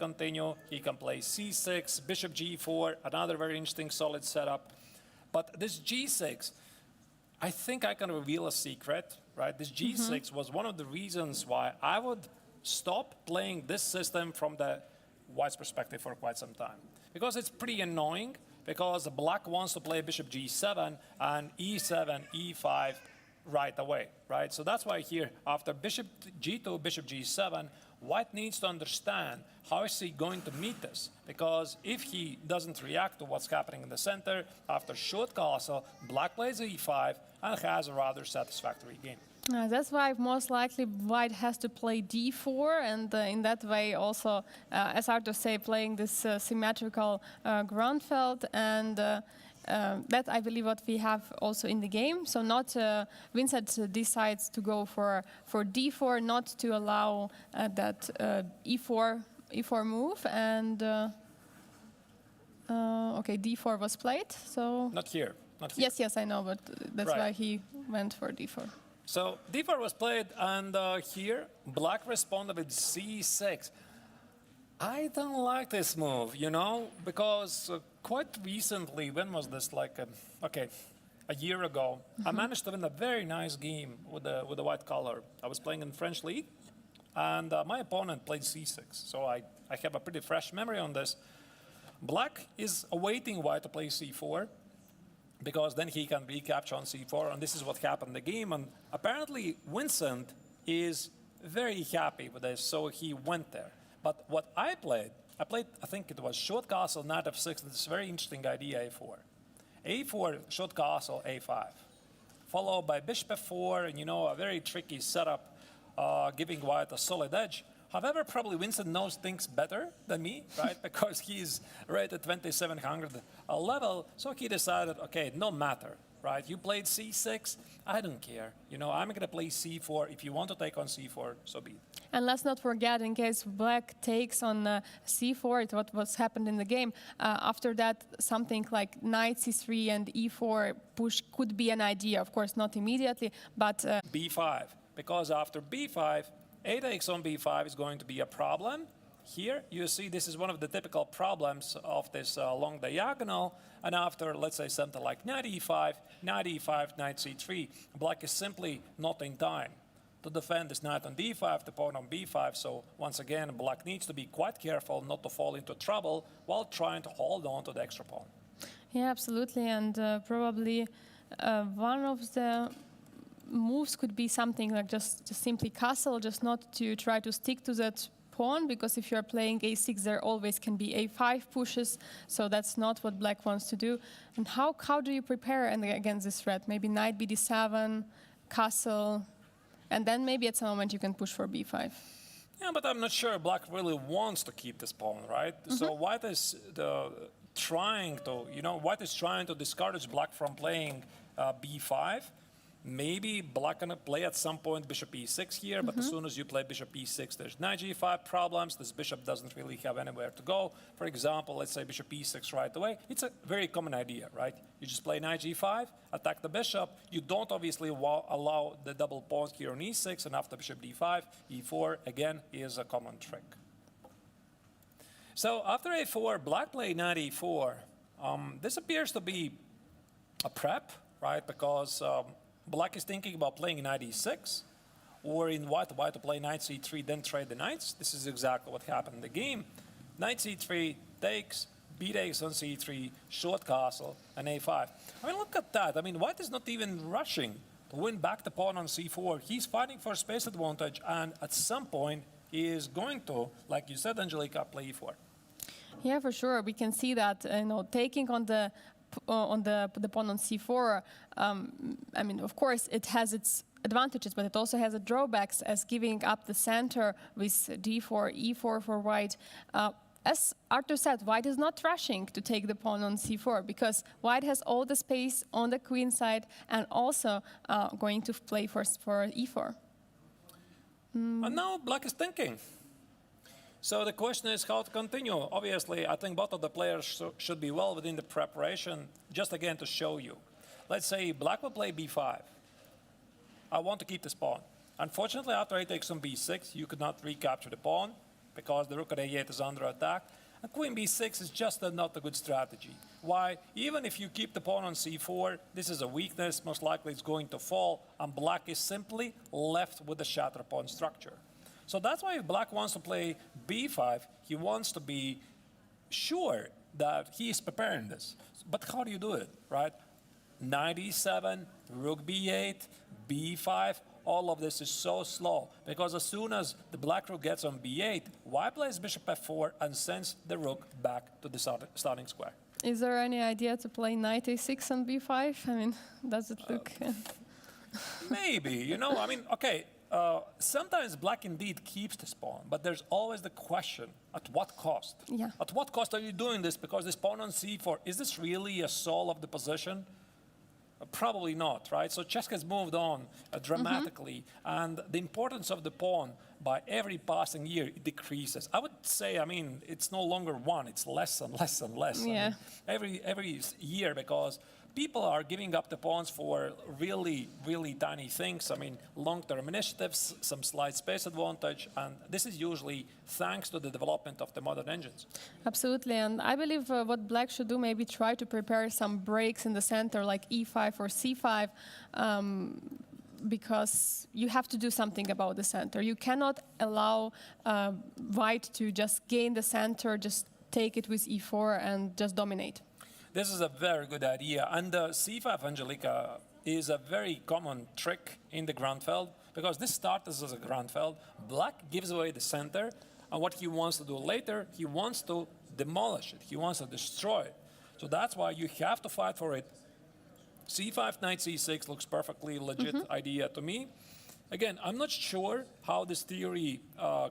continue. He can play c6, bishop g4, another very interesting solid setup. But this g6, I think I can reveal a secret, right? This g6 was one of the reasons why I would stop playing this system from the white's perspective for quite some time. Because it's pretty annoying, because black wants to play bishop g7 and e7, e5 right away, right? So that's why here, after bishop g2, bishop g7, white needs to understand how is he going to meet this. Because if he doesn't react to what's happening in the center, after short castle, black plays e5 and has a rather satisfactory game. That's why most likely white has to play d4, and in that way also, as Artur say, playing this symmetrical Grunfeld, and that I believe what we have also in the game. So not Vincent decides to go for d4, not to allow that e4 move, and okay, d4 was played. So not here. Not here. Yes, I know, but that's right. why he went for d4. So d4 was played, and here black responded with c6. I don't like this move, you know, because quite recently, when was this? Like, a year ago, I managed to win a very nice game with the white color. I was playing in French league, and my opponent played c6. So I have a pretty fresh memory on this. Black is awaiting white to play c4, because then he can recapture on c4, and this is what happened in the game. And apparently, Vincent is very happy with this, so he went there. But what I played, I think it was short castle, knight f6, this very interesting idea, a4. a4, short castle, a5. Followed by bishop f4, and you know, a very tricky setup, giving white a solid edge. However, probably Vincent knows things better than me, right? Because he's right at 2700 level, so he decided, okay, no matter, right? You played c6, I don't care. You know, I'm gonna play c4. If you want to take on c4, so be it. And let's not forget, in case black takes on c4, what was happened in the game, after that, something like knight c3 and e4 push could be an idea. Of course, not immediately, but... b5, because after b5, a takes on b5 is going to be a problem. Here, you see, this is one of the typical problems of this long diagonal. And after, let's say, something like knight e5, knight e5, knight c3, black is simply not in time to defend this knight on d5, the pawn on b5. So once again, black needs to be quite careful not to fall into trouble while trying to hold on to the extra pawn. Yeah, absolutely. And probably one of the moves could be something like just simply castle, just not to try to stick to that pawn, because if you're playing a6, there always can be a5 pushes, so that's not what black wants to do. And how do you prepare against this threat? Maybe knight b7, castle, and then maybe at some moment you can push for b5. Yeah, but I'm not sure black really wants to keep this pawn, right? So white is trying to, white is trying to discourage black from playing b5. Maybe black gonna play at some point bishop e6 here, but as soon as you play bishop e6, there's knight g5 problems. This bishop doesn't really have anywhere to go. For example, let's say bishop e6 right away. It's a very common idea, right? You just play knight g5, attack the bishop. You don't obviously allow the double pawns here on e6, and after bishop d5, e4 again is a common trick. So after a4, black played knight e4. This appears to be a prep, right? Because black is thinking about playing knight e6, or in white to play knight c3, then trade the knights. This is exactly what happened in the game. Knight c3 takes, b takes on c3, short castle, and a5. I mean, look at that. I mean, white is not even rushing to win back the pawn on c4. He's fighting for space advantage, and at some point, he is going to, like you said, Angelika, play e4. Yeah, for sure. We can see that, taking on the pawn on c4, I mean, of course, it has its advantages, but it also has its drawbacks, as giving up the center with d4, e4 for white. As Artur said, white is not rushing to take the pawn on c4, because white has all the space on the queen side and also going to play for e4. And now black is thinking. So the question is how to continue. Obviously, I think both of the players should be well within the preparation. Just again to show you. Let's say black will play b5. I want to keep this pawn. Unfortunately, after a takes on b6, you could not recapture the pawn. because the rook at a8 is under attack. And queen b6 is just not a good strategy. Why? Even if you keep the pawn on c4, this is a weakness. Most likely it's going to fall, and black is simply left with the shattered pawn structure. So that's why if black wants to play b5, he wants to be sure that he is preparing this. But how do you do it, right? Knight e7, rook b8, b5, all of this is so slow because as soon as the black rook gets on b8, white plays bishop f4 and sends the rook back to the starting square. Is there any idea to play knight a6 on b5? I mean, does it look... Maybe, you know, I mean, okay, sometimes black indeed keeps this pawn, but there's always the question, at what cost? Yeah. At what cost are you doing this? Because this pawn on c4, is this really a soul of the position? Probably not, right? So chess has moved on dramatically, and the importance of the pawn by every passing year it decreases. I would say, I mean, it's no longer one; it's less and less and less. Yeah. I mean, every year, because people are giving up the pawns for really, really tiny things. I mean, long-term initiatives, some slight space advantage, and this is usually thanks to the development of the modern engines. Absolutely, and I believe what black should do, maybe try to prepare some breaks in the center, like e5 or c5, because you have to do something about the center. You cannot allow white to just gain the center, just take it with e4 and just dominate. This is a very good idea, and c5, Angelika, is a very common trick in the Grunfeld, because this starts as a Grunfeld. Black gives away the center, and what he wants to do later, he wants to demolish it. He wants to destroy it. So that's why you have to fight for it. c5, knight c6 looks perfectly legit idea to me. Again, I'm not sure how this theory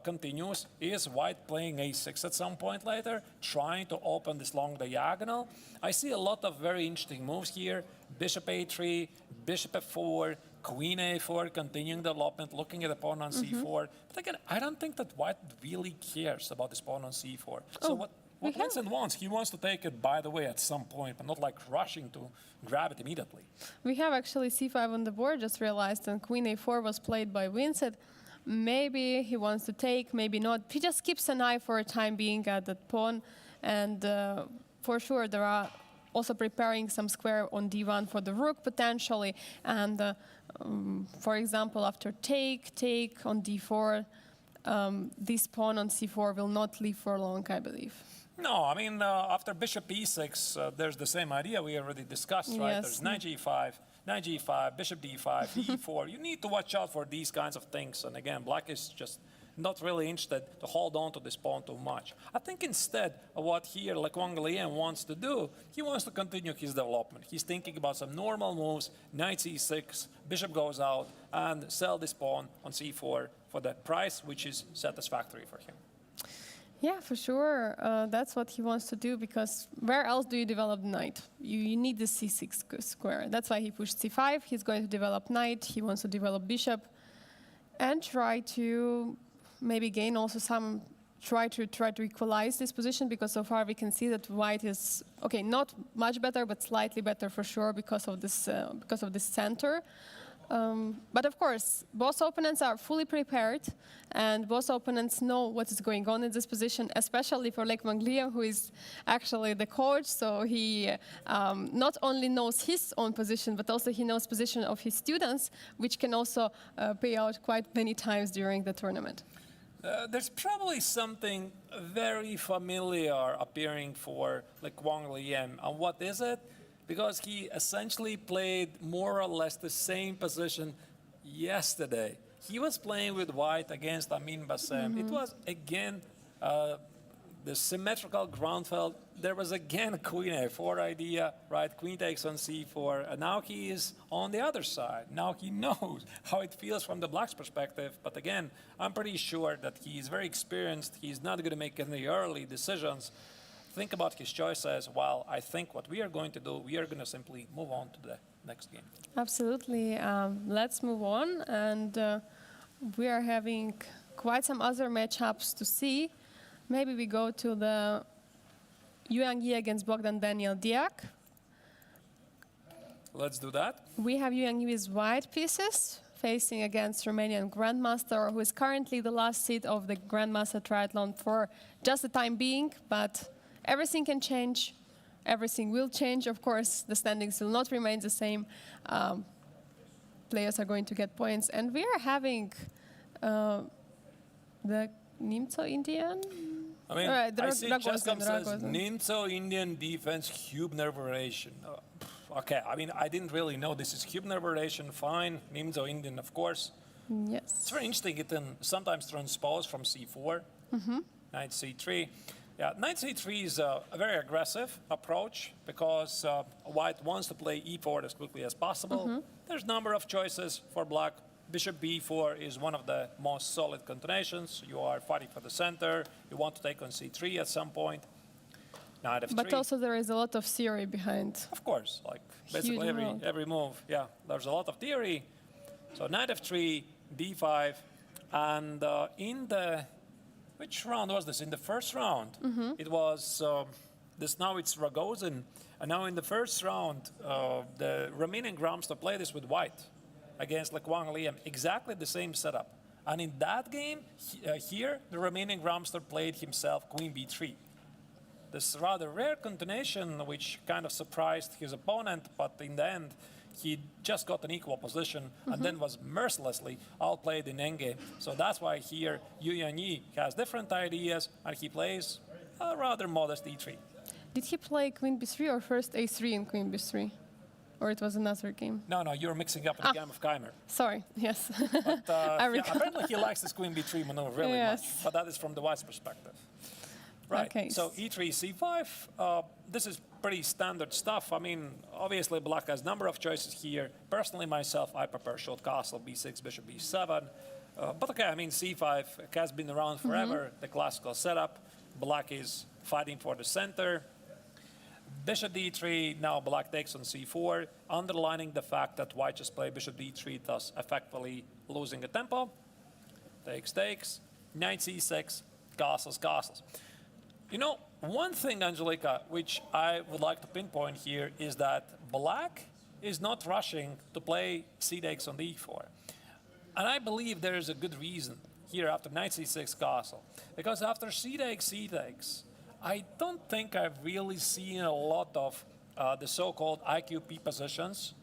continues. Is white playing a6 at some point later, trying to open this long diagonal? I see a lot of very interesting moves here. Bishop a3, bishop f4, queen a4, continuing development, looking at the pawn on c4. But again, I don't think that white really cares about this pawn on c4. So what Vincent wants, he wants to take it, by the way, at some point, but not like rushing to grab it immediately. We have actually c5 on the board, just realized, and queen a4 was played by Vincent. Maybe he wants to take, maybe not. He just keeps an eye for a time being at that pawn, and for sure there are also preparing some square on d1 for the rook potentially, and for example, after take on d4, this pawn on c4 will not live for long, I believe. No, I mean, after bishop e6, there's the same idea we already discussed, right? Yes. There's knight g5, bishop d5, e4. You need to watch out for these kinds of things. And again, black is just not really interested to hold on to this pawn too much. I think instead of what here Le Quanglien wants to do, he wants to continue his development. He's thinking about some normal moves, knight c6, bishop goes out, and sell this pawn on c4 for the price which is satisfactory for him. Yeah, for sure. That's what he wants to do, because where else do you develop knight? You need the c6 square. That's why he pushed c5. He's going to develop knight. He wants to develop bishop and try to maybe gain also some, try to equalize this position, because so far we can see that white is, okay, not much better, but slightly better for sure because of this center. But of course, both opponents are fully prepared, and both opponents know what is going on in this position, especially for Le Quanglien, who is actually the coach. So he not only knows his own position, but also he knows position of his students, which can also pay out quite many times during the tournament. There's probably something very familiar appearing for Le Quanglien. And what is it? Because he essentially played more or less the same position yesterday. He was playing with white against Amin Bassem. It was, again, the symmetrical Grunfeld. There was, again, a queen a4 idea, right? Queen takes on c4. And now he is on the other side. Now he knows how it feels from the black's perspective. But again, I'm pretty sure that he's very experienced. He's not going to make any early decisions. Think about his choices, while I think what we are going to do, we are going to simply move on to the next game. Absolutely. Let's move on. And we are having quite some other matchups to see. Maybe we go to the Yuan Yi against Bogdan Daniel Diak. Let's do that. We have Yuan Yi with white pieces. facing against Romanian Grandmaster, who is currently the last seed of the Grandmaster Triathlon for just the time being, but everything can change. Everything will change, of course. The standings will not remain the same. Players are going to get points. And we are having the Nimzo Indian. I mean, Right, I see Chescom says Rogozin. Nimzo Indian defense Hubner variation. Okay, I mean, I didn't really know this is Hubner variation. Fine, Nimzo Indian, of course. Yes. It's very interesting. It can sometimes transpose from C4, knight C3. Yeah, knight C3 is a very aggressive approach because white wants to play E4 as quickly as possible. There's a number of choices for black. Bishop B4 is one of the most solid continuations. You are fighting for the center. You want to take on C3 at some point. Knight F3. But also there is a lot of theory behind. Of course, like basically amount. every move. Yeah, there's a lot of theory. So knight F3, D5, and in the which round was this? In the first round, it was this. Now it's Rogozin, and now in the first round, the Romanian Grandmaster played this with white against Wang Liam, exactly the same setup. And in that game, here the Romanian Grandmaster played himself Queen B3. This rather rare continuation, which kind of surprised his opponent, but in the end, he just got an equal position and then was mercilessly outplayed in endgame. So that's why here Yu Yanyi has different ideas and he plays a rather modest E3. Did he play Queen B3 or first A3 in Queen B3? Or it was another game? No, you're mixing up the game of Keimer. Sorry, yes. But I yeah, recall. apparently he likes this Queen B3 maneuver really Yes. much, but that is from the white's perspective. Right, Okay. so E3, C5, this is pretty standard stuff. I mean, obviously black has a number of choices here. Personally, myself, I prefer short castle, B6, bishop B7. But okay, I mean, C5 has been around forever, the classical setup. Black is fighting for the center. Bishop D3, now black takes on C4, underlining the fact that white just played bishop D3, thus effectively losing a tempo. Takes, knight C6, castles. You know, one thing, Angelika, which I would like to pinpoint here is that black is not rushing to play c takes on d4. And I believe there is a good reason here after knight c6 castle. Because after c takes, I don't think I've really seen a lot of the so-called IQP positions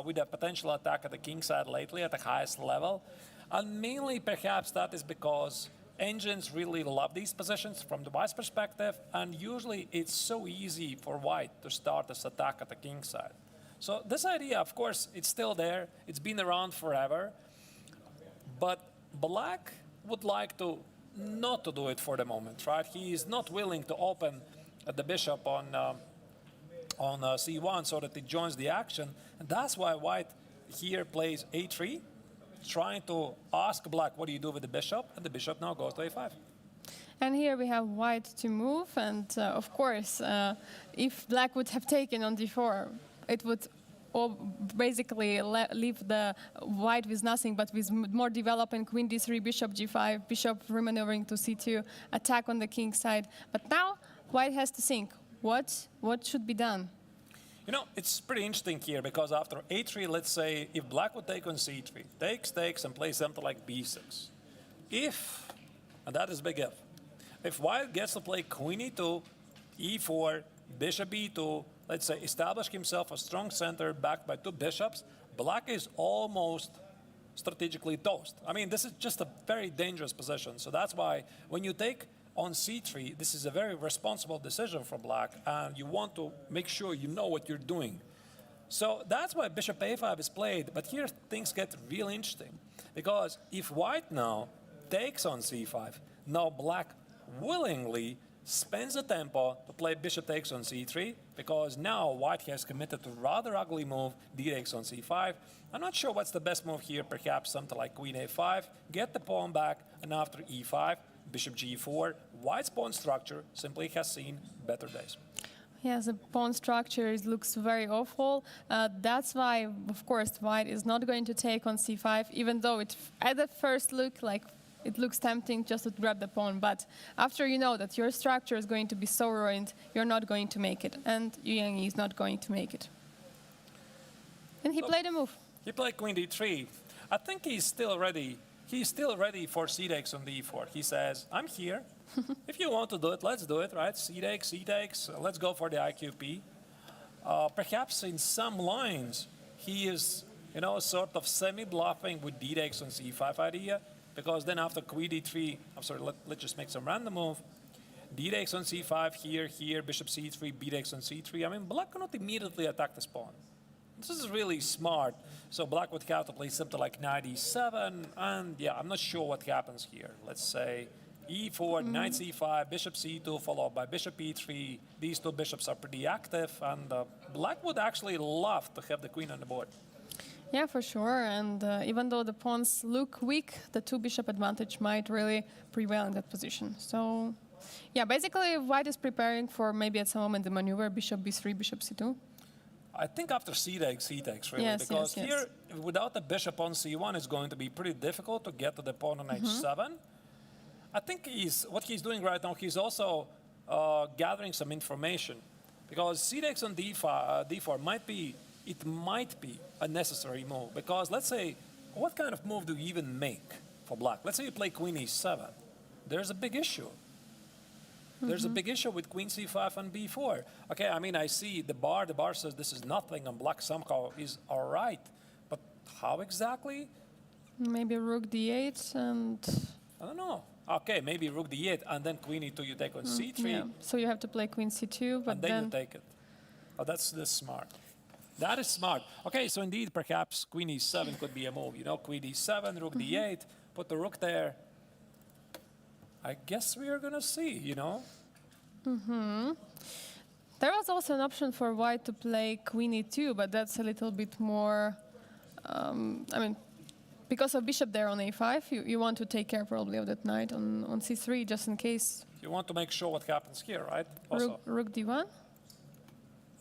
with a potential attack at the king side lately at the highest level. And mainly perhaps that is because engines really love these positions from the white's perspective, and usually it's so easy for white to start this attack at the king side. So this idea, of course, it's still there. It's been around forever. But black would like to not to do it for the moment, right? He is not willing to open the bishop on c1 so that it joins the action. And that's why white here plays a3, trying to ask black, what do you do with the bishop? And the bishop now goes to a5. And here we have white to move, and of course, if black would have taken on d4, it would basically leave the white with nothing, but with more developing queen d3, bishop g5, bishop remaneuvering to c2, attack on the king side. But now white has to think, what should be done? You know, it's pretty interesting here because after a3, let's say if black would take on c3, takes, and plays something like b6. If, and that is big if white gets to play queen e2, e4, bishop e2, let's say establish himself a strong center backed by two bishops, black is almost strategically toast. I mean, this is just a very dangerous position. So that's why when you take on c3, this is a very responsible decision for black, and you want to make sure you know what you're doing. So that's why bishop a5 is played, but here things get really interesting, because if white now takes on c5, now black willingly spends the tempo to play bishop takes on c3, because now white has committed to rather ugly move, d takes on c5. I'm not sure what's the best move here, perhaps something like queen a5, get the pawn back, and after e5, bishop g4, white's pawn structure simply has seen better days. Yes, the pawn structure looks very awful. That's why, of course, white is not going to take on c5, even though it, at the first look, like it looks tempting just to grab the pawn. But after you know that your structure is going to be so ruined, you're not going to make it. And Yang is not going to make it. And he played a move. He played queen d3. I think he's still ready. He's still ready for c takes on d4. He says, I'm here. If you want to do it, let's do it, right? C takes, let's go for the IQP. Perhaps in some lines, he is, sort of semi-bluffing with d takes on c5 idea, because then after queen d3, I'm sorry, let's just make some random move. D takes on c5, here, bishop c3, b takes on c3. I mean, black cannot immediately attack this pawn. This is really smart. So black would have to play something like knight e7, and yeah, I'm not sure what happens here. Let's say e4, knight c5, bishop c2, followed by bishop e3. These two bishops are pretty active, and black would actually love to have the queen on the board. Yeah, for sure. And even though the pawns look weak, the two bishop advantage might really prevail in that position. So, yeah, basically white is preparing for maybe at some moment the maneuver bishop b3, bishop c2. I think after c takes really, Yes, because yes, here, without the bishop on c1, it's going to be pretty difficult to get to the pawn on h7. I think what he's doing right now, he's also gathering some information, because c takes on d4 might be a necessary move, because let's say, what kind of move do you even make for black? Let's say you play queen e7. There's a big issue. There's a big issue with queen c5 and b4. Okay, I mean, I see the bar says this is nothing, and black somehow is all right. But how exactly? Maybe rook d8 and... I don't know. Okay, maybe rook d8, and then queen e2 you take on c3. Yeah. So you have to play queen c2, but and then you take it. Oh, that's smart. That is smart. Okay, so indeed, perhaps queen e7 could be a move. Queen e7, rook d8, put the rook there. I guess we are going to see, There was also an option for white to play queen e2, but that's a little bit more... because of bishop there on a5, you want to take care probably of that knight on c3, just in case. You want to make sure what happens here, right? Also. Rook d1?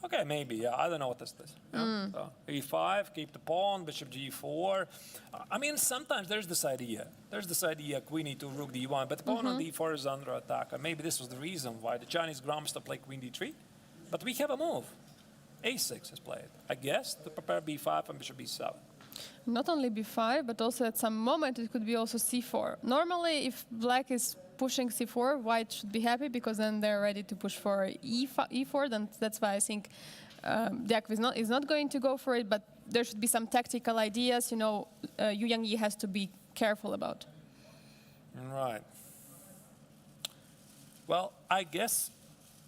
Okay, maybe, yeah. I don't know what this is. Yeah? So, e5, keep the pawn, bishop g4. I mean, sometimes there's this idea. Queen e2, rook d1, but the pawn on d4 is under attack. And maybe this was the reason why the Chinese grandmaster played queen d3. But we have a move. a6 is played, I guess, to prepare b5 and bishop b7. Not only b5, but also at some moment it could be also c4. Normally, if black is pushing c4, white should be happy, because then they're ready to push for e4. Then that's why I think Diak is not going to go for it, but there should be some tactical ideas, Yu Yangyi has to be careful about. Right. Well, I guess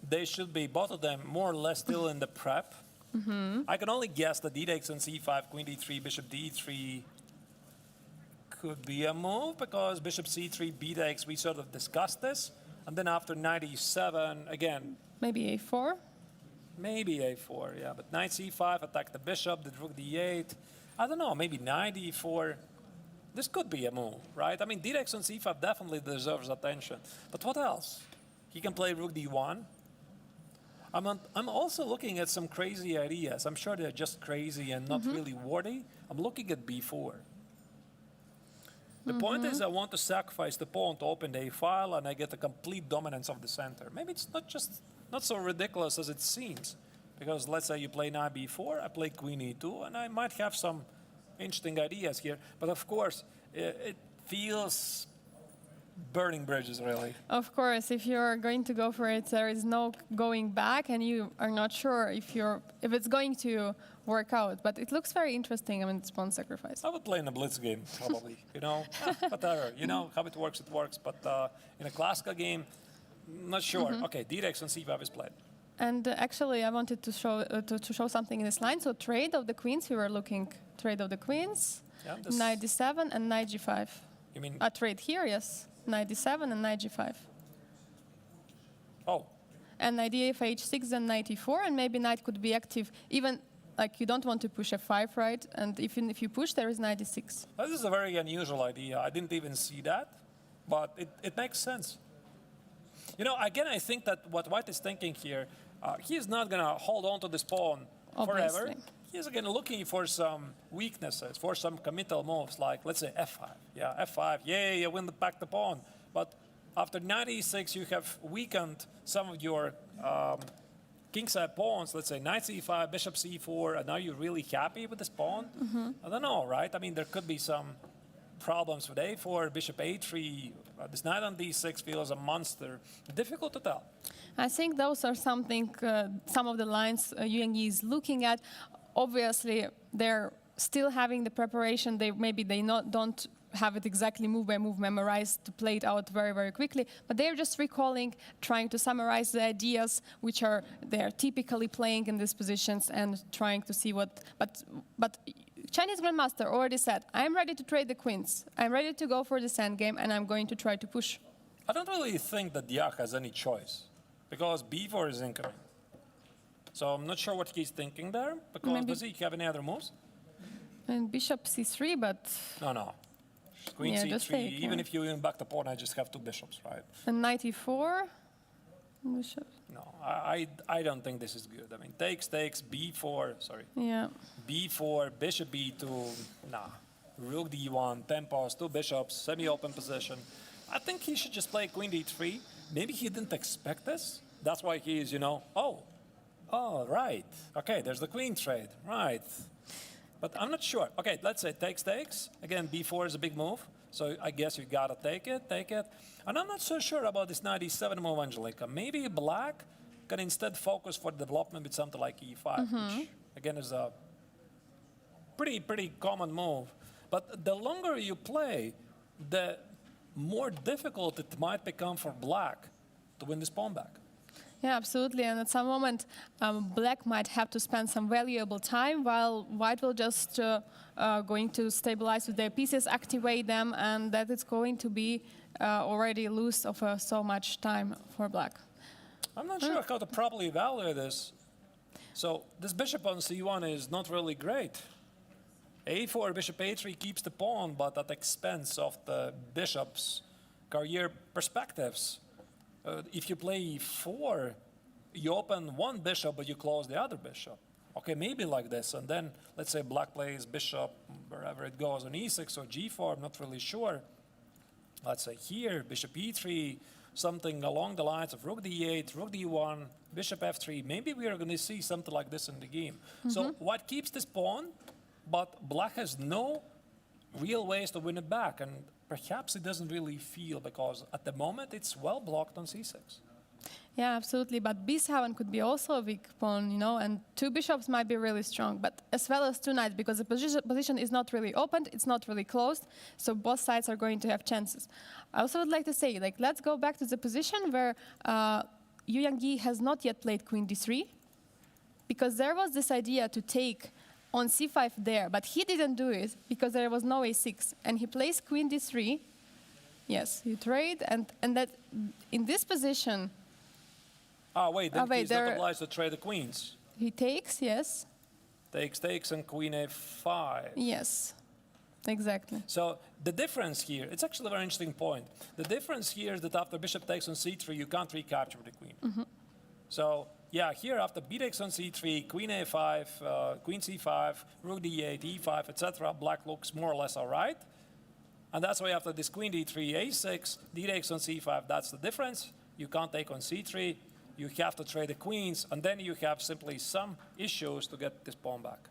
they should be, both of them, more or less still in the prep. I can only guess that d takes on c5, queen d3, bishop d3 could be a move, because bishop c3, b takes, we sort of discussed this. And then after knight e7, again. Maybe a4? Maybe a4, yeah. But knight c5, attack the bishop, the rook d8. I don't know, maybe knight e4. This could be a move, right? I mean, d takes on c5 definitely deserves attention. But what else? He can play rook d1. I'm also looking at some crazy ideas. I'm sure they're just crazy and not really worthy. I'm looking at b4. The point is, I want to sacrifice the pawn to open the a file, and I get the complete dominance of the center. Maybe it's not so ridiculous as it seems, because let's say you play knight b4, I play queen e2, and I might have some interesting ideas here. But of course, it feels burning bridges, really. Of course, if you're going to go for it, there is no going back, and you are not sure if it's going to work out. But it looks very interesting. I mean, it's pawn sacrifice. I would play in a blitz game, probably. Whatever. How it works, it works. But in a classical game, not sure. Okay, d takes on c5 is played. And actually, I wanted to show something in this line. So trade of the queens. We were looking trade of the queens. Yeah, knight d7 and knight g5. You mean a trade here? Yes. Knight d7 and knight g5. Oh. And knight d8 h6 and knight e4, and maybe knight could be active even like you don't want to push f5, right? And if you push, there is knight d6. This is a very unusual idea. I didn't even see that, but it makes sense. Again, I think that what white is thinking here, he's not going to hold on to this pawn forever. He's again looking for some weaknesses, for some committal moves, like let's say f5. Yeah, f5. Yeah, you win back the pawn. But after knight e6, you have weakened some of your kingside pawns, let's say knight c5, bishop c4, and are you really happy with this pawn? I don't know, right? I mean, there could be some problems with a4, bishop a3. This knight on d6 feels a monster. Difficult to tell. I think those are some of the lines Yu Yang is looking at. Obviously, they're still having the preparation. Don't have it exactly move by move memorized to play it out very, very quickly, but they're just recalling, trying to summarize the ideas which are they're typically playing in these positions and trying to see what. But Chinese Grandmaster already said, I'm ready to trade the queens. I'm ready to go for this endgame, and I'm going to try to push. I don't really think that Diak has any choice because b4 is incoming. So I'm not sure what he's thinking there, because Maybe. does he have any other moves? And bishop c3, but No. Queen Yeah, c3, just take, even yeah. if you win back the pawn, I just have two bishops, right? and knight e4. Bishop. No, I don't think this is good. I mean, takes, b4, sorry. Yeah. b4, bishop b2, nah. Rook d1, tempos, two bishops, semi-open position. I think he should just play queen d3. Maybe he didn't expect this. That's why he is, oh, right. Okay, there's the queen trade, right. But I'm not sure. Okay, let's say takes. Again, b4 is a big move, so I guess you gotta take it. And I'm not so sure about this knight e7 move, Angelica. Maybe black can instead focus for development with something like e5, which again is a pretty common move. But the longer you play, the more difficult it might become for black to win this pawn back. Yeah, absolutely. And at some moment, black might have to spend some valuable time, while white will just going to stabilize with their pieces, activate them, and that is going to be already loose of so much time for black. I'm not sure how to properly evaluate this. So this bishop on c1 is not really great. a4, bishop a3 keeps the pawn, but at the expense of the bishop's career perspectives. If you play e4, you open one bishop, but you close the other bishop. Okay, maybe like this. And then, let's say black plays bishop, wherever it goes, on e6 or g4, I'm not really sure. Let's say here, bishop e3, something along the lines of rook d8, rook d1, bishop f3. Maybe we are going to see something like this in the game. So white keeps this pawn, but black has no real ways to win it back. And perhaps it doesn't really feel, because at the moment it's well blocked on c6. Yeah, absolutely. But b7 could be also a weak pawn, and two bishops might be really strong, but as well as two knights, because the position is not really opened, it's not really closed, so both sides are going to have chances. I also would like to say, let's go back to the position where Yu Yang has not yet played queen d3, because there was this idea to take on c5 there, but he didn't do it because there was no a6, and he plays queen d3. Yes, you trade, and that in this position. Wait, then he's not obliged to trade the queens. He takes, yes. Takes, and queen a5. Yes, exactly. So the difference here, it's actually a very interesting point. The difference here is that after bishop takes on c3, you can't recapture the queen. So yeah, here after b takes on c3, queen a5, queen c5, rook d8, e5, etc., black looks more or less all right. And that's why after this queen d3, a6, d takes on c5, that's the difference. You can't take on c3. You have to trade the queens, and then you have simply some issues to get this pawn back.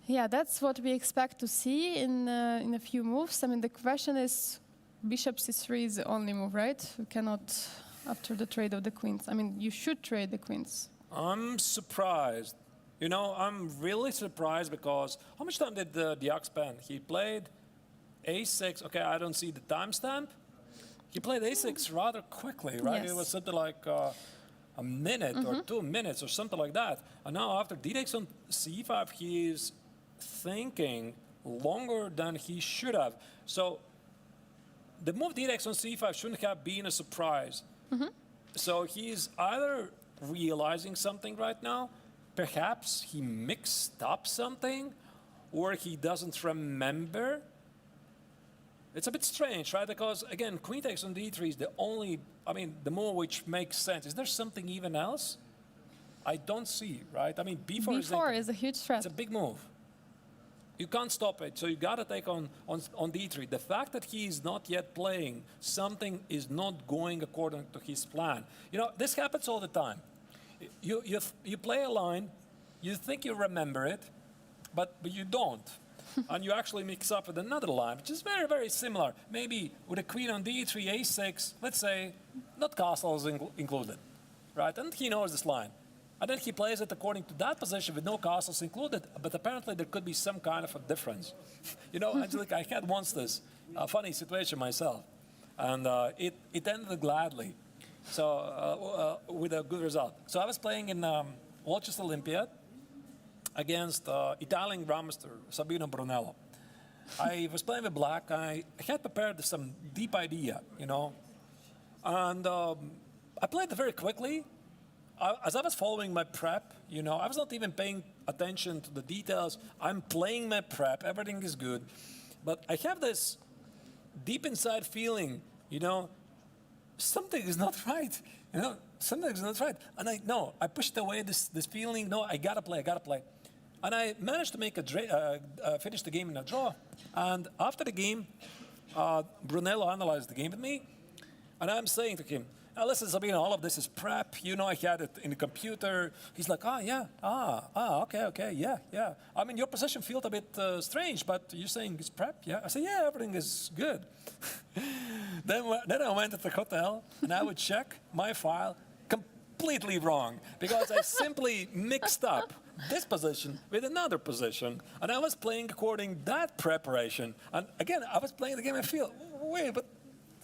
Yeah, that's what we expect to see in a few moves. I mean, the question is, bishop c3 is the only move, right? You cannot, after the trade of the queens. I mean, you should trade the queens. I'm surprised. I'm really surprised, because how much time did Diak spend? He played a6. Okay, I don't see the timestamp. He played a6 rather quickly, right? Yes. It was something like a minute or 2 minutes or something like that. And now after d takes on c5, he is thinking longer than he should have. So the move d takes on c5 shouldn't have been a surprise. So he's either realizing something right now, perhaps he mixed up something, or he doesn't remember. It's a bit strange, right? Because, again, queen takes on d3 is the move which makes sense. Is there something even else? I don't see, right? I mean, b4 is a huge threat. It's a big move. You can't stop it, so you got to take on d3. The fact that he is not yet playing, something is not going according to his plan. This happens all the time. You play a line, you think you remember it, but you don't. And you actually mix up with another line, which is very, very similar. Maybe with a queen on d3, a6, let's say, not castles included, right? And he knows this line. And then he plays it according to that position with no castles included, but apparently there could be some kind of a difference. You know, Angelica, I had once this funny situation myself, and it ended gladly, so with a good result. So I was playing in World Chess Olympiad against Italian Grandmaster Sabino Brunello. I was playing with black. I had prepared some deep idea, you know, and I played it very quickly. As I was following my prep, you know, I was not even paying attention to the details. I'm playing my prep. Everything is good. But I have this deep inside feeling, you know, something is not right. You know, something is not right. And I pushed away this feeling. No, I gotta play. And I managed to make finish the game in a draw. And after the game, Brunello analyzed the game with me. And I'm saying to him, now listen, Sabino, all of this is prep. You know, I had it in the computer. He's like, okay, yeah. I mean, your position feels a bit strange, but you're saying it's prep? Yeah. I said, yeah, everything is good. Then I went to the hotel, and I would check my file, completely wrong, because I simply mixed up this position with another position, and I was playing according to that preparation. And again, I was playing the game, I feel, wait, but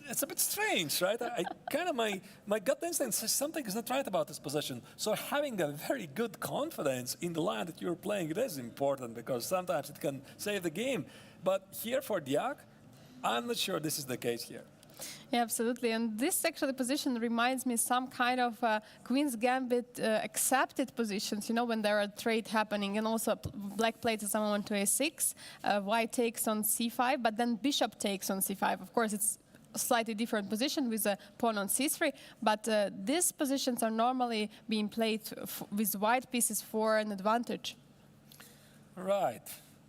it's a bit strange, right? I kind of, my gut instinct says something is not right about this position. So having a very good confidence in the line that you're playing, it is important, because sometimes it can save the game. But here for Diak, I'm not sure this is the case here. Yeah, absolutely. And this actually position reminds me some kind of Queen's Gambit accepted positions, you know, when there are trade happening. And also black plays someone to a6, white takes on c5, but then bishop takes on c5. Of course, it's a slightly different position with a pawn on c3, but these positions are normally being played with white pieces for an advantage. Right.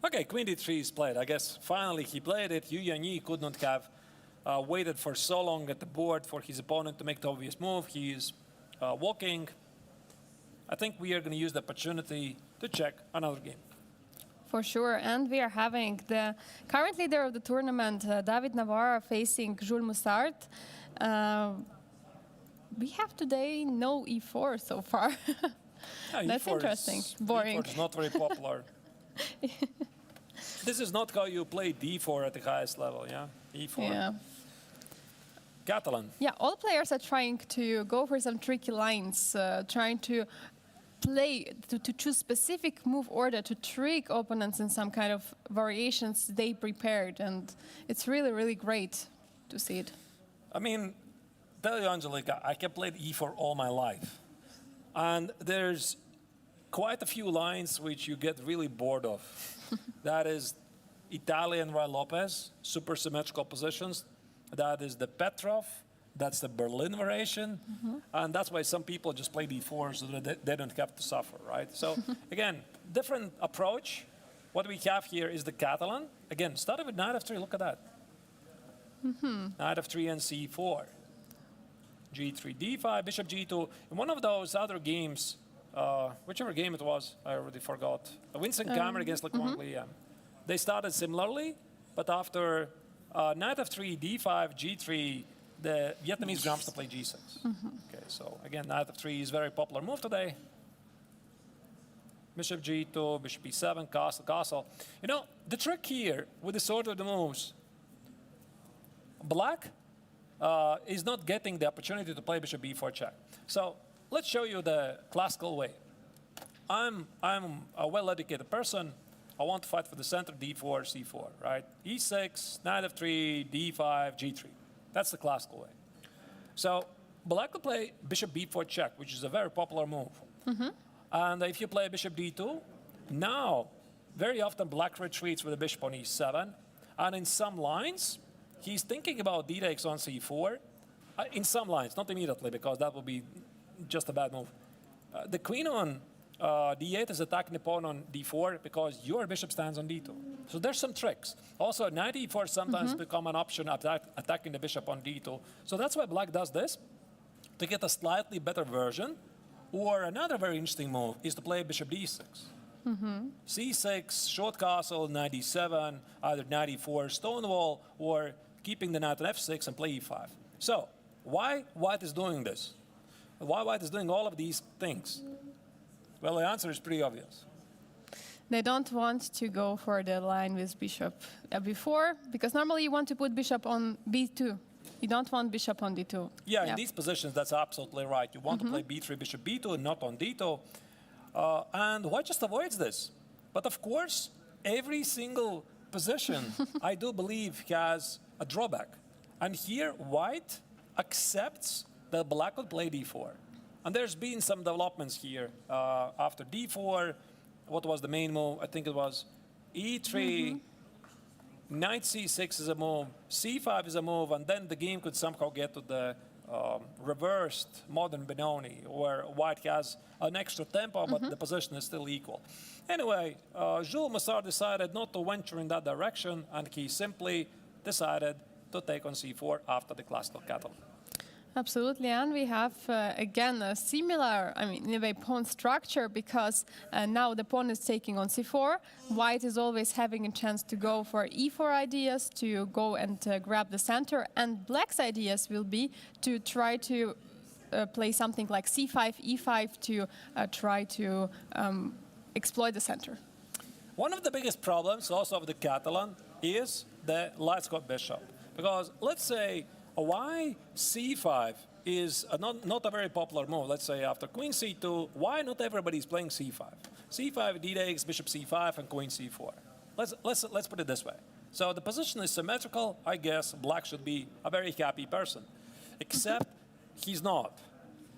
Okay, queen d3 is played. I guess finally he played it. Yu Yanyi could not have waited for so long at the board for his opponent to make the obvious move. He is walking. I think we are going to use the opportunity to check another game. For sure, and we are having the current leader of the tournament, David Navarra, facing Jules Moussard. We have today no e4 so far. Yeah, That's E4 interesting. Boring. E4 is not very popular. This is not how you play d4 at the highest level, yeah? E4. Yeah. Catalan. Yeah, all players are trying to go for some tricky lines, trying to play, to choose specific move order to trick opponents in some kind of variations they prepared. And it's really, really great to see it. I mean, tell you, Angelica, I have played e4 all my life. And there's quite a few lines which you get really bored of. That is Italian Roy Lopez, super symmetrical positions. That is the Petrov. That's the Berlin variation. And that's why some people just play d4 so that they don't have to suffer, right? So again, different approach. What we have here is the Catalan. Again, started with knight f3, look at that. Knight f3 and c4. g3, d5, bishop g2. In one of those other games, whichever game it was, I already forgot. Vincent Kammer against Lequan Liam. They started similarly, but after knight f3, d5, g3, the Vietnamese jumps to play g6. Okay, so again, knight f3 is a very popular move today. Bishop g2, bishop e7, castle, castle. You know, the trick here with the sort of the moves, black is not getting the opportunity to play bishop b4 check. So let's show you the classical way. I'm a well-educated person. I want to fight for the center, d4, c4, right? e6, knight f3, d5, g3. That's the classical way. So black will play bishop b4 check, which is a very popular move. And if you play bishop d2, now very often black retreats with a bishop on e7. And in some lines, he's thinking about d takes on c4. In some lines, not immediately, because that would be just a bad move. The queen on d8 is attacking the pawn on d4 because your bishop stands on d2. So there's some tricks. Also, knight e4 sometimes become an option attacking the bishop on d2. So that's why black does this, to get a slightly better version Or another very interesting move is to play bishop d6. c6, short castle, knight d7, either knight e4, stonewall, or keeping the knight on f6 and play e5. So, why white is doing this? Why white is doing all of these things? Well, the answer is pretty obvious. They don't want to go for the line with bishop b4, because normally you want to put bishop on b2. You don't want bishop on d2. Yeah, in these positions, that's absolutely right. You want to play b3, bishop b2, and not on d2. And white just avoids this. But of course, every single position, I do believe, has a drawback. And here, white accepts that black could play d4. And there's been some developments here. After d4, what was the main move? I think it was e3, knight c6 is a move, c5 is a move, and then the game could somehow get to the reversed modern Benoni, where white has an extra tempo, but the position is still equal. Anyway, Jules Massard decided not to venture in that direction, and he simply decided to take on c4 after the classical catalog. Absolutely, and we have again a similar, in a way, pawn structure, because now the pawn is taking on c4. White is always having a chance to go for e4 ideas, to go and grab the center, and black's ideas will be to try to play something like c5, e5 to try to exploit the center. One of the biggest problems also of the Catalan is the light square bishop, because let's say why c5 is not a very popular move. Let's say after queen c2, why not everybody's playing c5? c5, d takes, bishop c5, and queen c4. Let's put it this way. So the position is symmetrical. I guess black should be a very happy person, except he's not,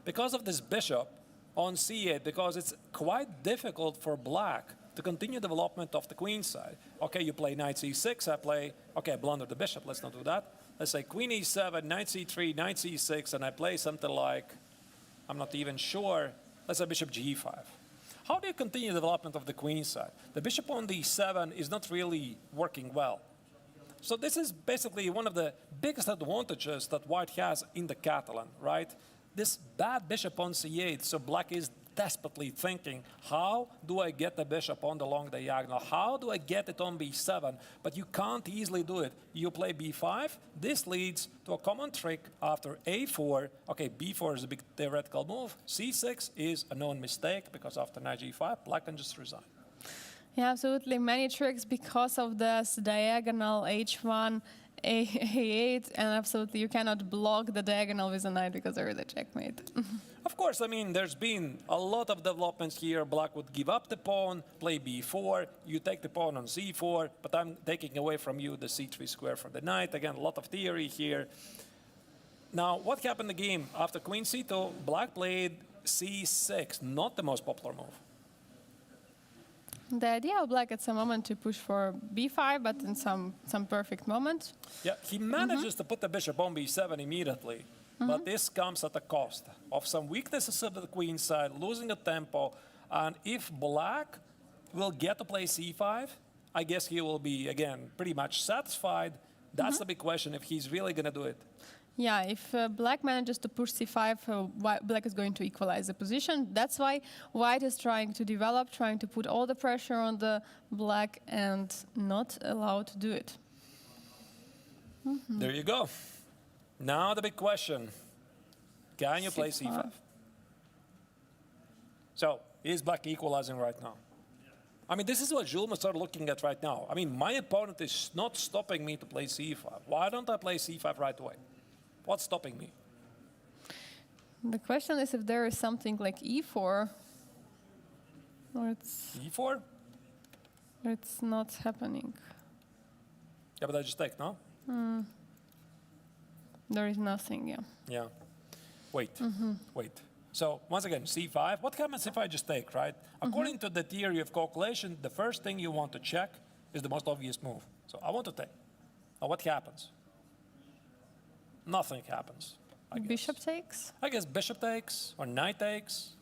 because of this bishop on c8. Because it's quite difficult for black to continue development of the queen side. Okay, you play knight c6. I play blunder the bishop. Let's not do that. Let's say queen e7, knight c3, knight c6, and I play something like, I'm not even sure, let's say bishop g5. How do you continue the development of the queen side? The bishop on d7 is not really working well. So this is basically one of the biggest advantages that white has in the Catalan, right? This bad bishop on c8, so black is desperately thinking, how do I get the bishop on the long diagonal? How do I get it on b7? But you can't easily do it. You play b5. This leads to a common trick after a4. Okay, b4 is a big theoretical move. c6 is a known mistake, because after knight g5, black can just resign. Yeah, absolutely. Many tricks because of this diagonal h1, a8, and absolutely you cannot block the diagonal with a knight because there is a checkmate. Of course, there's been a lot of developments here. Black would give up the pawn, play b4, you take the pawn on c4, but I'm taking away from you the c3 square for the knight. Again, a lot of theory here. Now, what happened in the game? After queen c2, black played c6, not the most popular move. The idea of black at some moment to push for b5, but in some perfect moment. Yeah, he manages to put the bishop on b7 immediately. But this comes at a cost of some weaknesses of the queen side, losing the tempo. And if black will get to play c5, I guess he will be, again, pretty much satisfied. That's the big question, if he's really going to do it. Yeah, if black manages to push c5, black is going to equalize the position. That's why white is trying to develop, trying to put all the pressure on the black and not allowed to do it. There you go. Now the big question, can you play c5? So, is black equalizing right now? This is what Jules Massard looking at right now. My opponent is not stopping me to play c5. Why don't I play c5 right away? What's stopping me? The question is if there is something like e4, or e4? It's not happening. Yeah, but I just take, no? There is nothing, yeah. Yeah. Wait. So, once again, c5. What happens if I just take, right? According to the theory of calculation, the first thing you want to check is the most obvious move. So, I want to take. Now, what happens? Nothing happens, I guess. Bishop takes? I guess bishop takes or knight takes.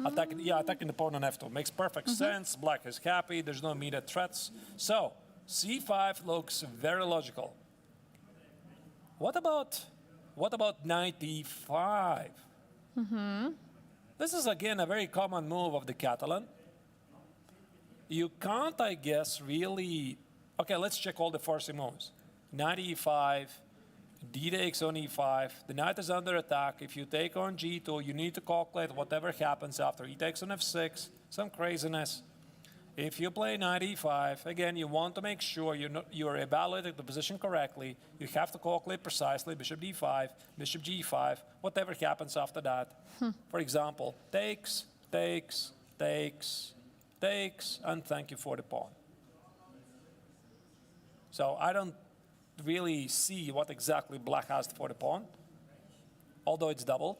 Attacking the pawn on f2 makes perfect sense. Black is happy. There's no immediate threats. So, c5 looks very logical. What about knight e5? This is, again, a very common move of the Catalan. You can't, I guess, really... Okay, let's check all the forcing moves. Knight e5, d takes on e5. The knight is under attack. If you take on g2, you need to calculate whatever happens after. E takes on f6, some craziness. If you play knight e5, again, you want to make sure you're evaluating the position correctly. You have to calculate precisely bishop d5, bishop g5, whatever happens after that. For example, takes, takes, takes, takes, and thank you for the pawn. So I don't really see what exactly black has for the pawn, although it's double.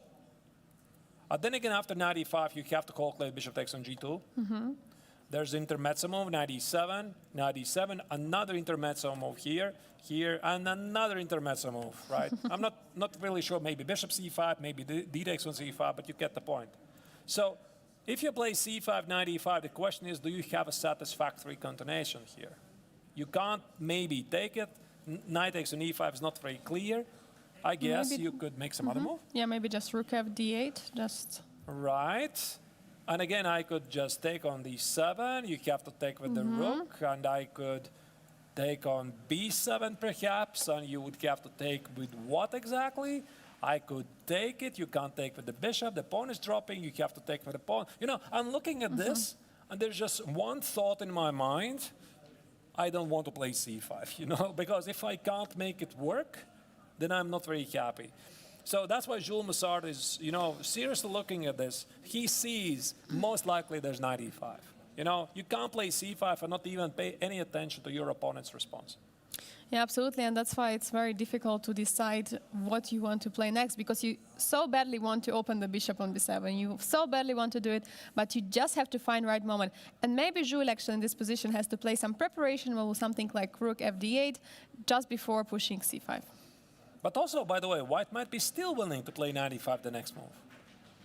Then again, after knight e5, you have to calculate bishop takes on g2. There's intermezzo move, knight e7, another intermezzo move here, here, and another intermezzo move, right? I'm not really sure, maybe bishop c5, maybe d takes on c5, but you get the point. So if you play c5, knight e5, the question is, do you have a satisfactory continuation here? You can't maybe take it. Knight takes on e5 is not very clear. I guess maybe you could make some other move. Yeah, maybe just rook f d8, just... Right. And again, I could just take on d7. You have to take with the rook. And I could take on b7 perhaps. And you would have to take with what exactly? I could take it. You can't take with the bishop. The pawn is dropping. You have to take with the pawn. You know, I'm looking at this, and there's just one thought in my mind. I don't want to play c5, you know, because if I can't make it work, then I'm not very happy. So that's why Jules Massard is, you know, seriously looking at this. He sees most likely there's knight e5. You know, you can't play c5 and not even pay any attention to your opponent's response. Yeah, absolutely, and that's why it's very difficult to decide what you want to play next, because you so badly want to open the bishop on b7. You so badly want to do it, but you just have to find the right moment. And maybe Jules actually in this position has to play some preparation move, something like rook fd8, just before pushing c5. But also, by the way, white might be still willing to play knight e5 the next move.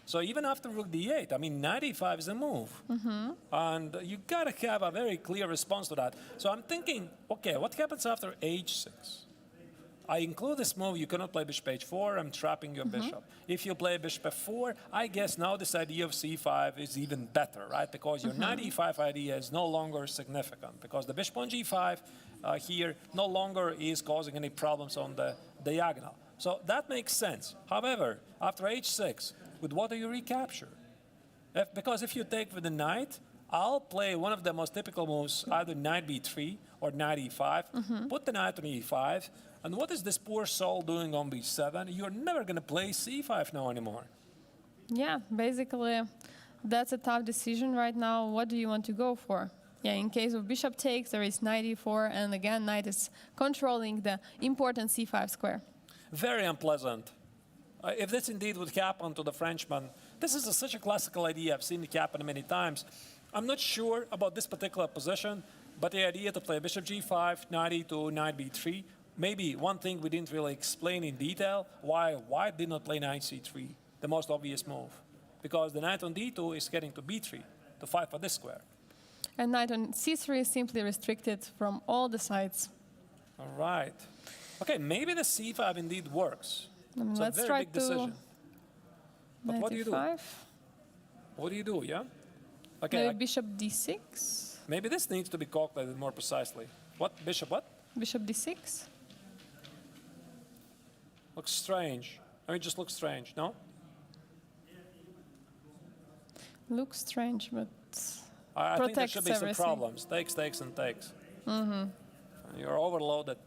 So even after rook d8, I mean, knight e5 is a move. And you got to have a very clear response to that. So I'm thinking, okay, what happens after h6? I include this move, you cannot play bishop h4, I'm trapping your bishop. If you play bishop f4, I guess now this idea of c5 is even better, right? Because your knight e5 idea is no longer significant, because the bishop on g5 here no longer is causing any problems on the diagonal. So that makes sense. However, after h6, with what do you recapture? Because if you take with the knight, I'll play one of the most typical moves, either knight b3 or knight e5, put the knight on e5, and what is this poor soul doing on b7? You're never going to play c5 now anymore. Yeah, basically, that's a tough decision right now. What do you want to go for? Yeah, in case of bishop takes, there is knight e4, and again, knight is controlling the important c5 square. Very unpleasant. If this indeed would happen to the Frenchman, this is such a classical idea. I've seen it happen many times. I'm not sure about this particular position, but the idea to play bishop g5, knight e2, knight b3, maybe one thing we didn't really explain in detail, why white did not play knight c3, the most obvious move. Because the knight on d2 is getting to b3 to fight for this square. And knight on c3 is simply restricted from all the sides. All right. Okay, maybe the c5 indeed works. It's Let's a very try big decision. But what do you do? knight e5. What do you do, yeah? Okay, Maybe bishop d6. maybe this needs to be calculated more precisely. What? Bishop what? Bishop d6. Looks strange. I mean, it just looks strange, no? Looks strange, but I think there should be everything. some problems. Takes, takes, and takes. You're overloaded.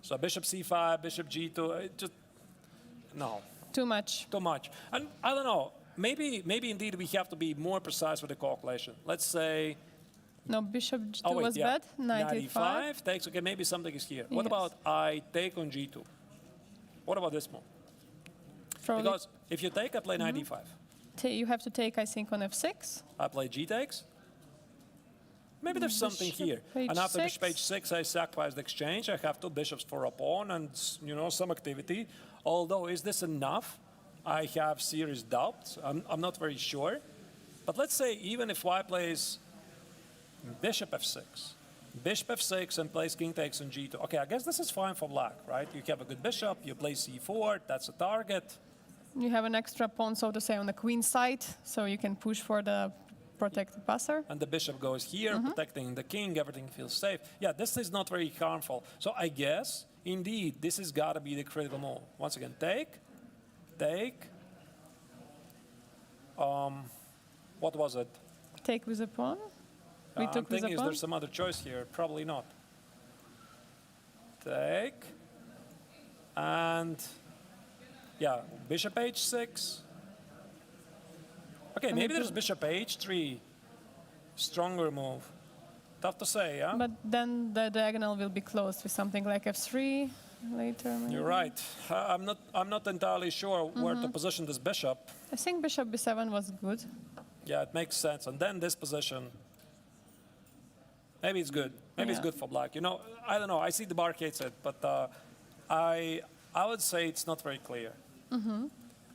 So bishop c5, bishop g2, just, no. Too much. Too much. And I don't know, maybe indeed we have to be more precise with the calculation. Let's say... No, bishop g2 was yeah. bad. Knight e5. Takes, okay, maybe something is here. What Yes. about I take on g2? What about this move? Probably Because if you take, I play knight e5. you have to take, I think, on f6. I play g takes. Maybe there's something Bishop here. h6. And after bishop h6, I sacrifice the exchange. I have two bishops for a pawn and, you know, some activity. Although, is this enough? I have serious doubts. I'm not very sure. But let's say even if white plays bishop f6, bishop f6 and plays king takes on g2. Okay, I guess this is fine for black, right? You have a good bishop, you play c4, that's a target. You have an extra pawn, so to say, on the queen side, so you can push for the protected passer. And the bishop goes here, protecting the king, everything feels safe. Yeah, this is not very harmful. So I guess, indeed, this has got to be the critical move. Once again, take. What was it? Take with a pawn. We I'm took with a thinking, is pawn. there some other choice here? Probably not. Take. And, yeah, bishop h6. Okay, maybe there's bishop h3. Stronger move. Tough to say, yeah? But then the diagonal will be closed with something like f3 later. Maybe. You're right. I'm not entirely sure where to position this bishop. I think bishop b7 was good. Yeah, it makes sense. And then this position. Maybe it's good. Maybe it's Yeah. good for black. You know, I don't know. I see the barricades it, but I would say it's not very clear.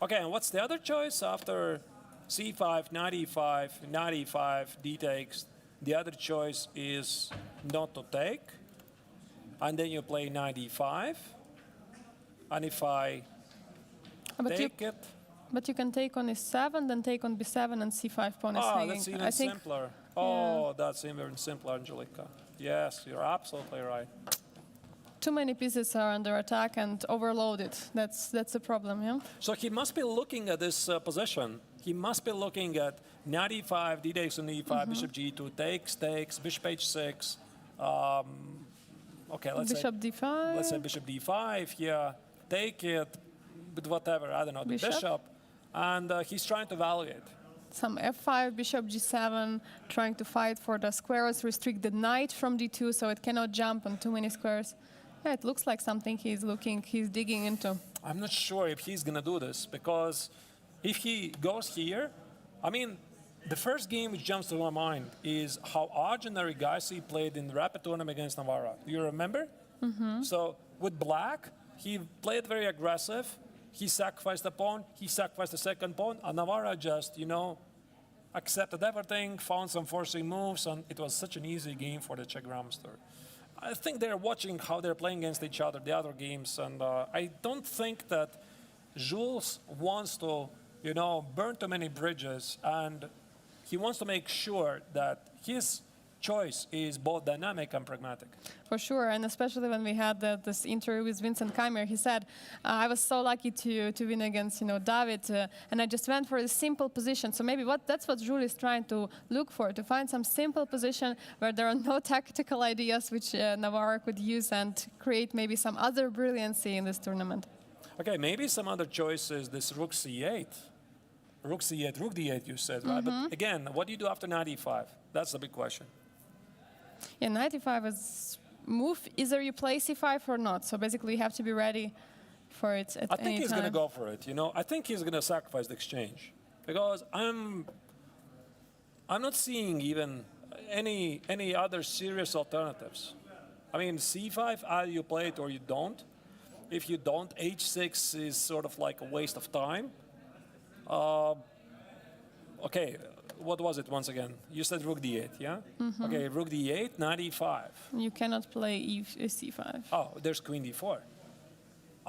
Okay, and what's the other choice after c5, knight e5, knight e5, d takes? The other choice is not to take. And then you play knight e5. And if I take it... But you can take on e7, then take on b7, and c5 pawn is hanging. That's even I think simpler. Oh, that's even simpler, Angelika. Yes, you're absolutely right. too many pieces are under attack and overloaded. That's the problem, yeah? So he must be looking at this position. He must be looking at knight e5, d takes on e5, bishop g2, takes, bishop h6. Okay, Bishop d5. let's say bishop d5 here, take it, but whatever, I don't know, the bishop. And he's trying to evaluate. Some f5, bishop g7, trying to fight for the squares, restrict the knight from d2 so it cannot jump on too many squares. Yeah, it looks like something he's digging into. I'm not sure if he's going to do this, because if he goes here, I mean, the first game which jumps to my mind is how Arjun Narigaisi played in the rapid tournament against Navarra. Do you remember? So with black, he played very aggressive. He sacrificed a pawn, he sacrificed the second pawn, and Navarra just, you know, accepted everything, found some forcing moves, and it was such an easy game for the Czech Grandmaster. I think they're watching how they're playing against each other, the other games, and I don't think that Jules wants to, you know, burn too many bridges, and he wants to make sure that his choice is both dynamic and pragmatic. For sure, and especially when we had this interview with Vincent Keimer, he said, I was so lucky to win against, you know, David, and I just went for a simple position. So maybe that's what Jules is trying to look for, to find some simple position where there are no tactical ideas which Navarro could use and create maybe some other brilliancy in this tournament. Okay, maybe some other choice is this rook c8. Rook c8, rook d8, you said, right? But again, what do you do after knight e5? That's the big question. Yeah, knight e5 is move. Either you play c5 or not. So basically, you have to be ready for it at any time. I think he's going to go for it. You know, I think he's going to sacrifice the exchange, because I'm not seeing even any other serious alternatives. I mean, c5, either you play it or you don't. If you don't, h6 is sort of like a waste of time. Okay, what was it once again? You said rook d8, yeah? Okay, rook d8, knight e5. You cannot play c5. Oh, there's queen d4.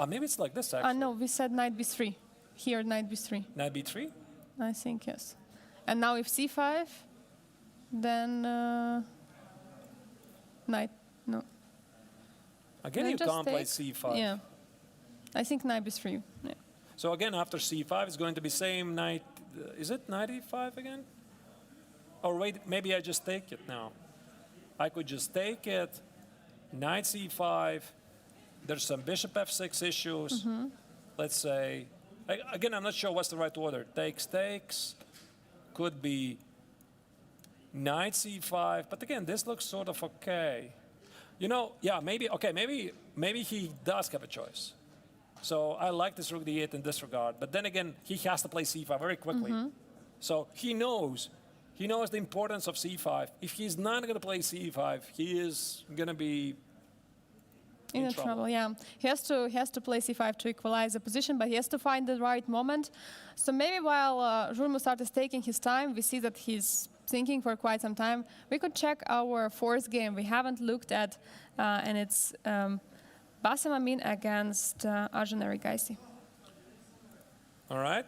Maybe it's like this, actually. No, we said knight b3. Here, knight b3. Knight b3? I think, yes. And now if c5, then knight, no. Again, Then you just can't play take. c5. Yeah. I think knight b3. Yeah. So again, after c5, it's going to be same knight. Is it knight e5 again? Or wait, maybe I just take it now. I could just take it, knight c5. There's some bishop f6 issues. Let's say, again, I'm not sure what's the right order. Takes. Could be knight c5. But again, this looks sort of okay. You know, yeah, maybe he does have a choice. So I like this rook d8 in this regard. But then again, he has to play c5 very quickly. So he knows the importance of c5. If he's not going to play c5, he is going to be in trouble. Yeah. He has to play c5 to equalize the position, but he has to find the right moment. So maybe while Jules Moussart is taking his time, we see that he's thinking for quite some time. We could check our fourth game we haven't looked at, and it's Bassem Amin against Arjun Narigaisi. All right.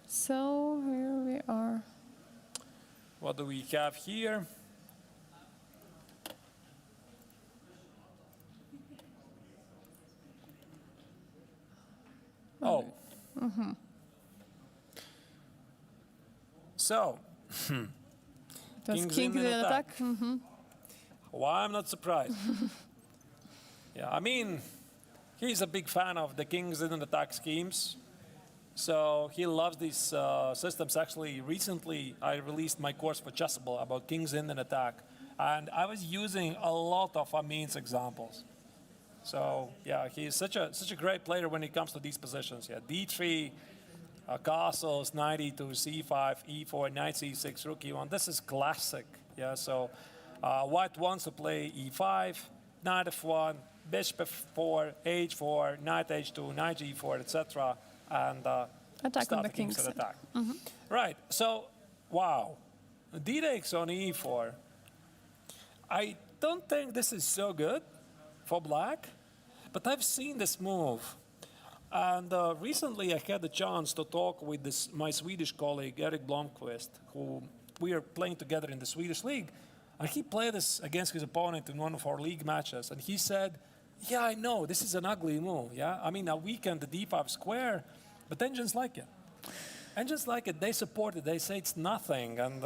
So here we are. What do we have here? Oh. So, It was King's king in in an attack. attack. Why I'm not surprised. Yeah, I mean, he's a big fan of the King's in attack schemes. So he loves these systems. Actually, recently I released my course for Chessable about King's in attack. And I was using a lot of Amin's examples. So yeah, he's such a great player when it comes to these positions. Yeah, D3, castles, knight e2, c5, e4, knight c6, rook e1. This is classic. Yeah, so white wants to play e5, knight f1, bishop f4, h4, knight h2, knight g4, etc. And Attack start on the king's king's attack. Right. So wow, d takes on e4. I don't think this is so good for black, but I've seen this move. And recently I had the chance to talk with my Swedish colleague, Eric Blomqvist, who we are playing together in the Swedish league. And he played this against his opponent in one of our league matches. And he said, yeah, I know, this is an ugly move. Yeah, I mean, I weakened the d5 square, but engines like it. Engines like it, they support it, they say it's nothing. And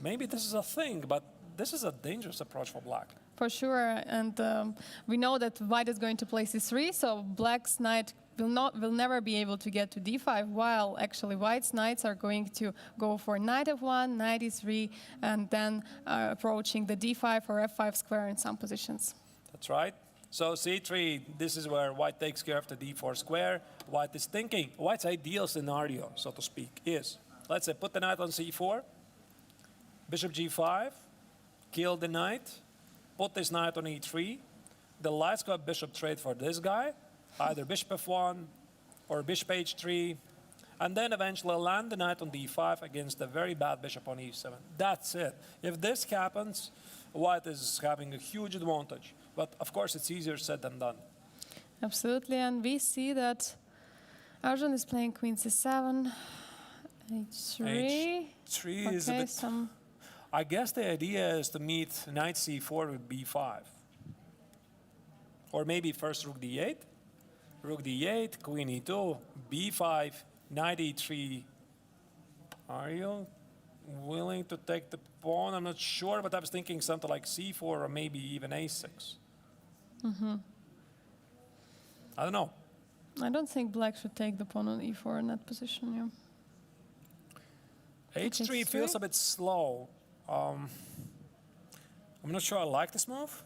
maybe this is a thing, but this is a dangerous approach for black. For sure, and we know that white is going to play c3, so black's knight will never be able to get to d5, while actually white's knights are going to go for knight f1, knight e3, and then approaching the d5 or f5 square in some positions. That's right. So c3, this is where white takes care of the d4 square. White is thinking, white's ideal scenario, so to speak, is, let's say, put the knight on c4, bishop g5, kill the knight, put this knight on e3. The light's got bishop trade for this guy, either bishop f1 or bishop h3, and then eventually land the knight on d5 against a very bad bishop on e7. That's it. If this happens, white is having a huge advantage. But of course, it's easier said than done. Absolutely, and we see that Arjun is playing queen c7, h3. h3 is a bit... I guess the idea is to meet knight c4 with b5. Or maybe first rook d8, queen e2, b5, knight e3. Are you willing to take the pawn? I'm not sure, but I was thinking something like c4 or maybe even a6. I don't know. I don't think black should take the pawn on e4 in that position, yeah. h3 feels a bit slow. I'm not sure I like this move.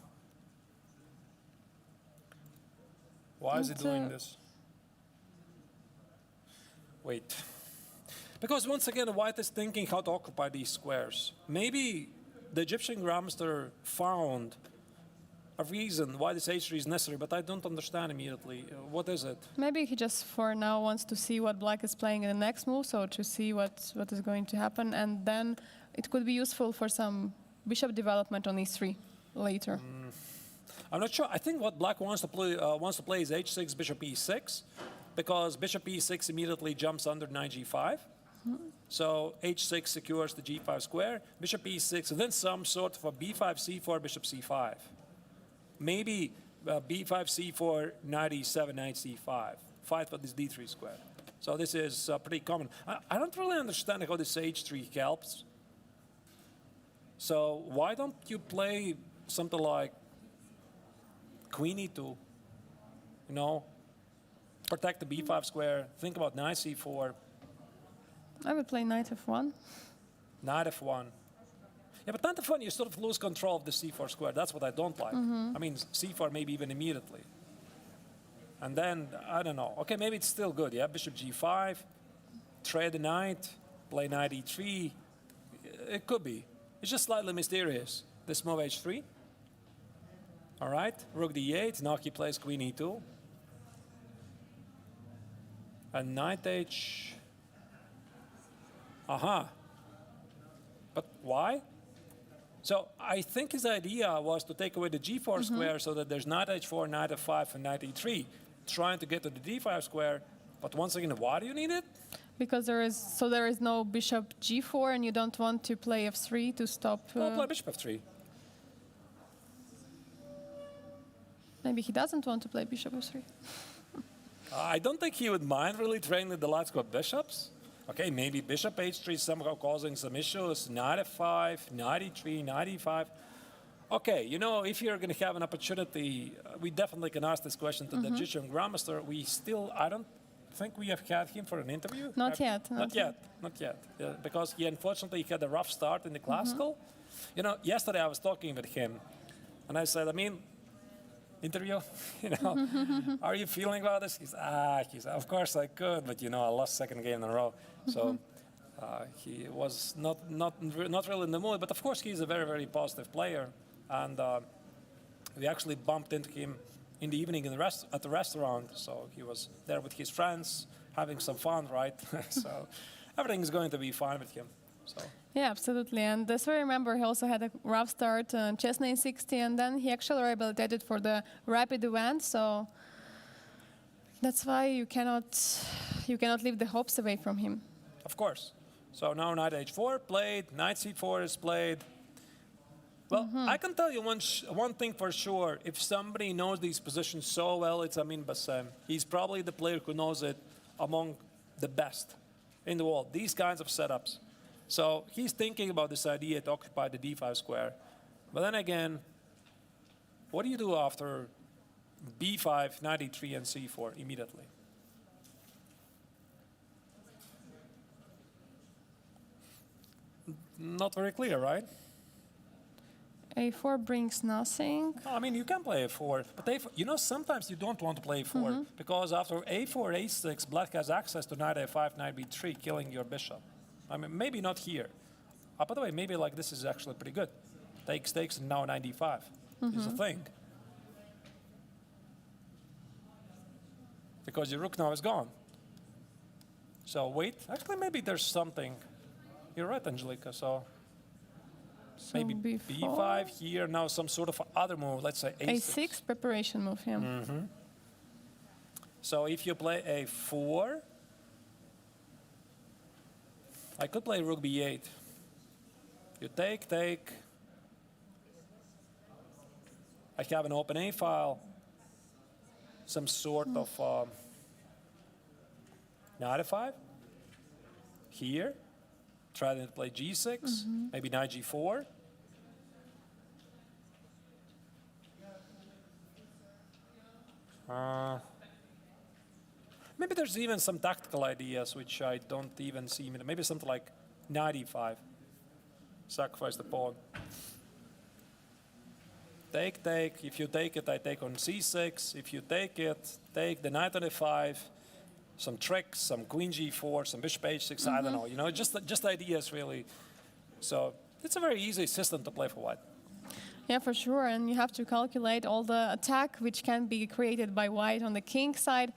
Why is it doing this? Wait. Because once again, white is thinking how to occupy these squares. Maybe the Egyptian grandmaster found a reason why this h3 is necessary, but I don't understand immediately. What is it? Maybe he just for now wants to see what black is playing in the next move, so to see what is going to happen, and then it could be useful for some bishop development on e3 later. I'm not sure. I think what black wants to play is h6, bishop e6, because bishop e6 immediately jumps under knight g5. So h6 secures the g5 square, bishop e6, and then some sort of a b5, c4, bishop c5. Maybe b5, c4, knight e7, knight c5. Fight for this d3 square. So this is pretty common. I don't really understand how this h3 helps. So why don't you play something like queen e2, you know, protect the b5 square, think about knight c4. I would play knight f1. Knight f1. Yeah, but knight f1, you sort of lose control of the c4 square. That's what I don't like. I mean, c4 maybe even immediately. And then, I don't know. Okay, maybe it's still good, yeah? Bishop g5, trade the knight, play knight e3. It could be. It's just slightly mysterious. This move h3. All right, rook d8, now he plays queen e2. And knight h... But why? So I think his idea was to take away the g4 square so that there's knight h4, knight f5, and knight e3, trying to get to the d5 square, But once again, why do you need it? Because there is no bishop g4, and you don't want to play f3 to stop. Well, play bishop f3. Maybe he doesn't want to play bishop f3. I don't think he would mind really training the light square bishops. Okay, maybe bishop h3 somehow causing some issues. Knight f5, knight e3, knight e5. Okay, you know, if you're going to have an opportunity, we definitely can ask this question to the Egyptian grandmaster. I don't think we have had him for an interview. Not yet. Not yet. Yeah, because he unfortunately had a rough start in the classical. You know, yesterday I was talking with him, and I said, interview, are you feeling about this? He said, of course I could, but I lost second game in a row. So he was not really in the mood, but of course he's a very, very positive player. And we actually bumped into him in the evening at the restaurant. So he was there with his friends, having some fun, right? So everything is going to be fine with him. So. Yeah, absolutely. And as we remember, he also had a rough start on chess 960, and then he actually rehabilitated for the rapid event. So that's why you cannot leave the hopes away from him. Of course. So now knight h4 played, knight c4 is played. Well, I can tell you one thing for sure. If somebody knows these positions so well, it's Amin Bassem. He's probably the player who knows it among the best in the world. These kinds of setups. So he's thinking about this idea to occupy the d5 square. But then again, what do you do after b5, knight e3, and c4 immediately? Not very clear, right? a4 brings nothing. I mean, you can play a4, but a4, sometimes you don't want to play a4 because after a4, a6, black has access to knight a5, knight b3, killing your bishop. I mean, maybe not here. By the way, maybe like this is actually pretty good. Takes, and now knight d5 is a thing. Because your rook now is gone. So wait, actually maybe there's something. You're right, Angelica, so maybe b5 here, now some sort of other move, let's say a6. a6, preparation move, yeah. So if you play a4, I could play rook b8. You take. I have an open A file, some sort of knight f5 here. Try to play g6, maybe knight g4. Maybe there's even some tactical ideas which I don't even see. Maybe something like knight e5. Sacrifice the pawn. Take. If you take it, I take on c6. If you take it, take the knight on f5. Some tricks, some queen g4, some bishop h6, I don't know. Just ideas, really. So it's a very easy system to play for white. Yeah, for sure. And you have to calculate all the attack which can be created by white on the king side.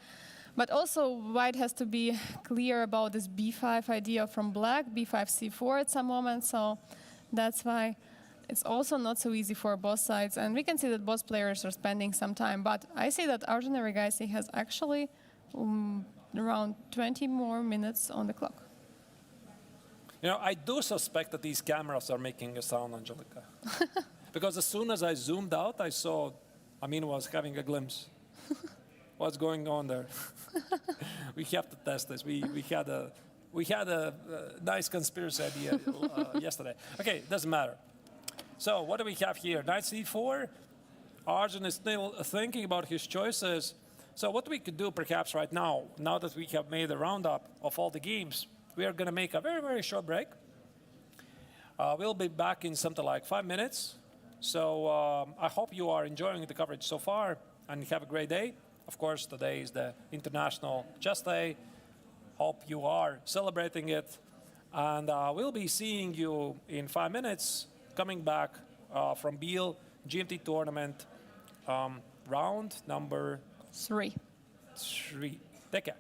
But also, white has to be clear about this b5 idea from black, b5, c4 at some moment. So that's why it's also not so easy for both sides. And we can see that both players are spending some time. But I see that Arjun Erigaisi has actually around 20 more minutes on the clock. I do suspect that these cameras are making a sound, Angelica. Because as soon as I zoomed out, I saw Amin was having a glimpse. What's going on there? We have to test this. We had a nice conspiracy idea yesterday. Okay, doesn't matter. So what do we have here? Knight c4. Arjun is still thinking about his choices. So what we could do perhaps right now that we have made a roundup of all the games, we are going to make a very, very short break. We'll be back in something like 5 minutes. So I hope you are enjoying the coverage so far and have a great day. Of course, today is the International Chess Day. Hope you are celebrating it. And we'll be seeing you in 5 minutes, coming back from Biel GMT tournament, round number 3. Take care.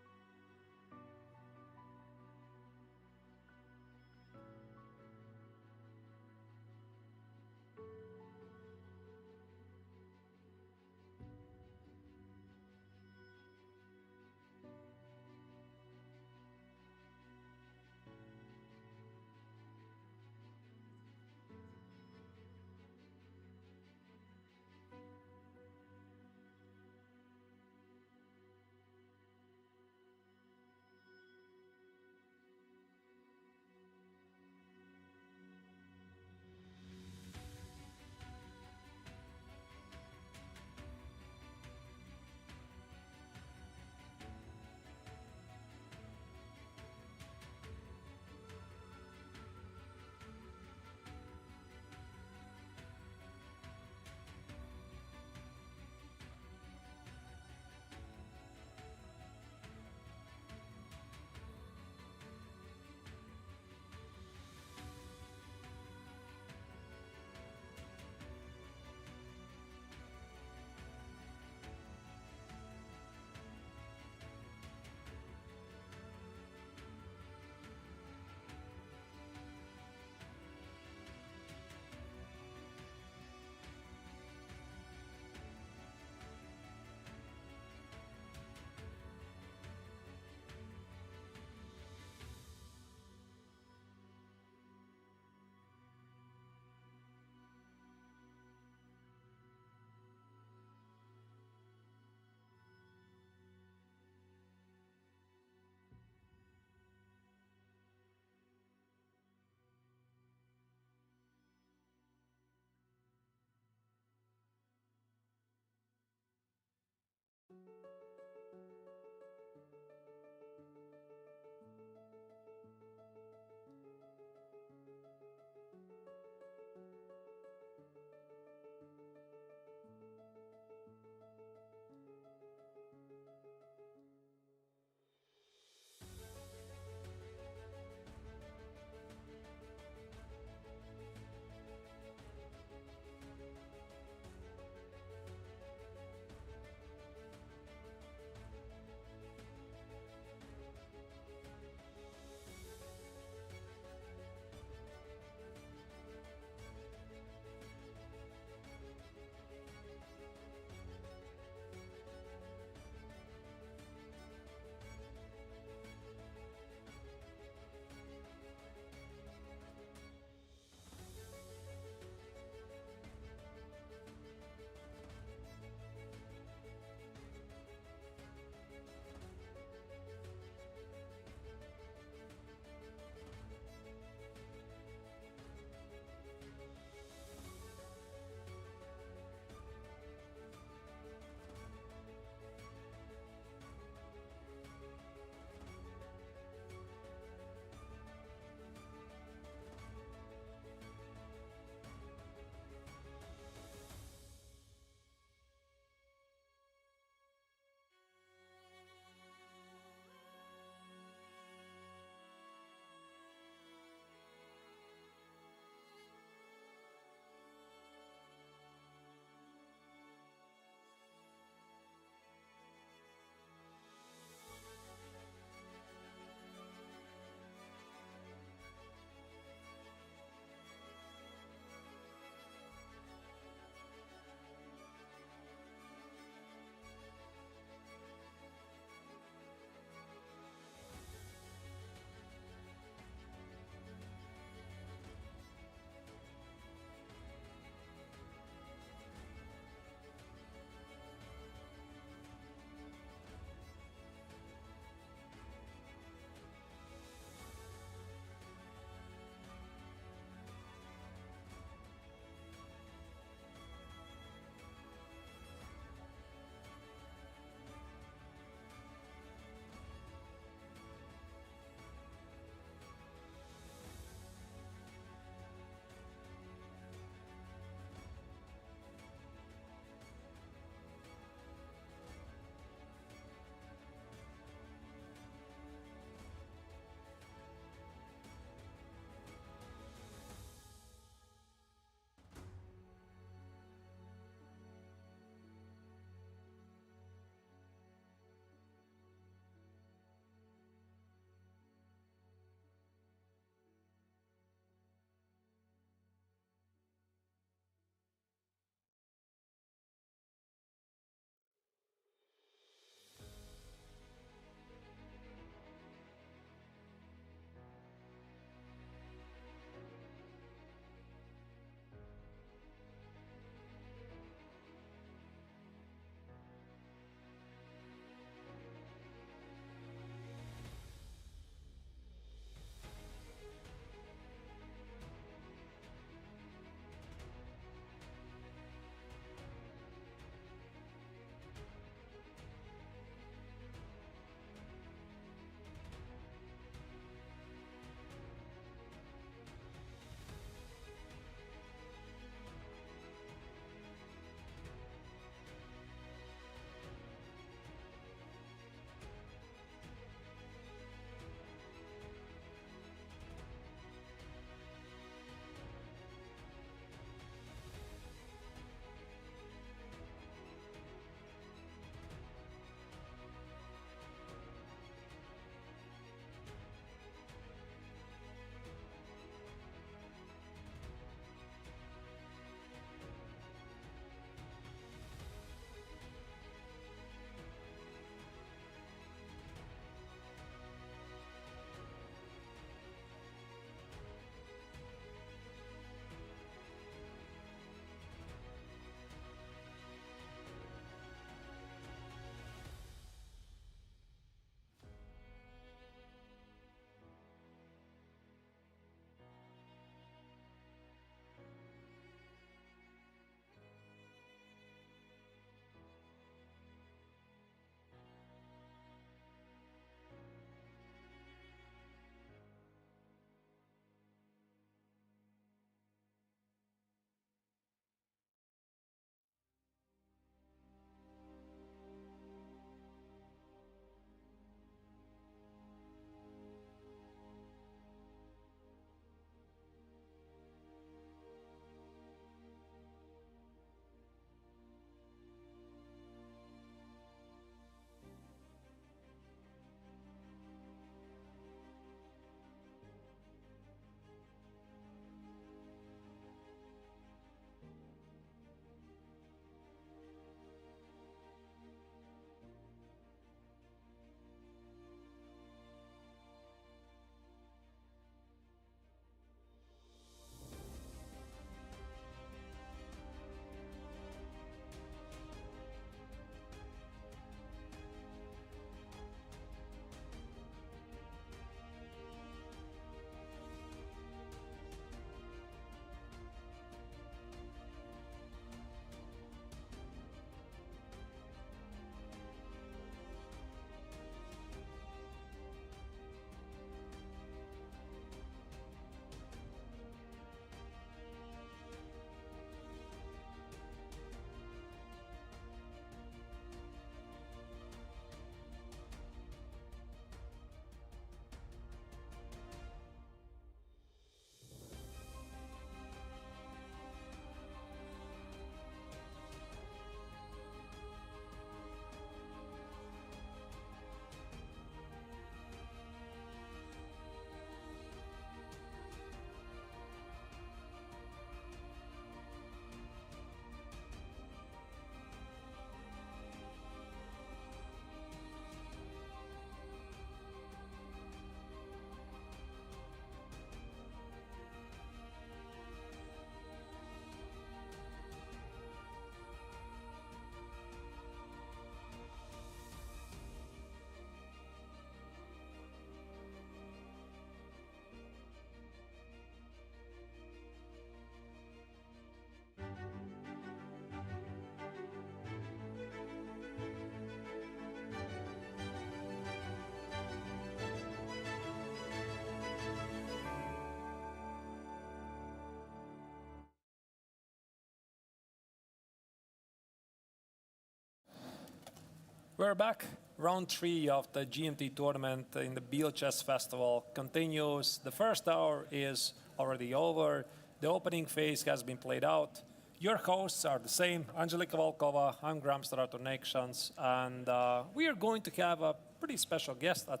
We're back. Round 3 of the GMT tournament in the Biel Chess Festival continues. The first hour is already over. The opening phase has been played out. Your hosts are the same, Angelika Volkova, I'm Graham Stratonakshans, and we are going to have a pretty special guest at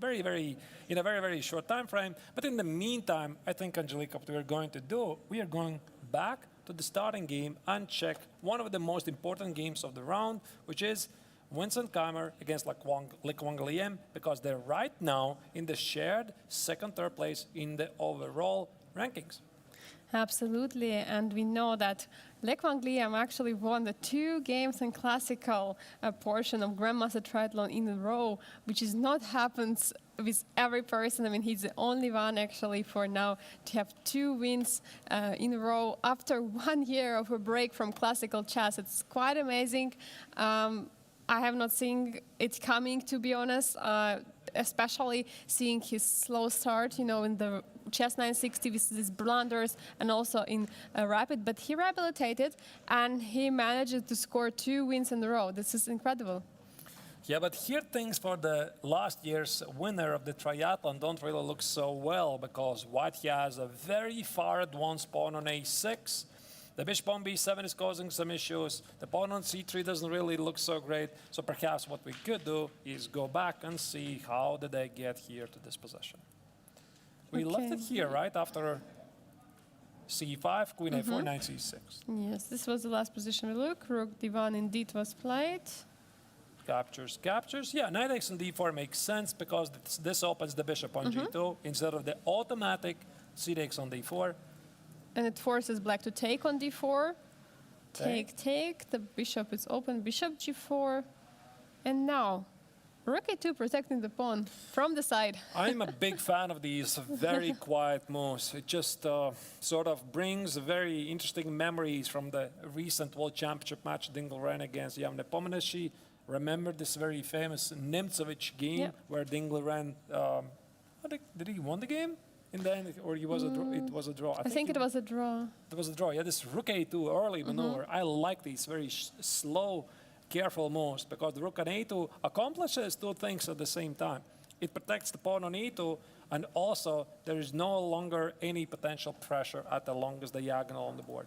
in a very short time frame. But in the meantime, I think, Angelika, what we're going to do, we are going back to the starting game and check one of the most important games of the round, which is Vincent Keimer against Le Quang Liem, because they're right now in the shared third place in the overall rankings. Absolutely, and we know that Le Quang Liem actually won the 2 games in classical portion of Grandmaster Triathlon in a row, which is not happens with every person. I mean, he's the only one actually for now to have 2 wins in a row after 1 year of a break from classical chess. It's quite amazing. I have not seen it coming, to be honest, especially seeing his slow start, in the chess 960 with these blunders and also in rapid. But he rehabilitated and he managed to score 2 wins in a row. This is incredible. Yeah, but here things for the last year's winner of the triathlon don't really look so well, because white has a very far advanced pawn on a6. The bishop on b7 is causing some issues. The pawn on c3 doesn't really look so great. So perhaps what we could do is go back and see how did they get here to this position. We left it here, right, after c5, queen a4, knight c6. Yes, this was the last position we look. Rook d1 indeed was played. Captures, captures. Yeah, knight x on d4 makes sense, because this opens the bishop on g2 instead of the automatic c6 on d4. And it forces black to take on d4. Take. The bishop is open. Bishop g4. And now, rook a2 protecting the pawn from the side. I'm a big fan of these very quiet moves. It just sort of brings very interesting memories from the recent World Championship match, Dingle ran against Jan Nepomniachtchi. Remember this very famous Nemtsovich game where Dingle ran, did he win the game? In the end, or it was a draw. I think it was a draw. It was a draw. Yeah, this rook a2 early maneuver. I like these very slow, careful moves, because the rook on a2 accomplishes 2 things at the same time. It protects the pawn on e2, and also there is no longer any potential pressure at the longest diagonal on the board.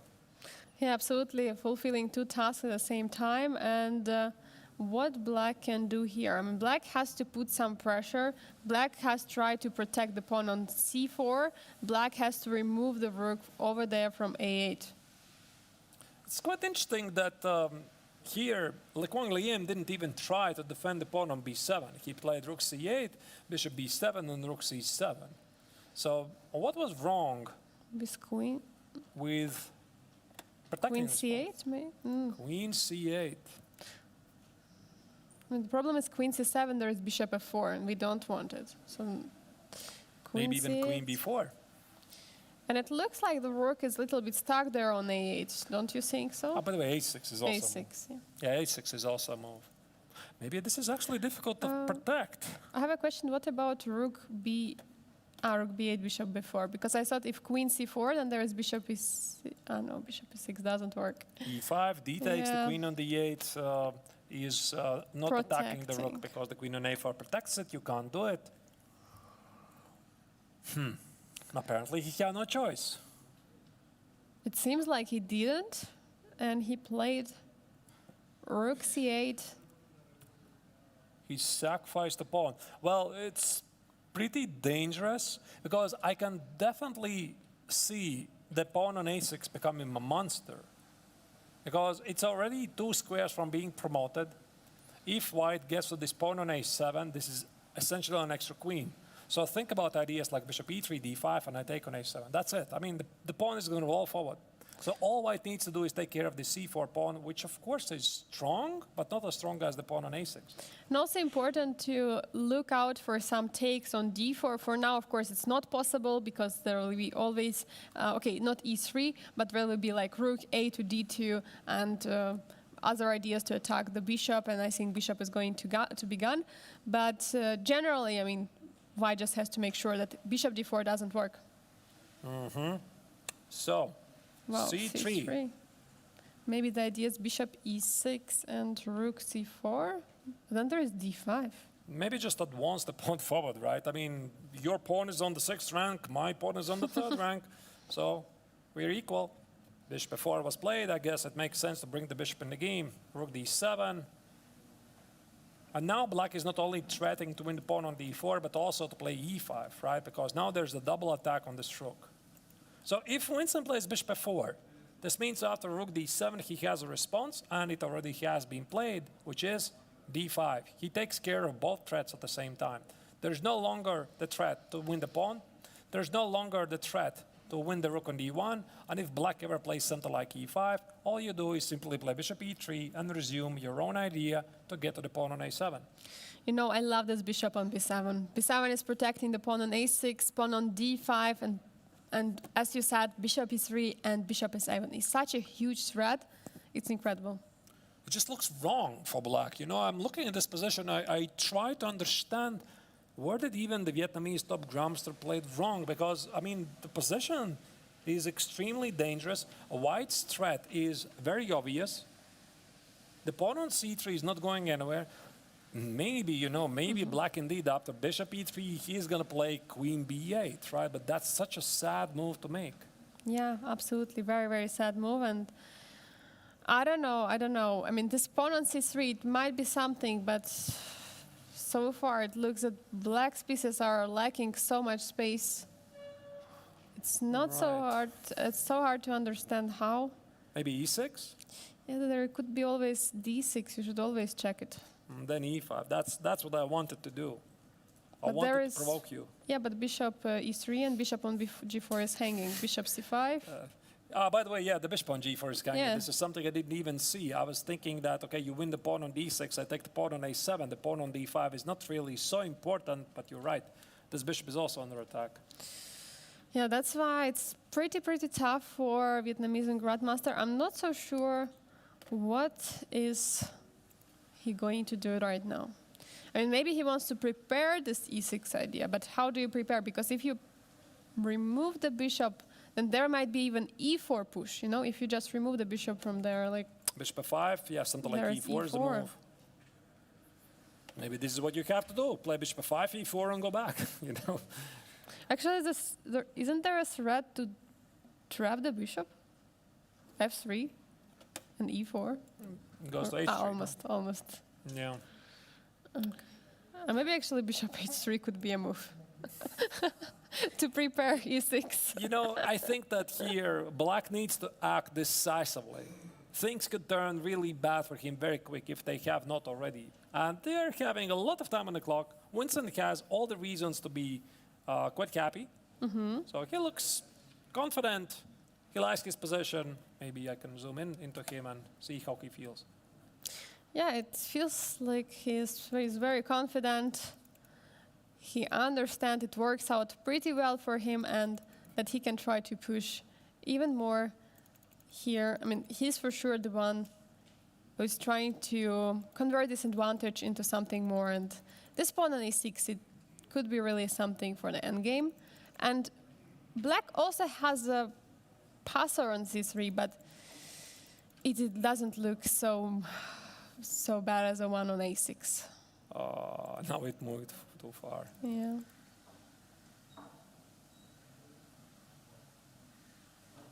Yeah, absolutely. Fulfilling 2 tasks at the same time. And what black can do here? I mean, black has to put some pressure. Black has tried to protect the pawn on c4. Black has to remove the rook over there from a8. It's quite interesting that here Le Quang Liem didn't even try to defend the pawn on b7. He played rook c8, bishop b7, and rook c7. So what was wrong With queen? with protecting Queen c8, maybe? Queen c8. I mean, the problem is queen c7, there is bishop f4, and we don't want it. So queen Maybe even c8. queen b4. And it looks like the rook is a little bit stuck there on a8, don't you think so? Oh, by the way, a6 is also a move. a6, yeah. Yeah, a6 is also a move. Maybe this is actually difficult to protect. I have a question. What about rook b8, bishop b4? Because I thought if queen c4, then there is bishop no, bishop e6 doesn't work. e5, d takes, the Yeah. queen on d8 is not attacking the rook, because the queen on a4 protects it. You can't do it. Apparently he had no choice. It seems like he didn't, and he played rook c8. He sacrificed the pawn. Well, it's pretty dangerous, because I can definitely see the pawn on a6 becoming a monster, because it's already 2 squares from being promoted. If white gets to this pawn on a7, this is essentially an extra queen. So think about ideas like bishop e3, d5, and I take on a7. That's it. I mean, the pawn is going to roll forward. So all white needs to do is take care of the c4 pawn, which of course is strong, but not as strong as the pawn on a6. And also important to look out for some takes on d4. For now, of course, it's not possible, because there will be always, not e3, but there will be like rook a to d2 and other ideas to attack the bishop, and I think bishop is going to be gone. But generally, I mean, white just has to make sure that bishop d4 doesn't work. So, Well, c3. Maybe the idea is bishop e6 and rook c4. Then there is d5. Maybe just advance the pawn forward, right? I mean, your pawn is on the 6th rank, my pawn is on the 3rd rank, so we're equal. Bishop f4 was played. I guess it makes sense to bring the bishop in the game. Rook d7. And now black is not only threatening to win the pawn on d4, but also to play e5, right? Because now there's a double attack on this rook. So if Winston plays bishop f4, this means after rook d7, he has a response, and it already has been played, which is d5. He takes care of both threats at the same time. There's no longer the threat to win the pawn. There's no longer the threat to win the rook on d1. And if black ever plays something like e5, all you do is simply play bishop e3 and resume your own idea to get to the pawn on a7. You know, I love this bishop on b7. b7 is protecting the pawn on a6, pawn on d5, and as you said, bishop e3 and bishop e7 is such a huge threat. It's incredible. It just looks wrong for black. You know, I'm looking at this position. I try to understand where did even the Vietnamese top grandmaster played wrong, because, I mean, the position is extremely dangerous. A white's threat is very obvious. The pawn on c3 is not going anywhere. Maybe, you know, maybe black indeed, after bishop e3, he's going to play queen b8, right? But that's such a sad move to make. Yeah, absolutely. Very, very sad move. And I don't know. I mean, this pawn on c3, it might be something, but so far it looks that black's pieces are lacking so much space. It's not so hard. It's so hard to understand how. Maybe e6? Yeah, there could be always d6. You should always check it. And then e5. That's what I wanted to do. I But wanted to provoke you. Yeah, but bishop e3 and bishop on g4 is hanging. Bishop c5. By the way, yeah, the bishop on g4 is hanging. Yeah. This is something I didn't even see. I was thinking that, okay, you win the pawn on d6, I take the pawn on a7. The pawn on d5 is not really so important, but you're right. This bishop is also under attack. Yeah, that's why it's pretty tough for Vietnamese grandmaster. I'm not so sure what is he going to do right now. I mean, maybe he wants to prepare this e6 idea, but how do you prepare? Because if you remove the bishop, then there might be even e4 push, you know, if you just remove the bishop from there, like... Bishop f5, yeah, something like There's e4 is the E4. move. Maybe this is what you have to do. Play bishop f5, e4, and go back, you know. Actually, isn't there a threat to trap the bishop? f3 and e4? It goes to Or- h3. almost. Yeah. Maybe actually bishop h3 could be a move. To prepare e6. You know, I think that here black needs to act decisively. Things could turn really bad for him very quick if they have not already. And they're having a lot of time on the clock. Winston has all the reasons to be quite happy. So he looks confident. He likes his position. Maybe I can zoom in into him and see how he feels. Yeah, it feels like he's very confident. He understands it works out pretty well for him and that he can try to push even more here. I mean, he's for sure the one who's trying to convert this advantage into something more. And this pawn on a6, it could be really something for the endgame. And black also has a passer on c3, but it doesn't look so bad as the one on a6. Now it moved too far. Yeah.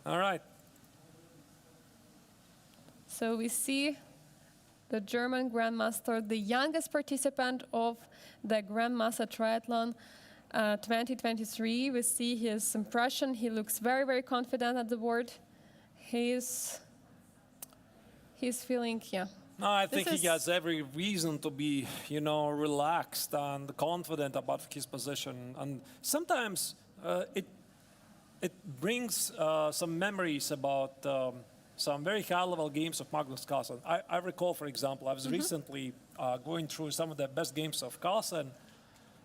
All right. So we see the German Grandmaster, the youngest participant of the Grandmaster Triathlon 2023. We see his impression. He looks very confident at the board. He's feeling, yeah. No, I think This he is- has every reason to be, you know, relaxed and confident about his position. And sometimes it brings some memories about some very high-level games of Magnus Carlsen. I recall, for example, I was recently going through some of the best games of Carlsen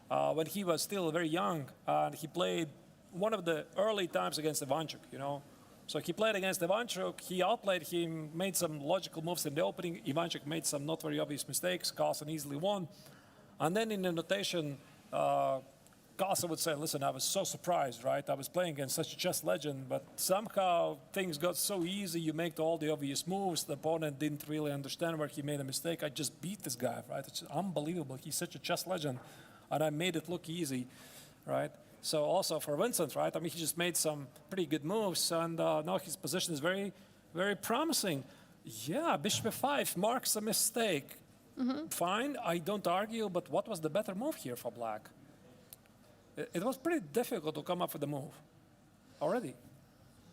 when he was still very young, and he played one of the early times against Ivanchuk, you know. So he played against Ivanchuk, he outplayed him, made some logical moves in the opening. Ivanchuk made some not very obvious mistakes, Carlsen easily won. And then in the notation, Carlsen would say, listen, I was so surprised, right? I was playing against such a chess legend, but somehow things got so easy. You make all the obvious moves. The opponent didn't really understand where he made a mistake. I just beat this guy, right? It's unbelievable. He's such a chess legend, and I made it look easy, right? So also for Vincent, right? I mean, he just made some pretty good moves, and now his position is very, very promising. Yeah, bishop f5 marks a mistake. Fine, I don't argue, but what was the better move here for black? It was pretty difficult to come up with a move already.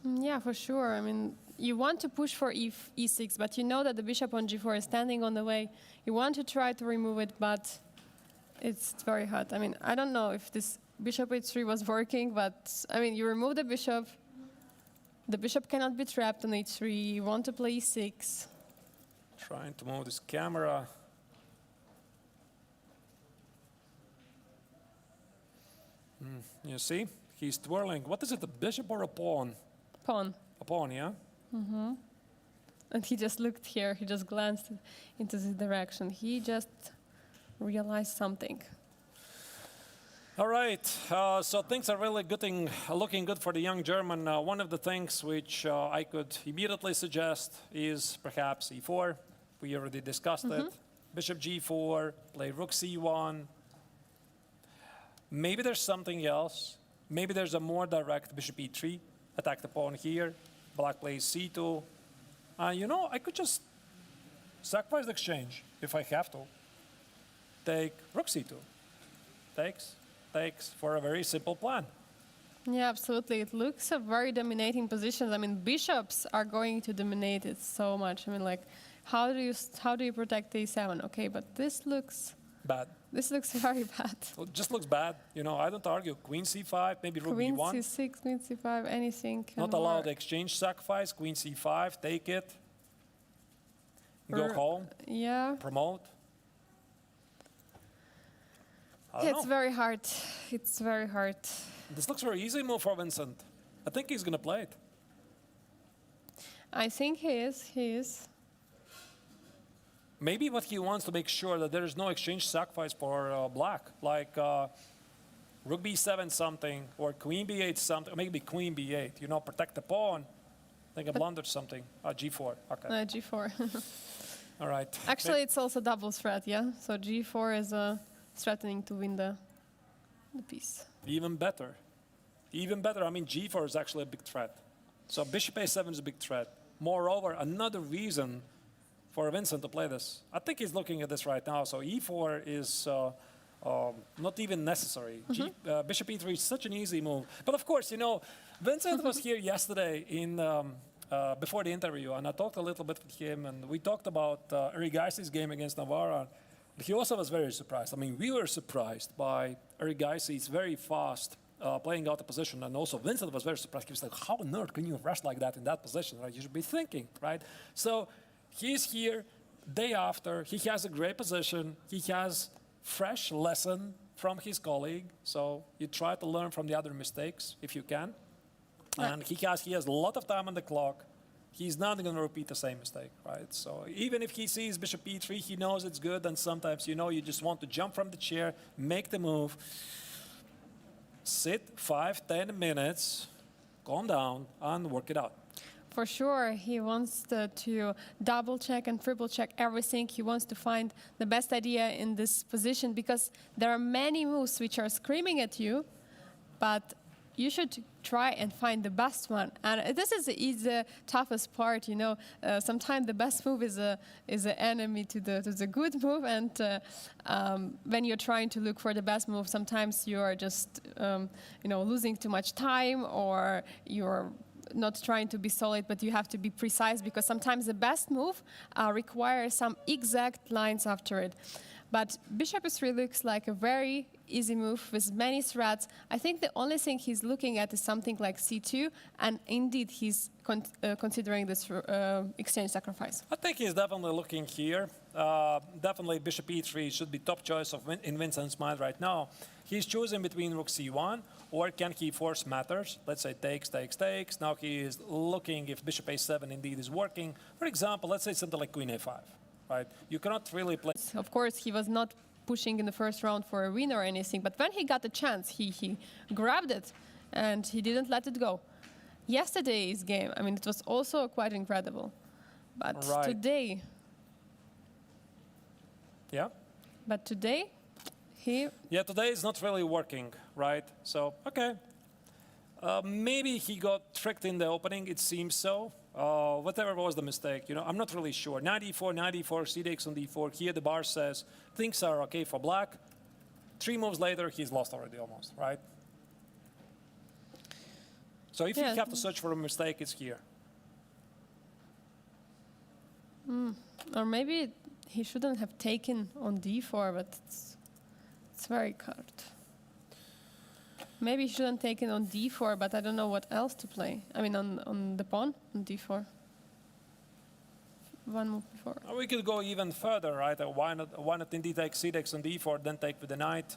Yeah, for sure. I mean, you want to push for e6, but you know that the bishop on g4 is standing on the way. You want to try to remove it, but it's very hard. I mean, I don't know if this bishop h3 was working, but I mean, you remove the bishop. The bishop cannot be trapped on h3. You want to play e6. Trying to move this camera. You see, he's twirling. What is it, a bishop or a pawn? Pawn. A pawn, yeah? And he just looked here. He just glanced into this direction. He just realized something. All right, so things are really looking good for the young German. One of the things which I could immediately suggest is perhaps e4. We already discussed it. Bishop g4, play rook c1. Maybe there's something else. Maybe there's a more direct bishop e3. Attack the pawn here. Black plays c2. You know, I could just sacrifice the exchange if I have to. Take rook c2. Takes for a very simple plan. Yeah, absolutely. It looks a very dominating position. I mean, bishops are going to dominate it so much. I mean, like, how do you protect a7? Okay, but this looks Bad. This looks very bad. It just looks bad. You know, I don't argue. Queen c5, maybe rook Queen b1. c6, queen c5, anything can Not allow work. the exchange sacrifice. Queen c5, take it. Go home, Yeah. promote. I don't Yeah, it's know. very hard. It's very hard. This looks very easy move for Vincent. I think he's going to play it. I think he is. He is. Maybe what he wants to make sure that there is no exchange sacrifice for black, like rook b7 something, or queen b8 something, or maybe queen b8, you know, protect the pawn. I think I blundered something. g4, okay. G4. All right. Actually, it's also double threat, yeah? So G4 is threatening to win the piece. Even better. Even better. I mean, g4 is actually a big threat. So bishop a7 is a big threat. Moreover, another reason for Vincent to play this. I think he's looking at this right now. So e4 is not even necessary. Bishop e3 is such an easy move. But of course, you know, Vincent was here yesterday in before the interview, and I talked a little bit with him, and we talked about Erigaisi's game against Navarra. He also was very surprised. I mean, we were surprised by Erigaisi's very fast playing out the position, and also Vincent was very surprised. He was like, how on earth can you rest like that in that position, right? You should be thinking, right? So he's here day after. He has a great position. He has fresh lesson from his colleague. So you try to learn from the other mistakes if you can. And he has a lot of time on the clock. He's not going to repeat the same mistake, right? So even if he sees bishop e3, he knows it's good. And sometimes, you know, you just want to jump from the chair, make the move, sit 5-10 minutes, calm down, and work it out. For sure, he wants to double check and triple check everything. He wants to find the best idea in this position because there are many moves which are screaming at you, but you should try and find the best one. And this is the toughest part, you know. Sometimes the best move is an enemy to the good move, and when you're trying to look for the best move, sometimes you are just you know, losing too much time, or you're not trying to be solid, but you have to be precise, because sometimes the best move requires some exact lines after it. But bishop e3 looks like a very easy move with many threats. I think the only thing he's looking at is something like c2, and indeed he's considering this exchange sacrifice. I think he's definitely looking here. Definitely bishop e3 should be top choice in Vincent's mind right now. He's choosing between rook c1, or can he force matters? Let's say takes, takes, takes. Now he is looking if bishop a7 indeed is working. For example, let's say something like queen a5, right? You cannot really play. Of course, he was not pushing in the first round for a win or anything. But when he got a chance, he grabbed it, and he didn't let it go. Yesterday's game, I mean, it was also quite incredible. But Right. today, Yeah? he Yeah, today is not really working, right? So, okay. Maybe he got tricked in the opening, it seems so. Whatever was the mistake, I'm not really sure. 94, c takes on d4. Here the bar says things are okay for black. 3 moves later, he's lost already almost, right? So if you have to search for a mistake, it's here. or maybe he shouldn't have taken on d4, but it's very card. Maybe he shouldn't take it on d4, but I don't know what else to play. I mean, on the pawn, on d4. One move before. We could go even further, right? Why not indeed take c takes on d4, then take with the knight?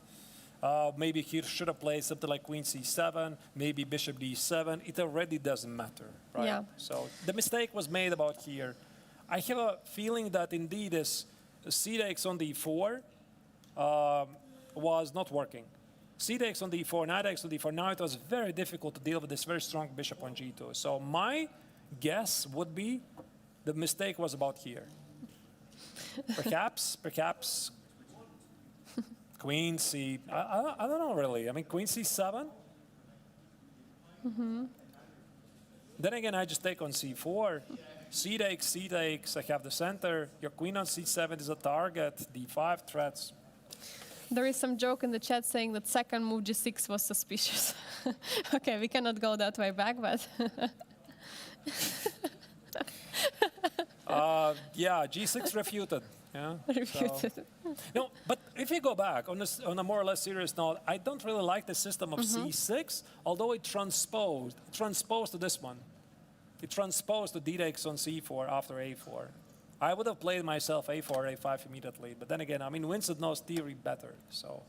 Maybe he should have played something like queen c7, maybe bishop d7. It already doesn't matter, right? Yeah. So the mistake was made about here. I have a feeling that indeed this c takes on d4 was not working. C takes on d4, knight takes on d4. Now it was very difficult to deal with this very strong bishop on g2. So my guess would be the mistake was about here. Perhaps queen c. I don't know really. I mean, queen c7. Then again, I just take on c4. C takes. I have the center. Your queen on c7 is a target. d5 threats. There is some joke in the chat saying that second move g6 was suspicious. Okay, we cannot go that way back, but Yeah, g6 refuted. Yeah. refuted. So, no, but if you go back on a more or less serious note, I don't really like the system of c6, although it transposed to this one. It transposed to d takes on c4 after a4. I would have played myself a4, a5 immediately, but then again, I mean, Vincent knows theory better, so.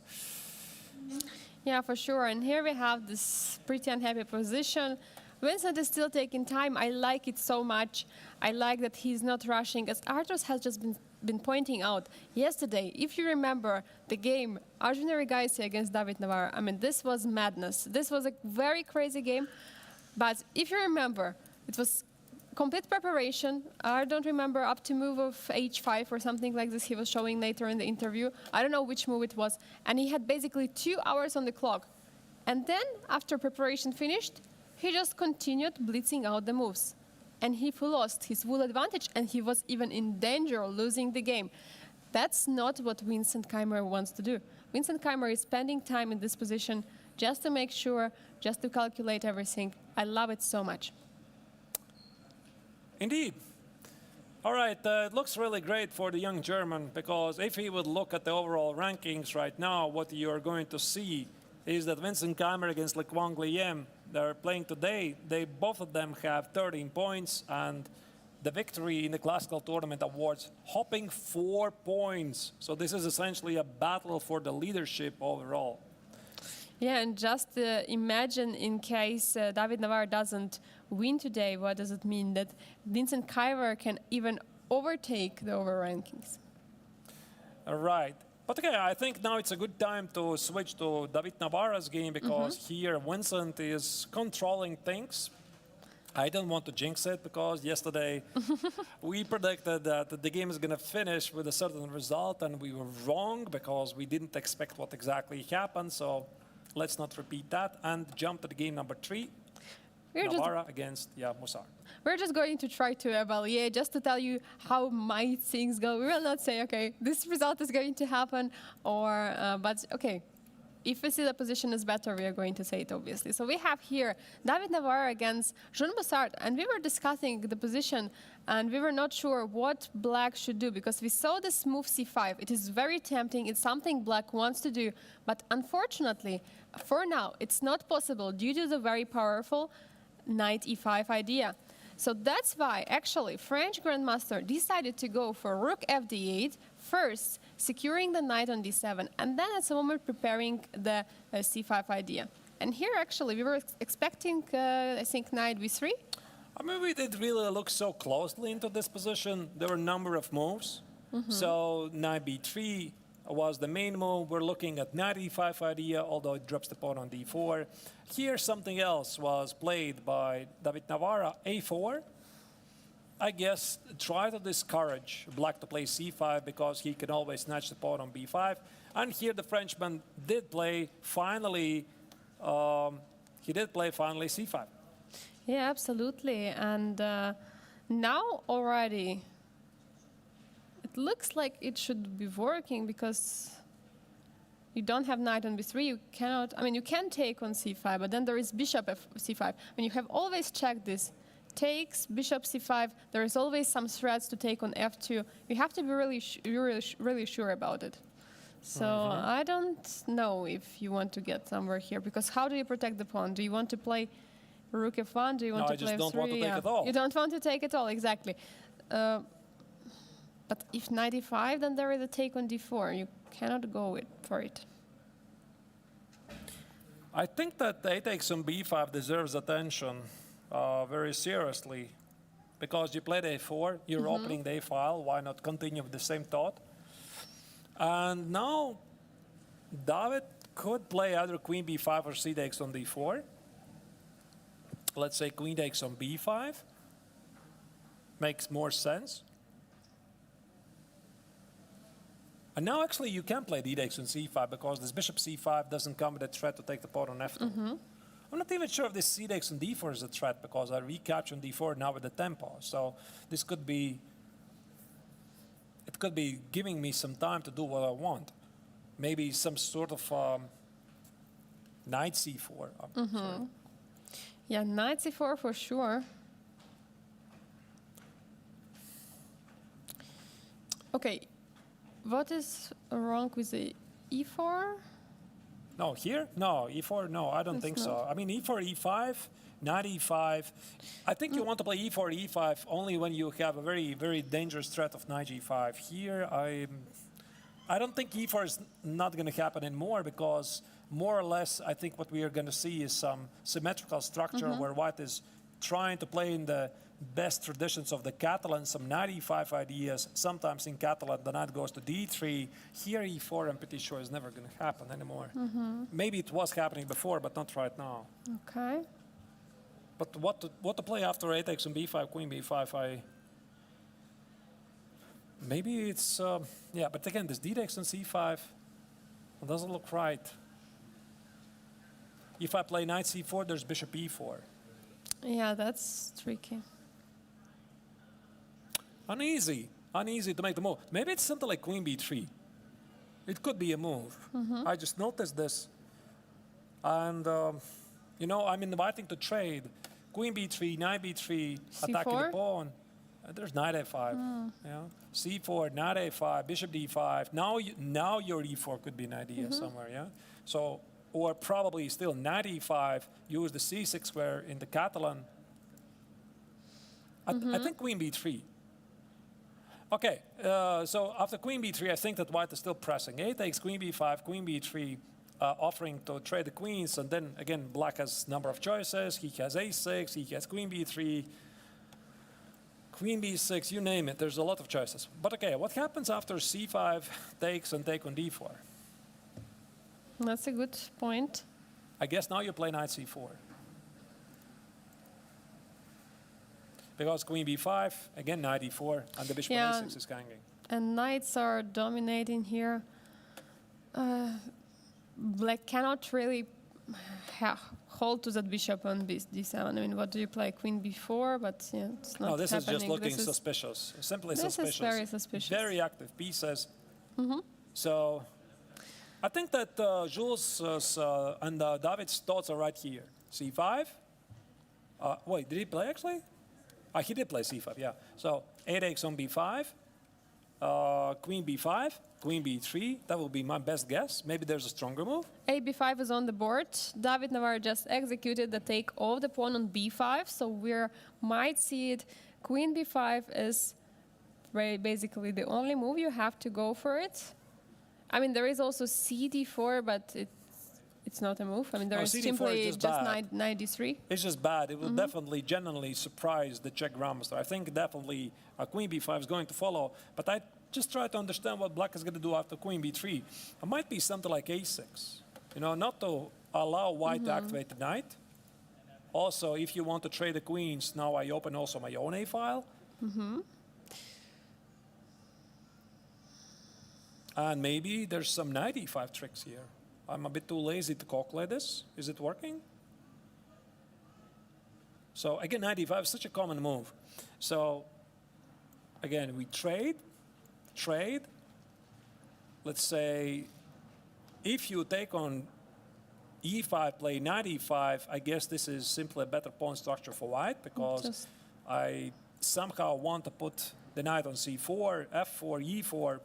Yeah, for sure. And here we have this pretty unhappy position. Vincent is still taking time. I like it so much. I like that he's not rushing. As Arturs has just been pointing out yesterday, if you remember the game, Arjun Erigaisi against David Navarro, I mean, this was madness. This was a very crazy game. But if you remember, it was complete preparation. I don't remember up to move of h5 or something like this he was showing later in the interview. I don't know which move it was. And he had basically 2 hours on the clock. And then, after preparation finished, he just continued blitzing out the moves. And he lost his full advantage, and he was even in danger of losing the game. That's not what Vincent Keimer wants to do. Vincent Keimer is spending time in this position just to make sure, just to calculate everything. I love it so much. Indeed. All right, it looks really great for the young German, because if he would look at the overall rankings right now, what you're going to see is that Vincent Keimer against Le Quang Liem, they're playing today, both of them have 13 points, and the victory in the classical tournament awards hopping 4 points. So this is essentially a battle for the leadership overall. Yeah, and just imagine in case David Navarro doesn't win today, what does it mean? That Vincent Keimer can even overtake the over rankings. All right. But okay, I think now it's a good time to switch to David Navarro's game, because here Vincent is controlling things. I don't want to jinx it, because yesterday we predicted that the game is going to finish with a certain result, and we were wrong because we didn't expect what exactly happened. So let's not repeat that and jump to the game number 3. Navarro against Musar. We're just going to try to evaluate, just to tell you how might things go. We will not say, okay, this result is going to happen, or, but okay, if we see the position is better, we are going to say it, obviously. So we have here David Navarro against Jean Boussard, and we were discussing the position, and we were not sure what black should do, because we saw this move c5. It is very tempting. It's something black wants to do, but unfortunately, for now, it's not possible due to the very powerful knight e5 idea. So that's why, actually, French Grandmaster decided to go for rook fd8, first securing the knight on d7, and then at the moment preparing the c5 idea. And here, actually, we were expecting, I think, knight b3. I mean, we did really look so closely into this position. There were a number of moves. So knight b3 was the main move. We're looking at knight e5 idea, although it drops the pawn on d4. Here, something else was played by David Navarra, a4. I guess try to discourage black to play c5 because he can always snatch the pawn on b5. And here the Frenchman did play finally, c5. Yeah, absolutely. And now already, it looks like it should be working because you don't have knight on b3. You cannot. I mean, you can take on c5, but then there is bishop c5. I mean, you have always checked this. Takes bishop c5. There is always some threats to take on f2. You have to be really sure about it. So I don't know if you want to get somewhere here because how do you protect the pawn? Do you want to play rook f1? Do you want No, to I play just don't f3? want to take it all. You don't want to take it all, exactly. But if knight e5, then there is a take on d4. You cannot go for it. I think that a takes on b5 deserves attention very seriously because you played a4, you're opening the a file, why not continue with the same thought? And now David could play either queen b5 or c takes on d4. Let's say queen takes on b5. Makes more sense. And now actually you can play d takes on c5 because this bishop c5 doesn't come with a threat to take the pawn on f2. I'm not even sure if this c takes on d4 is a threat because I recapture on d4 now with the tempo. So this could be, it could be giving me some time to do what I want. Maybe some sort of knight c4. Yeah, knight c4 for sure. Okay, what is wrong with the e4? No, here? No, e4, no, I don't think so. I mean, e4, e5, knight e5. I think you want to play e4, e5 only when you have a very, very dangerous threat of knight g5. Here, I don't think e4 is not going to happen anymore because more or less, I think what we are going to see is some symmetrical structure where white is trying to play in the best traditions of the Catalan, some knight e5 ideas. Sometimes in Catalan, the knight goes to d3. Here, e4, I'm pretty sure is never going to happen anymore. Maybe it was happening before, but not right now. Okay. But what to play after a takes on b5, queen b5, maybe it's, yeah, but again, this d takes on c5, it doesn't look right. If I play knight c4, there's bishop e4. Yeah, that's tricky. Uneasy to make the move. Maybe it's something like queen b3. It could be a move. I just noticed this. And, you know, I'm inviting to trade. Queen b3, knight b3, attacking the pawn. There's knight a5. Yeah. c4, knight a5, bishop d5. Now your e4 could be an idea somewhere, yeah? So, or probably still knight e5, use the c6 square in the Catalan. I think queen b3. Okay, so after queen b3, I think that white is still pressing. A takes queen b5, queen b3, offering to trade the queens. And then, again, black has a number of choices. He has a6, he has queen b3, queen b6, you name it. There's a lot of choices. But, okay, what happens after c5 takes and take on d4? That's a good point. I guess now you play knight c4. Because queen b5, again knight e4, and the bishop on e6 is hanging. And knights are dominating here. Black cannot really hold to that bishop on d7. I mean, what do you play? Queen b4, but yeah, it's not No, this happening. is just looking suspicious. Simply suspicious. This is very suspicious. Very active pieces. So I think that Jules' and David's thoughts are right here. c5. Wait, did he play actually? He did play c5, yeah. So a takes on b5, queen b5, queen b3. That will be my best guess. Maybe there's a stronger move. A b5 is on the board. David Navarro just executed the take of the pawn on b5, so we might see it. Queen b5 is basically the only move. You have to go for it. I mean, there is also c d4, but it's not a move. I mean, there is simply just knight d3. It's just bad. It will definitely, genuinely surprise the Czech grandmaster. I think definitely queen b5 is going to follow. But just try to understand what black is going to do after queen b3. It might be something like a6, not to allow white to activate the knight. Also, if you want to trade the queens, now I open also my own a file. And maybe there's some knight e5 tricks here. I'm a bit too lazy to calculate this. Is it working? So again, knight e5 is such a common move. So again, we trade. Let's say if you take on e5, play knight e5, I guess this is simply a better pawn structure for white because I somehow want to put the knight on c4, f4, e4,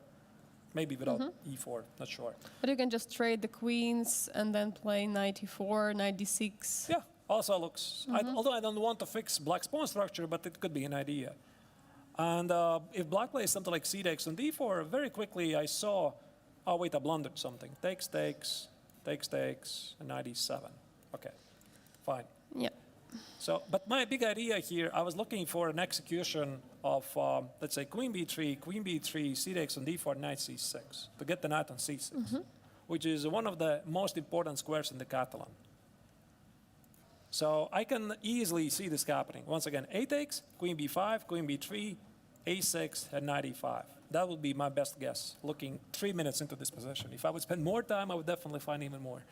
maybe without e4, not sure. But you can just trade the queens and then play knight e4, knight d6. Yeah, also looks, although I don't want to fix black's pawn structure, but it could be an idea. And if black plays something like c takes on d4, very quickly I saw, oh wait, I blundered something. Takes, and knight e7. Okay, fine. Yeah. So, but my big idea here, I was looking for an execution of, let's say, queen b3, c takes on d4, knight c6, to get the knight on c6, which is one of the most important squares in the Catalan. So I can easily see this happening. Once again, a takes, queen b5, queen b3, a6, and knight e5. That would be my best guess, looking 3 minutes into this position. If I would spend more time, I would definitely find even more.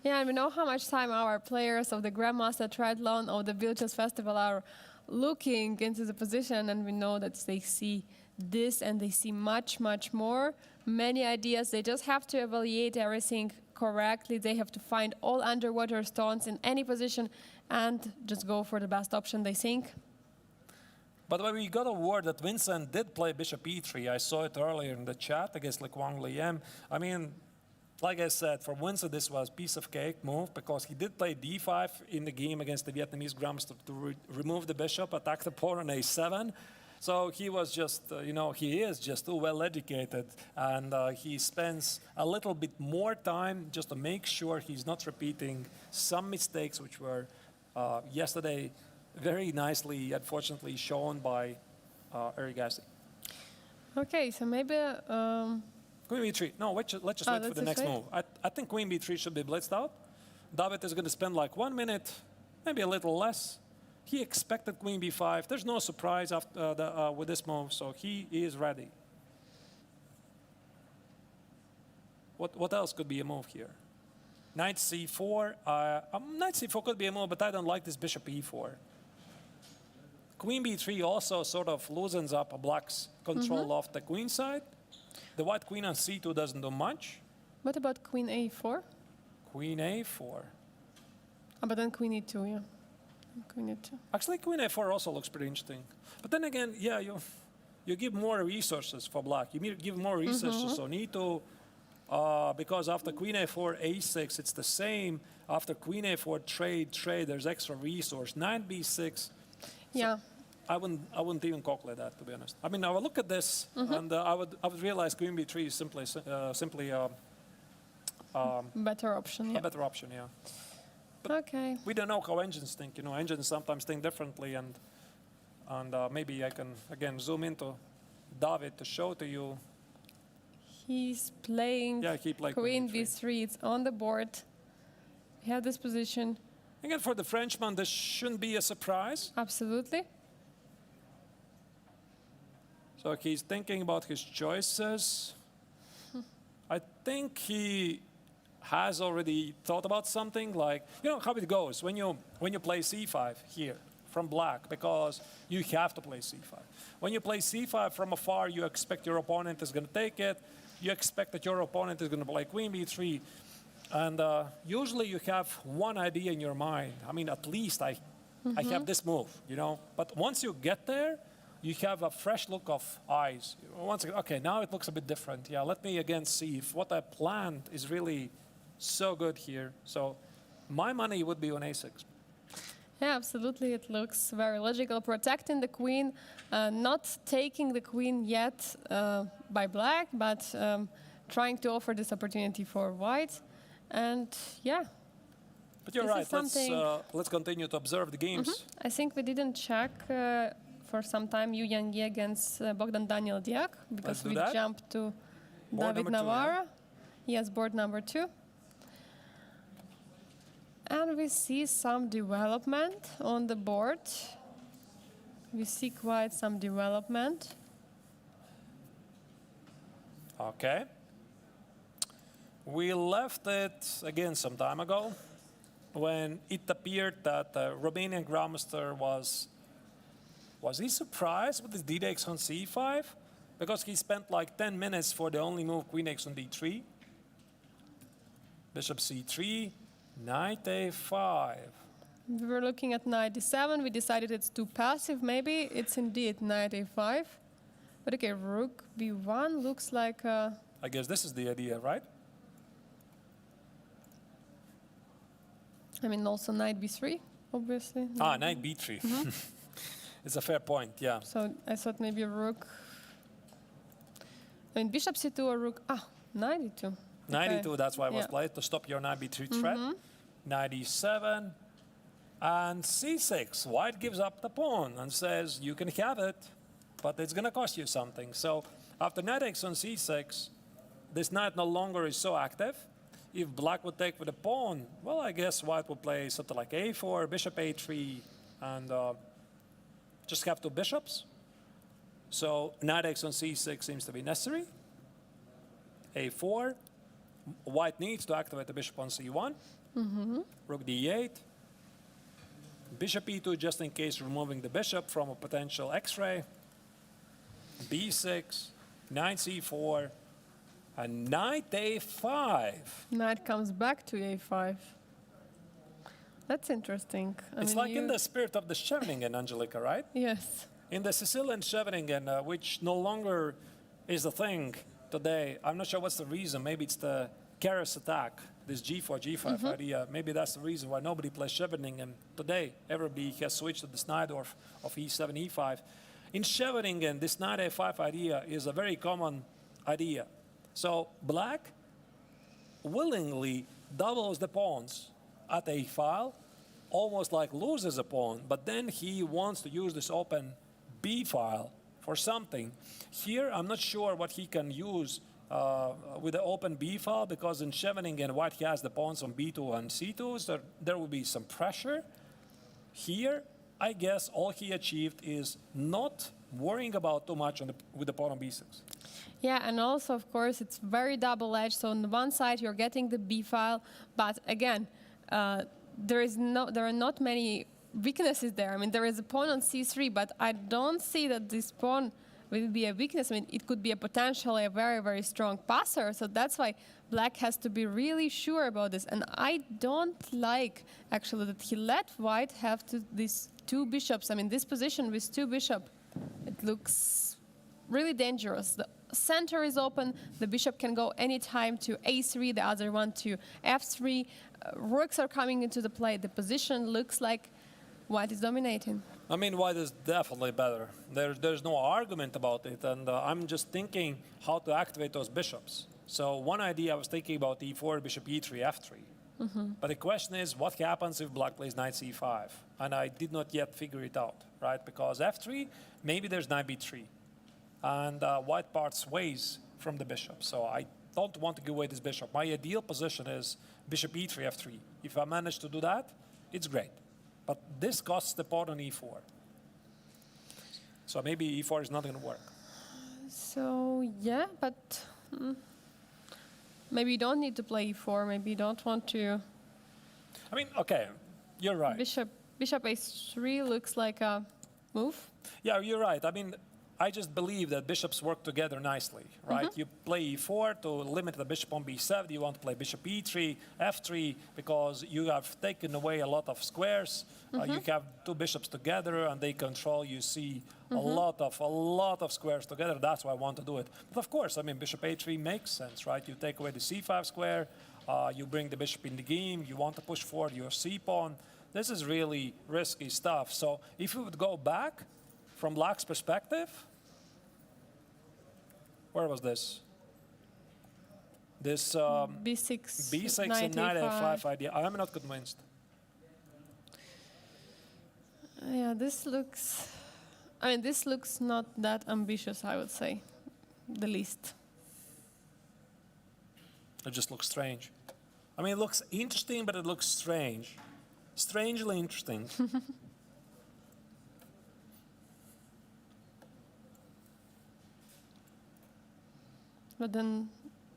Yeah, and we know how much time our players of the Grandmaster Triathlon or the Biel Chess Festival are looking into the position, and we know that they see this and they see much, much more. Many ideas. They just have to evaluate everything correctly. They have to find all underwater stones in any position and just go for the best option, they think. By the way, we got a word that Vincent did play bishop e3. I saw it earlier in the chat against Wang Liem. I mean, like I said, for Vincent, this was a piece of cake move because he did play d5 in the game against the Vietnamese Grandmaster to remove the bishop, attack the pawn on a7. So he was just, he is just too well educated, and he spends a little bit more time just to make sure he's not repeating some mistakes which were yesterday very nicely, unfortunately, shown by Erigassi. Okay, so maybe... Queen b3. No, let's just wait for the next move. I think queen b3 should be blitzed out. David is going to spend like 1 minute, maybe a little less. He expected queen b5. There's no surprise after with this move, so he is ready. What else could be a move here? Knight c4. Knight c4 could be a move, but I don't like this bishop e4. Queen b3 also sort of loosens up a black's control of the queen side. The white queen on c2 doesn't do much. What about queen a4? Queen a4. But then queen e2, yeah. Queen e2. Actually, queen a4 also looks pretty interesting. But then again, yeah, you give more resources for black. You give more resources on e2, because after queen a4, a6, it's the same. After queen a4, trade, there's extra resource. Knight b6. Yeah. So I wouldn't even calculate that, to be honest. I mean, I would look at this, and I would realize queen b3 is simply better option, yeah. a better option, yeah. But okay. we don't know how engines think. Engines sometimes think differently, and maybe I can again zoom into David to show to you. He's playing queen b3. It's on the board. We have this position. Again, for the Frenchman, this shouldn't be a surprise. Absolutely. So he's thinking about his choices. I think he has already thought about something like, how it goes when you play c5 here from black, because you have to play c5. When you play c5 from afar, you expect your opponent is going to take it. You expect that your opponent is going to play queen b3. And usually you have one idea in your mind. I mean, at least I have this move, But once you get there, you have a fresh look of eyes. Once again, okay, now it looks a bit different. Yeah, let me again see if what I planned is really so good here. So my money would be on a6. Yeah, absolutely. It looks very logical. Protecting the queen, not taking the queen yet by black, but trying to offer this opportunity for white. And yeah. But you're right. Let's continue to observe the games. I think we didn't check for some time Yu Yang against Bogdan Daniel Diak, because do we that. jumped to Board David number 2, yeah. Navarra. Yes, board number 2. And we see some development on the board. We see quite some development. Okay. We left it again some time ago when it appeared that the Romanian Grandmaster was he surprised with his d-takes on c5? Because he spent like 10 minutes for the only move queen x on d3. Bishop c3, knight a5. We were looking at knight d7. We decided it's too passive. Maybe it's indeed knight a5. But okay, rook b1 looks like a... I guess this is the idea, right? I mean, also knight b3, obviously. Knight b3. It's a fair point, yeah. So I thought maybe a rook. I mean, bishop c2 or rook. Knight e2. Knight Okay. e2, that's why it was Yeah. played, to stop your knight b3 threat. Knight e7 and c6. White gives up the pawn and says, you can have it, but it's going to cost you something. So after knight x on c6, this knight no longer is so active. If black would take with a pawn, well, I guess white would play something like a4, bishop a3, and just have 2 bishops. So knight x on c6 seems to be necessary. a4. White needs to activate the bishop on c1. Rook d8. Bishop e2 just in case removing the bishop from a potential x-ray. b6. Knight c4. And knight a5. Knight comes back to a5. That's interesting. It's like in the spirit of the Scheveningen, Angelika, right? Yes. In the Sicilian Scheveningen, which no longer is a thing today. I'm not sure what's the reason. Maybe it's the Keres attack, this g4, g5 idea. Maybe that's the reason why nobody plays Scheveningen today. Everybody has switched to the Snydorf of e7, e5. In Scheveningen, this knight a5 idea is a very common idea. So black willingly doubles the pawns at a file, almost like loses a pawn, but then he wants to use this open b file for something. Here, I'm not sure what he can use with the open b file, because in Scheveningen, white has the pawns on b2 and c2, so there will be some pressure. Here, I guess all he achieved is not worrying about too much with the pawn on b6. Yeah, and also, of course, it's very double-edged. So on the one side, you're getting the b file, but again, there are not many weaknesses there. I mean, there is a pawn on c3, but I don't see that this pawn will be a weakness. I mean, it could be a potentially a very, very strong passer. So that's why black has to be really sure about this. And I don't like, actually, that he let white have these 2 bishops. I mean, this position with 2 bishops, it looks really dangerous. The center is open. The bishop can go anytime to a3, the other one to f3. Rooks are coming into the play. The position looks like white is dominating. I mean, white is definitely better. There's no argument about it. And I'm just thinking how to activate those bishops. So one idea I was thinking about e4, bishop e3, f3. But the question is, what happens if black plays knight c5? And I did not yet figure it out, right? Because f3, maybe there's knight b3. And white parts ways from the bishop. So I don't want to give away this bishop. My ideal position is bishop e3, f3. If I manage to do that, it's great. But this costs the pawn on e4. So maybe e4 is not going to work. So, yeah, but maybe you don't need to play e4. Maybe you don't want to. I mean, okay, you're right. Bishop a3 looks like a move. Yeah, you're right. I mean, I just believe that bishops work together nicely, right? You play e4 to limit the bishop on b7. You want to play bishop e3, f3, because you have taken away a lot of squares. You have 2 bishops together, and they control, you see, a lot of squares together. That's why I want to do it. But of course, I mean, bishop a3 makes sense, right? You take away the c5 square. You bring the bishop in the game. You want to push forward your c-pawn. This is really risky stuff. So if you would go back, from black's perspective, where was this? This b6 and knight a5 idea. I'm not convinced. Yeah, this looks I mean, this looks not that ambitious, I would say, the least. It just looks strange. I mean, it looks interesting, but it looks strange. Strangely interesting. But then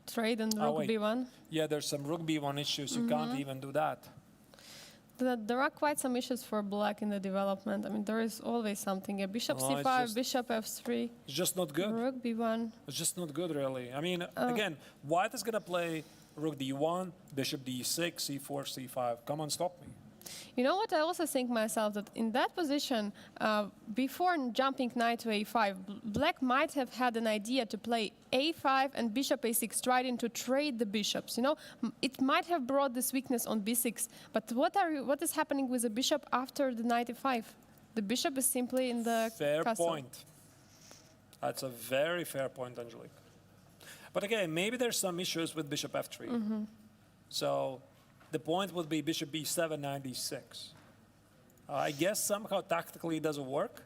trade and Oh, rook wait. b1. Yeah, there's some rook b1 issues. You can't even do that. There are quite some issues for black in the development. I mean, there is always something. A bishop Oh, it's c5, just- bishop f3, It's just not good. rook b1. It's just not good, really. I mean, again, white is going to play rook d1, bishop d6, c4, c5. Come on, stop me. You know what? I also think myself that in that position, before jumping knight to a5, black might have had an idea to play a5 and bishop a6, trying to trade the bishops. You know, it might have brought this weakness on b6. But what is happening with the bishop after the knight e5? The bishop is simply in the Fair castle. point. That's a very fair point, Angelique. But again, maybe there's some issues with bishop f3. So the point would be bishop b7, knight d6. I guess somehow tactically it doesn't work.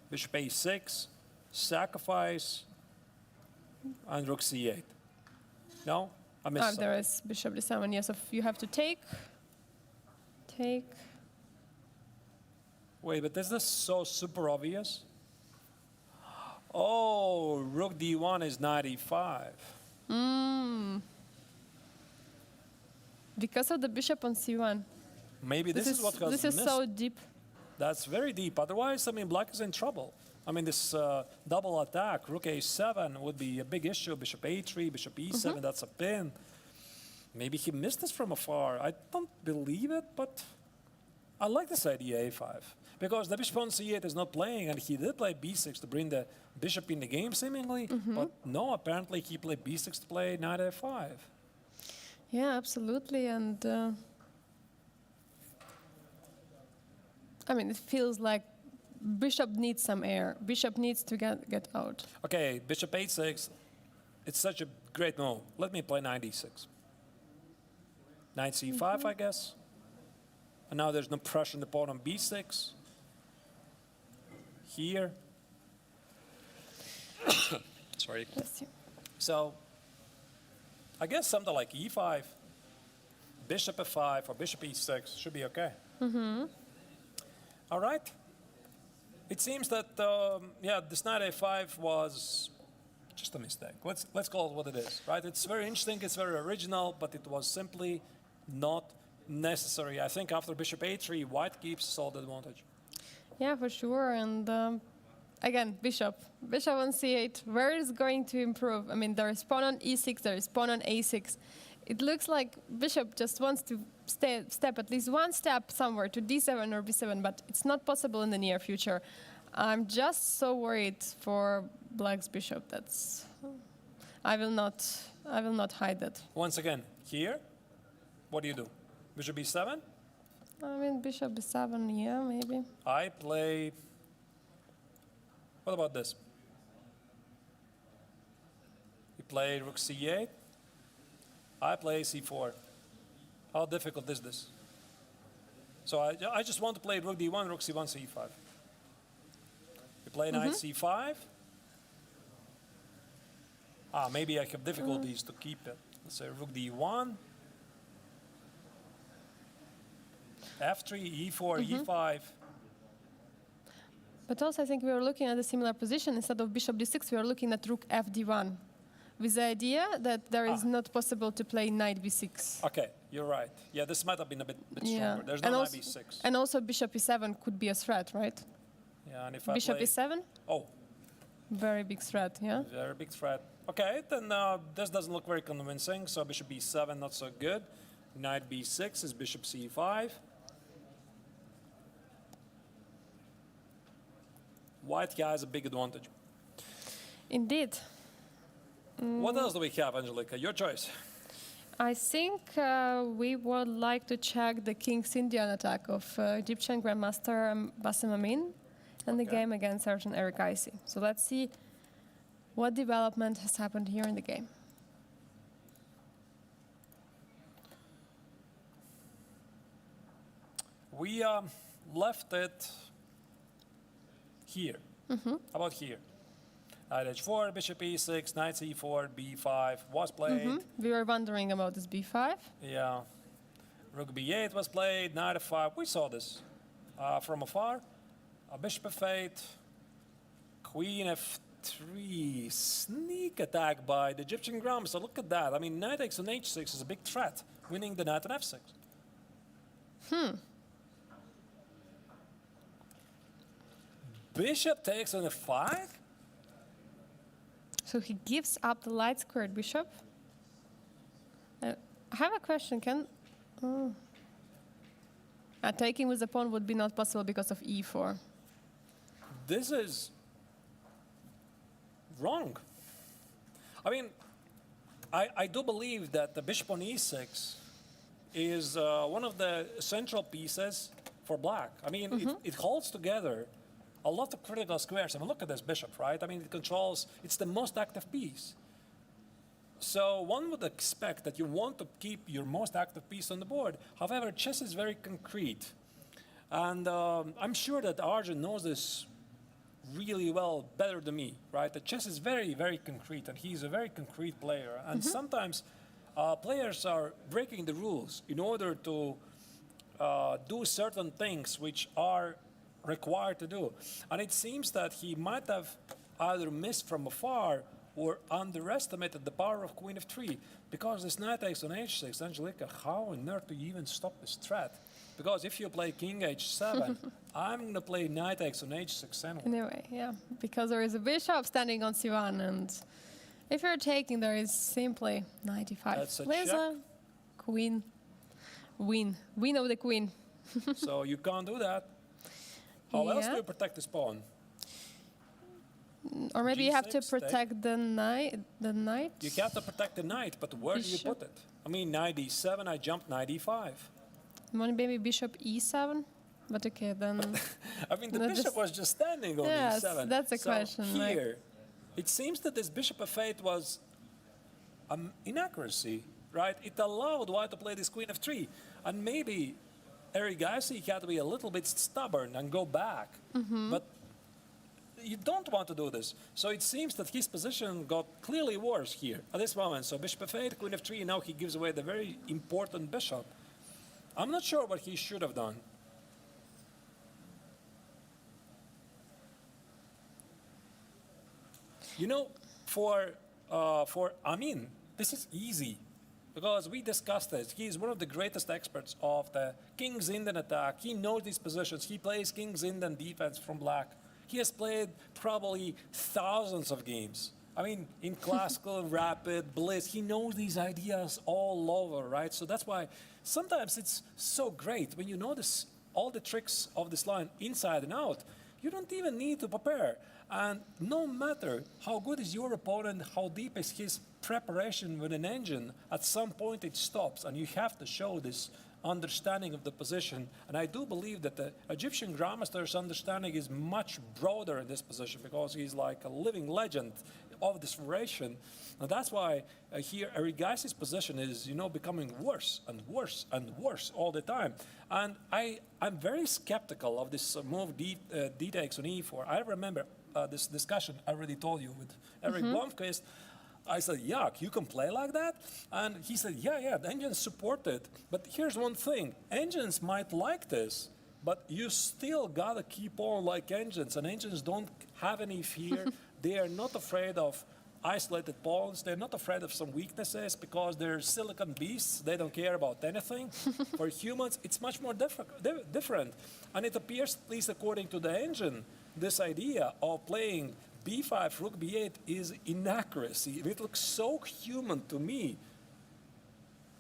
Bishop a6, sacrifice, and rook c8. No? I missed something. There is bishop d7. Yes, you have to take. Wait, but is this so super obvious? Oh, rook d1 is knight e5. Because of the bishop on c1. Maybe this is what was This is missed. so deep. That's very deep. Otherwise, I mean, black is in trouble. I mean, this double attack, rook a7 would be a big issue. Bishop a3, bishop e7, that's a pin. Maybe he missed this from afar. I don't believe it, but I like this idea, a5. Because the bishop on c8 is not playing, and he did play b6 to bring the bishop in the game, seemingly. But no, apparently he played b6 to play knight a5. Yeah, absolutely. And I mean, it feels like bishop needs some air. Bishop needs to get out. Okay, bishop a6. It's such a great move. Let me play knight d6. Knight c5, I guess. And now there's no pressure on the pawn on b6. Here. Sorry. Bless you. So, I guess something like e5, bishop f5, or bishop e6 should be okay. All right. It seems that, yeah, this knight a5 was just a mistake. Let's call it what it is, right? It's very interesting, it's very original, but it was simply not necessary. I think after bishop a3, white keeps solid advantage. Yeah, for sure. And again, bishop on c8. Where is going to improve? I mean, there is pawn on e6, there is pawn on a6. It looks like bishop just wants to step at least one step somewhere to d7 or b7, but it's not possible in the near future. I'm just so worried for black's bishop. I will not hide that. Once again, here, what do you do? Bishop b7? I mean, bishop b7, yeah, maybe. I play. What about this? You play rook c8. I play c4. How difficult is this? So I just want to play rook d1, rook c1, c5. You play knight c5. Maybe I have difficulties to keep it. Let's say rook d1. f3, e4, e5. But also, I think we were looking at a similar position. Instead of bishop d6, we are looking at rook fd1, with the idea that there is not possible to play knight b6. Okay, you're right. Yeah, this might have been a bit Yeah. stronger. There's no And knight also, b6. and also bishop e7 could be a threat, right? Yeah, and if I Bishop play, e7, oh, very big threat, yeah? very big threat. Okay, then this doesn't look very convincing. So bishop b7, not so good. Knight b6 is bishop c5. White guy has a big advantage. Indeed. What else do we have, Angelica? Your choice. I think we would like to check the King's Indian attack of Egyptian Grandmaster Bassem Amin and the Okay. game against Sergeant Eric Icey. So let's see what development has happened here in the game. We left it here. How about here? Knight h4, bishop e6, knight c4, b5 was played. We were wondering about this b5. Yeah. Rook b8 was played, knight f5. We saw this from afar. Bishop f8, queen f3. Sneak attack by the Egyptian grandmaster. Look at that. I mean, knight takes on h6 is a big threat, winning the knight on f6. Bishop takes on f5? So he gives up the light squared bishop. I have a question. Taking with the pawn would be not possible because of e4. This is wrong. I mean, I do believe that the bishop on e6 is one of the central pieces for black. I mean, it holds together a lot of critical squares. I mean, look at this bishop, right? I mean, it controls, it's the most active piece. So one would expect that you want to keep your most active piece on the board. However, chess is very concrete. And I'm sure that Arjun knows this really well, better than me, right? The chess is very, very concrete, and he's a very concrete player. And sometimes players are breaking the rules in order to do certain things which are required to do. And it seems that he might have either missed from afar or underestimated the power of queen f3, because this knight takes on h6. Angelica, how on earth do you even stop this threat? Because if you play king h7, I'm going to play knight takes on h6 anyway. Anyway, yeah, because there is a bishop standing on c1, and if you're taking, there is simply knight e5. That's a There's check. a queen, win of the queen. So you can't do that. How else Yeah. do you protect this pawn? Or maybe you have to G6, take. protect the knight. You have to protect the knight, but where do you Bishop. put it? I mean, knight e7, I jumped knight e5. Maybe bishop e7, but okay then. I mean, the No, bishop just- was just standing on Yes, e7. that's a So question, like- Here, it seems that this bishop f8 was inaccuracy, right? It allowed white to play this queen f3. And maybe Eric Gaisi had to be a little bit stubborn and go back. But you don't want to do this. So it seems that his position got clearly worse here at this moment. So bishop f8, queen f3, now he gives away the very important bishop. I'm not sure what he should have done. You know, for Amin, this is easy because we discussed this. He is one of the greatest experts of the King's Indian attack. He knows these positions. He plays King's Indian defense from black. He has played probably thousands of games. I mean, in classical, rapid, blitz, he knows these ideas all over, right? So that's why sometimes it's so great when you know this, all the tricks of this line inside and out. You don't even need to prepare. And no matter how good is your opponent, how deep is his preparation with an engine, at some point it stops, and you have to show this understanding of the position. And I do believe that the Egyptian grandmaster's understanding is much broader in this position because he's like a living legend of this variation. And that's why here Eric Gaisi's position is, you know, becoming worse and worse and worse all the time. And I'm very skeptical of this move d takes on e4. I remember this discussion I already told you with Eric Blomqvist. I said, yuck, you can play like that? And he said, yeah, the engines support it. But here's one thing, engines might like this, but you still gotta keep on like engines, and engines don't have any fear. They are not afraid of isolated pawns. They're not afraid of some weaknesses because they're silicon beasts. They don't care about anything. For humans, it's much more different. And it appears, at least according to the engine, this idea of playing b5, rook b8 is inaccuracy. It looks so human to me.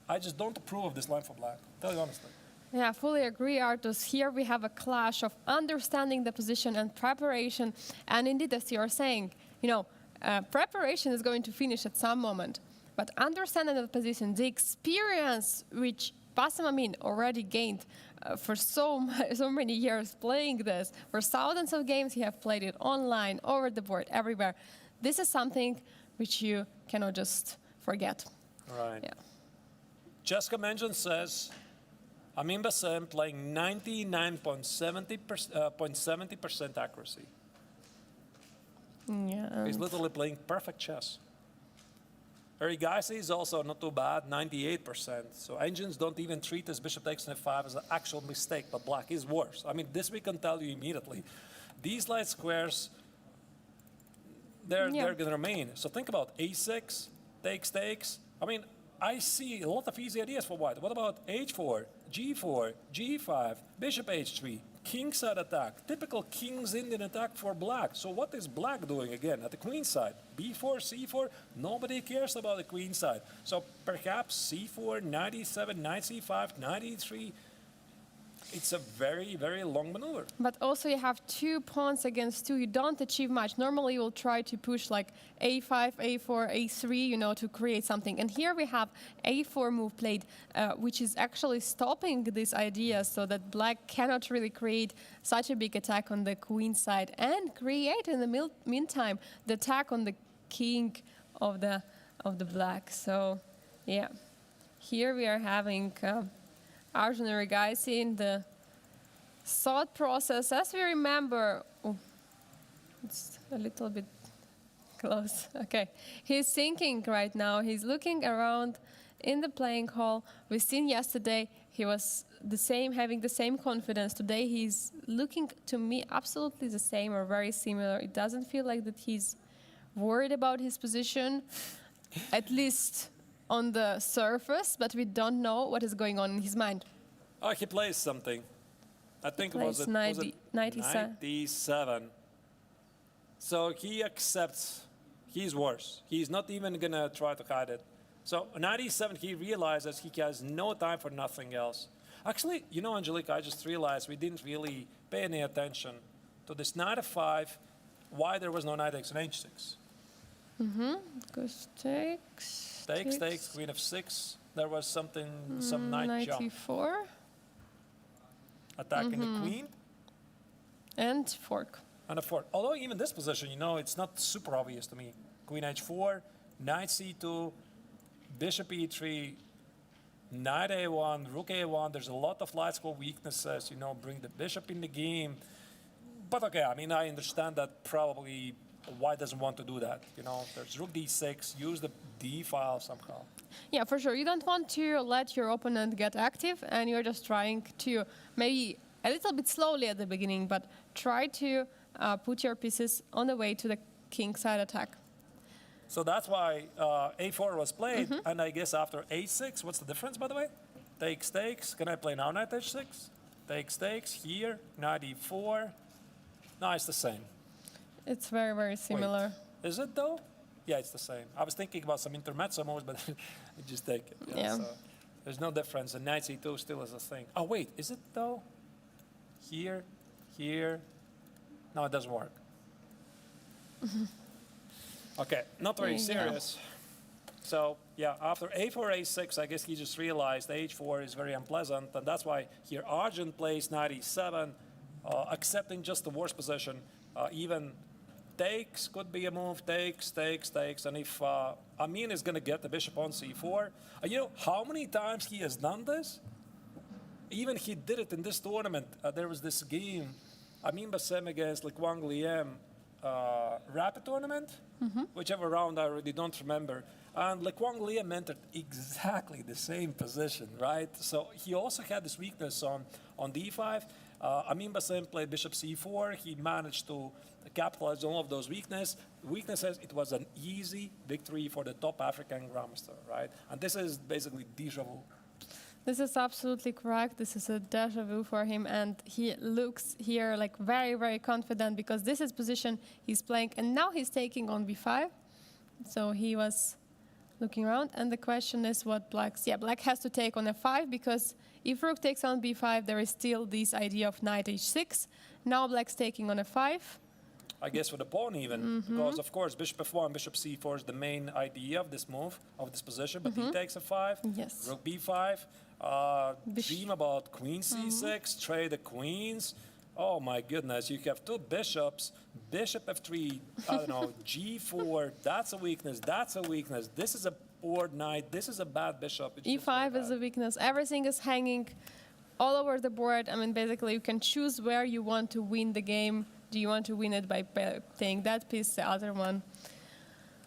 I just don't approve of this line for black, tell you honestly. Yeah, I fully agree, Artus. Here we have a clash of understanding the position and preparation. And indeed, as you're saying, you know, preparation is going to finish at some moment. But understanding the position, the experience which Bassem Amin already gained for so many years playing this, for thousands of games he have played it online, over the board, everywhere. This is something which you cannot just forget. Right. Yeah. Jessica Mention says, Amin Bassem playing 99.70% accuracy. Yeah. He's literally playing perfect chess. Erigasi is also not too bad, 98%. So engines don't even treat this bishop takes on f5 as an actual mistake, but black is worse. I mean, this we can tell you immediately. These light squares, they're going to remain. So think about a6, takes. I mean, I see a lot of easy ideas for white. What about h4, g4, g5, bishop h3, kingside attack, typical King's Indian attack for black. So what is black doing again at the queen side? b4, c4, nobody cares about the queen side. So perhaps c4, knight e7, knight c5, knight e3. It's a very, very long maneuver. But also you have 2 pawns against 2. You don't achieve much. Normally you'll try to push like a5, a4, a3, you know, to create something. And here we have a4 move played, which is actually stopping this idea so that black cannot really create such a big attack on the queen side and create in the meantime the attack on the king of the black. So yeah, here we are having Arjun Erigasi in the thought process. As we remember, it's a little bit close. Okay, he's thinking right now. He's looking around in the playing hall. We've seen yesterday he was the same, having the same confidence. Today he's looking to me absolutely the same or very similar. It doesn't feel like that he's worried about his position, at least on the surface, but we don't know what is going on in his mind. Oh, he plays something. I think it plays was 97. 97. So he accepts he's worse. He's not even going to try to hide it. So 97, he realizes he has no time for nothing else. Actually, you know, Angelica, I just realized we didn't really pay any attention to this knight f5, why there was no knight takes on h6. Goes takes. Takes, queen f6. There was something, some knight jump. 94. Attacking the queen. And fork. And a fork. Although even this position, you know, it's not super obvious to me. Queen h4, knight c2, bishop e3, knight a1, rook a1. There's a lot of light square weaknesses, you know, bring the bishop in the game. But okay, I mean, I understand that probably white doesn't want to do that. You know, there's rook d6, use the d file somehow. Yeah, for sure. You don't want to let your opponent get active, and you're just trying to maybe a little bit slowly at the beginning, but try to put your pieces on the way to the king side attack. So that's why a4 was played, and I guess after a6, what's the difference, by the way? Takes. Can I play now knight h6? Takes here, knight e4. No, it's the same. It's very, very similar. Wait, is it though? Yeah, it's the same. I was thinking about some intermezzo moves, but I just take it. Yeah. So there's no difference. And knight c2 still is a thing. Oh, wait, is it though? Here. No, it doesn't work. Okay, not very serious. So, yeah, after a4, a6, I guess he just realized h4 is very unpleasant, and that's why here Arjun plays knight e7, accepting just the worst position. Even takes could be a move, takes, and if Amin is going to get the bishop on c4, you know how many times he has done this? Even he did it in this tournament. There was this game, Amin Bassem against Likwang Liem, rapid tournament, whichever round I already don't remember. And Likwang Liem entered exactly the same position, right? So he also had this weakness on d5. Amin Bassem played bishop c4. He managed to capitalize on all of those weaknesses. It was an easy victory for the top African grandmaster, right? And this is basically déjà vu. This is absolutely correct. This is a déjà vu for him, and he looks here like very, very confident because this is position he's playing, and now he's taking on b5. So he was looking around, and the question is what black's... Yeah, black has to take on f5 because if rook takes on b5, there is still this idea of knight h6. Now black's taking on f5. I guess for the pawn even, because of course bishop f1, bishop c4 is the main idea of this move, of this position, but he takes f5, Yes. rook b5, dream about queen c6, trade the queens. Oh my goodness, you have two bishops, bishop f3, I don't know, g4, that's a weakness, this is a poor knight, this is a bad bishop. It's e5 is a weakness. Everything is hanging all over the board. I mean, basically, you can choose where you want to win the game Do you want to win it by playing that piece, the other one,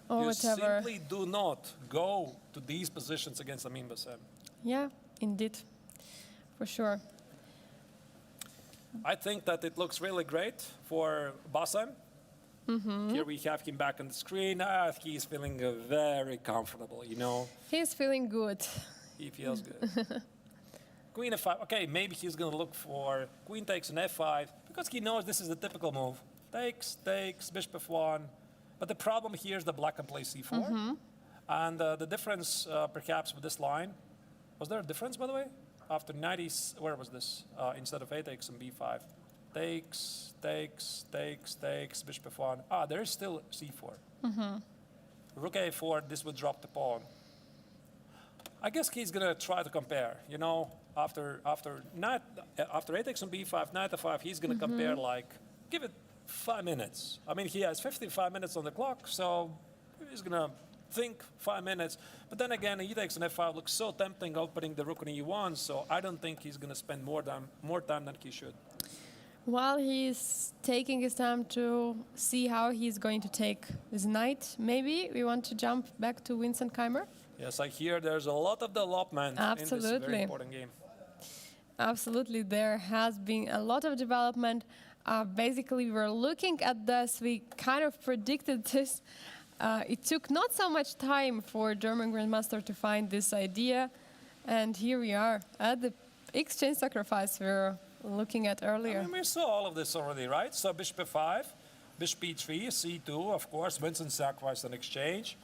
or You whatever? simply do not go to these positions against Amin Bassem. Yeah, indeed, for sure. I think that it looks really great for Bassem. Here we have him back on the screen. He's feeling very comfortable, you know. He's feeling good. He feels good. Queen f5. Okay, maybe he's going to look for queen takes an f5 because he knows this is the typical move. Takes, bishop f1. But the problem here is the black can play c4. And the difference, perhaps, with this line, was there a difference, by the way? After 90, where was this? Instead of a takes and b5. Takes, bishop f1. There is still c4. Rook a4, this would drop the pawn. I guess he's going to try to compare, you know, after a takes on b5, knight f5, he's going to compare, like, give it 5 minutes. I mean, he has 55 minutes on the clock, so he's going to think 5 minutes. But then again, e takes on f5 looks so tempting opening the rook on e1, so I don't think he's going to spend more time than he should. While he's taking his time to see how he's going to take his knight, maybe we want to jump back to Vincent Keimer. Yes, I hear there's a lot of development in this Absolutely. very important game. Absolutely, there has been a lot of development. Basically, we were looking at this, we kind of predicted this. It took not so much time for German Grandmaster to find this idea, and here we are at the exchange sacrifice we were looking at earlier. I mean, we saw all of this already, right? So bishop f5, bishop e3, c2, of course, Vincent sacrificed an exchange.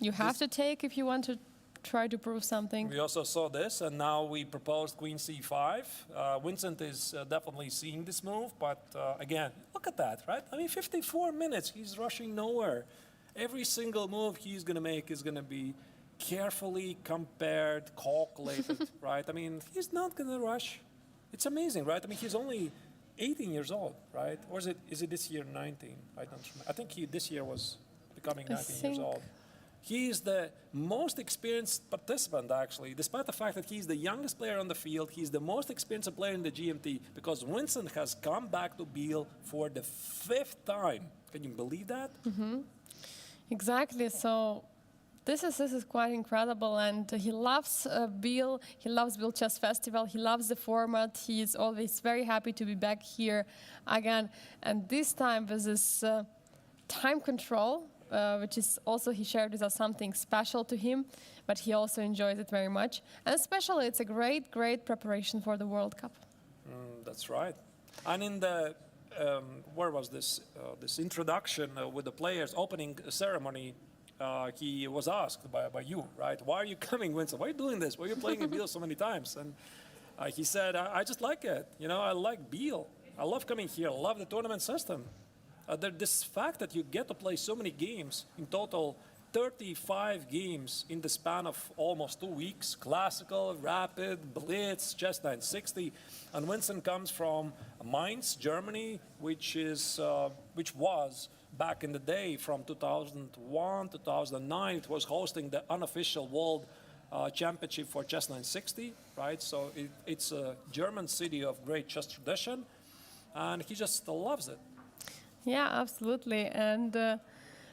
You have to take if you want to try to prove something. We also saw this, and now we proposed queen c5. Vincent is definitely seeing this move, but again, look at that, right? I mean, 54 minutes, he's rushing nowhere. Every single move he's going to make is going to be carefully compared, calculated, right? I mean, he's not going to rush. It's amazing, right? I mean, he's only 18 years old, right? Or is it this year 19? I don't remember. I think this year was becoming 19 years old. He is the most experienced participant, actually, despite the fact that he's the youngest player on the field. He's the most experienced player in the GMT because Vincent has come back to Biel for the 5th time. Can you believe that? Exactly. So this is quite incredible, and he loves Biel. He loves Biel Chess Festival. He loves the format. He is always very happy to be back here again. And this time with this time control, which is also, he shared with us, something special to him, but he also enjoys it very much. And especially, it's a great, great preparation for the World Cup. That's right. And in the, where was this, this introduction with the players opening ceremony, he was asked by you, right? Why are you coming, Vincent? Why are you doing this? Why are you playing in Biel so many times? And he said, I just like it. You know, I like Biel. I love coming here. I love the tournament system. This fact that you get to play so many games, in total 35 games in the span of almost 2 weeks, classical, rapid, blitz, chess 960. And Vincent comes from Mainz, Germany, which was back in the day from 2001, 2009. It was hosting the unofficial world championship for chess 960, right? So it's a German city of great chess tradition, and he just loves it. Yeah, absolutely. And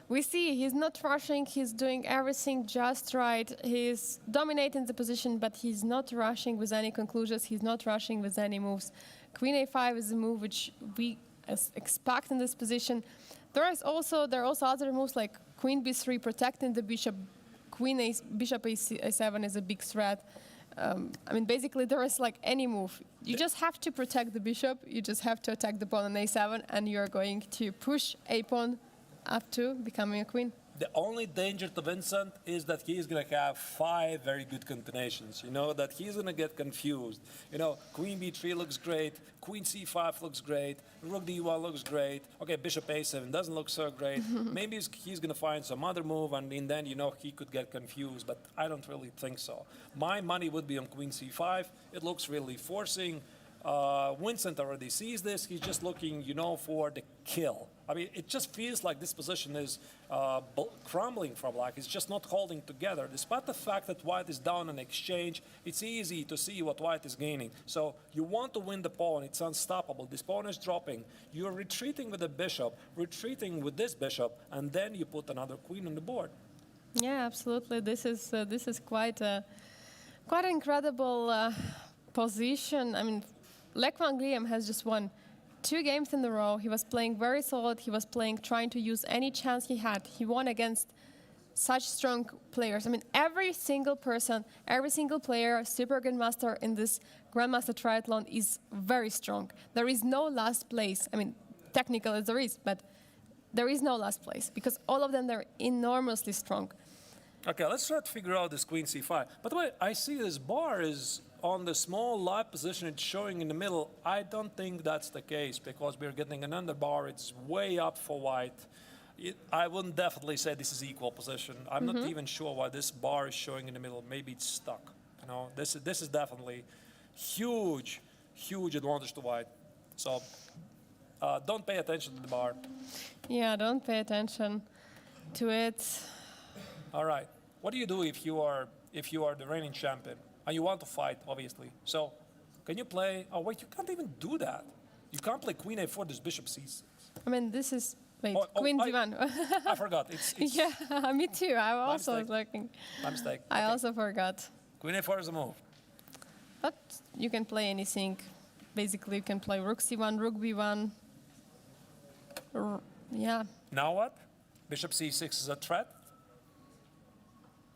we see he's not rushing. He's doing everything just right. He's dominating the position, but he's not rushing with any conclusions. He's not rushing with any moves. Queen a5 is a move which we expect in this position. There are also other moves like queen b3, protecting the bishop. Bishop a7 is a big threat. I mean, basically, there is like any move. You just have to protect the bishop. You just have to attack the pawn on a7, and you're going to push a pawn up to becoming a queen. The only danger to Vincent is that he's going to have 5 very good combinations, you know, that he's going to get confused. You know, queen b3 looks great, queen c5 looks great, rook d1 looks great, okay, bishop a7 doesn't look so great. Maybe he's going to find some other move, and then, you know, he could get confused, but I don't really think so. My money would be on queen c5. It looks really forcing. Vincent already sees this. He's just looking, for the kill. I mean, it just feels like this position is crumbling for black. It's just not holding together. Despite the fact that white is down on exchange, it's easy to see what white is gaining. So you want to win the pawn. It's unstoppable. This pawn is dropping. You're retreating with the bishop, retreating with this bishop, and then you put another queen on the board. Yeah, absolutely. This is quite an incredible position. I mean, Lech van Guillem has just won 2 games in a row. He was playing very solid. He was trying to use any chance he had. He won against such strong players. I mean, every single person, every single player, super grandmaster in this Grandmaster Triathlon is very strong. There is no last place. I mean, technically there is, but there is no last place because all of them are enormously strong. Okay, let's try to figure out this queen c5. By the way, I see this bar is on the small live position. It's showing in the middle. I don't think that's the case because we're getting an underbar. It's way up for white. I wouldn't definitely say this is equal position. I'm not even sure why this bar is showing in the middle. Maybe it's stuck. This is definitely huge advantage to white. So don't pay attention to the bar. Yeah, don't pay attention to it. All right. What do you do if you are the reigning champion and you want to fight, obviously? So can you play? Oh wait, you can't even do that. You can't play queen a4. This bishop c6. I mean, this is queen d1. I forgot. It's Yeah, me too. I also was looking. My mistake. I also forgot. Queen a4 is a move. But you can play anything. Basically, you can play rook c1, rook b1. Yeah. Now what? Bishop c6 is a threat.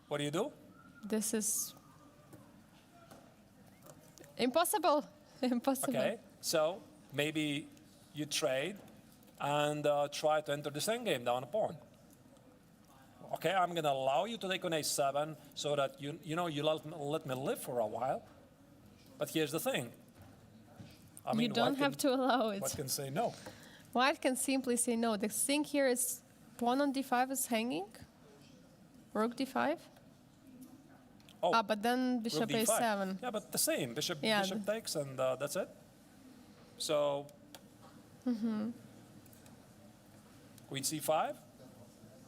What do you do? This is impossible. Impossible. Okay, so maybe you trade and try to enter this endgame down a pawn. Okay, I'm going to allow you to take on a7 so that you let me live for a while. But here's the thing. I mean, you don't have to allow it. White can say no. White can simply say no. The thing here is pawn on d5 is hanging. Rook d5. Oh, but then bishop rook d5. a7. Yeah, but the same. Bishop takes, and that's it. So, queen c5.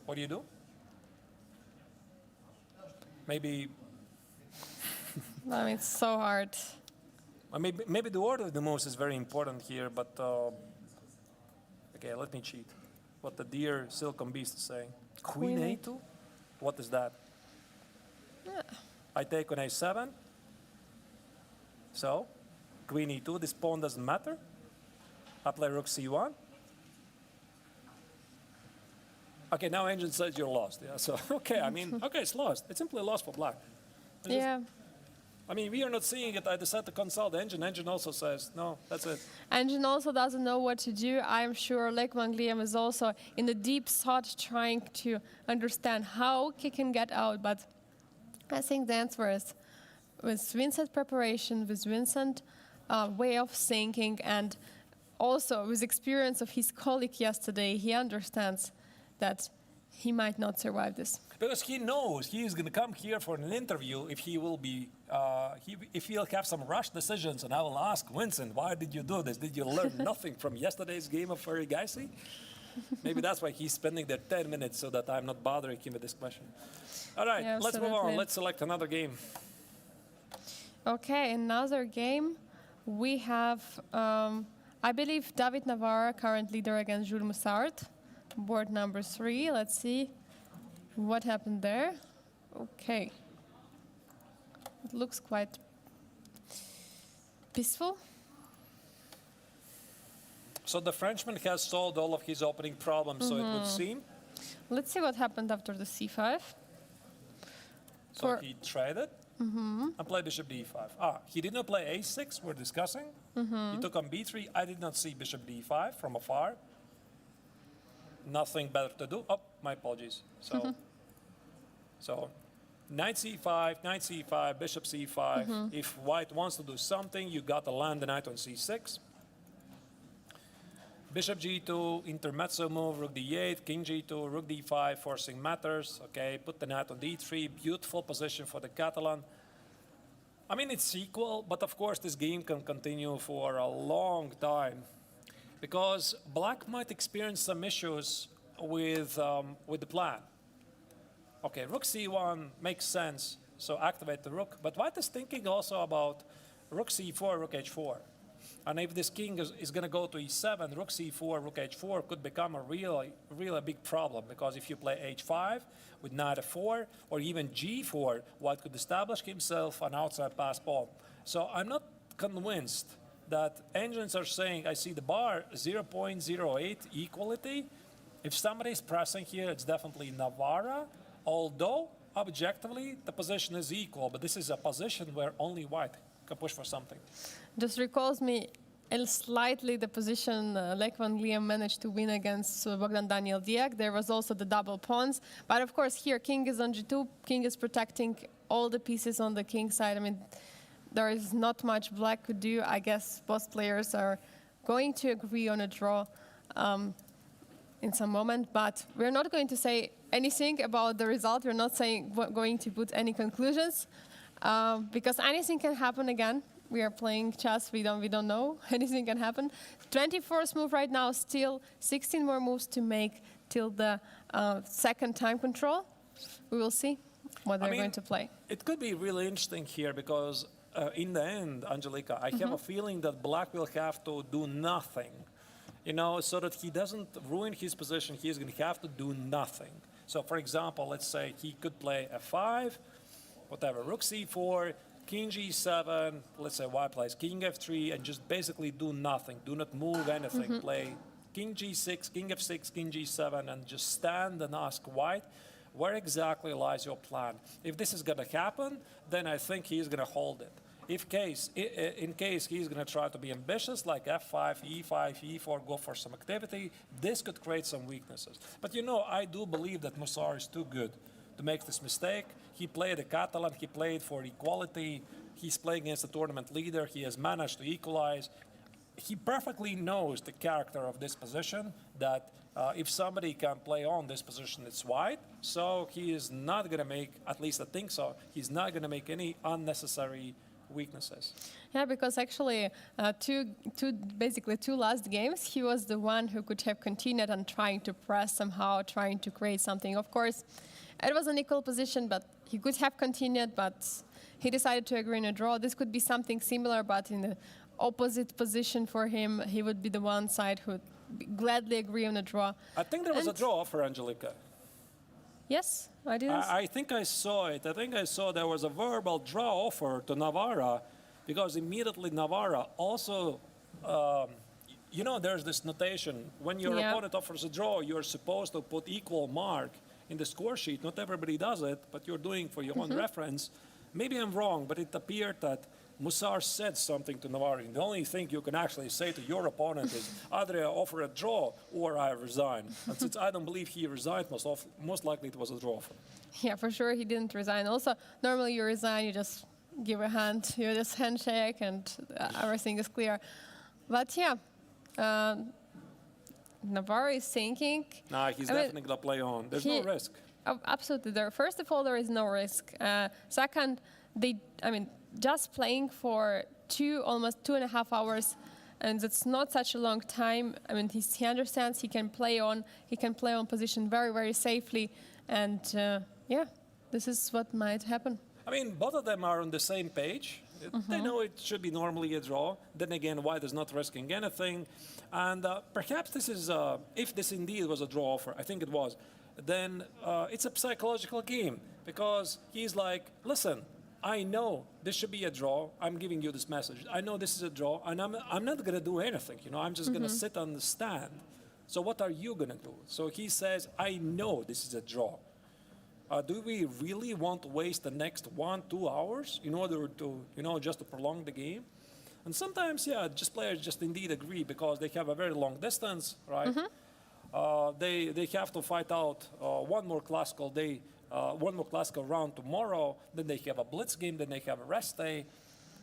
What do you do? Maybe. I mean, it's so hard. Maybe the order of the moves is very important here, but okay, let me cheat. What the dear Silicon Beast is saying. Queen a2? What is that? Yeah. I take on a7. So, queen e2, this pawn doesn't matter. I play rook c1. Okay, now engine says you're lost. Yeah, so, okay, I mean, okay, it's lost. It's simply lost for black. Yeah. I mean, we are not seeing it. I decided to consult the engine. Engine also says, no, that's it. Engine also doesn't know what to do. I'm sure Lech van Guillem is also in the deep thought trying to understand how he can get out. But I think the answer is with Vincent's preparation, with Vincent's way of thinking, and also with experience of his colleague yesterday, he understands that he might not survive this. Because he knows he is going to come here for an interview if he will be, if he'll have some rush decisions, and I will ask Vincent, why did you do this? Did you learn nothing from yesterday's game of Erigaisi? Maybe that's why he's spending there 10 minutes so that I'm not bothering him with this question. All right, Yeah, let's move on. Let's select another game. Okay, another game. We have, I believe, David Navarra, current leader against Jules Moussard. Board number 3. Let's see what happened there. Okay. It looks quite peaceful. So the Frenchman has solved all of his opening problems, so it would seem. Let's see what happened after the c5. So he traded and played bishop d5. He did not play a6, we're discussing. He took on b3. I did not see bishop d5 from afar. Nothing better to do. Oh, my apologies. So, so knight c5, bishop c5. If white wants to do something, you got to land the knight on c6. Bishop g2, intermezzo move, rook d8, king g2, rook d5, forcing matters. Okay, put the knight on d3. Beautiful position for the Catalan. I mean, it's equal, but of course this game can continue for a long time because black might experience some issues with the plan. Okay, rook c1 makes sense, so activate the rook. But white is thinking also about rook c4, rook h4. And if this king is going to go to e7, rook c4, rook h4 could become a really big problem, because if you play h5 with knight f4 or even g4, white could establish himself an outside pass pawn. So I'm not convinced that engines are saying, I see the bar 0.08 equality. If somebody is pressing here, it's definitely Navarra, although objectively the position is equal, but this is a position where only white can push for something. Just recalls me slightly the position Lech van Liam managed to win against Bogdan Daniel Diak. There was also the double pawns. But of course here king is on g2, king is protecting all the pieces on the king side. I mean, there is not much black could do. I guess both players are going to agree on a draw in some moment, but we're not going to say anything about the result. We're not going to put any conclusions because anything can happen again. We are playing chess. We don't know. Anything can happen. 24th move right now. Still 16 more moves to make till the second time control. We will see what they're going to play. It could be really interesting here because in the end, Angelika, I have a feeling that black will have to do nothing. You know, so that he doesn't ruin his position, he is going to have to do nothing. So, for example, let's say he could play f5, whatever, rook c4, king g7, let's say white plays king f3, and just basically do nothing. Do not move anything. Play king g6, king f6, king g7, and just stand and ask white, where exactly lies your plan? If this is going to happen, then I think he is going to hold it. In case he's going to try to be ambitious, like f5, e5, e4, go for some activity, this could create some weaknesses. But you know, I do believe that Musar is too good to make this mistake. He played a Catalan, he played for equality, he's playing against a tournament leader, he has managed to equalize. He perfectly knows the character of this position, that if somebody can play on this position, it's white. So he is not going to make, at least I think so, he's not going to make any unnecessary weaknesses. Yeah, because actually basically two last games, he was the one who could have continued and trying to press somehow, trying to create something. Of course, it was an equal position, but he could have continued, but he decided to agree on a draw. This could be something similar, but in the opposite position for him. He would be the one side who would gladly agree on a draw. I think there was a draw for Angelika. Yes, I did. I think I saw it. I think I saw there was a verbal draw offer to Navarra, because immediately Navarra also, you know, there's this notation. When your opponent offers a draw, you're supposed to put equal mark in the score sheet. Not everybody does it, but you're doing for your own reference. Maybe I'm wrong, but it appeared that Musar said something to Navarro. The only thing you can actually say to your opponent is either I offer a draw or I resign. And since I don't believe he resigned, most likely it was a draw for him. Yeah, for sure he didn't resign. Also, normally you resign, you just give a hand, you just handshake, and everything is clear. But yeah, Navarro is thinking. Nah, he's definitely going to play on. There's no risk. Absolutely. First of all, there is no risk. Second, just playing for almost 2.5 hours, and that's not such a long time. I mean, he understands he can play on position very, very safely, and yeah, this is what might happen. I mean, both of them are on the same page. They know it should be normally a draw. Then again, white is not risking anything, and perhaps this is if this indeed was a draw offer, I think it was. Then it's a psychological game, because he's like, listen, I know this should be a draw. I'm giving you this message. I know this is a draw, and I'm not going to do anything. You know, I'm just going to sit on the stand. So what are you going to do? So he says, I know this is a draw. Do we really want to waste the next 1-2 hours in order to, you know, just to prolong the game? And sometimes, yeah, players just indeed agree, because they have a very long distance, right? They have to fight out one more classical day, one more classical round tomorrow. Then they have a blitz game. Then they have a rest day,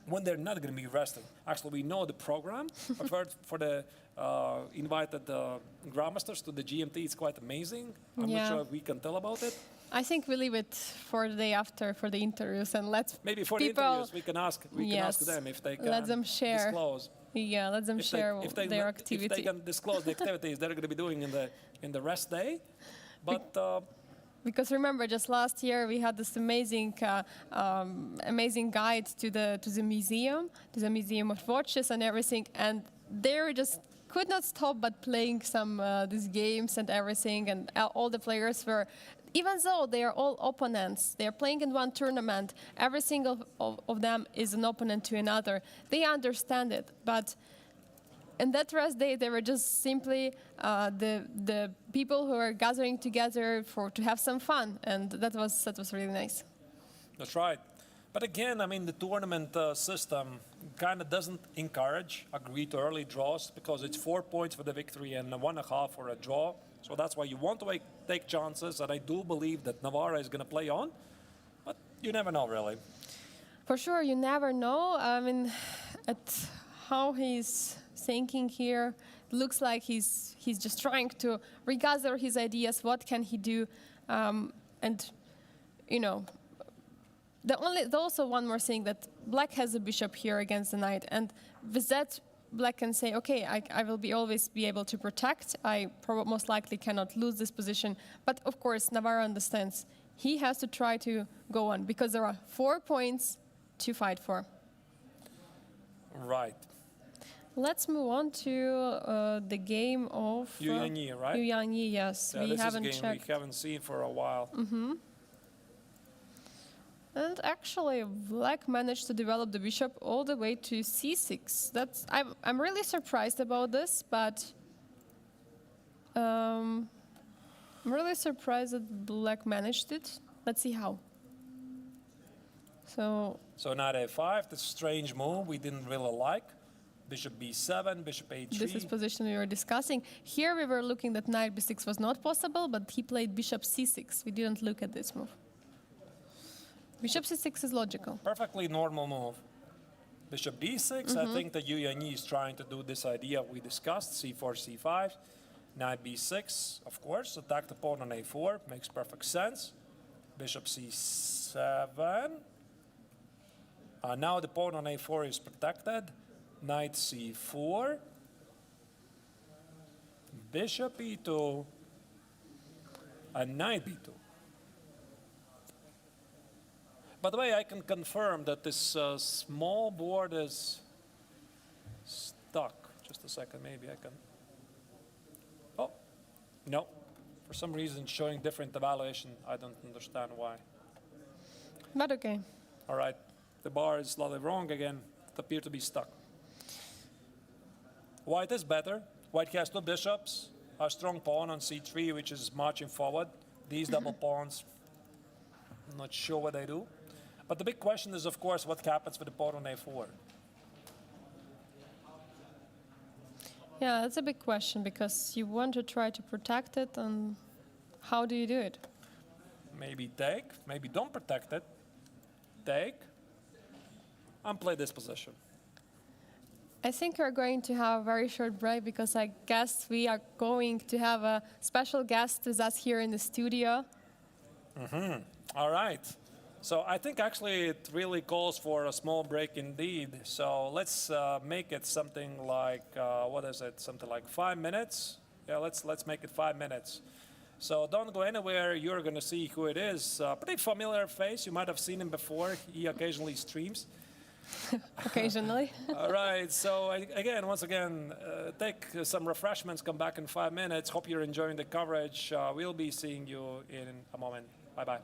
when they're not going to be resting. Actually, we know the program. I've heard for the invited grandmasters to the GMT. It's quite amazing. I'm not sure if we can tell about it. I think we leave it for the day after for the interviews and let Maybe for the people. interviews we can ask Yes. them if they can Let them share. disclose. Yeah, let them share If they their if they activity. can disclose the activities they're going to be doing in the rest day. But Because remember, just last year we had this amazing, amazing guide to the museum of watches and everything, and they were just could not stop but playing some these games and everything, and all the players were. Even though they are all opponents, they are playing in one tournament, every single of them is an opponent to another. They understand it, but in that rest day, they were just simply the people who are gathering together to have some fun, and that was really nice. that's right. But again, I mean, the tournament system kind of doesn't encourage agreed early draws because it's 4 points for the victory and 1.5 for a draw. So that's why you want to take chances, and I do believe that Navarra is going to play on, but you never know, really. For sure, you never know. I mean, at how he's thinking here, it looks like he's just trying to regather his ideas. What can he do? And you know, there's also one more thing that Black has a bishop here against the knight, and with that, Black can say, okay, I will always be able to protect. I most likely cannot lose this position. But of course, Navarro understands he has to try to go on because there are 4 points to fight for. Right. Let's move on to the game of Yu Yanyi, right? Yu Yanyi, yes. Yeah, we this haven't is a game checked. we haven't seen for a while. And actually, Black managed to develop the bishop all the way to c6. I'm really surprised about this, but I'm really surprised that Black managed it. Let's see how. So Knight a5, this strange move we didn't really like. Bishop b7, bishop a3. this is position we were discussing. Here we were looking that knight b6 was not possible, but he played bishop c6. We didn't look at this move. Bishop c6 is logical. Perfectly normal move. Bishop d6, I think that Yu Yanyi is trying to do this idea we discussed, c4, c5. Knight b6, of course, attack the pawn on a4, makes perfect sense. Bishop c7. Now the pawn on a4 is protected. Knight c4. Bishop e2. And knight b2. By the way, I can confirm that this small board is stuck. Just a second, maybe I can. Oh, no. For some reason, it's showing different evaluation. I don't understand why. But okay. All right, the bar is slightly wrong again. It appears to be stuck. White is better. White has two bishops, a strong pawn on c3, which is marching forward. These double pawns, I'm not sure what they do. But the big question is, of course, what happens with the pawn on a4? Yeah, that's a big question because you want to try to protect it, and how do you do it? Maybe take, maybe don't protect it. Take, and play this position. I think we're going to have a very short break because I guess we are going to have a special guest with us here in the studio. All right. So I think actually it really calls for a small break indeed. So let's make it something like, what is it? Something like 5 minutes? Yeah, let's make it 5 minutes. So don't go anywhere. You're going to see who it is. Pretty familiar face. You might have seen him before. He occasionally streams. Occasionally. All right. So once again, take some refreshments. Come back in 5 minutes. Hope you're enjoying the coverage. We'll be seeing you in a moment. Bye-bye.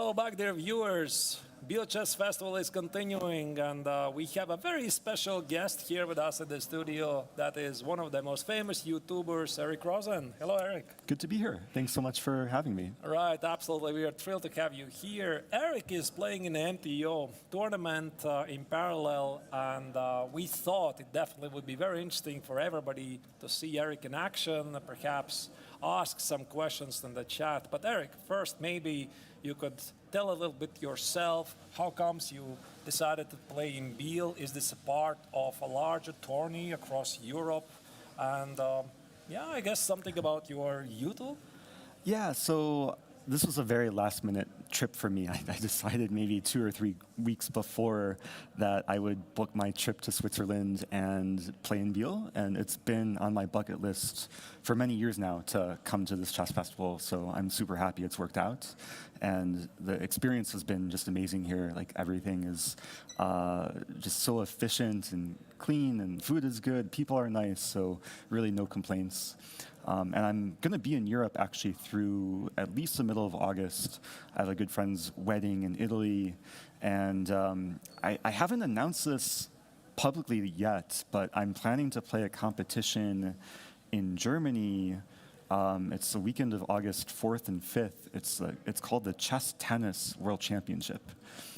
Hello back there, viewers. Biel Chess Festival is continuing, and we have a very special guest here with us in the studio. That is one of the most famous YouTubers, Eric Rosen. Hello, Eric. Good to be here. Thanks so much for having me. Right, absolutely. We are thrilled to have you here. Eric is playing in the MTO tournament in parallel, and we thought it definitely would be very interesting for everybody to see Eric in action, perhaps ask some questions in the chat. But Eric, first maybe you could tell a little bit yourself. How comes you decided to play in Biel? Is this a part of a larger tourney across Europe? And yeah, I guess something about your YouTube? Yeah, so this was a very last-minute trip for me. I decided maybe 2 or 3 weeks before that I would book my trip to Switzerland and play in Biel, and it's been on my bucket list for many years now to come to this chess festival, so I'm super happy it's worked out. And the experience has been just amazing here. Like, everything is just so efficient and clean, and food is good, people are nice, so really no complaints. And I'm going to be in Europe actually through at least the middle of August. I have a good friend's wedding in Italy, and I haven't announced this publicly yet, but I'm planning to play a competition in Germany. It's the weekend of August 4th and 5th. It's called the Chess Tennis World Championship.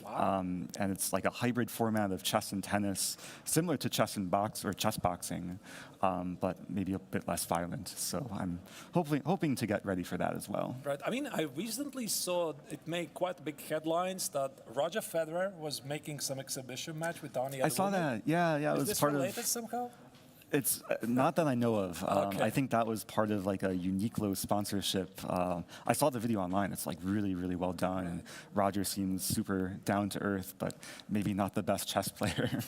Wow. And it's like a hybrid format of chess and tennis, similar to chess and chess boxing, but maybe a bit less violent. So I'm hoping to get ready for that as well. Right. I mean, I recently saw it made quite big headlines that Roger Federer was making some exhibition match with Tony. I saw that. Yeah. It Is was this part related of. somehow? It's not that I know of. Okay. I think that was part of like a Uniqlo sponsorship. I saw the video online. It's like really, really well done. And Roger seems super down to earth, but maybe not the best chess player.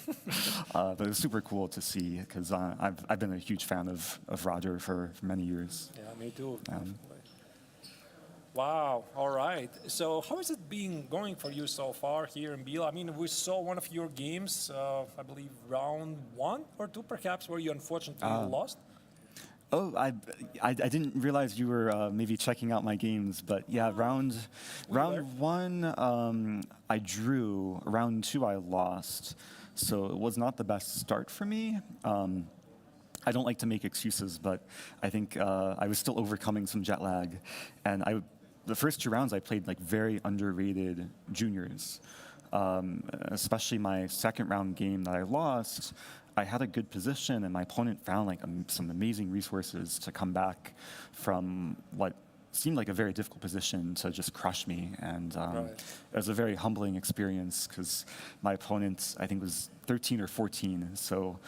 But it was super cool to see because I've been a huge fan of Roger for many years. Yeah, me too. Wow, all right. So how has it been going for you so far here in Biel? I mean, we saw one of your games, I believe round 1 or 2 perhaps, where you unfortunately lost. Oh, I didn't realize you were maybe checking out my games, but yeah, round 1 I drew, round 2 I lost, so it was not the best start for me. I don't like to make excuses, but I think I was still overcoming some jet lag, and the first 2 rounds I played like very underrated juniors, especially my second round game that I lost. I had a good position, and my opponent found like some amazing resources to come back from what seemed like a very difficult position to just crush me. And it was a very humbling experience because my opponent, I think, was 13 or 14, so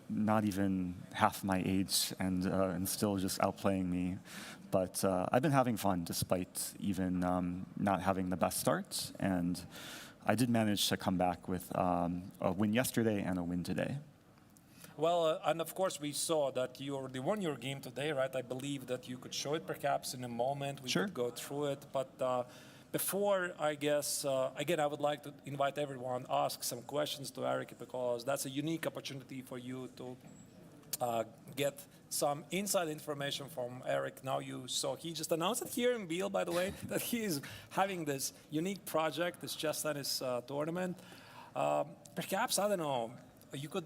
not even half my age, and still just outplaying me. But I've been having fun despite even not having the best start, and I did manage to come back with a win yesterday and a win today. Well, and of course we saw that you already won your game today, right? I believe that you could show it perhaps in a moment. We could go through it, but before, I guess, again, I would like to invite everyone to ask some questions to Eric, because that's a unique opportunity for you to get some inside information from Eric. Now you saw, he just announced it here in Biel, by the way, that he is having this unique project, this chess tennis tournament. Perhaps, I don't know, you could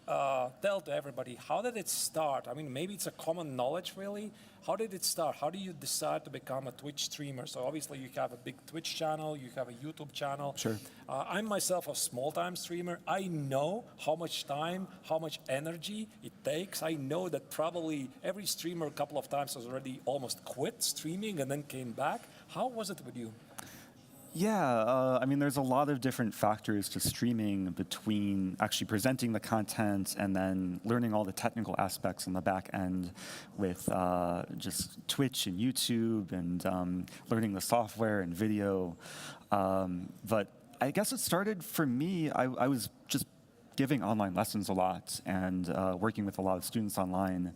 tell to everybody, how did it start? I mean, maybe it's a common knowledge, really. How did it start? How do you decide to become a Twitch streamer? So obviously you have a big Twitch channel, you have a YouTube channel. Sure. I'm myself a small-time streamer. I know how much time, how much energy it takes. I know that probably every streamer a couple of times has already almost quit streaming and then came back. How was it with you? Yeah, I mean, there's a lot of different factors to streaming, between actually presenting the content and then learning all the technical aspects on the back end with just Twitch and YouTube, and learning the software and video. But I guess it started for me, I was just giving online lessons a lot and working with a lot of students online.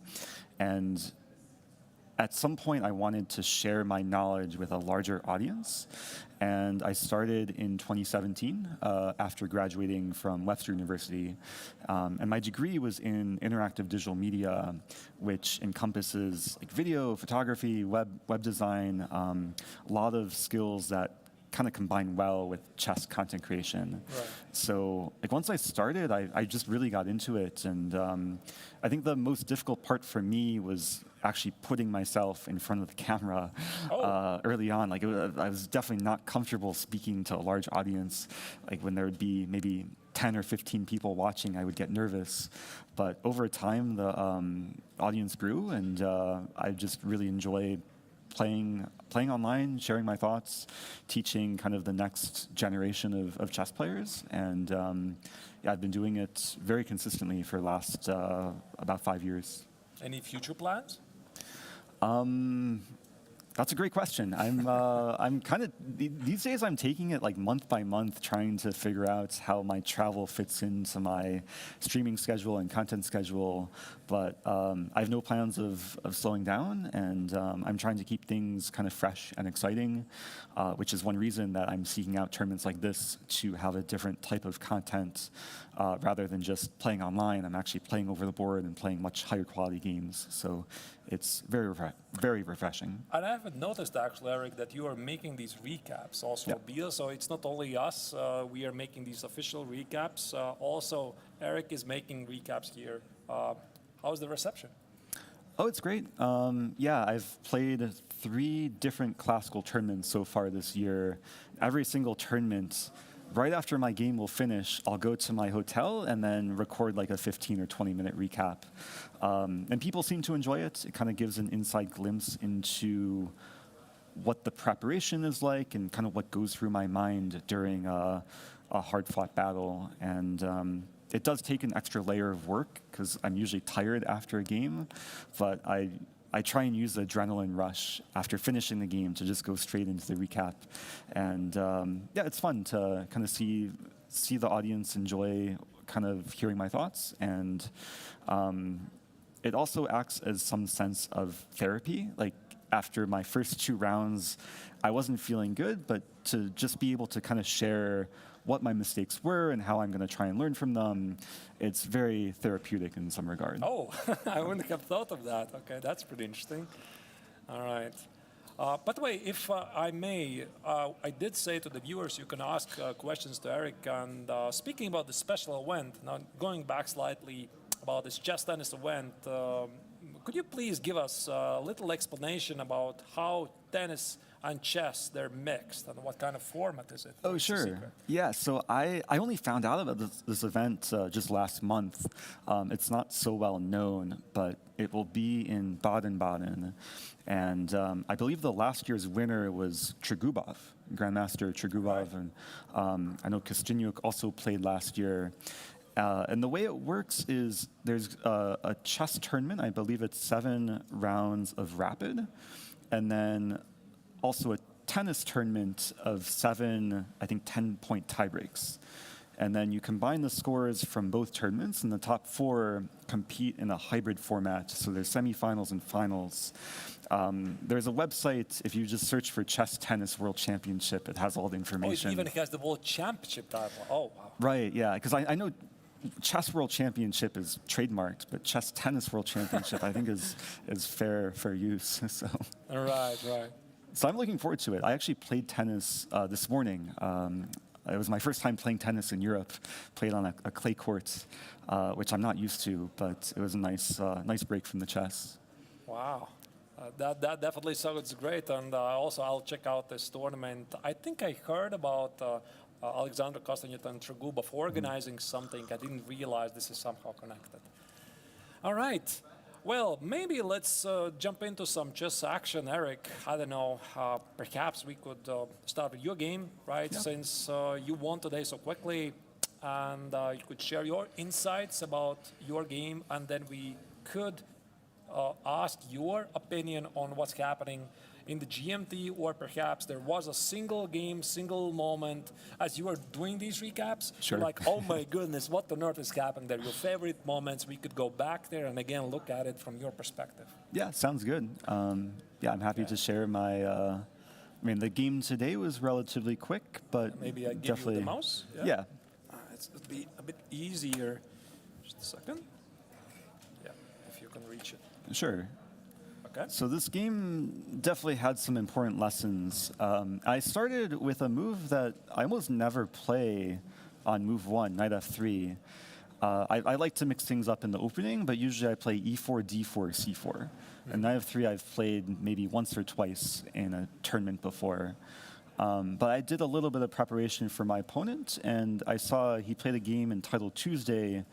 And at some point, I wanted to share my knowledge with a larger audience. And I started in 2017 after graduating from Webster University. And my degree was in interactive digital media, which encompasses like video, photography, web design, a lot of skills that kind of combine well with chess content creation. Right. So like once I started, I just really got into it. And I think the most difficult part for me was actually putting myself in front of the camera early on. Like I was definitely not comfortable speaking to a large audience. Like when there would be maybe 10 or 15 people watching, I would get nervous. But over time, the audience grew, and I just really enjoy playing online, sharing my thoughts, teaching kind of the next generation of chess players. And yeah, I've been doing it very consistently for the last about 5 years. Any future plans? That's a great question. I'm kind of these days I'm taking it like month by month, trying to figure out how my travel fits into my streaming schedule and content schedule. But I have no plans of slowing down, and I'm trying to keep things kind of fresh and exciting, which is one reason that I'm seeking out tournaments like this to have a different type of content rather than just playing online. I'm actually playing over the board and playing much higher quality games. So it's very refreshing. And I haven't noticed actually, Eric, that you are making these recaps also, Yep. Biel. So it's not only us. We are making these official recaps. Also, Eric is making recaps here. How's the reception? Oh, it's great. Yeah, I've played 3 different classical tournaments so far this year. Every single tournament, right after my game will finish, I'll go to my hotel and then record like a 15 or 20-minute recap. And people seem to enjoy it. It kind of gives an inside glimpse into what the preparation is like and kind of what goes through my mind during a hard-fought battle. And it does take an extra layer of work because I'm usually tired after a game, but I try and use the adrenaline rush after finishing the game to just go straight into the recap. And yeah, it's fun to kind of see the audience enjoy kind of hearing my thoughts. And it also acts as some sense of therapy. Like after my first 2 rounds, I wasn't feeling good, but to just be able to kind of share what my mistakes were and how I'm going to try and learn from them, it's very therapeutic in some regard. Oh, I wouldn't have thought of that. Okay, that's pretty interesting. All right. By the way, if I may, I did say to the viewers you can ask questions to Eric. And speaking about the special event, now going back slightly about this chess tennis event, could you please give us a little explanation about how tennis and chess, they're mixed, and what kind of format is it? Oh, What's the sure. secret? Yeah, so I only found out about this event just last month. It's not so well known, but it will be in Baden-Baden. And I believe the last year's winner was Tregubov, Grandmaster Tregubov. Right. And I know Kostyniuk also played last year. And the way it works is there's a chess tournament. I believe it's 7 rounds of rapid. And then also a tennis tournament of 7, I think 10-point tiebreaks. And then you combine the scores from both tournaments, and the top 4 compete in a hybrid format. So there's semifinals and finals. There's a website, if you just search for Chess Tennis World Championship, it has all the Oh, it information. even has the World Championship title. Oh, wow. Right, yeah, because I know Chess World Championship is trademarked, but Chess Tennis World Championship I think is fair use. So. Right, right. So I'm looking forward to it. I actually played tennis this morning. It was my first time playing tennis in Europe. Played on a clay court, which I'm not used to, but it was a nice break from the chess. Wow. That definitely sounds great. And also, I'll check out this tournament. I think I heard about Alexander Kostyniuk and Tregubov organizing something. I didn't realize this is somehow connected. All right. Well, maybe let's jump into some chess action, Eric. I don't know, perhaps we could start with your game, right? Yeah. Since you won today so quickly, and you could share your insights about your game, and then we could ask your opinion on what's happening in the GMT, or perhaps there was a single game, single moment as you were doing these recaps. Sure. You're like, oh my goodness, what on earth is happening there? Your favorite moments, we could go back there and again look at it from your perspective. Yeah, sounds good. Yeah, I'm happy to share my. I mean, the game today was relatively quick, but Maybe I give definitely. you the mouse? Yeah. It'll be a bit easier. Just a second. Yeah, if you can reach it. Sure. Okay. So this game definitely had some important lessons. I started with a move that I almost never play on move 1, knight f3. I like to mix things up in the opening, but usually I play e4, d4, c4. And knight f3 I've played maybe once or twice in a tournament before. But I did a little bit of preparation for my opponent, and I saw he played a game entitled Tuesday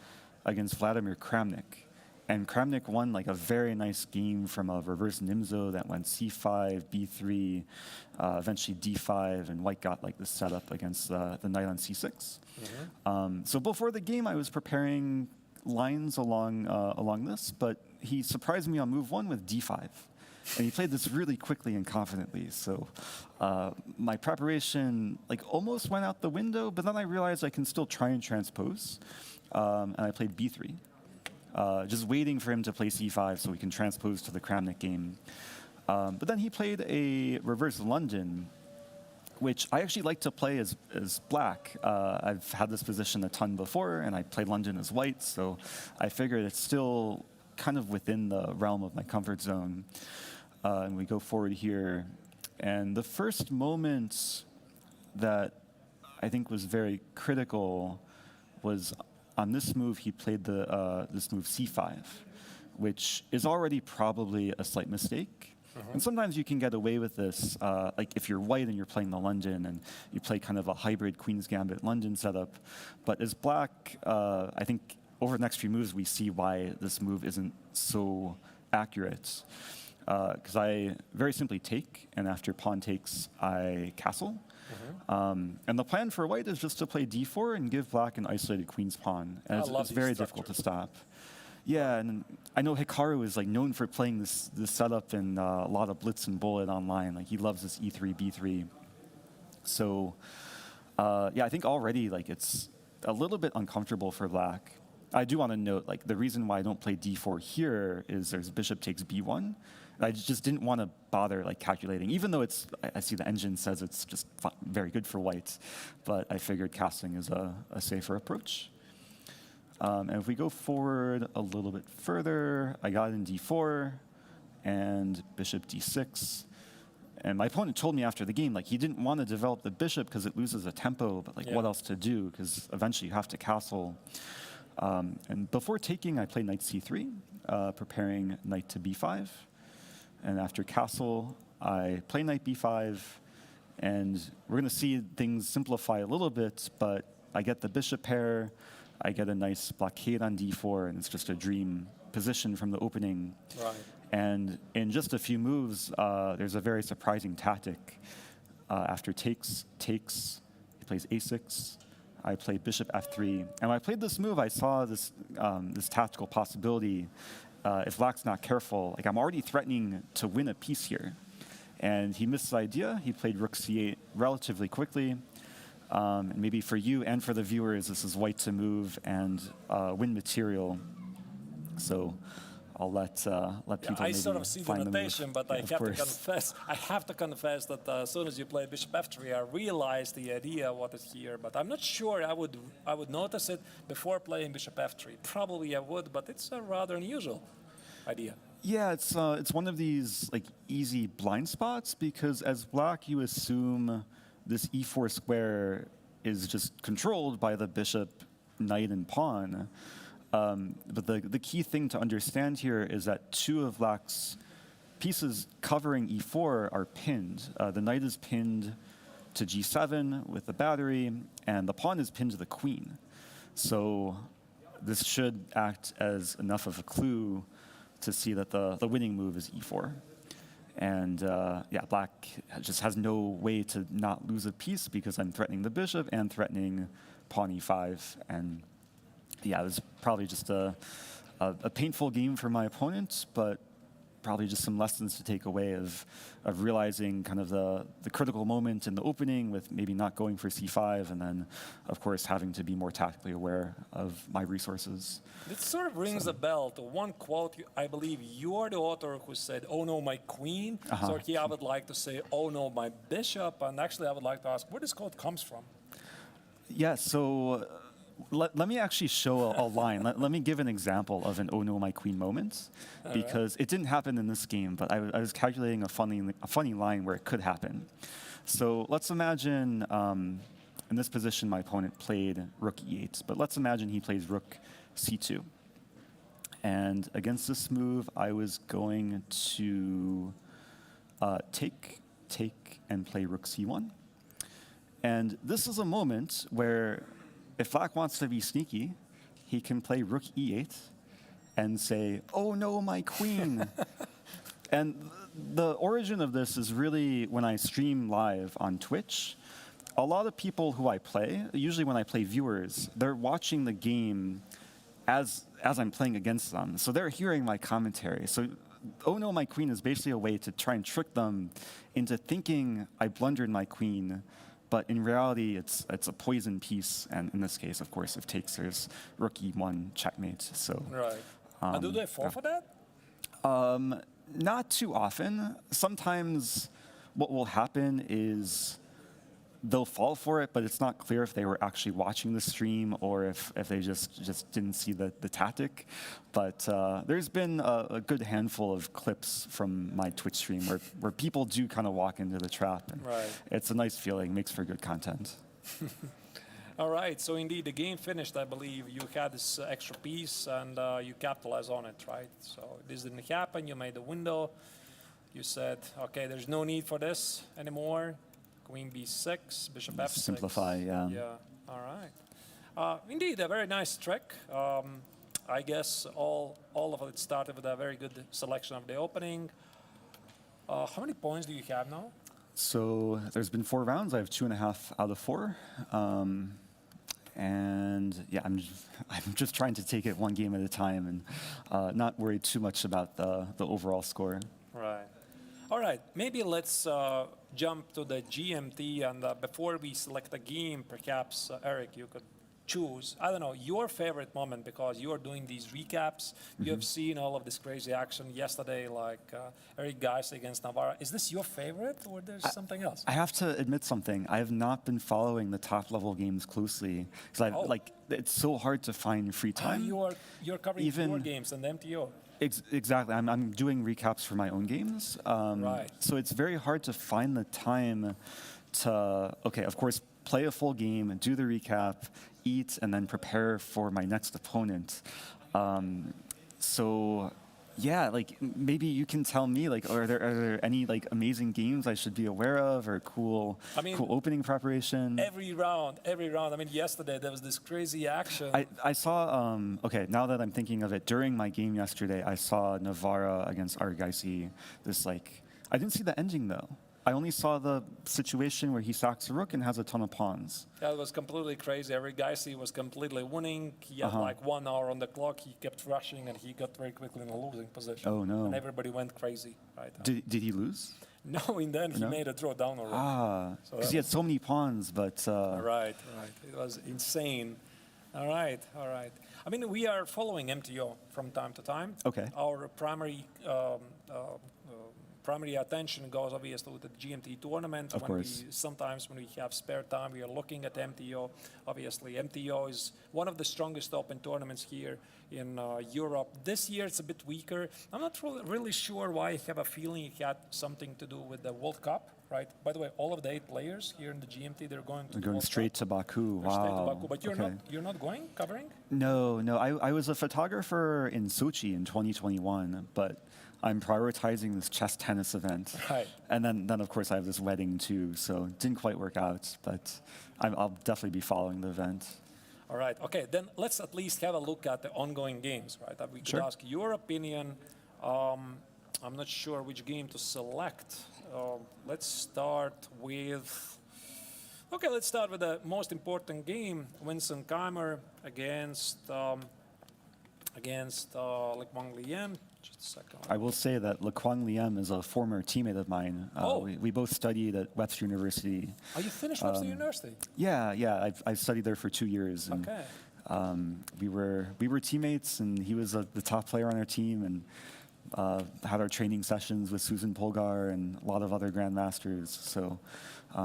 against Vladimir Kramnik. And Kramnik won like a very nice game from a reverse Nimzo that went c5, b3, eventually d5, and white got like the setup against the knight on c6. So before the game, I was preparing lines along this, but he surprised me on move 1 with d5. And he played this really quickly and confidently. So my preparation like almost went out the window, but then I realized I can still try and transpose. And I played b3. Just waiting for him to play c5 so we can transpose to the Kramnik game. But then he played a reverse London, which I actually like to play as black. I've had this position a ton before, and I played London as white, so I figured it's still kind of within the realm of my comfort zone. And we go forward here. And the first moment that I think was very critical was on this move. He played this move c5, which is already probably a slight mistake. And sometimes you can get away with this, like if you're white and you're playing the London and you play kind of a hybrid Queen's Gambit London setup. But as black, I think over the next few moves we see why this move isn't so accurate. Because I very simply take, and after pawn takes, I castle. And the plan for white is just to play d4 and give black an isolated queen's pawn. And it's very difficult to stop. Yeah, and I know Hikaru is like known for playing this setup in a lot of Blitz and Bullet online. Like he loves this e3, b3. So yeah, I think already like it's a little bit uncomfortable for black. I do want to note like the reason why I don't play d4 here is there's bishop takes b1. I just didn't want to bother like calculating, even though it's. I see the engine says it's just very good for white, but I figured castling is a safer approach. And if we go forward a little bit further, I got in d4 and bishop d6. And my opponent told me after the game, like he didn't want to develop the bishop because it loses a tempo, but like what else to do? Because eventually you have to castle. And before taking, I played knight c3, preparing knight to b5. And after castle, I play knight b5. And we're going to see things simplify a little bit, but I get the bishop pair. I get a nice blockade on d4, and it's just a dream position from the opening. Right. And in just a few moves, there's a very surprising tactic. After takes, he plays a6. I play bishop f3. And when I played this move, I saw this tactical possibility. If black's not careful, like I'm already threatening to win a piece here. And he missed the idea. He played rook c8 relatively quickly. And maybe for you and for the viewers, this is white to move and win material. So I'll let people I maybe sort of see the find notation, move. but I Yeah, have to confess that as soon as you play bishop f3, I realized the idea what is here. But I'm not sure I would notice it before playing bishop f3. Probably I would, but it's a rather unusual idea. Yeah, it's one of these like easy blind spots because as black you assume this e4 square is just controlled by the bishop, knight, and pawn. But the key thing to understand here is that two of black's pieces covering e4 are pinned. The knight is pinned to g7 with the battery, and the pawn is pinned to the queen. So this should act as enough of a clue to see that the winning move is e4. And yeah, black just has no way to not lose a piece because I'm threatening the bishop and threatening pawn e5. And yeah, it was probably just a a painful game for my opponent, but probably just some lessons to take away of realizing kind of the critical moment in the opening with maybe not going for c5, and then, of course, having to be more tactically aware of my resources. This sort of rings a bell to one quote. I believe you are the author who said, "Oh no, my queen." So here I would like to say, "Oh no, my bishop." And actually, I would like to ask where this quote comes from. Yeah, so let me actually show a line. Let me give an example of an "oh no, my queen" moment, because it didn't happen in this game, but I was calculating a funny line where it could happen. So let's imagine in this position my opponent played rook e8, but let's imagine he plays rook c2. And against this move, I was going to take, and play rook c1. And this is a moment where, if Black wants to be sneaky, he can play rook e8 and say, "Oh no, my queen." And the origin of this is really when I stream live on Twitch. A lot of people who I play, usually when I play viewers, they're watching the game as I'm playing against them. So they're hearing my commentary. So "oh no, my queen" is basically a way to try and trick them into thinking I blundered my queen. But in reality, it's a poison piece, and in this case, of course, if takes, there's rook e1 checkmate. So, Right. Do they fall for that? Not too often. Sometimes what will happen is they'll fall for it, but it's not clear if they were actually watching the stream or if they just didn't see the tactic. But there's been a good handful of clips from my Twitch stream where people do kind of walk into the trap. And it's a nice feeling, makes for good content. All right, so indeed, the game finished, I believe. You had this extra piece, and you capitalized on it, right? So this didn't happen. You made the window. You said, okay, there's no need for this anymore. Queen b6, bishop f6. Simplify, yeah. Yeah, all right. Indeed, a very nice trick. I guess all of it started with a very good selection of the opening. How many points do you have now? So there's been 4 rounds. I have 2.5 out of 4. And yeah, I'm just trying to take it one game at a time and not worry too much about the overall score. Right. All right, maybe let's jump to the GMT, and before we select a game, perhaps, Eric, you could choose, I don't know, your favorite moment, because you are doing these recaps. You have seen all of this crazy action yesterday, like Eric Geis against Navarra. Is this your favorite, or there's something else? I have to admit something. I have not been following the top-level games closely, because it's so hard to find free time. You're covering your games and the MTO. Exactly. I'm doing recaps for my own games. Right. So it's very hard to find the time to, okay, of course, play a full game, do the recap, eat, and then prepare for my next opponent. So yeah, like maybe you can tell me, like, are there any like amazing games I should be aware of, or cool opening preparation? Every round. I mean, yesterday there was this crazy action. I saw, okay, now that I'm thinking of it, during my game yesterday, I saw Navarra against Argaisi. This, like, I didn't see the ending, though. I only saw the situation where he sacks a rook and has a ton of pawns. That was completely crazy. Argaisi was completely winning. He had like 1 hour on the clock. He kept rushing, and he got very quickly in a losing position. Oh, no. And everybody went crazy. Right. Did he lose? No, in the end, he made a draw down a rook. Ah, because he had so many pawns, but... Right. It was insane. All right. I mean, we are following MTO from time to time. Okay. Our primary attention goes obviously to the GMT tournament. Of course. Sometimes when we have spare time, we are looking at MTO. Obviously, MTO is one of the strongest open tournaments here in Europe. This year it's a bit weaker. I'm not really sure why. I have a feeling it had something to do with the World Cup, right? By the way, all of the 8 players here in the GMT, they're going to going straight to Baku. They're wow. straight to Baku. But you're not going, covering? No. I was a photographer in Sochi in 2021, but I'm prioritizing this chess tennis event. Right. And then of course, I have this wedding too, so it didn't quite work out, but I'll definitely be following the event. All right. Okay, then let's at least have a look at the ongoing games, right? We could ask your opinion. I'm not sure which game to select. Let's start with... Okay, let's start with the most important game, Vincent Keimer against against Le Quang Liem. Just a second. I will say that Le Quang Liem is a former teammate of mine. Oh. We both studied at Webster University. Oh, you finished Webster University? Yeah. I've studied there for 2 years. And, Okay. we were teammates, and he was the top player on our team, and had our training sessions with Susan Polgar and a lot of other grandmasters. So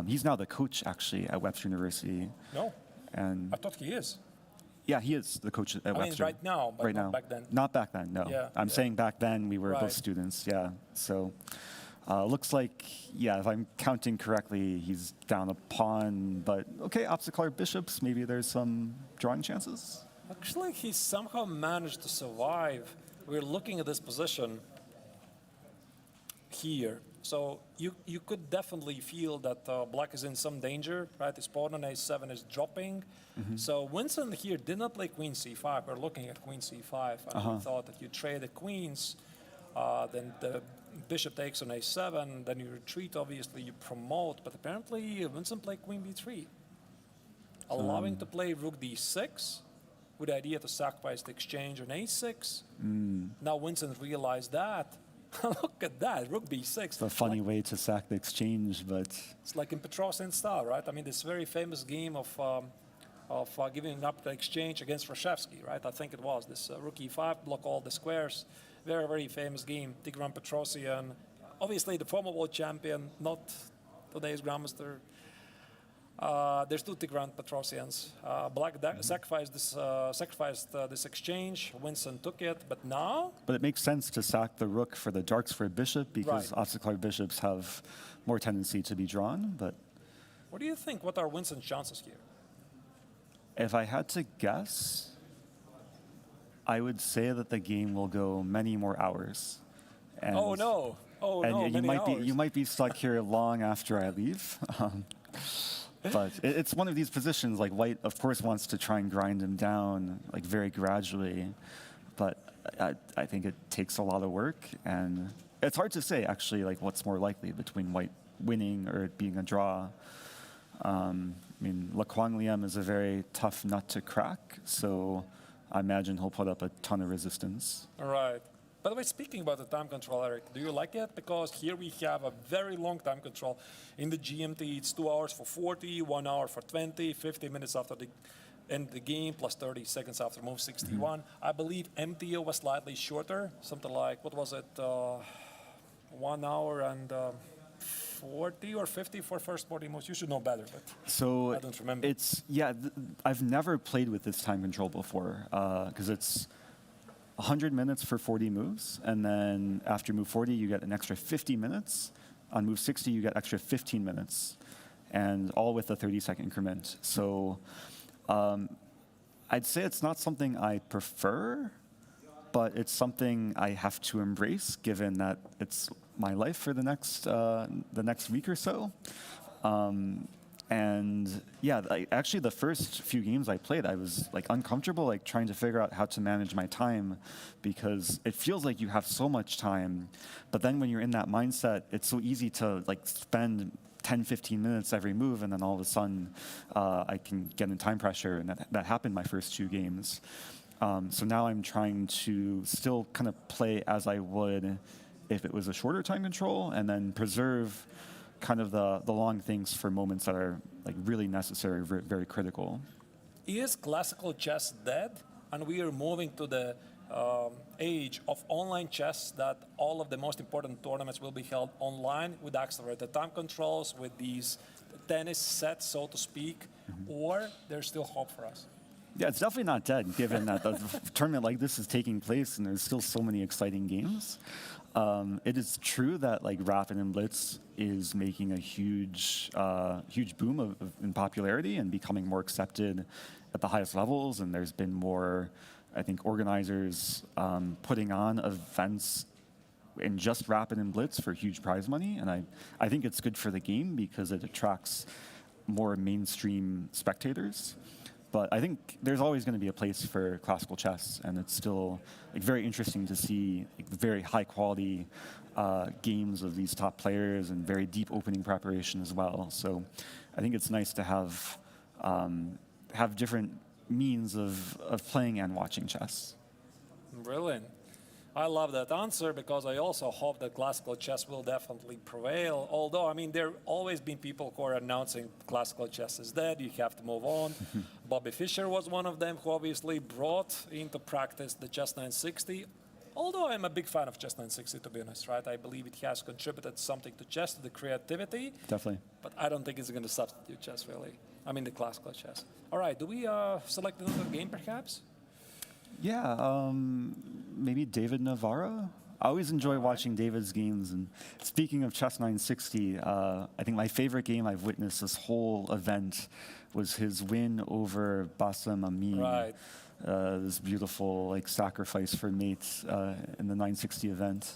he's now the coach actually at Webster University. No, And I thought he is. yeah, he is the coach at I mean, Webster. right now, but right not now. back then. Not back then, no. Yeah, I'm yeah. saying back then we were Right. both students, yeah. So looks like, yeah, if I'm counting correctly, he's down a pawn. But okay, obstacle bishops, maybe there's some drawing chances. Actually, he somehow managed to survive. We're looking at this position here. So you could definitely feel that black is in some danger, right? His pawn on a7 is dropping. So Winston here did not play queen c5. We're looking at queen c5. And we thought that you trade the queens, then the bishop takes on a7, then you retreat, obviously, you promote. But apparently Winston played queen b3, allowing to play rook d6 with the idea to sacrifice the exchange on a6. Now Winston realized that. Look at that, rook b6. It's a funny way to sack the exchange, but It's like in Petrosian style, right? I mean, this very famous game of giving up the exchange against Rashevsky, right? I think it was this rook e5, block all the squares. Very, very famous game. Tigran Petrosian, obviously the former world champion, not today's grandmaster. There's two Tigran Petrosians. Black sacrificed this exchange. Winston took it, but now it makes sense to sack the rook for the darks for a bishop because Right. obstacle bishops have more tendency to be drawn. But what do you think? What are Winston's chances here? if I had to guess, I would say that the game will go many more hours. And, Oh no! Oh and no! you Many might hours. you might be stuck here long after I leave. But it's one of these positions, like white, of course, wants to try and grind him down, like very gradually. But I think it takes a lot of work, and it's hard to say, actually, like what's more likely between white winning or it being a draw. I mean, Le Quang Liem is a very tough nut to crack, so I imagine he'll put up a ton of resistance. All right. By the way, speaking about the time control, Eric, do you like it? Because here we have a very long time control. In the GMT, it's 2 hours for 40, 1 hour for 20, 50 minutes after the end of the game, plus 30 seconds after move 61. I believe MTO was slightly shorter, something like, what was it, 1 hour and 40 or 50 for first 40 moves? You should know better, but So I don't remember. I've never played with this time control before because it's 100 minutes for 40 moves, and then after move 40, you get an extra 50 minutes. On move 60, you get extra 15 minutes, and all with a 30-second increment. So I'd say it's not something I prefer, but it's something I have to embrace, given that it's my life for the next week or so. And yeah, actually the first few games I played, I was like uncomfortable, like trying to figure out how to manage my time, because it feels like you have so much time, but then when you're in that mindset, it's so easy to like spend 10, 15 minutes every move, and then all of a sudden I can get in time pressure, and that happened my first 2 games. So now I'm trying to still kind of play as I would if it was a shorter time control, and then preserve kind of the long things for moments that are like really necessary, very critical. Is classical chess dead? And we are moving to the age of online chess, that all of the most important tournaments will be held online with accelerated time controls, with these tennis sets, so to speak, or there's still hope for us? Yeah, it's definitely not dead, given that the tournament like this is taking place and there's still so many exciting games. It is true that like Rapid and Blitz is making a huge boom in popularity and becoming more accepted at the highest levels. And there's been more, I think, organizers putting on events in just Rapid and Blitz for huge prize money. And I think it's good for the game because it attracts more mainstream spectators. But I think there's always going to be a place for classical chess, and it's still like very interesting to see like, very high quality games of these top players and very deep opening preparation as well. So I think it's nice to have different means of playing and watching chess. Brilliant. I love that answer because I also hope that classical chess will definitely prevail. Although, I mean, there always been people who are announcing classical chess is dead, you have to move on. Bobby Fischer was one of them who obviously brought into practice the chess 960. Although I'm a big fan of chess 960, to be honest, right? I believe it has contributed something to chess, to the creativity. Definitely. But I don't think it's going to substitute chess, really. I mean, the classical chess. All right, do we select another game, perhaps? Yeah, maybe David Navarra. I always enjoy watching David's games. And speaking of chess 960, I think my favorite game I've witnessed this whole event was his win over Bassem Amin. Right. This beautiful sacrifice for mates in the 960 event.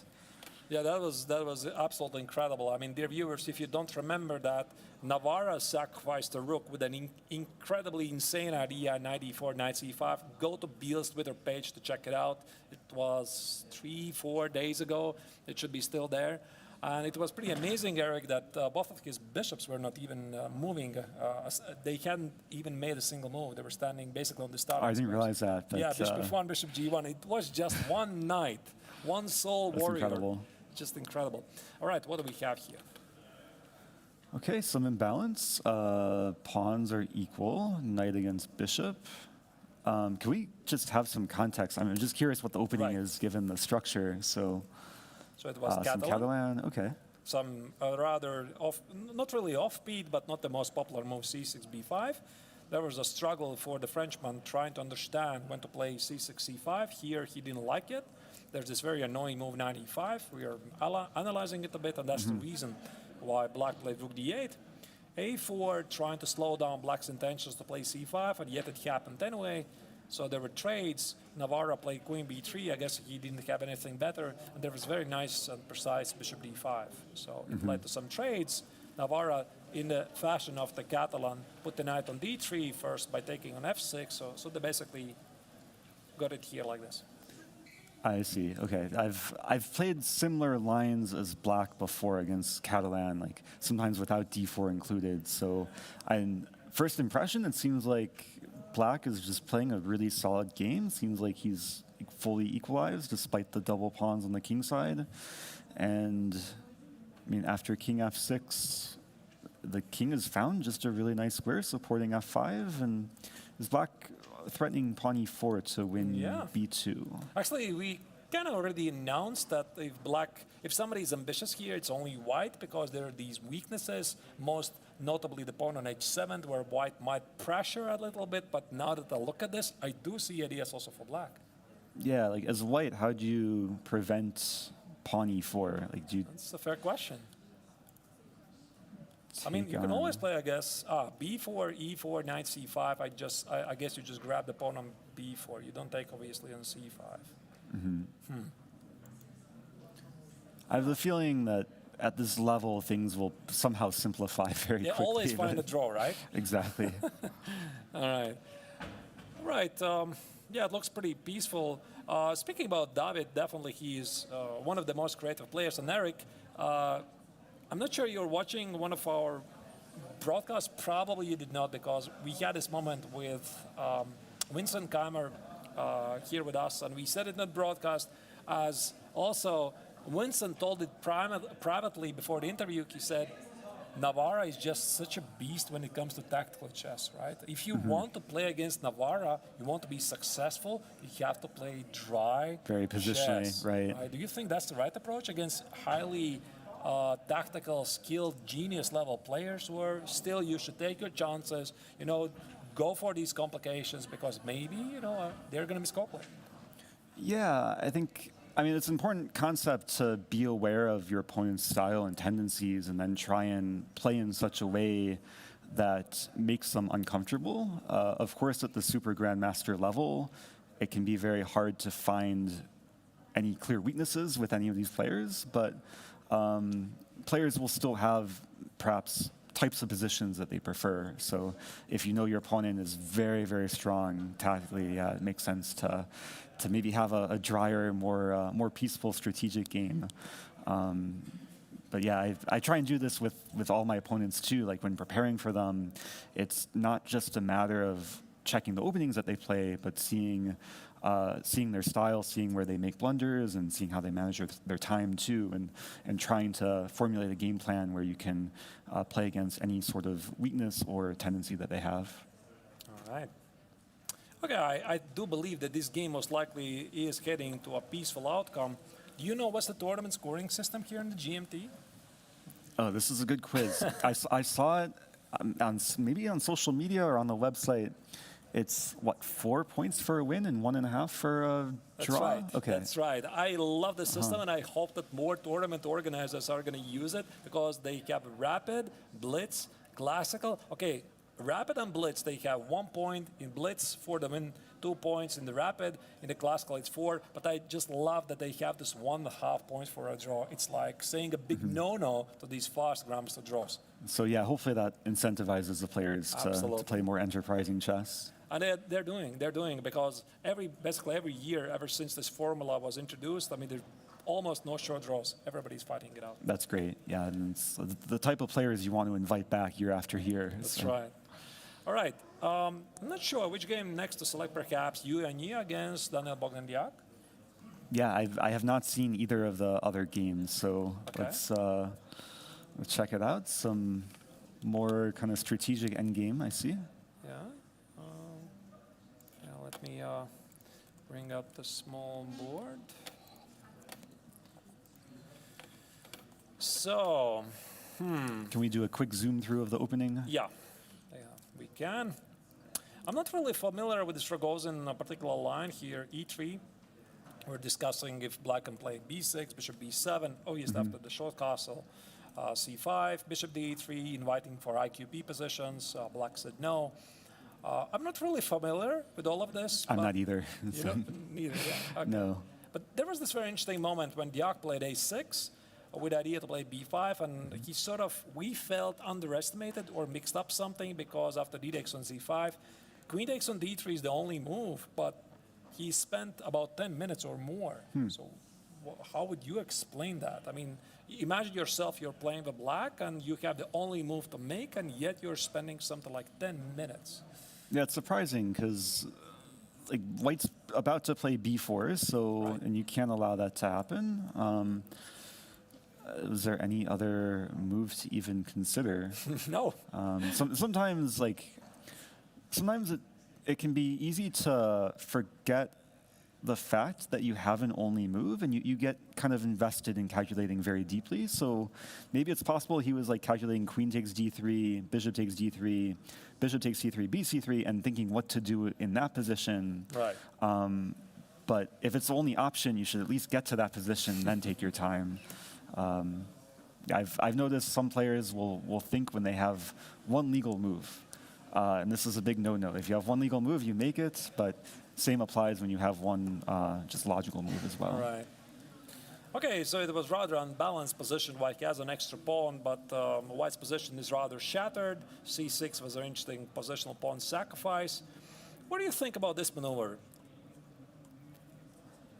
Yeah, that was absolutely incredible. I mean, dear viewers, if you don't remember that, Navarra sacrificed a rook with an incredibly insane idea, knight e4, knight c5. Go to Biel's Twitter page to check it out. It was 3-4 days ago. It should be still there. And it was pretty amazing, Eric, that both of his bishops were not even moving. They hadn't even made a single move. They were standing basically on the starting I didn't squares. realize that. But, Yeah, bishop f1, bishop g1. It was just one knight, one sole that's warrior. incredible. Just incredible. All right, what do we have here? Okay, some imbalance. Pawns are equal. Knight against bishop. Can we just have some context? I'm just curious what the opening is given the structure. So it was some Catalan. Okay. Some rather not really offbeat, but not the most popular move, c6, b5. There was a struggle for the Frenchman trying to understand when to play c6, c5. Here, he didn't like it. There's this very annoying move, knight e5. We are analyzing it a bit, and that's the reason why black played rook d8. a4, trying to slow down black's intentions to play c5, and yet it happened anyway. So there were trades. Navarra played queen b3. I guess he didn't have anything better. And there was very nice and precise bishop d5. So it led to some trades. Navarra, in the fashion of the Catalan, put the knight on d3 first by taking on f6. So they basically got it here like this. I see. Okay, I've played similar lines as black before against Catalan, sometimes without d4 included. So, first impression, it seems like black is just playing a really solid game. Seems like he's fully equalized despite the double pawns on the king side. And I mean, after king f6, the king has found just a really nice square supporting f5, and is black threatening pawn e4 to win b2. Actually, we kind of already announced that if somebody is ambitious here, it's only white, because there are these weaknesses, most notably the pawn on h7, where white might pressure a little bit. But now that I look at this, I do see ideas also for black. Yeah, as white, how do you prevent pawn e4? That's a fair question. I mean, you can always play, I guess, b4, e4, knight c5. I guess you just grab the pawn on b4. You don't take, obviously, on c5. I have the feeling that at this level, things will somehow simplify very quickly. Yeah, always find a draw, right? Exactly. All right. All right. Yeah, it looks pretty peaceful. Speaking about David, definitely he is one of the most creative players. And Eric, I'm not sure you're watching one of our broadcasts. Probably you did not, because we had this moment with Vincent Keimer here with us, and we said it in the broadcast, as also Vincent told it privately before the interview. He said, Navarra is just such a beast when it comes to tactical chess, right? If you want to play against Navarra, you want to be successful, you have to play dry very positionally, chess, right? Do you think that's the right approach against highly tactical, skilled, genius level players, where still you should take your chances, go for these complications, because maybe, they're going to miscalculate? Yeah, I mean, it's an important concept to be aware of your opponent's style and tendencies, and then try and play in such a way that makes them uncomfortable. Of course, at the Super Grandmaster level, it can be very hard to find any clear weaknesses with any of these players, but players will still have perhaps types of positions that they prefer. So if you know your opponent is very, very strong tactically, it makes sense to maybe have a drier, more peaceful strategic game. But yeah, I try and do this with all my opponents too. Like when preparing for them, it's not just a matter of checking the openings that they play, but seeing their style, seeing where they make blunders, and seeing how they manage their time too, and trying to formulate a game plan where you can play against any sort of weakness or tendency that they have. All right. Okay, I do believe that this game most likely is heading to a peaceful outcome. Do you know what's the tournament scoring system here in the GMT? Oh, this is a good quiz. I saw it maybe on social media or on the website. It's, what, 4 points for a win and 1.5 for a draw? That's right. Okay. That's right. I love the system, and I hope that more tournament organizers are going to use it because they have Rapid, Blitz, Classical. Okay, Rapid and Blitz, they have 1 point in Blitz for the win, 2 points in the Rapid. In the Classical, it's 4. But I just love that they have this 1.5 points for a draw. It's like saying a big no-no to these fast Grandmaster draws. So yeah, hopefully that incentivizes the players to play more enterprising chess. And they're doing because basically every year, ever since this formula was introduced, I mean, there's almost no short draws. Everybody's fighting it out. That's great. Yeah, and it's the type of players you want to invite back year after year. That's right. All right. I'm not sure which game next to select. Perhaps you and you against Daniel Bogdandiak. Yeah, I have not seen either of the other games, so Okay. let's check it out. Some more kind of strategic endgame, I see. Yeah. Let me bring up the small board. So, Can we do a quick zoom through of the opening? yeah, we can. I'm not really familiar with this Rogozin particular line here, e3. We're discussing if black can play b6, bishop b7. Oh, he's after the short castle. c5, bishop d3, inviting for IQP positions. Black said no. I'm not really familiar with all of this. I'm not either. You don't neither, yeah. Okay. No. But there was this very interesting moment when Diak played a6 with the idea to play b5, and he sort of, we felt, underestimated or mixed up something because after d takes on c5, queen takes on d3 is the only move, but he spent about 10 minutes or more. So how would you explain that? I mean, imagine yourself, you're playing the black, and you have the only move to make, and yet you're spending something like 10 minutes. Yeah, it's surprising because like white's about to play b4, so Right. and you can't allow that to happen. Was there any other move to even consider? No. Sometimes it can be easy to forget the fact that you have an only move, and you get kind of invested in calculating very deeply. So maybe it's possible he was like calculating queen takes d3, bishop takes d3, bishop takes c3, bc3, and thinking what to do in that position. Right. But if it's the only option, you should at least get to that position, then take your time. I've noticed some players will think when they have one legal move, and this is a big no-no. If you have one legal move, you make it, but same applies when you have one just logical move as well. Right. Okay, so it was rather unbalanced position. White has an extra pawn, but White's position is rather shattered. c6 was an interesting positional pawn sacrifice. What do you think about this maneuver?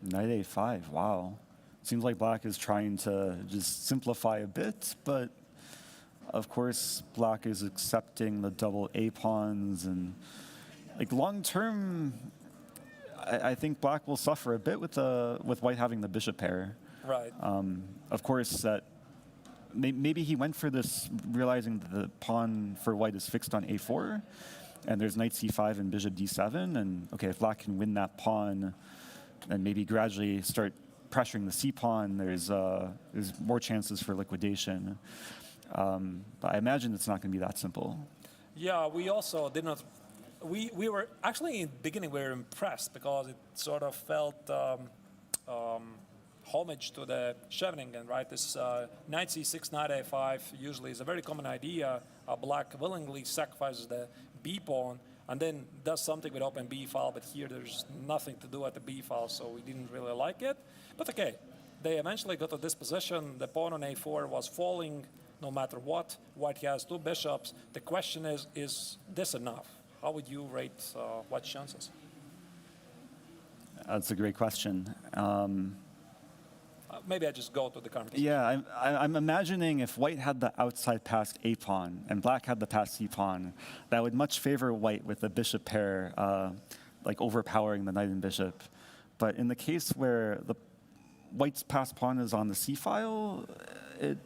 Knight a5, wow. Seems like black is trying to just simplify a bit, but of course black is accepting the double A pawns, and like long term, I think black will suffer a bit with white having the bishop pair. Right. Of course, that maybe he went for this, realizing that the pawn for white is fixed on a4, and there's knight c5 and bishop d7, and okay, if black can win that pawn, and maybe gradually start pressuring the c pawn, there's more chances for liquidation. But I imagine it's not going to be that simple. Yeah, we also did not. We were actually in the beginning we were impressed because it sort of felt homage to the Scheveningen, right? This knight c6, knight a5 usually is a very common idea. Black willingly sacrifices the b pawn and then does something with open b file, but here there's nothing to do at the b file, so we didn't really like it. But okay, they eventually got to this position. The pawn on a4 was falling no matter what. White has two bishops. The question is this enough? How would you rate White's chances? That's a great question. maybe I just go to the conversation. Yeah, I'm imagining if white had the outside passed a pawn and black had the passed c pawn, that would much favor white with the bishop pair, like overpowering the knight and bishop. But in the case where the white's passed pawn is on the c file, it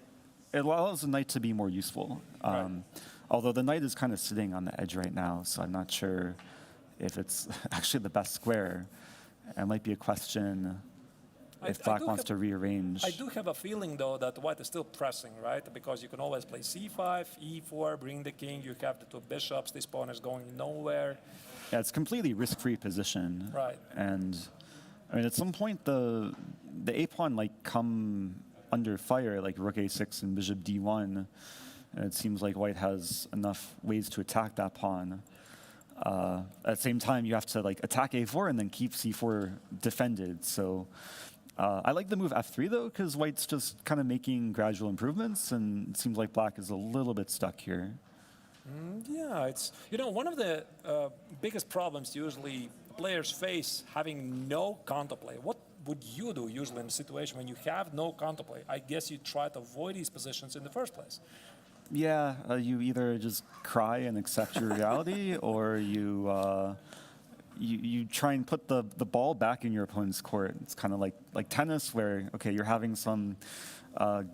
allows the knight to be more useful. Right. Although the knight is kind of sitting on the edge right now, so I'm not sure if it's actually the best square. It might be a question if black wants to rearrange. I do have a feeling, though, that white is still pressing, right? Because you can always play c5, e4, bring the king. You have the two bishops. This pawn is going nowhere. Yeah, it's completely risk-free position. Right. And I mean, at some point, the a pawn might come under fire, like rook a6 and bishop d1. And it seems like white has enough ways to attack that pawn. At the same time, you have to like attack a4 and then keep c4 defended. So I like the move f3 though, because white's just kind of making gradual improvements, and it seems like black is a little bit stuck here. Yeah, it's one of the biggest problems usually players face having no counterplay. What would you do usually in a situation when you have no counterplay? I guess you try to avoid these positions in the first place. Yeah, you either just cry and accept your reality, or you try and put the ball back in your opponent's court. It's kind of like tennis, where okay, you're having some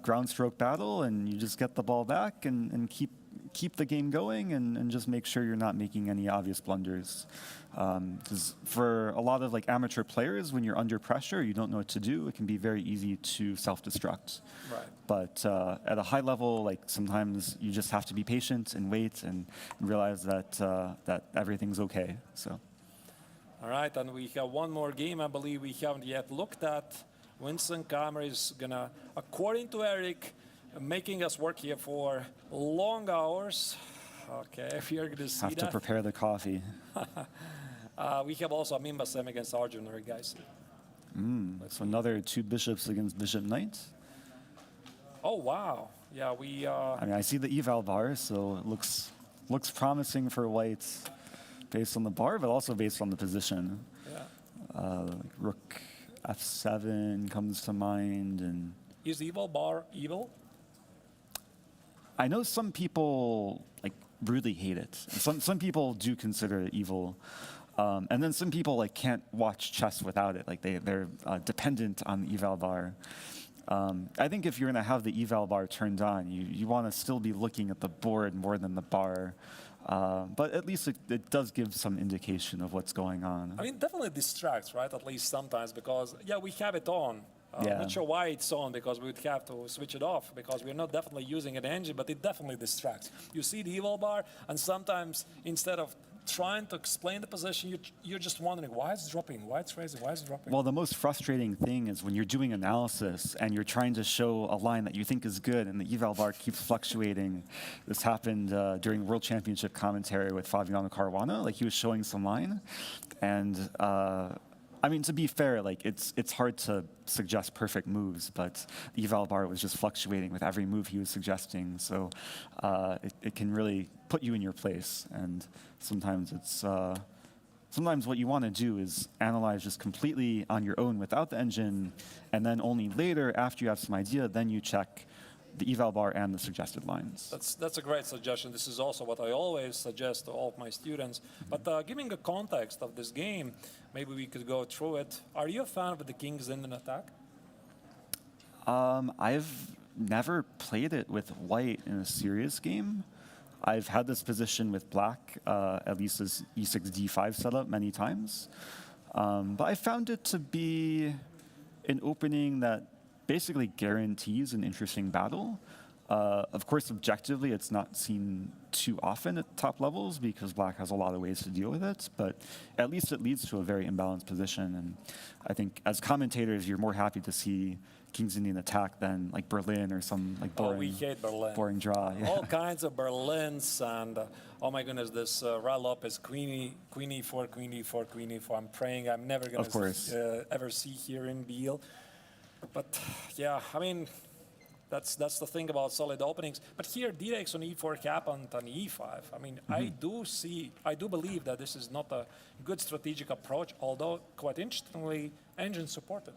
ground stroke battle, and you just get the ball back and keep the game going, and just make sure you're not making any obvious blunders. Because for a lot of like amateur players, when you're under pressure, you don't know what to do. It can be very easy to self-destruct. Right. But at a high level, like sometimes you just have to be patient and wait and realize that that everything's okay. So. All right, and we have one more game I believe we haven't yet looked at. Winston Kammer is gonna, according to Eric, making us work here for long hours. Okay, we are gonna see Have that. to prepare the coffee. We have also Amin Bassem against Arjun, guys. So another two bishops against bishop knight. Oh wow, yeah, we. I mean, I see the eval bar, so it looks promising for white, based on the bar, but also based on the position. Yeah. Rook f7 comes to mind, and Is eval bar evil? I know some people like really hate it. Some people do consider it evil, and then some people like can't watch chess without it. Like they're dependent on the eval bar. I think if you're going to have the eval bar turned on, you want to still be looking at the board more than the bar. But at least it does give some indication of what's going on. I mean, definitely distracts, right? At least sometimes, because yeah, we have it on. Yeah. I'm not sure why it's on, because we would have to switch it off, because we're not definitely using an engine, but it definitely distracts. You see the eval bar, and sometimes instead of trying to explain the position, you're just wondering why it's dropping, why it's raising, why it's dropping. Well, the most frustrating thing is when you're doing analysis and you're trying to show a line that you think is good, and the eval bar keeps fluctuating. This happened during World Championship commentary with Fabiano Caruana. Like he was showing some line, and I mean, to be fair, like it's hard to suggest perfect moves, but the eval bar was just fluctuating with every move he was suggesting. So it can really put you in your place, and sometimes it's sometimes what you want to do is analyze just completely on your own without the engine, and then only later, after you have some idea, then you check the eval bar and the suggested lines. That's a great suggestion. This is also what I always suggest to all of my students. But giving a context of this game, maybe we could go through it. Are you a fan of the King's Indian attack? I've never played it with white in a serious game. I've had this position with black, at least as e6 d5 setup many times. But I found it to be an opening that basically guarantees an interesting battle. Of course, objectively, it's not seen too often at top levels because black has a lot of ways to deal with it, but at least it leads to a very imbalanced position. And I think as commentators, you're more happy to see King's Indian attack than like Berlin or some like boring, we hate Berlin. Boring draw. Yeah. All kinds of Berlins, and oh my goodness, this Ra Lopez, queen e4, queen e4, queen e4. I'm praying I'm never going to ever see here in Biel. But yeah, I mean, that's the thing about solid openings. But here, d takes on e4 happened on e5. I mean, I do believe that this is not a good strategic approach, although quite interestingly, engine supported.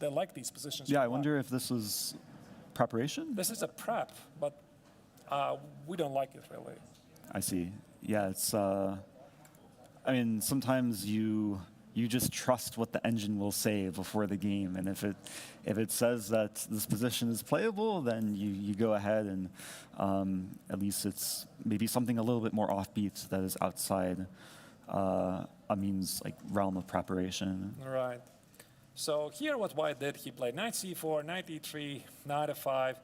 They like these positions. Yeah, for I black. wonder if this was preparation? This is a prep, but we don't like it really. I see. Yeah, it's. I mean, sometimes you just trust what the engine will say before the game, and if it says that this position is playable, then you go ahead and at least it's maybe something a little bit more offbeat that is outside a means like realm of preparation. Right. So here what White did, he played knight c4, knight e3, knight f5,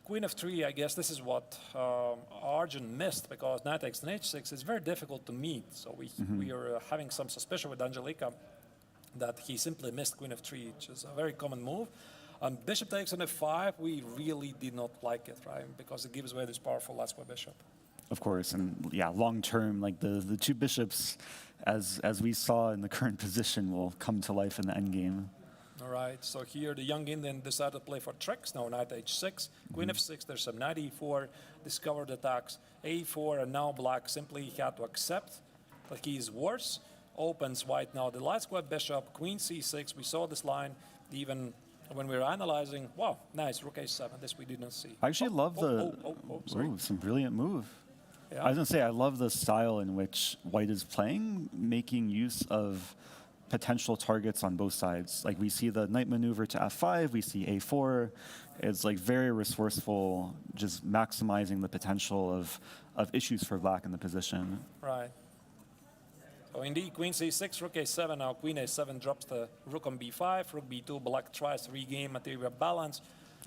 queen f3. I guess this is what Arjun missed, because knight takes on h6 is very difficult to meet. So we are having some suspicion with Angelica that he simply missed queen f3, which is a very common move. Bishop takes on f5, we really did not like it, right? Because it gives away this powerful last square bishop. Of course, and yeah, long term, like the two bishops, as we saw in the current position, will come to life in the endgame. All right, so here the young Indian decided to play for tricks. Now knight h6, queen f6, there's some knight e4, discovered attacks, a4, and now black simply had to accept that he is worse. Opens white now the light square bishop, queen c6, we saw this line even when we were analyzing. Wow, nice, rook a7, this we did not see. I actually love the, sorry. ooh, some brilliant move. Yeah. I was gonna say, I love the style in which white is playing, making use of potential targets on both sides. Like we see the knight maneuver to f5, we see a4. It's like very resourceful, just maximizing the potential of issues for black in the position. Right. So indeed, queen c6, rook a7. Now queen a7 drops the rook on b5, rook b2. Black tries to regain material balance.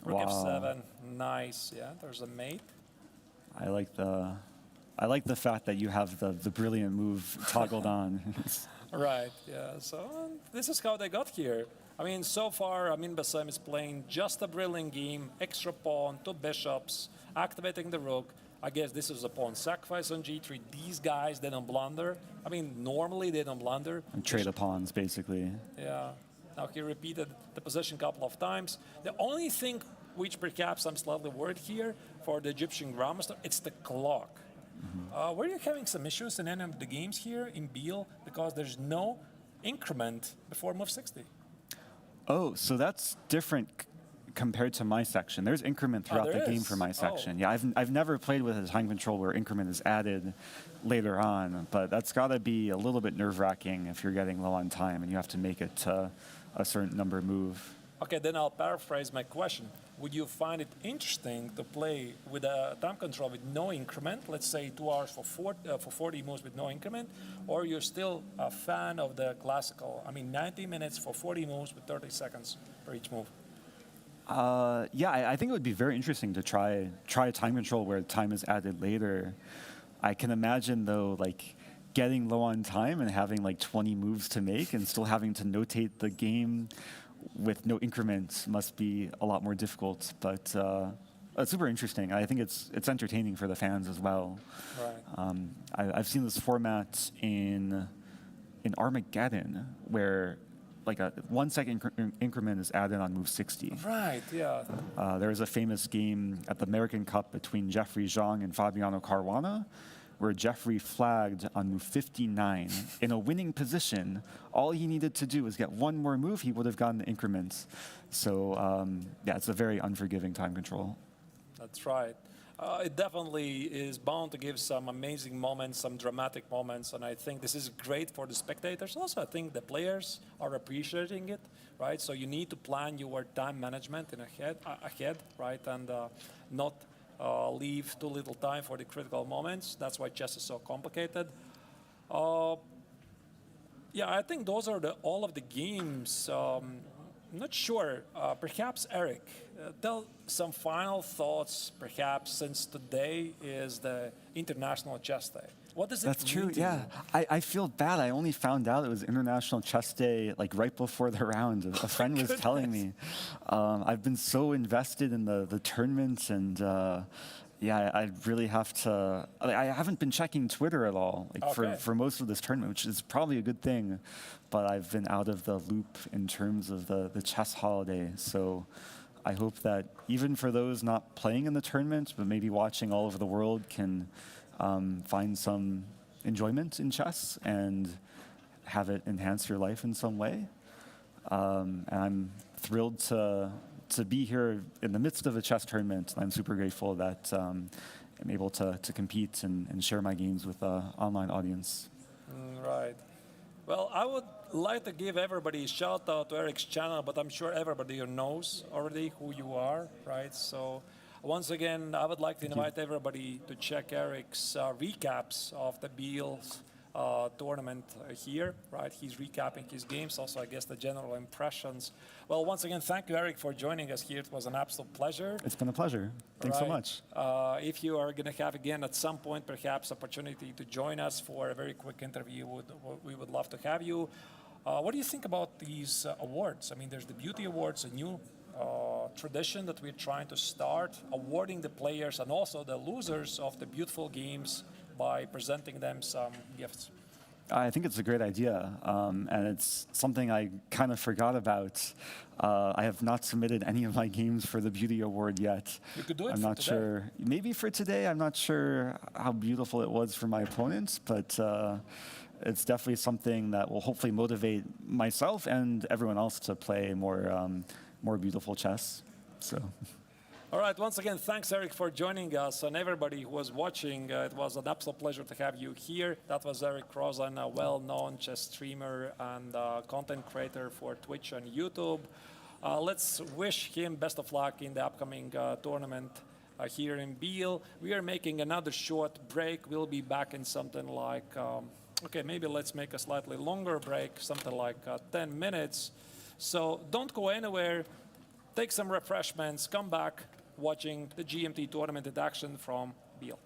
Rook Wow. f7, nice. Yeah, there's a mate. I like the fact that you have the brilliant move toggled on. Right, yeah. So this is how they got here. I mean, so far, Amin Bassam is playing just a brilliant game. Extra pawn, two bishops, activating the rook. I guess this is a pawn sacrifice on g3. These guys, they don't blunder. I mean, normally they don't blunder. And trade of pawns, basically. Yeah. Now he repeated the position a couple of times. The only thing which perhaps I'm slightly worried here for the Egyptian Grandmaster, it's the clock. Were you having some issues in any of the games here in Biel because there's no increment before move 60? Oh, so that's different compared to my section. There's increment throughout there the game is? for my Oh. section. Yeah, I've never played with a time control where increment is added later on, but that's got to be a little bit nerve-wracking if you're getting low on time and you have to make it to a certain number move. Okay, then I'll paraphrase my question. Would you find it interesting to play with a time control with no increment, let's say 2 hours for 40 moves with no increment, or you're still a fan of the classical, 90 minutes for 40 moves with 30 seconds for each move? Yeah, I think it would be very interesting to try a time control where time is added later. I can imagine, though, like getting low on time and having like 20 moves to make and still having to notate the game with no increments must be a lot more difficult, but it's super interesting. I think it's entertaining for the fans as well. Right. I've seen this format in Armageddon where like a 1 second increment is added on move 60. Right, yeah. There was a famous game at the American Cup between Jeffrey Zhang and Fabiano Caruana, where Jeffrey flagged on move 59 in a winning position. All he needed to do was get one more move, he would have gotten the increments. So yeah, it's a very unforgiving time control. That's right. It definitely is bound to give some amazing moments, some dramatic moments, and I think this is great for the spectators. Also, I think the players are appreciating it, right? So you need to plan your time management ahead, right, and not leave too little time for the critical moments. That's why chess is so complicated. Yeah, I think those are all of the games. I'm not sure. Perhaps Eric, tell some final thoughts, perhaps, since today is the International Chess Day. What does it That's true, mean to yeah. you? I feel bad. I only found out it was International Chess Day like right before the round. A friend was telling me. I've been so invested in the tournaments and yeah, I really have to. I haven't been checking Twitter at all for most of this tournament, which is probably a good thing. But I've been out of the loop in terms of the chess holiday. So I hope that even for those not playing in the tournament, but maybe watching all over the world, can find some enjoyment in chess and have it enhance your life in some way. And I'm thrilled to be here in the midst of a chess tournament. I'm super grateful that I'm able to compete and share my games with an online audience. Right. Well, I would like to give everybody a shout out to Eric's channel, but I'm sure everybody knows already who you are, right? So once again, I would like to invite everybody to check Eric's recaps of the Biel tournament here, right? He's recapping his games, also I guess the general impressions. Well, once again, thank you, Eric, for joining us here. It was an absolute pleasure. It's been a pleasure. Thanks so Right. much. If you are going to have again at some point perhaps opportunity to join us for a very quick interview, we would love to have you. What do you think about these awards? I mean, there's the Beauty Awards, a new tradition that we're trying to start, awarding the players and also the losers of the beautiful games by presenting them some gifts. I think it's a great idea, and it's something I kind of forgot about. I have not submitted any of my games for the Beauty Award yet. You could do it I'm for not today. sure. Maybe for today, I'm not sure how beautiful it was for my opponents, but it's definitely something that will hopefully motivate myself and everyone else to play more beautiful chess. So. All right, once again, thanks, Eric, for joining us. And everybody who was watching, it was an absolute pleasure to have you here. That was Eric Rosen, a well-known chess streamer and content creator for Twitch and YouTube. Let's wish him best of luck in the upcoming tournament here in Biel. We are making another short break. We'll be back in something like, okay, maybe let's make a slightly longer break, something like 10 minutes. So don't go anywhere. Take some refreshments, come back, watching the GMT tournament in action from Biel.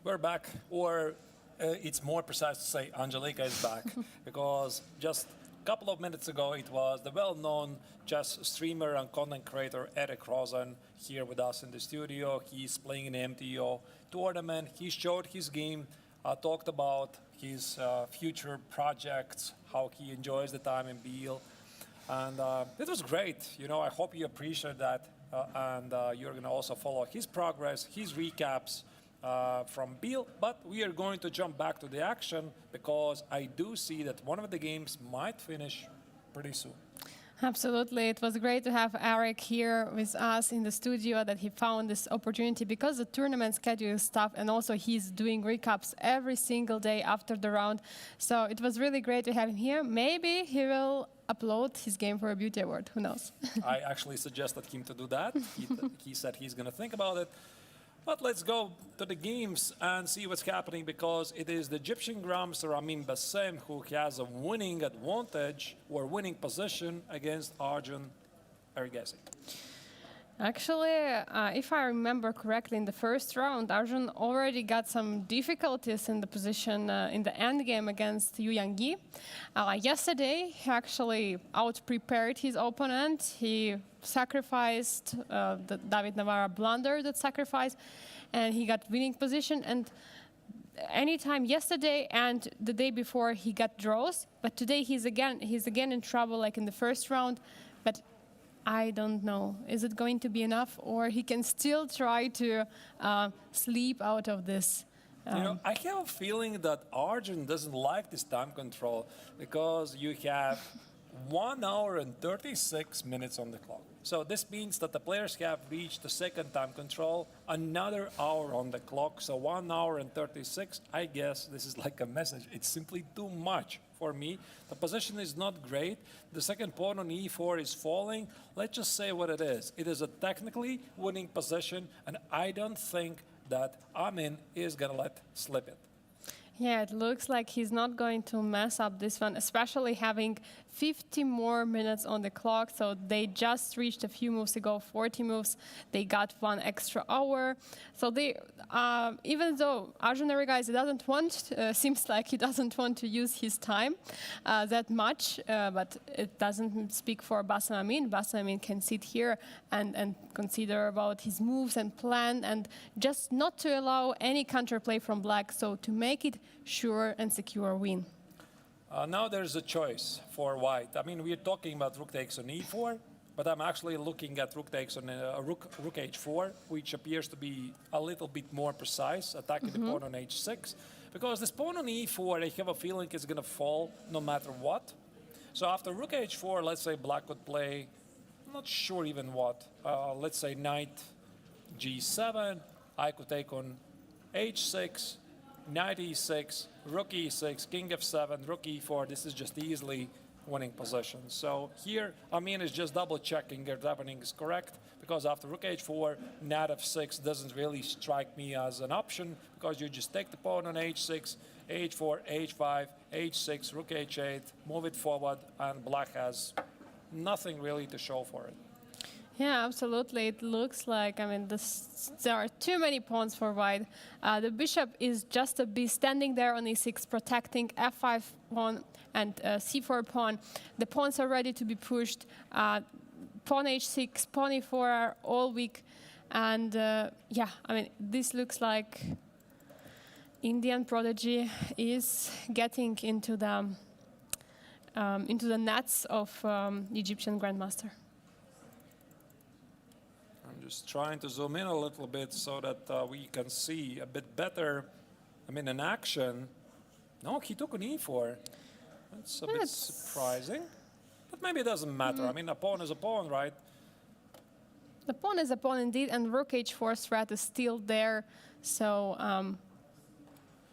we're back, or it's more precise to say Angelika is back, because just a couple of minutes ago it was the well-known chess streamer and content creator Eric Rosen here with us in the studio. He's playing in the MTO tournament. He showed his game, talked about his future projects, how he enjoys the time in Biel. And it was great. You know, I hope you appreciate that, and you're going to also follow his progress, his recaps from Biel. But we are going to jump back to the action because I do see that one of the games might finish pretty soon. Absolutely. It was great to have Eric here with us in the studio, that he found this opportunity because the tournament schedule is tough, and also he's doing recaps every single day after the round. So it was really great to have him here. Maybe he will upload his game for a beauty award. Who knows? I actually suggested him to do that. He said he's going to think about it. But let's go to the games and see what's happening, because it is the Egyptian Grandmaster Amin Bassem who has a winning advantage or winning position against Arjun Ergesi. Actually, if I remember correctly, in the first round, Arjun already got some difficulties in the position in the end game against Yu Yangyi. Yesterday, he actually out-prepared his opponent. He sacrificed the David Navarra blunder, that sacrifice, and he got winning position. And anytime yesterday and the day before, he got draws. But today, he's again in trouble, like in the first round. But I don't know. Is it going to be enough, or he can still try to sleep out of this? You know, I have a feeling that Arjun doesn't like this time control, because you have 1 hour and 36 minutes on the clock. So this means that the players have reached the second time control, another hour on the clock. So 1 hour and 36, I guess this is like a message. It's simply too much for me. The position is not great. The second pawn on e4 is falling. Let's just say what it is. It is a technically winning position, and I don't think that Amin is going to let slip it. Yeah, it looks like he's not going to mess up this one, especially having 50 more minutes on the clock. So they just reached a few moves ago, 40 moves. They got 1 extra hour. So they, even though Arjun Ergesi doesn't want, seems like he doesn't want to use his time that much, but it doesn't speak for Bassem Amin. Bassem Amin can sit here and consider about his moves and plan, and just not to allow any counterplay from black, so to make it sure and secure win. Now there's a choice for white. I mean, we're talking about rook takes on e4, but I'm actually looking at rook takes on rook h4, which appears to be a little bit more precise, attacking the pawn on h6. Because this pawn on e4, I have a feeling is going to fall no matter what. So after rook h4, let's say black could play, I'm not sure even what, let's say knight g7, I could take on h6, knight e6, rook e6, king f7, rook e4. This is just easily winning position. So here, Amin is just double checking if everything is correct, because after rook h4, knight f6 doesn't really strike me as an option, because you just take the pawn on h6, h4, h5, h6, rook h8, move it forward, and black has nothing really to show for it. Yeah, absolutely. It looks like, I mean, there are too many pawns for white. The bishop is just a bit standing there on e6, protecting f5 pawn and c4 pawn. The pawns are ready to be pushed. Pawn h6, pawn e4 are all weak. And yeah, I mean, this looks like Indian prodigy is getting into the nets of Egyptian grandmaster. Just trying to zoom in a little bit so that we can see a bit better. I mean, in action, no, he took an e4. That's a bit surprising, but maybe it doesn't matter. I mean, a pawn is a pawn, right? The pawn is a pawn indeed, and rook h4 threat is still there. So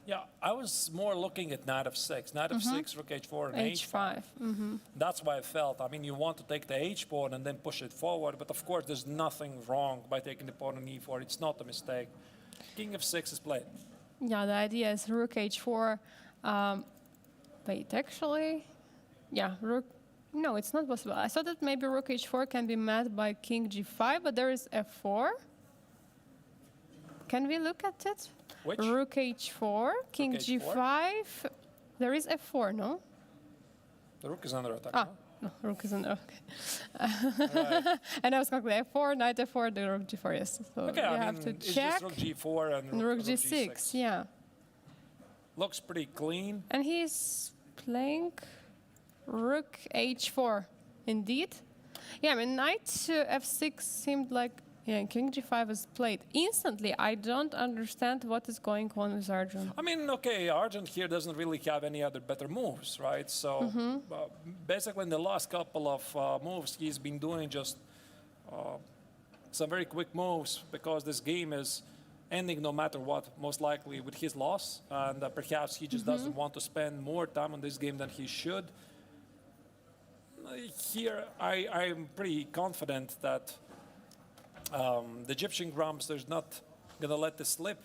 yeah, I was more looking at knight f6, knight f6, rook h4, and h5. That's why I felt. I mean, you want to take the h pawn and then push it forward, but of course, there's nothing wrong by taking the pawn on e4. It's not a mistake. King f6 is played. Yeah, the idea is rook h4. Wait, actually, yeah, rook. No, it's not possible. I thought that maybe rook h4 can be met by king g5, but there is f4. Can we look at it? Which? Rook h4, king Rook h4. g5. There is f4, no? The rook is under attack. Ah, no? no, rook isn't. Okay. Right. And I was going to f4, knight f4, the rook g4, yes. So Okay, you I have mean, to it's check. just rook g4 and And rook g6. g6, yeah. Looks pretty clean. And he's playing rook h4, indeed. Yeah, I mean, knight to f6 seemed like, yeah, king g5 was played. Instantly, I don't understand what is going on with Arjun. I mean, okay, Argent here doesn't really have any other better moves, right? So basically in the last couple of moves, he's been doing just some very quick moves because this game is ending no matter what, most likely with his loss. And perhaps he just doesn't want to spend more time on this game than he should. Here, I'm pretty confident that the Egyptian Grumpster is not going to let this slip.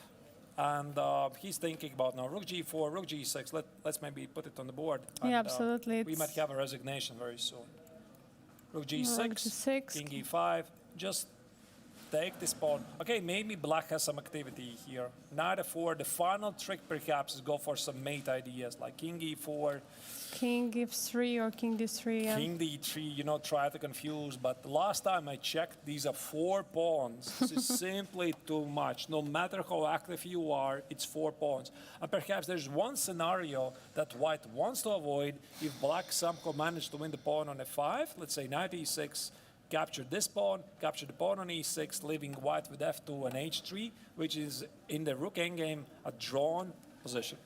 And he's thinking about now rook g4, rook g6. Let's maybe put it on the board. And, Yeah, absolutely. we might have a resignation very soon. Rook g6, Rook g6. king e5. Just take this pawn. Okay, maybe black has some activity here. Knight f4. The final trick perhaps is go for some mate ideas like king e4. King f3 or king d3. Yeah. King d3, you know, try to confuse. But the last time I checked, these are 4 pawns. This is simply too much. No matter how active you are, it's 4 pawns. And perhaps there's one scenario that white wants to avoid if black somehow managed to win the pawn on f5. Let's say knight e6, capture this pawn, capture the pawn on e6, leaving white with f2 and h3, which is in the rook endgame a drawn position.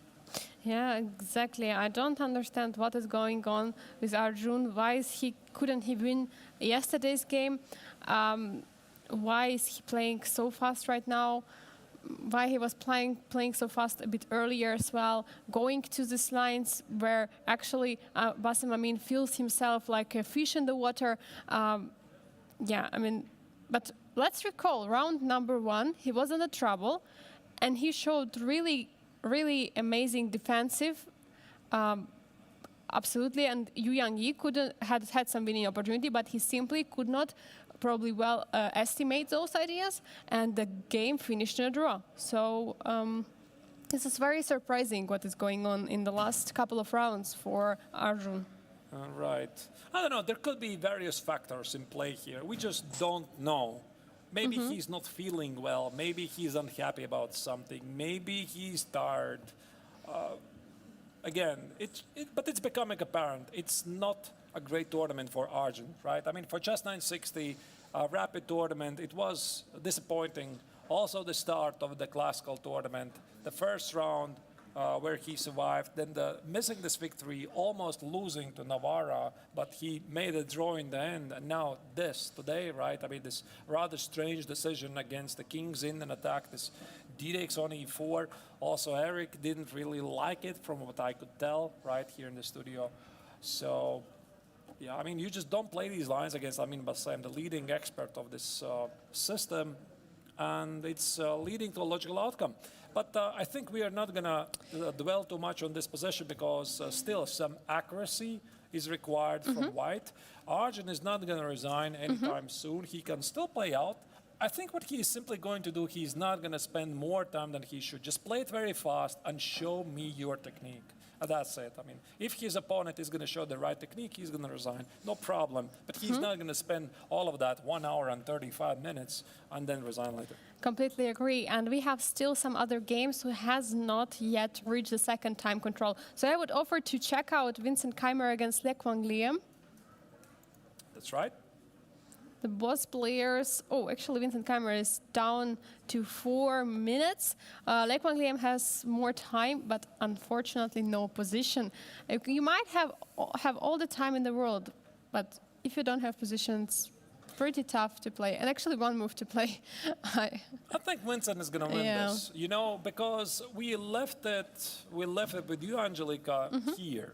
Yeah, exactly. I don't understand what is going on with Arjun. Why couldn't he win yesterday's game? Why is he playing so fast right now? Why he was playing so fast a bit earlier as well, going to these lines where actually Bassem Amin feels himself like a fish in the water. Yeah, I mean, but let's recall round number 1, he was in the trouble, and he showed really amazing defensive, absolutely. And Yu Yang-yi had some winning opportunity, but he simply could not probably estimate those ideas, and the game finished in a draw. So this is very surprising what is going on in the last couple of rounds for Arjun. Right. I don't know. There could be various factors in play here. We just don't know. Maybe he's not feeling well. Maybe he's unhappy about something. Maybe he's tired. Again, but it's becoming apparent. It's not a great tournament for Arjun, right? I mean, for Chess 960, rapid tournament, it was disappointing. Also, the start of the classical tournament, the first round where he survived, then missing this victory, almost losing to Navarra, but he made a draw in the end, and now this today, right? I mean, this rather strange decision against the kings in an attack, this d-takes on e4. Also, Eric didn't really like it from what I could tell right here in the studio. So, yeah, I mean, you just don't play these lines against Amin Bassem, the leading expert of this system, and it's leading to a logical outcome. But I think we are not going to dwell too much on this position because still some accuracy is required from white. Arjun is not going to resign anytime soon. He can still play out. I think what he is simply going to do, he's not going to spend more time than he should. Just play it very fast and show me your technique. And that's it. I mean, if his opponent is going to show the right technique, he's going to resign. No problem. But he's not going to spend all of that 1 hour and 35 minutes and then resign later. Completely agree. And we have still some other games who has not yet reached the second time control. So I would offer to check out Vincent Keimer against Le Quang Liam. That's right. The boss players, actually Vincent Keimer is down to 4 minutes. Le Quang Liam has more time, but unfortunately no position. You might have all the time in the world, but if you don't have positions, pretty tough to play. And actually one move to play. I think Vincent is going to win this, you know, because we left it with you, Angelica, here.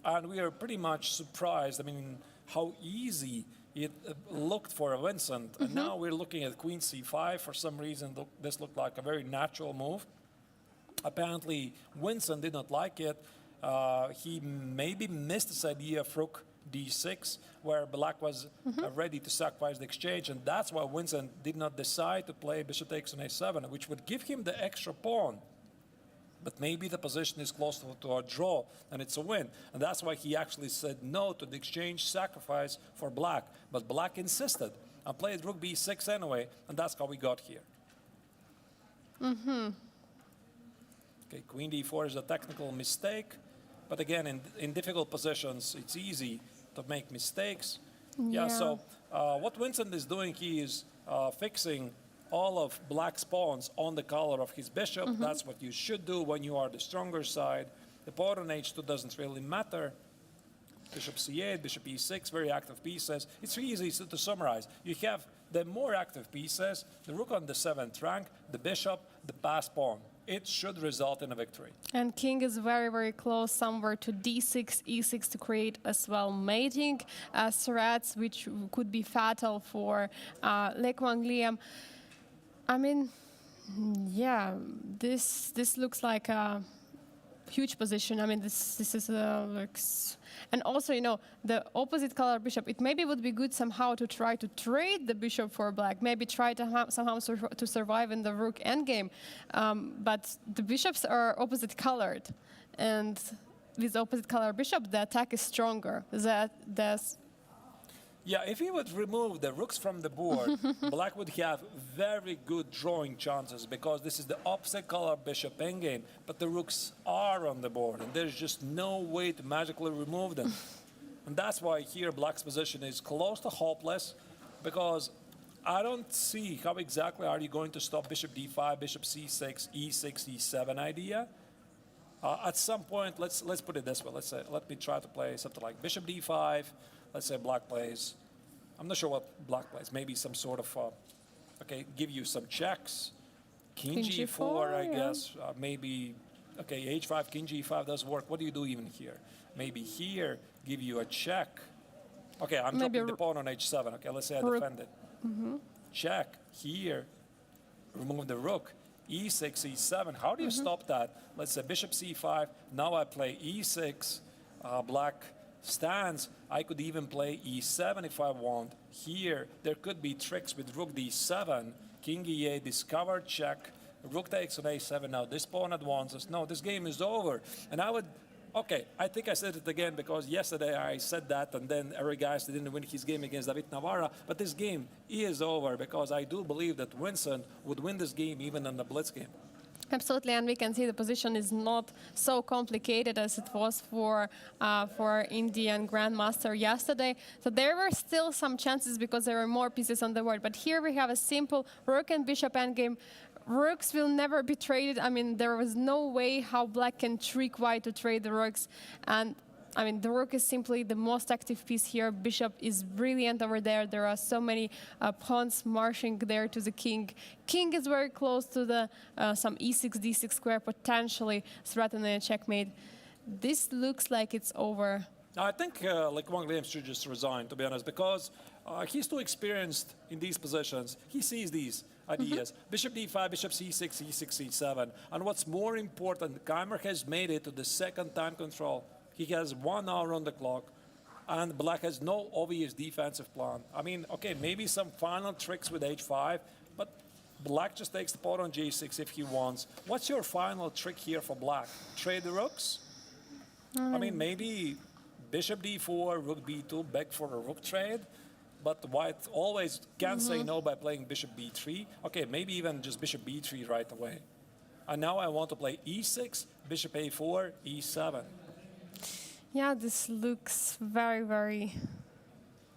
And we are pretty much surprised, I mean, how easy it looked for Vincent, and now we're looking at Queen c5. For some reason, this looked like a very natural move. Apparently, Vincent did not like it. He maybe missed this idea of rook d6, where black was ready to sacrifice the exchange, and that's why Vincent did not decide to play bishop takes on a7, which would give him the extra pawn. But maybe the position is close to a draw, and it's a win. And that's why he actually said no to the exchange sacrifice for black. But black insisted and played rook b6 anyway, and that's how we got here. Okay, queen d4 is a technical mistake. But again, in difficult positions, it's easy to make mistakes. Yeah, so what Vincent is doing, he is fixing all of black's pawns on the color of his bishop. That's what you should do when you are the stronger side. The pawn on h2 doesn't really matter. Bishop c8, bishop e6, very active pieces. It's easy to summarize. You have the more active pieces, the rook on the 7th rank, the bishop, the passed pawn. It should result in a victory. And king is very, very close somewhere to d6, e6 to create as well mating threats, which could be fatal for Le Quang Liam. I mean, yeah, this looks like a huge position. I mean, this is and also, you know, the opposite color bishop. It maybe would be good somehow to try to trade the bishop for black. Maybe try to somehow to survive in the rook endgame. But the bishops are opposite colored, and with opposite color bishop, the attack is stronger. Yeah, if he would remove the rooks from the board, black would have very good drawing chances because this is the opposite color bishop endgame, but the rooks are on the board and there's just no way to magically remove them. And that's why here black's position is close to hopeless, because I don't see how exactly are you going to stop bishop d5, bishop c6, e6, e7 idea. At some point, let's put it this way. Let me try to play something like bishop d5. Let's say black plays, I'm not sure what black plays, maybe some sort of, okay, give you some checks. King g4, I guess, maybe, okay, h5, king g5 does work. What do you do even here? Maybe here, give you a check. Okay, I'm dropping the pawn on h7. Okay, let's say I defend it. Check, here, remove the rook. e6, e7, how do you stop that? Let's say bishop c5, now I play e6, black stands. I could even play e7 if I want. Here, there could be tricks with rook d7, king e8, discovered check, rook takes on a7. Now this pawn advances. No, this game is over. And I would, okay, I think I said it again because yesterday I said that and then Eric Geist didn't win his game against David Navarra. But this game is over because I do believe that Vincent would win this game even in the blitz game. Absolutely, and we can see the position is not so complicated as it was for Indian Grandmaster yesterday. So there were still some chances because there were more pieces on the board. But here we have a simple rook and bishop endgame. Rooks will never be traded. I mean, there was no way how black can trick white to trade the rooks. And I mean, the rook is simply the most active piece here. Bishop is brilliant over there. There are so many pawns marching there to the king. King is very close to the some e6, d6 square, potentially threatening a checkmate. This looks like it's over. I think Le Quang Liam should just resign, to be honest, because he's too experienced in these positions. He sees these ideas. Bishop d5, bishop c6, e6, e7. And what's more important, Keimer has made it to the second time control. He has 1 hour on the clock, and black has no obvious defensive plan. I mean, okay, maybe some final tricks with h5, but black just takes the pawn on g6 if he wants. What's your final trick here for black? Trade the rooks? I mean, maybe bishop d4, rook b2, beg for a rook trade, but white always can say no by playing bishop b3. Okay, maybe even just bishop b3 right away. And now I want to play e6, bishop a4, e7. Yeah, this looks very, very...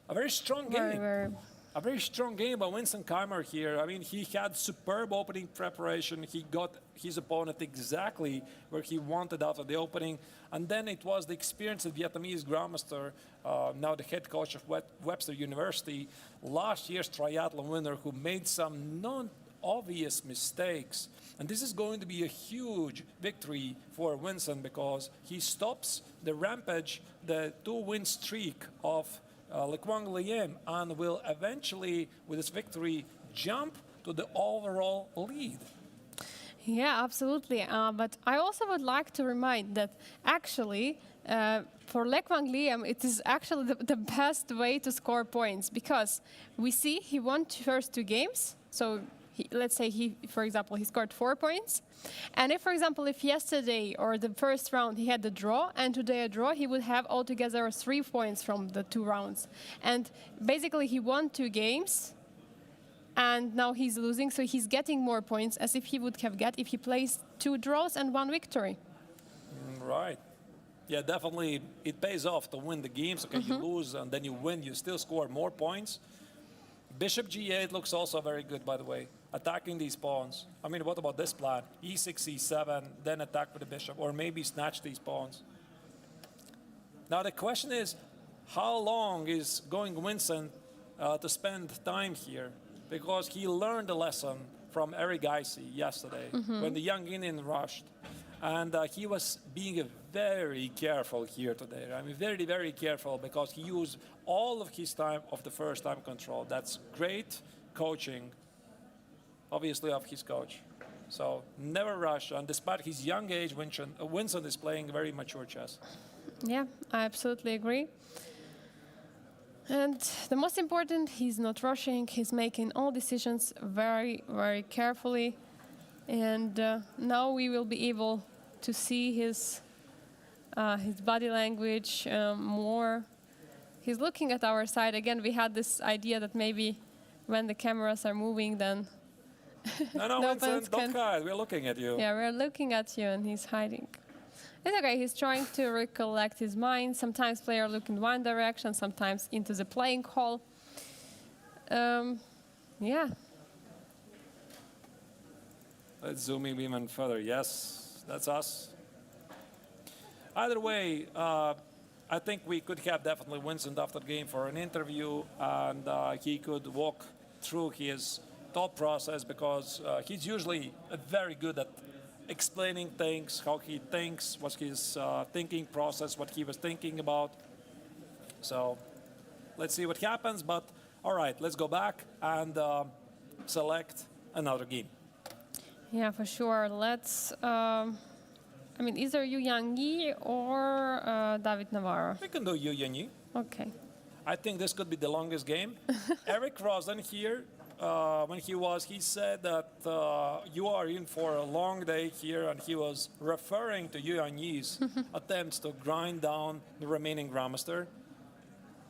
A very strong game. A very strong game by Vincent Keimer here. I mean, he had superb opening preparation. He got his opponent exactly where he wanted after the opening. And then it was the experienced Vietnamese Grandmaster, now the head coach of Webster University, last year's triathlon winner who made some non-obvious mistakes. And this is going to be a huge victory for Vincent because he stops the rampage, the 2-win streak of Le Quang Liam, and will eventually, with this victory, jump to the overall lead. Yeah, absolutely. But I also would like to remind that actually for Lek Van Liam, it is actually the best way to score points because we see he won first 2 games. So let's say for example, he scored 4 points. And if, for example, if yesterday or the first round he had a draw and today a draw, he would have altogether 3 points from the 2 rounds. And basically he won 2 games and now he's losing. So he's getting more points as if he would have got if he plays 2 draws and 1 victory. Right. Yeah, definitely it pays off to win the games. Okay, you lose and then you win, you still score more points. Bishop G8 looks also very good, by the way, attacking these pawns. I mean, what about this plan? E6, E7, then attack with the bishop, or maybe snatch these pawns. Now the question is, how long is going Vincent to spend time here? Because he learned a lesson from Eric Geisy yesterday when the young Indian rushed. And he was being very careful here today. I mean, very, very careful because he used all of his time of the first time control. That's great coaching, obviously, of his coach. So never rush. And despite his young age, Vincent is playing very mature chess. Yeah, I absolutely agree. And the most important, he's not rushing. He's making all decisions very, very carefully. And now we will be able to see his body language more. He's looking at our side. Again, we had this idea that maybe when the cameras are moving, then No, Vincent, don't hide. We're looking at you. Yeah, we're looking at you, and he's hiding. It's okay. He's trying to recollect his mind. Sometimes players look in one direction, sometimes into the playing hall. Yeah. Let's zoom in even further. Yes, that's us. Either way, I think we could have definitely Vincent after the game for an interview, and he could walk through his thought process because he's usually very good at explaining things, how he thinks, what's his thinking process, what he was thinking about. So let's see what happens. But all right, let's go back and select another game. Yeah, for sure. Let's. I mean, either Yu Yang or David Navarro. We can do Yu Yanyi. Okay. I think this could be the longest game. Eric Rosen here, when he said that you are in for a long day here, and he was referring to Yu Yanyi's attempts to grind down the remaining Grandmaster.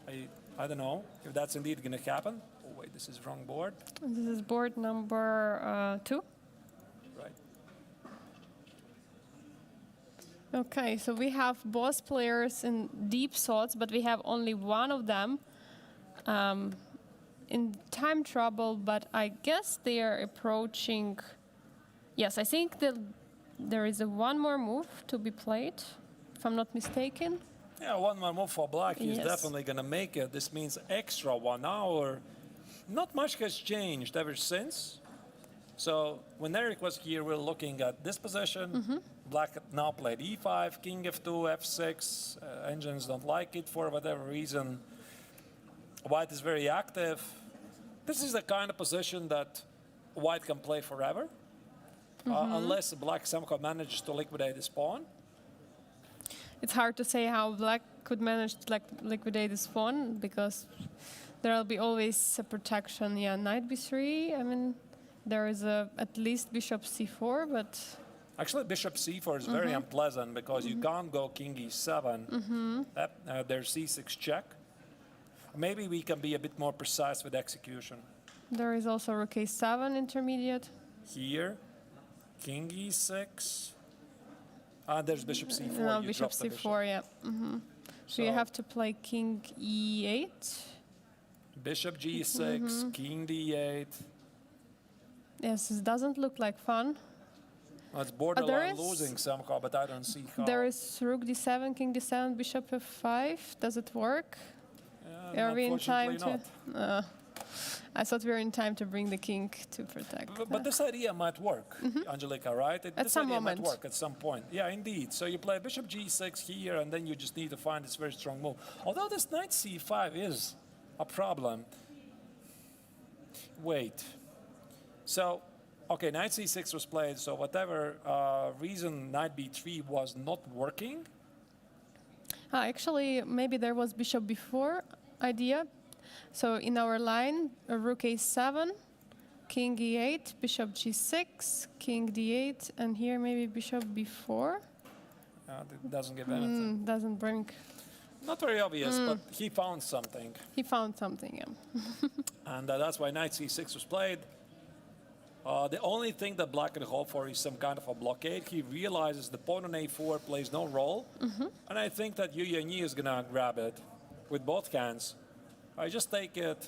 I don't know if that's indeed going to happen. Oh, wait, this is wrong board. This is board number 2. Right. Okay, so we have both players in deep thoughts, but we have only one of them in time trouble, but I guess they are approaching. Yes, I think that there is one more move to be played, if I'm not mistaken. Yeah, one more move for black. He's Yes. definitely going to make it. This means extra 1 hour. Not much has changed ever since. So when Eric was here, we were looking at this position. Black now played e5, king f2, f6. Engines don't like it for whatever reason. White is very active. This is the kind of position that white can play forever, unless black somehow manages to liquidate his pawn. It's hard to say how black could manage to liquidate this pawn because there will be always a protection. Yeah, knight b3. I mean, there is at least bishop c4, but Actually, bishop c4 is very unpleasant because you can't go king e7. There's c6 check. Maybe we can be a bit more precise with execution. there is also rook a7 intermediate. Here, king e6. There's bishop c4. No, You bishop drop the c4, yeah. So you have to play king e8. Bishop g6, king d8. Yes, this doesn't look like fun. Well, it's borderline is- losing somehow, but I don't see how. There is rook d7, king d7, bishop f5. Does it work? Are we in time unfortunately to? not. I thought we were in time to bring the king to protect. But this idea might work, Angelika, right? This some idea moment. might work at some point. Yeah, indeed. So you play bishop g6 here, and then you just need to find this very strong move. Although this knight c5 is a problem. Wait. So, okay, knight c6 was played, so whatever reason knight b3 was not working. Actually, maybe there was bishop before idea. So in our line, rook a7, king e8, bishop g6, king d8, and here maybe bishop b4. It doesn't give anything. Doesn't bring. Not very obvious, but he found something. He found something, yeah. And that's why knight c6 was played. The only thing that black can hope for is some kind of a blockade. He realizes the pawn on a4 plays no role. And I think that Yu Yanyi is going to grab it with both hands. I just take it.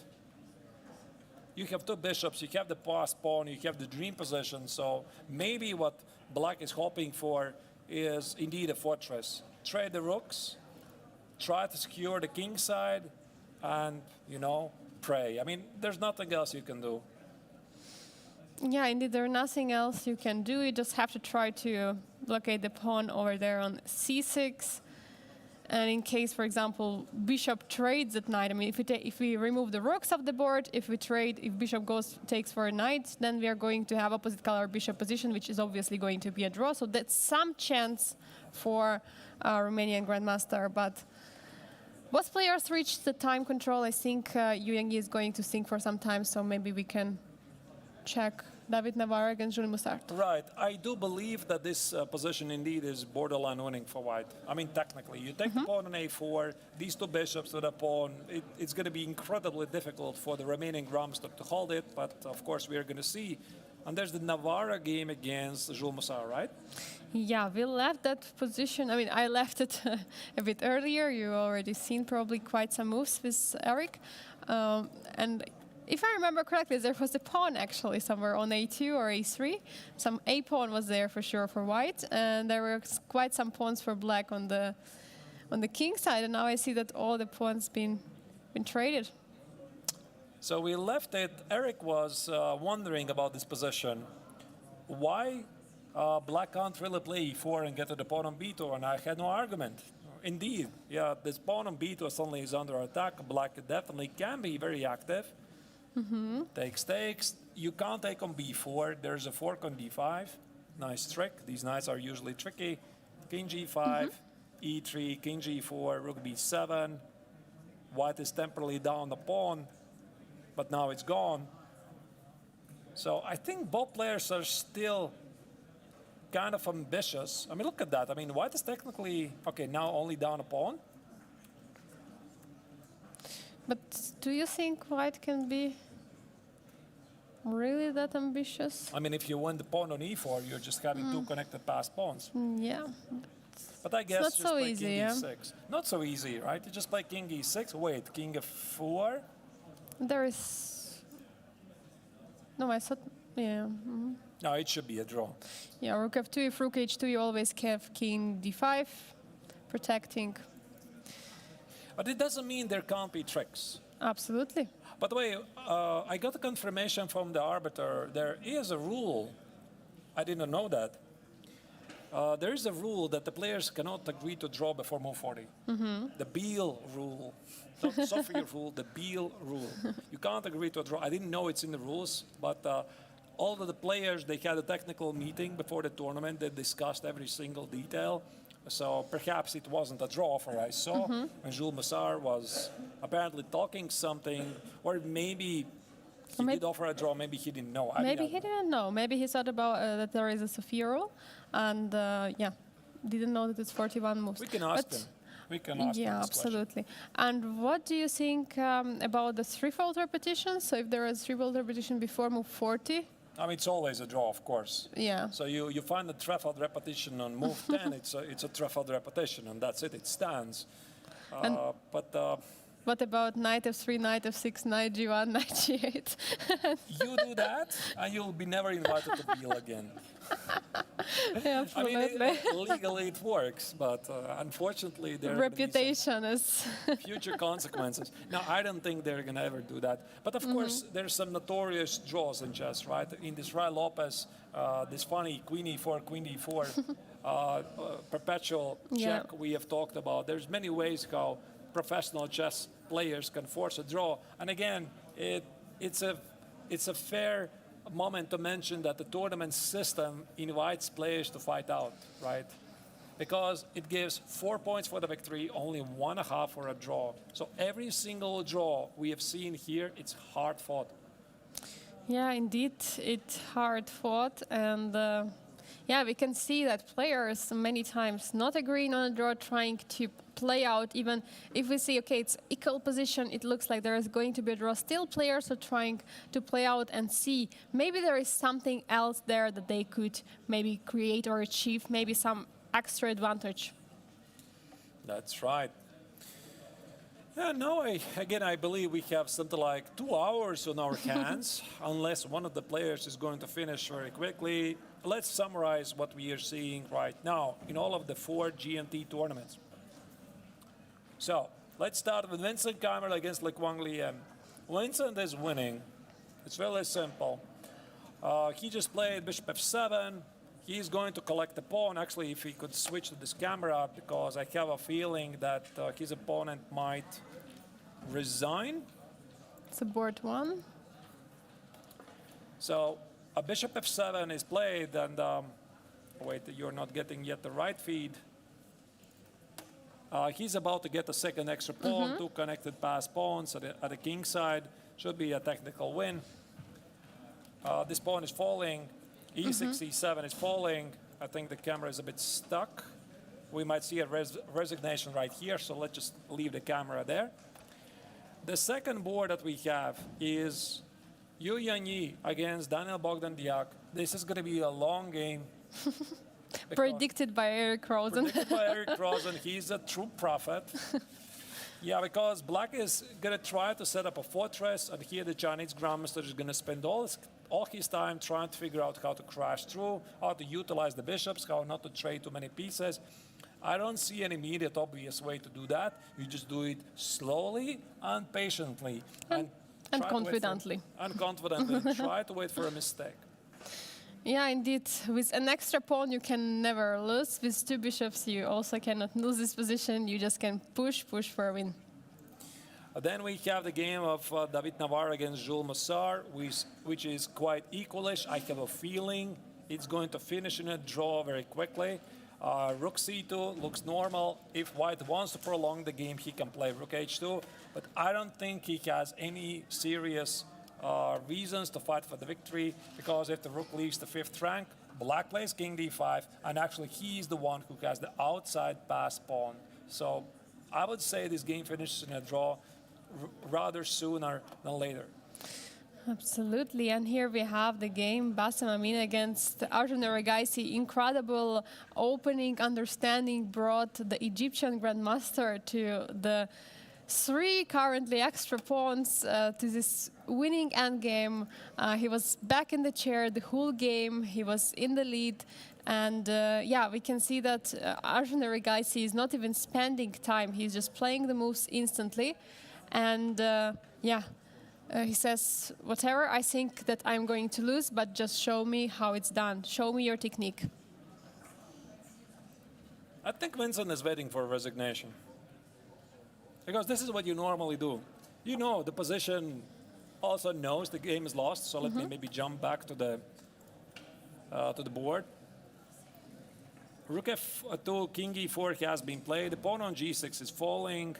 You have two bishops, you have the passed pawn, you have the dream position. So maybe what black is hoping for is indeed a fortress. Trade the rooks, try to secure the king side, and, pray. I mean, there's nothing else you can do. Yeah, indeed, there's nothing else you can do. You just have to try to blockade the pawn over there on c6. And in case, for example, bishop trades at knight, I mean, if we remove the rooks off the board, if bishop takes for a knight, then we are going to have opposite color bishop position, which is obviously going to be a draw. So that's some chance for Romanian Grandmaster. But both players reached the time control. I think Yu Yanyi is going to think for some time, so maybe we can check David Navarro against Jules Mussart. Right. I do believe that this position indeed is borderline winning for white. I mean, technically, you take the pawn on a4, these two bishops with a pawn. It's going to be incredibly difficult for the remaining Grandmaster to hold it, but of course we are going to see. And there's the Navarra game against Jules Mussart, right? Yeah, we left that position. I mean, I left it a bit earlier. You already seen probably quite some moves with Eric. And if I remember correctly, there was a pawn actually somewhere on a2 or a3. Some a pawn was there for sure for white, and there were quite some pawns for black on the king side. And now I see that all the pawns been traded. So we left it. Eric was wondering about this position. Why black can't really play e4 and get to the pawn on b2, and I had no argument. Indeed, yeah, this pawn on b2 suddenly is under attack. Black definitely can be very active. Takes. You can't take on b4. There's a fork on d5. Nice trick. These knights are usually tricky. King g5, e3, king g4, rook b7. White is temporarily down the pawn, but now it's gone. So I think both players are still kind of ambitious. I mean, look at that. I mean, white is technically, okay, now only down a pawn. But do you think white can be really that ambitious? I mean, if you win the pawn on e4, you're just having two connected passed pawns. Yeah. But I guess not just so play easy, king yeah? e6. Not so easy, right? You just play king e6. Wait, king f4? There is... No, I thought... Yeah. No, it should be a draw. Yeah, rook f2. If rook h2, you always have king d5, protecting. But it doesn't mean there can't be tricks. Absolutely. By the way, I got a confirmation from the arbiter. There is a rule. I didn't know that. There is a rule that the players cannot agree to draw before move 40. The Biel rule. Not the Sofia rule, the Biel rule. You can't agree to a draw. I didn't know it's in the rules, but all of the players, they had a technical meeting before the tournament. They discussed every single detail. So perhaps it wasn't a draw for I saw. And Jules Mussart was apparently talking something, or maybe he did offer a draw, maybe he didn't know. Maybe he didn't know. Maybe he thought about that there is a Sofia rule, and yeah, didn't know that it's 41 moves. We can ask him. We can ask him Yeah, this absolutely. And what do you think about the threefold repetition? So if there is threefold repetition before move 40? I mean, it's always a draw, of course. Yeah. So you find a trefold repetition on move 10, it's a trefold repetition, and that's it, it stands. What about knight f3, knight f6, knight g1, knight g8? You do that, and you'll be never invited to Biel again. Yeah, I mean, absolutely. legally it works, but unfortunately there Reputation is... are future consequences. Now, I don't think they're going to ever do that. But of course, there's some notorious draws in chess, right? In this Ray Lopez, this funny queen e4, queen d4, perpetual check we have talked about. There's many ways how professional chess players can force a draw. And again, it's a fair moment to mention that the tournament system invites players to fight out, right? because it gives 4 points for the victory, only 1.5 for a draw. So every single draw we have seen here, it's hard fought. Yeah, indeed, it's hard fought, and yeah, we can see that players many times not agreeing on a draw, trying to play out. Even if we see, okay, it's equal position, it looks like there is going to be a draw. Still, players are trying to play out and see maybe there is something else there that they could maybe create or achieve, maybe some extra advantage. That's right. Yeah, no, I believe we have something like 2 hours on our hands, unless one of the players is going to finish very quickly. Let's summarize what we are seeing right now in all of the 4 GMT tournaments. So, let's start with Vincent Keimer against Le Quang Liem. Vincent is winning. It's really simple. He just played Bishop f7. He's going to collect the pawn. Actually, if he could switch to this camera, because I have a feeling that his opponent might resign. It's a board 1. So a Bishop f7 is played, and wait, you're not getting yet the right feed. He's about to get a second extra pawn, 2 connected passed pawns at the king side. Should be a technical win. This pawn is falling. E6, E7 is falling. I think the camera is a bit stuck. We might see a resignation right here, so let's just leave the camera there. The second board that we have is Yu Yanyi against Daniel Bogdan-Diak. This is going to be a long game. Predicted by Eric Rosen. Predicted by Eric Rosen. He's a true prophet. Yeah, because Black is going to try to set up a fortress, and here the Chinese Grandmaster is going to spend all his time trying to figure out how to crash through, how to utilize the bishops, how not to trade too many pieces. I don't see an immediate obvious way to do that. You just do it slowly and patiently. And confidently. And confidently. Try to wait for a mistake. Yeah, indeed. With an extra pawn, you can never lose. With 2 bishops, you also cannot lose this position. You just can push for a win. Then we have the game of David Navarre against Jules Massard, which is quite equalish. I have a feeling it's going to finish in a draw very quickly. Rook c2 looks normal. If White wants to prolong the game, he can play Rook h2. But I don't think he has any serious reasons to fight for the victory, because if the Rook leaves the 5th rank, Black plays King d5, and actually he's the one who has the outside passed pawn. So I would say this game finishes in a draw rather sooner than later. Absolutely, and here we have the game Bassem Amin against Arjun Erigaisi. Incredible opening understanding brought the Egyptian Grandmaster to the 3 currently extra pawns to this winning endgame. He was back in the chair the whole game. He was in the lead. And yeah, we can see that Arjun Erigaisi is not even spending time. He's just playing the moves instantly. And yeah, he says, whatever, I think that I'm going to lose, but just show me how it's done. Show me your technique. I think Vincent is waiting for a resignation, because this is what you normally do. You know, the position also knows the game is lost, so let me maybe jump back to the board. Rook f2, King e4 has been played. The pawn on g6 is falling.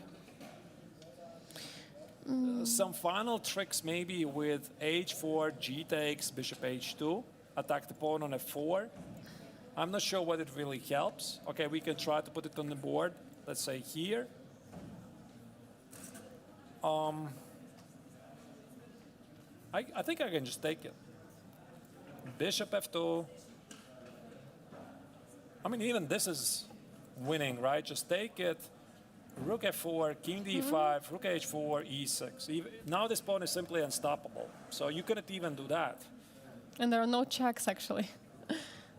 Some final tricks maybe with h4, g takes, bishop h2, attack the pawn on f4. I'm not sure what it really helps. Okay, we can try to put it on the board, let's say here. I think I can just take it. Bishop f2. I mean, even this is winning, right? Just take it. Rook f4, king d5, rook h4, e6. Now this pawn is simply unstoppable. So you couldn't even do that. And there are no checks, actually.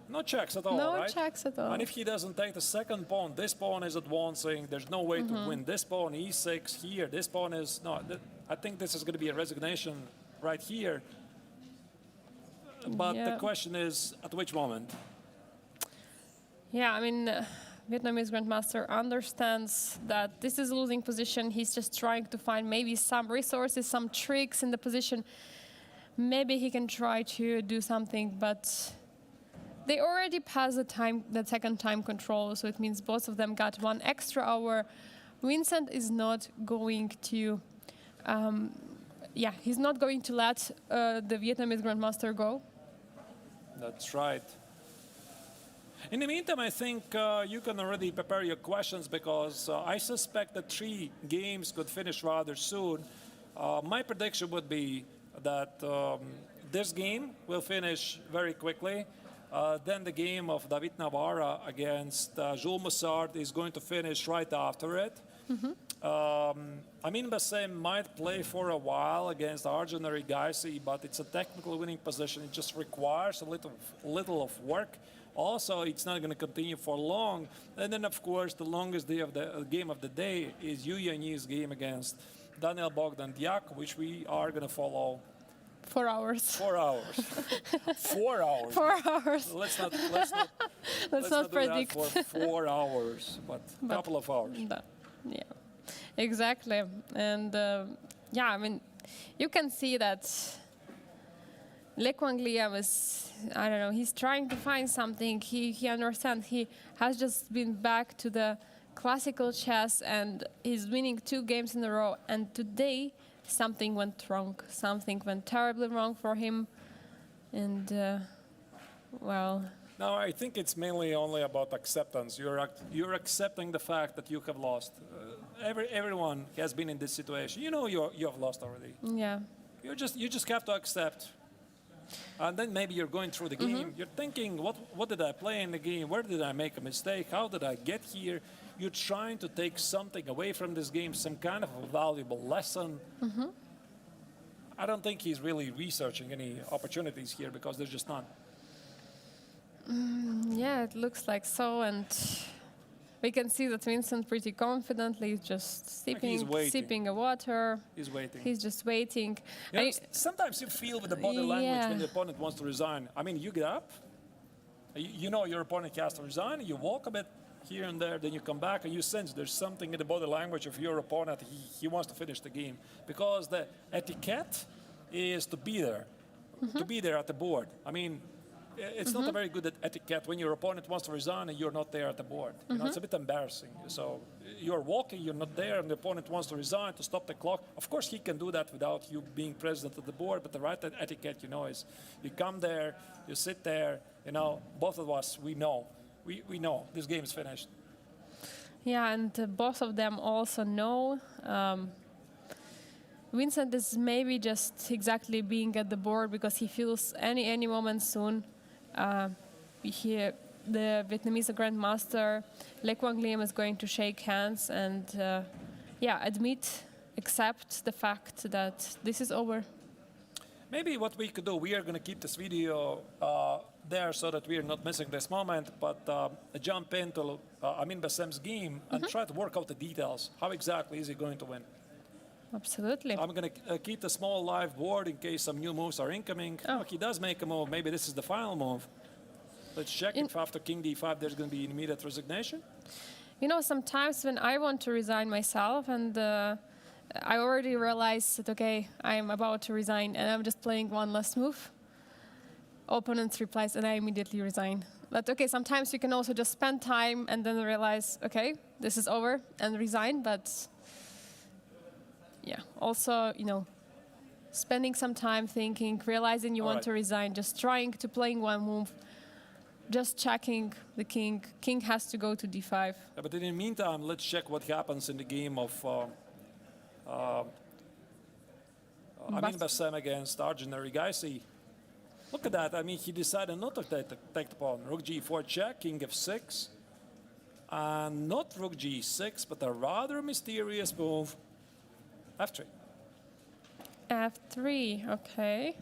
No checks at all, no right? checks at all. And if he doesn't take the second pawn, this pawn is advancing. There's no way to win. This pawn, e6 here. This pawn is... No, I think this is going to be a resignation right here. But the question is, at which moment? Yeah, I mean, Vietnamese Grandmaster understands that this is a losing position. He's just trying to find maybe some resources, some tricks in the position. Maybe he can try to do something, but They already passed the second time control, so it means both of them got 1 extra hour. Vincent is not going to, he's not going to let the Vietnamese Grandmaster go. That's right. In the meantime, I think you can already prepare your questions because I suspect that 3 games could finish rather soon. My prediction would be that this game will finish very quickly. Then the game of David Navarra against Jules Moussard is going to finish right after it. Amin Bassem might play for a while against Arjun Rigaisi, but it's a technical winning position. It just requires a little of work. Also, it's not going to continue for long. And then, of course, the longest day of the game of the day is Yu Yanyi's game against Daniel Bogdan Diak, which we are going to follow 4 hours. 4 hours. 4 hours. 4 hours. Let's not do predict. that for 4 hours, but a couple of hours. Yeah, exactly. And I mean, you can see that Le Quang Liam is, I don't know, he's trying to find something. He understands. He has just been back to the classical chess and he's winning 2 games in a row. And today, something went wrong. Something went terribly wrong for him. And, well... No, I think it's mainly only about acceptance. You're accepting the fact that you have lost. Everyone has been in this situation. You know you have lost already. Yeah. You just have to accept. And then maybe you're going through the game. You're thinking, what did I play in the game? Where did I make a mistake? How did I get here? You're trying to take something away from this game, some kind of a valuable lesson. I don't think he's really researching any opportunities here because there's just none. Yeah, it looks like so, and we can see that Vincent pretty confidently is just sipping a water. He's waiting. He's just waiting. You know, sometimes you feel with the body language when the opponent wants to resign. I mean, you get up, you know your opponent has to resign, you walk a bit here and there, then you come back and you sense there's something in the body language of your opponent. He wants to finish the game because the etiquette is to be there, to be there at the board. I mean, it's not a very good etiquette when your opponent wants to resign and you're not there at the board. You know, it's a bit embarrassing. So you're walking, you're not there, and the opponent wants to resign to stop the clock. Of course, he can do that without you being present at the board, but the right etiquette, you know, is you come there, you sit there, you know, both of us, we know. We know this game is finished. Yeah, and both of them also know. Vincent is maybe just exactly being at the board because he feels any moment soon. The Vietnamese Grandmaster Le Quang Liam is going to shake hands and accept the fact that this is over. Maybe what we could do, we are going to keep this video there so that we are not missing this moment, but jump into Amin Bassem's game and try to work out the details. How exactly is he going to win? Absolutely. I'm going to keep the small live board in case some new moves are incoming. Oh, he does make a move. Maybe this is the final move. Let's check if after King D5 there's going to be an immediate resignation. You know, sometimes when I want to resign myself and I already realized that, okay, I'm about to resign and I'm just playing one last move, opponent replies and I immediately resign. But okay, sometimes you can also just spend time and then realize, okay, this is over and resign, but yeah, also, you know, spending some time thinking, realizing you want to resign, just trying to playing one move, just checking the king. King has to go to d5. Yeah, but in the meantime, let's check what happens in the game of Amin Bassem against Arjun Rigaisi. Look at that. I mean, he decided not to take the pawn. Rook g4 check, king f6. And not rook g6, but a rather mysterious move. F3. F3, okay.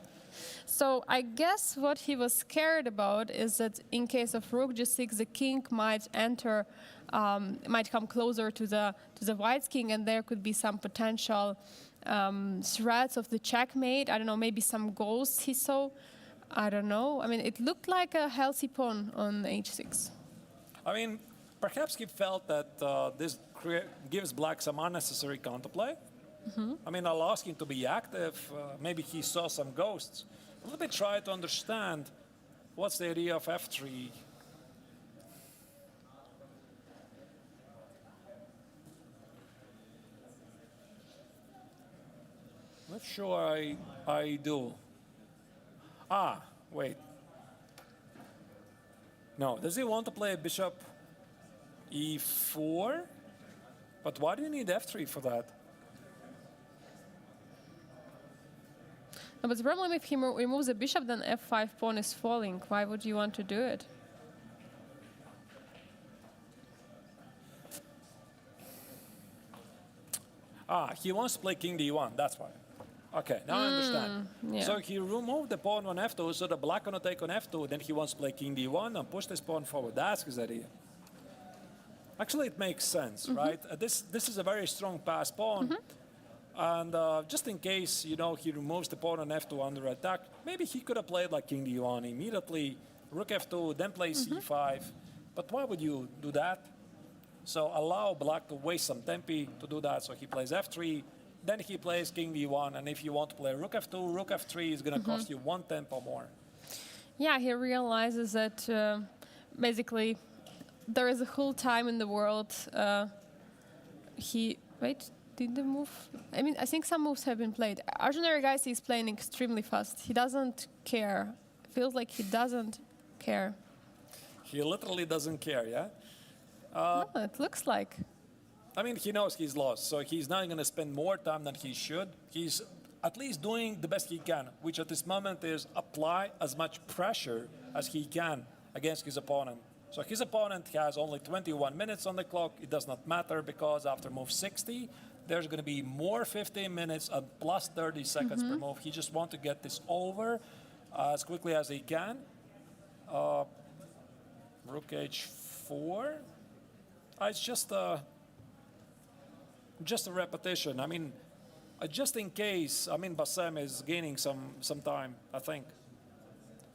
So I guess what he was scared about is that in case of rook g6, the king might enter, might come closer to the white's king, and there could be some potential threats of the checkmate. I don't know, maybe some ghosts he saw. I don't know. I mean, it looked like a healthy pawn on h6. I mean, perhaps he felt that this gives black some unnecessary counterplay. I mean, I'll ask him to be active. Maybe he saw some ghosts. Let me try to understand what's the idea of f3? Not sure I do. Ah, wait. No, does he want to play bishop e4? But why do you need f3 for that? No, but the problem if he removes the bishop, then f5 pawn is falling. Why would you want to do it? Ah, he wants to play king d1, that's why. Okay, now I understand. yeah. So he removed the pawn on f2, so the black gonna take on f2, then he wants to play king d1 and push this pawn forward. That's his idea. Actually, it makes sense, right? This is a very strong pass pawn. And just in case, you know, he removes the pawn on f2 under attack, maybe he could have played like king d1 immediately, rook f2, then play c5. But why would you do that? So allow black to waste some tempi to do that. So he plays f3, then he plays king d1, and if you want to play rook f2, rook f3 is going to cost you one tempo more. Yeah, he realizes that basically there is a whole time in the world. Did the move? I mean, I think some moves have been played. Arjun Erigaisi is playing extremely fast. He doesn't care. Feels like he doesn't care. He literally doesn't care, yeah? No, it looks like. I mean, he knows he's lost, so he's not going to spend more time than he should. He's at least doing the best he can, which at this moment is apply as much pressure as he can against his opponent. So his opponent has only 21 minutes on the clock. It does not matter because after move 60, there's going to be more 15 minutes and plus 30 seconds per move. He just wants to get this over as quickly as he can. Rook h4. It's just a repetition. I mean, just in case, I mean, Bassem is gaining some time, I think.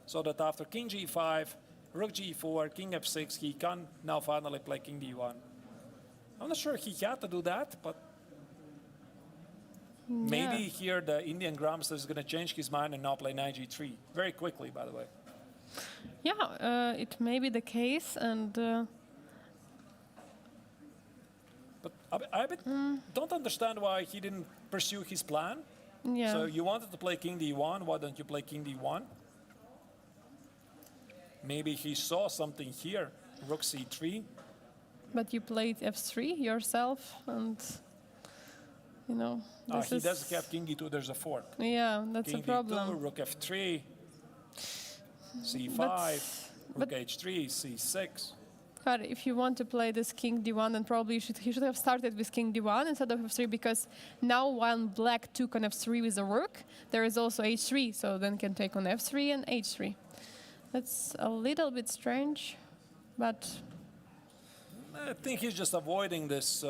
So that after king g5, rook g4, king f6, he can now finally play king d1. I'm not sure he had to do that, but maybe here the Indian grandmaster is going to change his mind and now play knight g3 very quickly, by the way. Yeah, it may be the case, and but I don't understand why he didn't pursue his plan. yeah. So you wanted to play king d1, why don't you play king d1? Maybe he saw something here, rook c3. But you played f3 yourself, and you know. He does have king d2, there's a fork. Yeah, that's King a problem. d2, rook f3, c5, rook h3, c6. But if you want to play this king d1, then probably he should have started with king d1 instead of f3, because now while black took on f3 with a rook, there is also h3, so then can take on f3 and h3. That's a little bit strange, but I think he's just avoiding this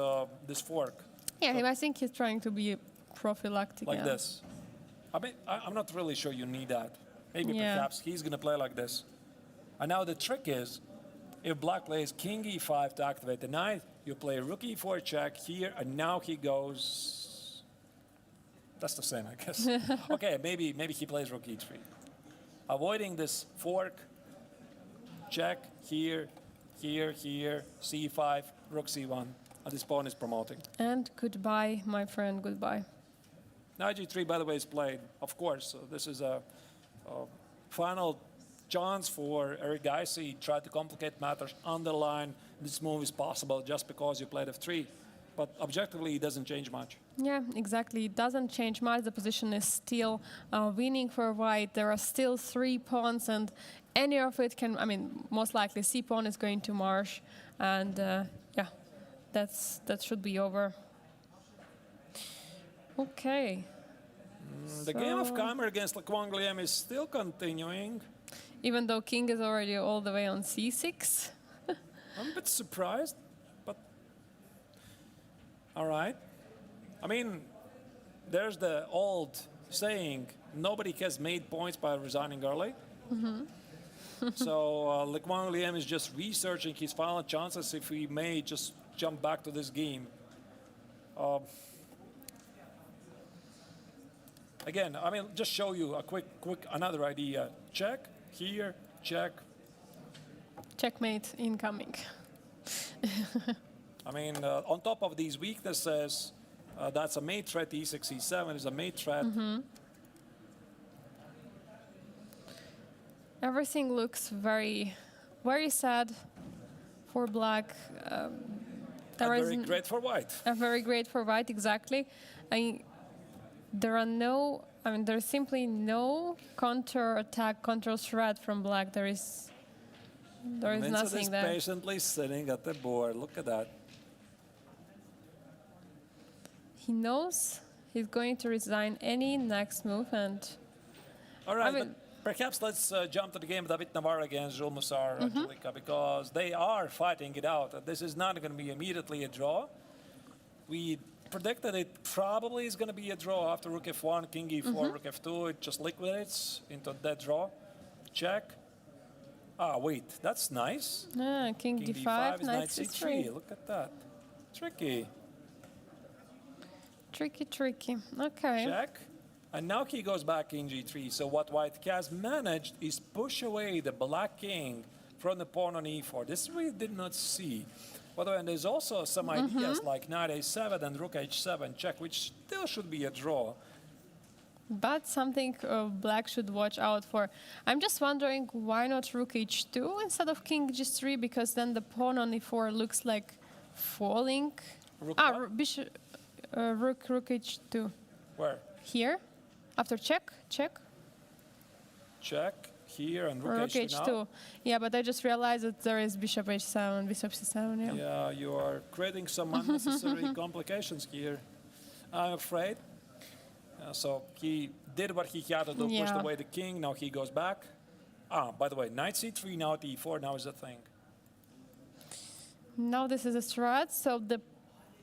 this fork. yeah, I think he's trying to be prophylactic. Like yeah. this. I mean, I'm not really sure you need that. Maybe Yeah. perhaps he's going to play like this. And now the trick is, if black plays king e5 to activate the knight, you play rook e4 check here, and now he goes... That's the same, I guess. Okay, maybe he plays rook e3. Avoiding this fork, check, here, here, here, c5, rook c1, and this pawn is promoting. And goodbye, my friend, goodbye. Knight g3, by the way, is played, of course. So this is a final chance for Erigaisi. He tried to complicate matters, underline this move is possible just because you played f3. But objectively, it doesn't change much. Yeah, exactly. It doesn't change much. The position is still winning for white. There are still 3 pawns, and any of it can, I mean, most likely c pawn is going to march, and yeah, that should be over. Okay. The game of Khmer against Kwang Liem is still continuing. Even though king is already all the way on c6. I'm a bit surprised, but all right. I mean, there's the old saying, nobody has made points by resigning early. So Kwang Liem is just researching his final chances if he may just jump back to this game. Again, I mean, just show you a quick another idea. Check here, check. Checkmate incoming. I mean, on top of these weaknesses, that's a mate threat. E6, E7 is a mate threat. Everything looks very, very sad for black. There And is very great for white. very great for white, exactly. There's simply no counter attack, counter threat from black. There is Vincent nothing is there. patiently sitting at the board. Look at that. He knows he's going to resign any next move, and All right, mean- but perhaps let's jump to the game of David Navarro against Jules Mussar, Angelica, because they are fighting it out. This is not going to be immediately a draw. We predicted it probably is going to be a draw after Rook F1, King E4, Rook F2. It just liquidates into that draw. Check. Ah, wait, that's nice. King King D5, is Knight Knight C3. C3. Look at that. Tricky. Tricky. Okay. Check. And now he goes back King G3. So what white has managed is push away the black king from the pawn on E4. This we did not see. By the way, and there's also some ideas like Knight A7 and Rook H7 check, which still should be a draw. But something black should watch out for. I'm just wondering why not Rook H2 instead of King G3, because then the pawn on E4 looks like falling. Rook Ah, what? Bishop, Rook H2 Where? here, after check. Check here and Rook Rook H2 H2. now. Yeah, but I just realized that there is Bishop H7, Bishop C7. Yeah. Yeah, you are creating some unnecessary complications here, I'm afraid. So he did what he had to do, pushed Yeah. away the king. Now he goes back. Ah, by the way, Knight C3, now to E4, now is the thing. Now this is a threat. So the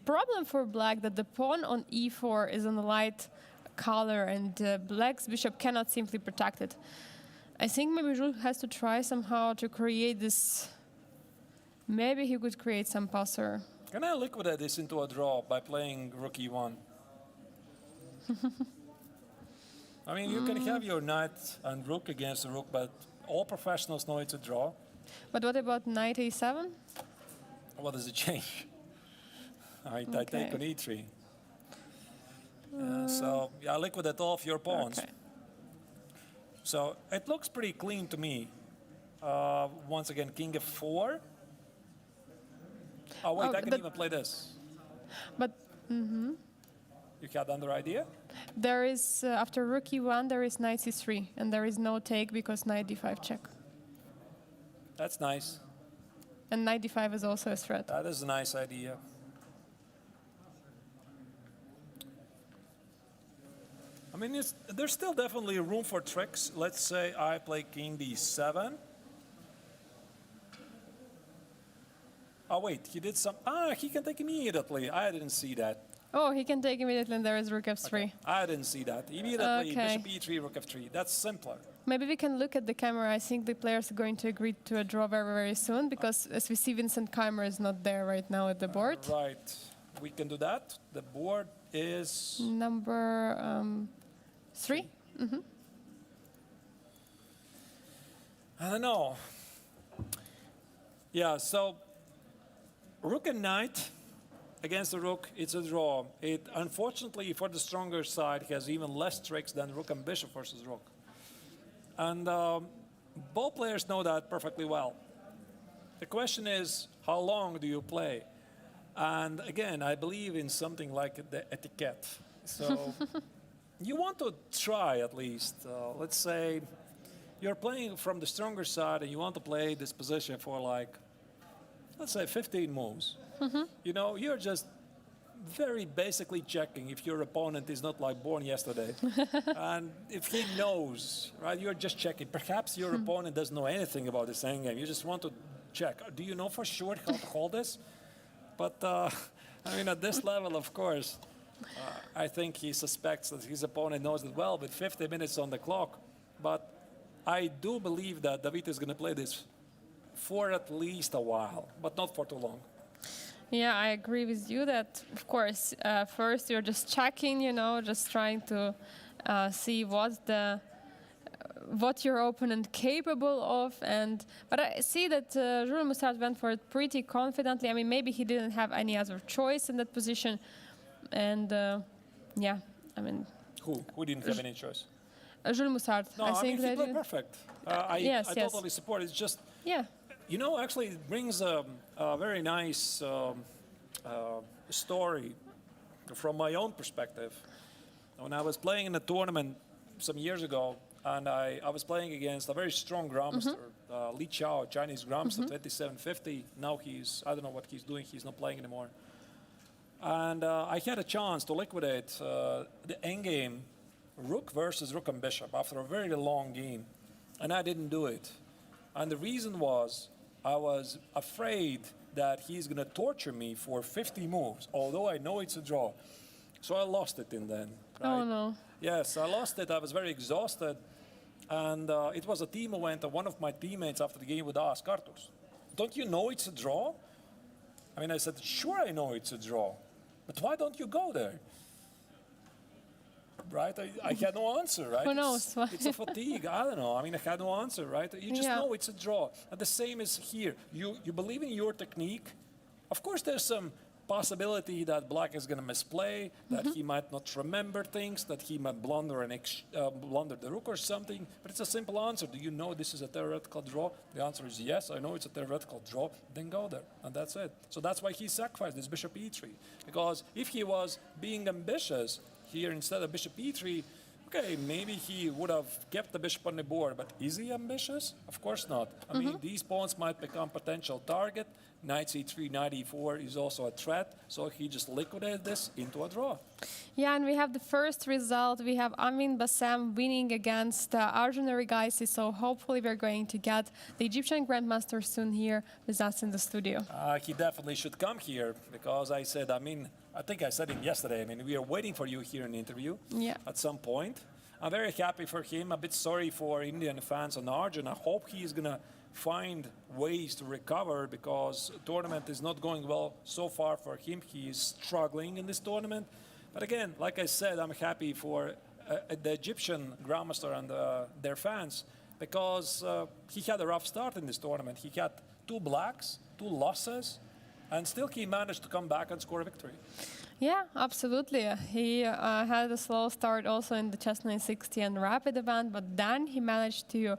problem for black that the pawn on E4 is in a light color, and black's bishop cannot simply protect it. I think maybe Jules has to try somehow to create this. Maybe he could create some passer. Can I liquidate this into a draw by playing Rook E1? I mean, you can have your knight and rook against the rook, but all professionals know it's a draw. But what about Knight A7? What does it change? I take Okay. on E3. So I liquidate all of your pawns. Okay. So it looks pretty clean to me. Once again, King F4. Oh wait, Oh, I can even play this. But You had another idea? there is, after Rook E1, there is Knight C3, and there is no take because Knight D5 check. That's nice. And Knight D5 is also a threat. That is a nice idea. I mean, there's still definitely room for tricks. Let's say I play King D7. Oh wait, he did some. He can take immediately. I didn't see that. Oh, he can take immediately, and there is Rook F3. I didn't see that. Immediately, Okay. Bishop E3, Rook F3. That's simpler. Maybe we can look at the camera. I think the players are going to agree to a draw very, very soon, because as we see, Vincent Keimer is not there right now at the board. Right. We can do that. The board is. Number 3. I don't know. Yeah, so Rook and Knight against the Rook, it's a draw. It, unfortunately, for the stronger side, has even less tricks than Rook and Bishop versus Rook. And both players know that perfectly well. The question is, how long do you play? And again, I believe in something like the etiquette. So you want to try at least. Let's say you're playing from the stronger side and you want to play this position for like, let's say 15 moves. You know, you're just very basically checking if your opponent is not like born yesterday. And if he knows, right, you're just checking. Perhaps your opponent doesn't know anything about this endgame. You just want to check. Do you know for sure how to hold this? But, I mean, at this level, of course, I think he suspects that his opponent knows it well with 50 minutes on the clock. But I do believe that David is going to play this for at least a while, but not for too long. Yeah, I agree with you that, of course, first you're just checking, you know, just trying to see what's the what your opponent capable of. But I see that Jules Moussard went for it pretty confidently. I mean, maybe he didn't have any other choice in that position. And yeah, I mean, Who didn't have any choice? Jules Moussard. No, I think he that played perfect. I Yes, yes. totally support it. It's just, yeah. you know, actually it brings a very nice story from my own perspective. When I was playing in a tournament some years ago, and I was playing against a very strong Grandmaster, Li Chao, Chinese Grandmaster, 2750. Now I don't know what he's doing, he's not playing anymore. And I had a chance to liquidate the endgame Rook versus Rook and Bishop after a very long game, and I didn't do it. And the reason was I was afraid that he's going to torture me for 50 moves, although I know it's a draw. So I lost it in the end. Right? Oh no. Yes, I lost it. I was very exhausted. And it was a team event, and one of my teammates after the game would ask, Arturs, don't you know it's a draw? I mean, I said, sure I know it's a draw, but why don't you go there? Right? I had no answer, right? Who knows? It's a fatigue. I don't know. I mean, I had no answer, right? You just Yeah. know it's a draw. And the same is here. You believe in your technique. Of course, there's some possibility that Black is going to misplay, that he might not remember things, that he might blunder blunder the Rook or something. But it's a simple answer. Do you know this is a theoretical draw? The answer is yes, I know it's a theoretical draw. Then go there, and that's it. So that's why he sacrificed this Bishop E3. Because if he was being ambitious here instead of Bishop E3, okay, maybe he would have kept the bishop on the board, but is he ambitious? Of course not. I mean, these pawns might become potential target. Knight C3, Knight E4 is also a threat, so he just liquidated this into a draw. Yeah, and we have the first result. We have Amin Bassam winning against Arjun Erigaisi, so hopefully we're going to get the Egyptian Grandmaster soon here with us in the studio. He definitely should come here, because I said, I think I said it yesterday, I mean, we are waiting for you here in the interview Yeah. at some point. I'm very happy for him, a bit sorry for Indian fans on Arjun. I hope he's going to find ways to recover, because tournament is not going well so far for him. He is struggling in this tournament. But again, like I said, I'm happy for the Egyptian Grandmaster and their fans, because he had a rough start in this tournament. He had 2 blacks, 2 losses, and still he managed to come back and score a victory. Yeah, absolutely. He had a slow start also in the Chess 960 and Rapid event, but then he managed to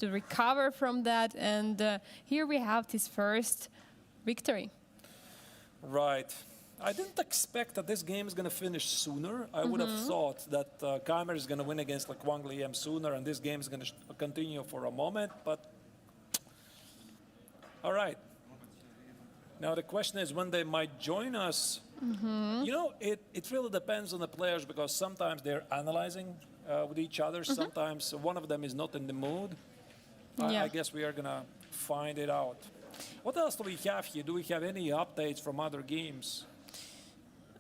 recover from that, and here we have his first victory. Right. I didn't expect that this game is going to finish sooner. I would have thought that Keimer is going to win against like Wang Liam sooner, and this game is going to continue for a moment, but all right. Now the question is when they might join us. You know, it really depends on the players, because sometimes they're analyzing with each other. Sometimes one of them is not in the mood. Yeah. I guess we are going to find it out. What else do we have here? Do we have any updates from other games?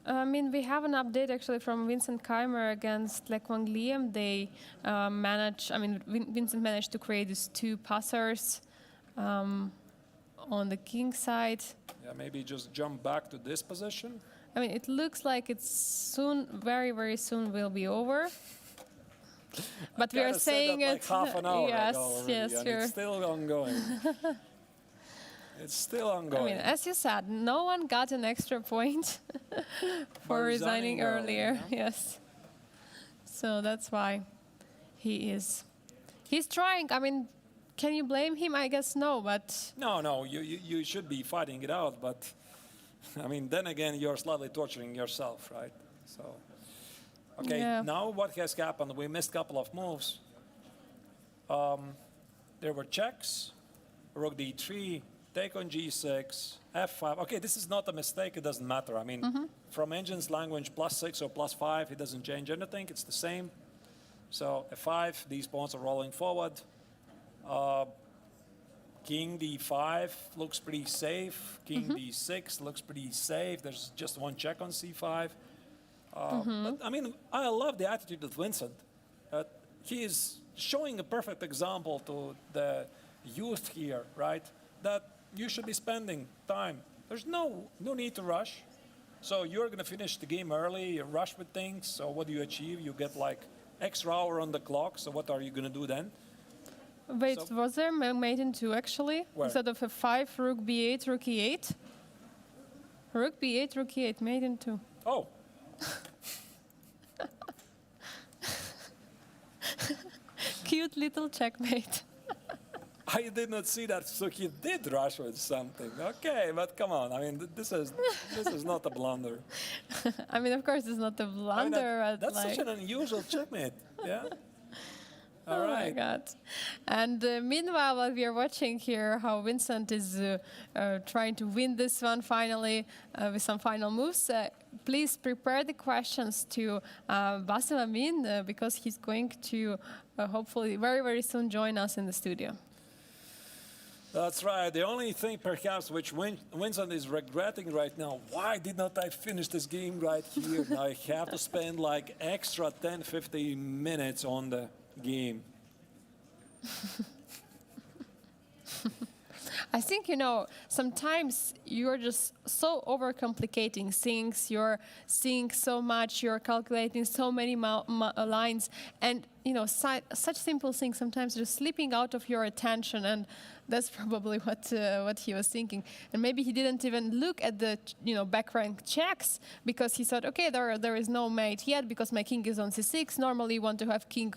I mean, we have an update actually from Vincent Keimer against Lek Wang Liam. They Vincent managed to create these 2 passers on the king side. Yeah, maybe just jump back to this position. I mean, it looks like it's soon, very, very soon will be over. But we are Kinda said saying that it. like half an hour yes, ago already, yes, and sure. it's still ongoing. It's still I ongoing. mean, as you said, no one got an extra point for resigning earlier. yeah. Yes. So that's why he's trying. I mean, can you blame him? I guess no, but No, you should be fighting it out, but I mean, then again, you're slightly torturing yourself, right? So, okay, Yeah. now what has happened? We missed a couple of moves. There were checks, Rook D3, take on G6, F5. Okay, this is not a mistake, it doesn't matter. I mean, from engine's language, +6 or +5, it doesn't change anything, it's the same. So F5, these pawns are rolling forward. King D5 looks pretty safe. King D6 looks pretty safe. There's just 1 check on C5. But I mean, I love the attitude of Vincent. He is showing a perfect example to the youth here, right? That you should be spending time. There's no need to rush. So you're going to finish the game early, you rush with things. So what do you achieve? You get like extra hour on the clock. So what are you going to do then? Wait, So- was there mate in 2 actually? Where? Instead of a 5, rook b8, rook e8? Rook b8, rook e8, mate in 2. Oh, Cute little checkmate. I did not see that. So he did rush with something. Okay, but come on. I mean, this is not a blunder. I mean, of course, it's not a I mean, blunder. that's like, such an unusual checkmate. Yeah. All oh my right. God. And meanwhile, while we are watching here how Vincent is trying to win this one finally with some final moves, please prepare the questions to Bassem Amin because he's going to hopefully very, very soon join us in the studio. That's right. The only thing perhaps which Vincent is regretting right now, why did not I finish this game right here? Now I have to spend like extra 10, 15 minutes on the game. I think, sometimes you're just so overcomplicating things. You're seeing so much, you're calculating so many lines. And, such simple things sometimes just slipping out of your attention. And that's probably what he was thinking. And maybe he didn't even look at the, back rank checks because he thought, okay, there is no mate yet because my king is on c6. Normally you want to have king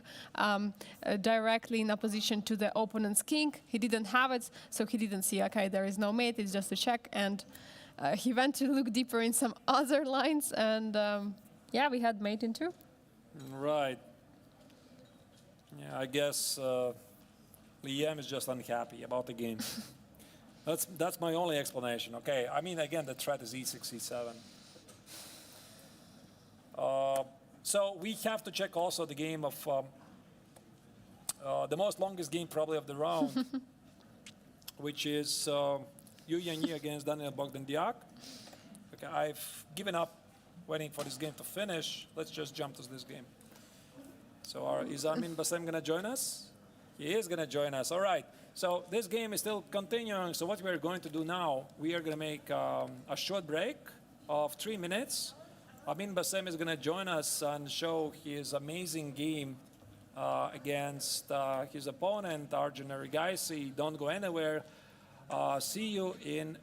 directly in opposition to the opponent's king. He didn't have it, so he didn't see, okay, there is no mate, it's just a check. And he went to look deeper in some other lines. And yeah, we had mate in 2. Right. Yeah, I guess Liam is just unhappy about the game. That's my only explanation. Okay, I mean, again, the threat is e6, e7. So we have to check also the game of the most longest game probably of the round, which is Yu Yanyi against Daniel Bogdandiak. Okay, I've given up waiting for this game to finish. Let's just jump to this game. So is Armin Bassem going to join us? He is going to join us. All right. So this game is still continuing. So what we're going to do now, we are going to make a short break of 3 minutes. Armin Bassem is going to join us and show his amazing game against his opponent, Arjun Erigaisi. Don't go anywhere. See you in...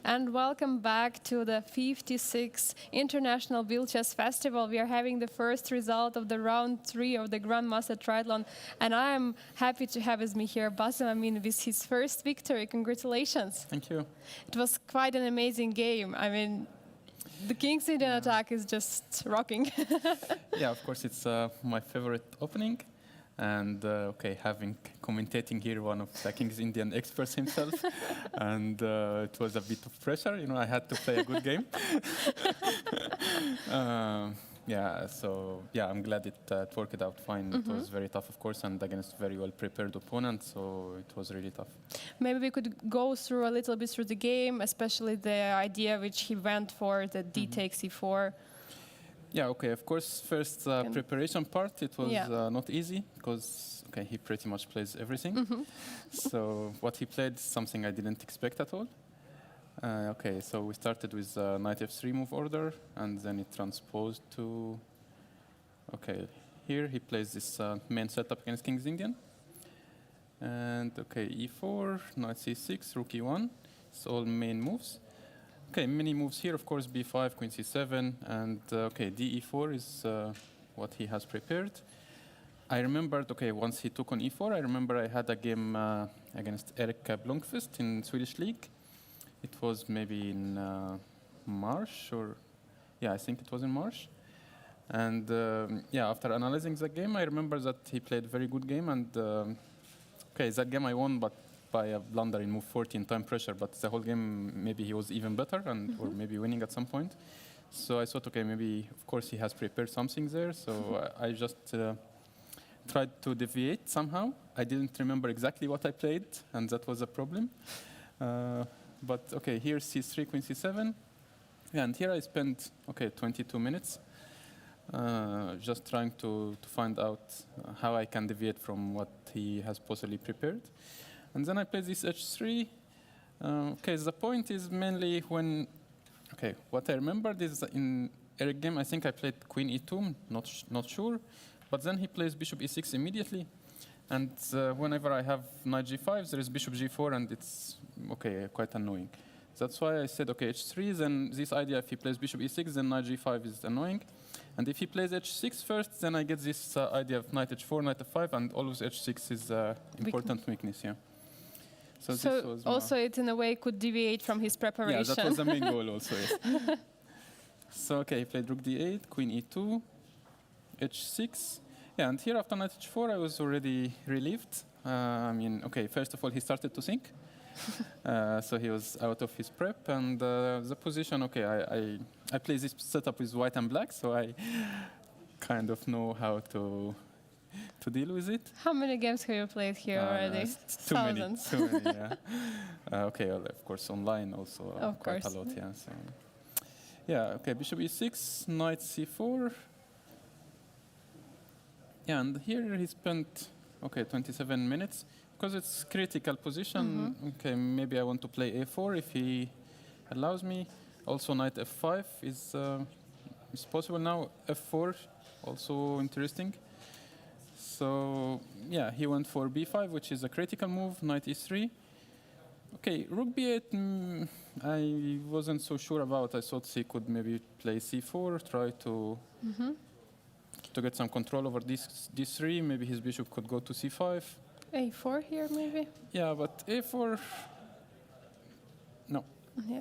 And welcome back to the 56th International Biel Chess Festival. We are having the first result of the round 3 of the Grandmaster Triathlon. And I am happy to have with me here Basim Amin with his first victory. Congratulations. Thank you. It was quite an amazing game. I mean, the King's Indian attack is just rocking. Yeah, of course, it's my favorite opening. And having commentating here one of the King's Indian experts himself, and it was a bit of pressure. You know, I had to play a good game. I'm glad it worked out fine. It was very tough, of course, and against very well prepared opponents, so it was really tough. Maybe we could go through a little bit through the game, especially the idea which he went for, the D takes E4. Yeah, okay, of course, first preparation part, it was not easy because he pretty much plays everything. So what he played is something I didn't expect at all. So we started with knight f3 move order, and then it transposed to, here he plays this main setup against King's Indian. And e4, knight c6, rook e1, it's all main moves. Many moves here, of course, b5, queen c7, and d e4 is what he has prepared. I remembered, once he took on e4, I remember I had a game against Erik Blomqvist in Swedish League. It was maybe in March, I think it was in March. And after analyzing the game, I remember that he played a very good game, and that game I won, but by a blunder in move 14 time pressure, but the whole game maybe he was even better or maybe winning at some point. So I thought, maybe of course he has prepared something there. So I just tried to deviate somehow. I didn't remember exactly what I played, and that was a problem. But here c3, queen c7, and here I spent 22 minutes just trying to find out how I can deviate from what he has possibly prepared. And then I played this h3. The point is mainly when, what I remembered is that in Erik game, I think I played queen e2, not sure. But then he plays bishop e6 immediately. And whenever I have knight g5, there is bishop g4, and it's, quite annoying. That's why I said, h3, then this idea, if he plays bishop e6, then knight g5 is annoying. And if he plays h6 first, then I get this idea of knight h4, knight f5, and always h6 is important weakness, yeah. So this was also it in a way could deviate from his preparation. Yeah, that was the main goal also, yes. So, he played rook d8, queen e2, h6. Yeah, and here after knight h4, I was already relieved. First of all, he started to think. So he was out of his prep, and the position, I play this setup with white and black, so I kind of know how to deal with it. How many games have you played here already? Too many, Thousands. yeah. Of course, online also quite a lot, yeah. So. Yeah, bishop e6, knight c4. Yeah, and here he spent, 27 minutes. Because it's critical position, maybe I want to play a4 if he allows me. Also knight f5 is possible now. f4, also interesting. So, yeah, he went for b5, which is a critical move, knight e3. Rook b8, I wasn't so sure about. I thought he could maybe play c4, try to get some control over d3. Maybe his bishop could go to c5. A4 here, maybe? Yeah, but a4, no. Yeah,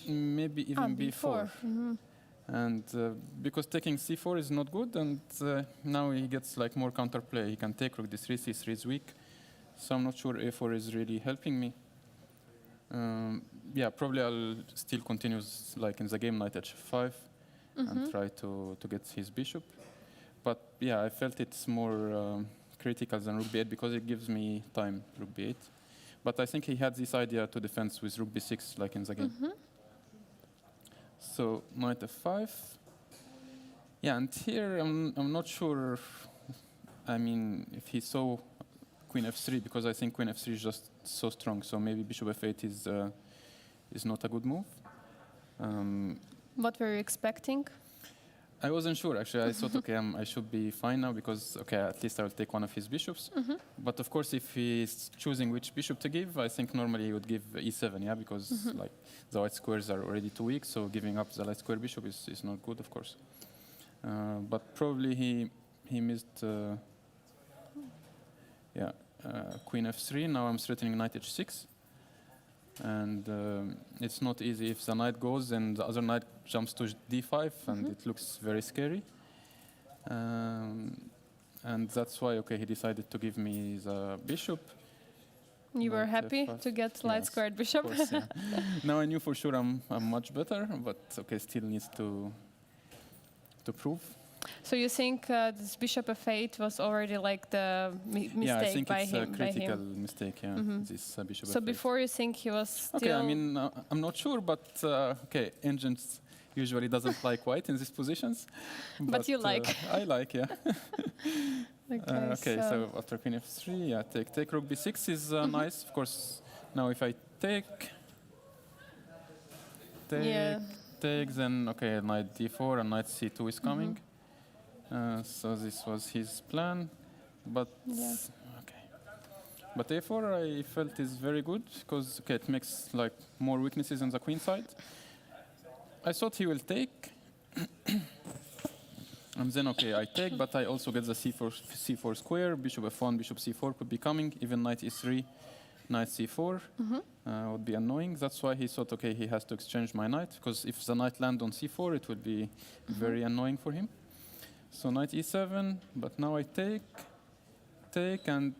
maybe even b4. Mm-hmm. And because taking c4 is not good, and now he gets like more counterplay. He can take rook d3, c3 is weak. So I'm not sure a4 is really helping me. Probably I'll still continue like in the game knight h5 and try to get his bishop. But yeah, I felt it's more critical than rook b8 because it gives me time, rook b8. But I think he had this idea to defend with rook b6 like in the game. So knight f5. Yeah, and here I'm not sure, if he saw queen f3, because I think queen f3 is just so strong, so maybe bishop f8 is not a good move. What were you expecting? I wasn't sure actually. I thought, okay, I should be fine now because, okay, at least I will take one of his bishops. But of course, if he's choosing which bishop to give, I think normally he would give e7, yeah, because like the white squares are already too weak, so giving up the light square bishop is not good, of course. But probably he missed, queen f3. Now I'm threatening knight h6. And it's not easy. If the knight goes, then the other knight jumps to d5, and it looks very scary. And that's why, okay, he decided to give me the bishop. You were Knight happy f5. to get light Yes, squared bishop? Of course, yeah. Now I knew for sure I'm much better, but okay, still needs to prove. So you think this bishop f8 was already like the mistake Yeah, I think by it's him? a critical mistake. Yeah, this bishop. So f8. before you think he was still... Okay, I mean, I'm not sure, but okay, engines usually doesn't like white in these positions. But you like. I like, yeah. Okay, so after queen f3, yeah, take rook b6 is nice. Of course, now if I take, then okay, knight d4 and knight c2 is coming. So this was his plan, but okay. But a4 I felt is very good because okay, it makes like more weaknesses on the queen side. I thought he will take, and then okay, I take, but I also get the c4 square, bishop f1, bishop c4 could be coming, even knight e3, knight c4 would be annoying. That's why he thought okay, he has to exchange my knight because if the knight land on c4, it would be very annoying for him. So knight e7, but now I take, and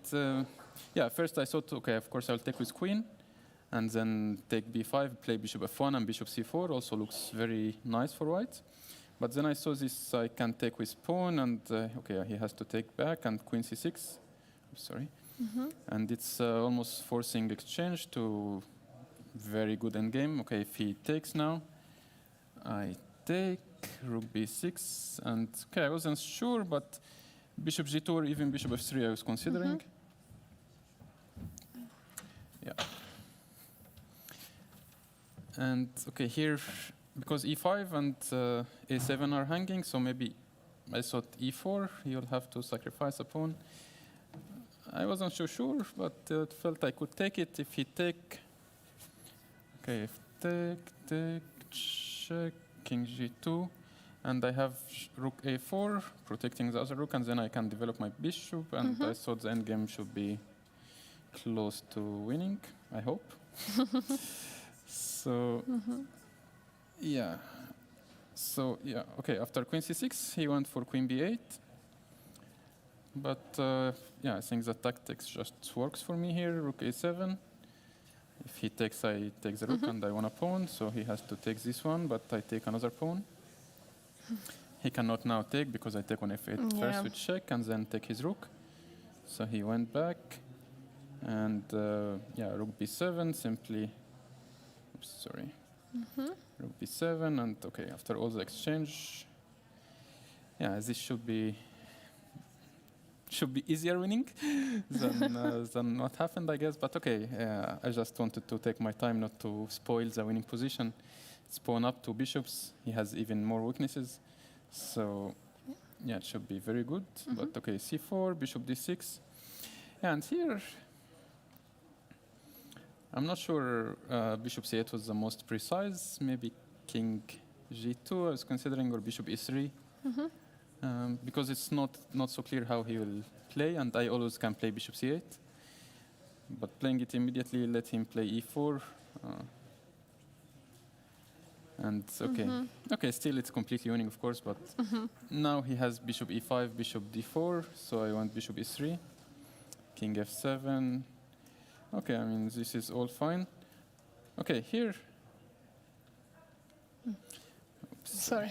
yeah, first I thought, okay, of course I'll take with queen, and then take b5, play bishop f1 and bishop c4, also looks very nice for white. But then I saw this, I can take with pawn, and okay, he has to take back, and queen c6, sorry. And it's almost forcing exchange to very good endgame. Okay, if he takes now, I take, rook b6, and okay, I wasn't sure, but bishop g2 or even bishop f3 I was considering. Yeah. And okay, here, because e5 and a7 are hanging, so maybe I thought e4, you'll have to sacrifice a pawn. I wasn't so sure, but it felt I could take it if he take. Okay, if take, check, king g2, and I have rook a4, protecting the other rook, and then I can develop my bishop, and I thought the endgame should be close to winning, I hope. So, yeah. So, yeah, okay, after queen c6, he went for queen b8. But, yeah, I think the tactics just works for me here, rook a7. If he takes, I take the rook, and I want a pawn, so he has to take this one, but I take another pawn. He cannot now take, because I take on f8 first with check, and then take his rook. So he went back, and, yeah, rook b7, simply, oops, sorry. Rook b7, and okay, after all the exchange, yeah, this should be easier winning than what happened, I guess. But okay, I just wanted to take my time not to spoil the winning position. It's pawn up two bishops. He has even more weaknesses. So yeah, it should be very good. But okay, c4, bishop d6. Yeah, and here, I'm not sure bishop c8 was the most precise. Maybe king g2 I was considering, or bishop e3. Because it's not so clear how he will play, and I always can play bishop c8. But playing it immediately, let him play e4. And okay, okay, still it's completely winning, of course, but now he has bishop e5, bishop d4, so I want bishop e3, king f7. Okay, I mean, this is all fine. Okay, here. Oops. Sorry.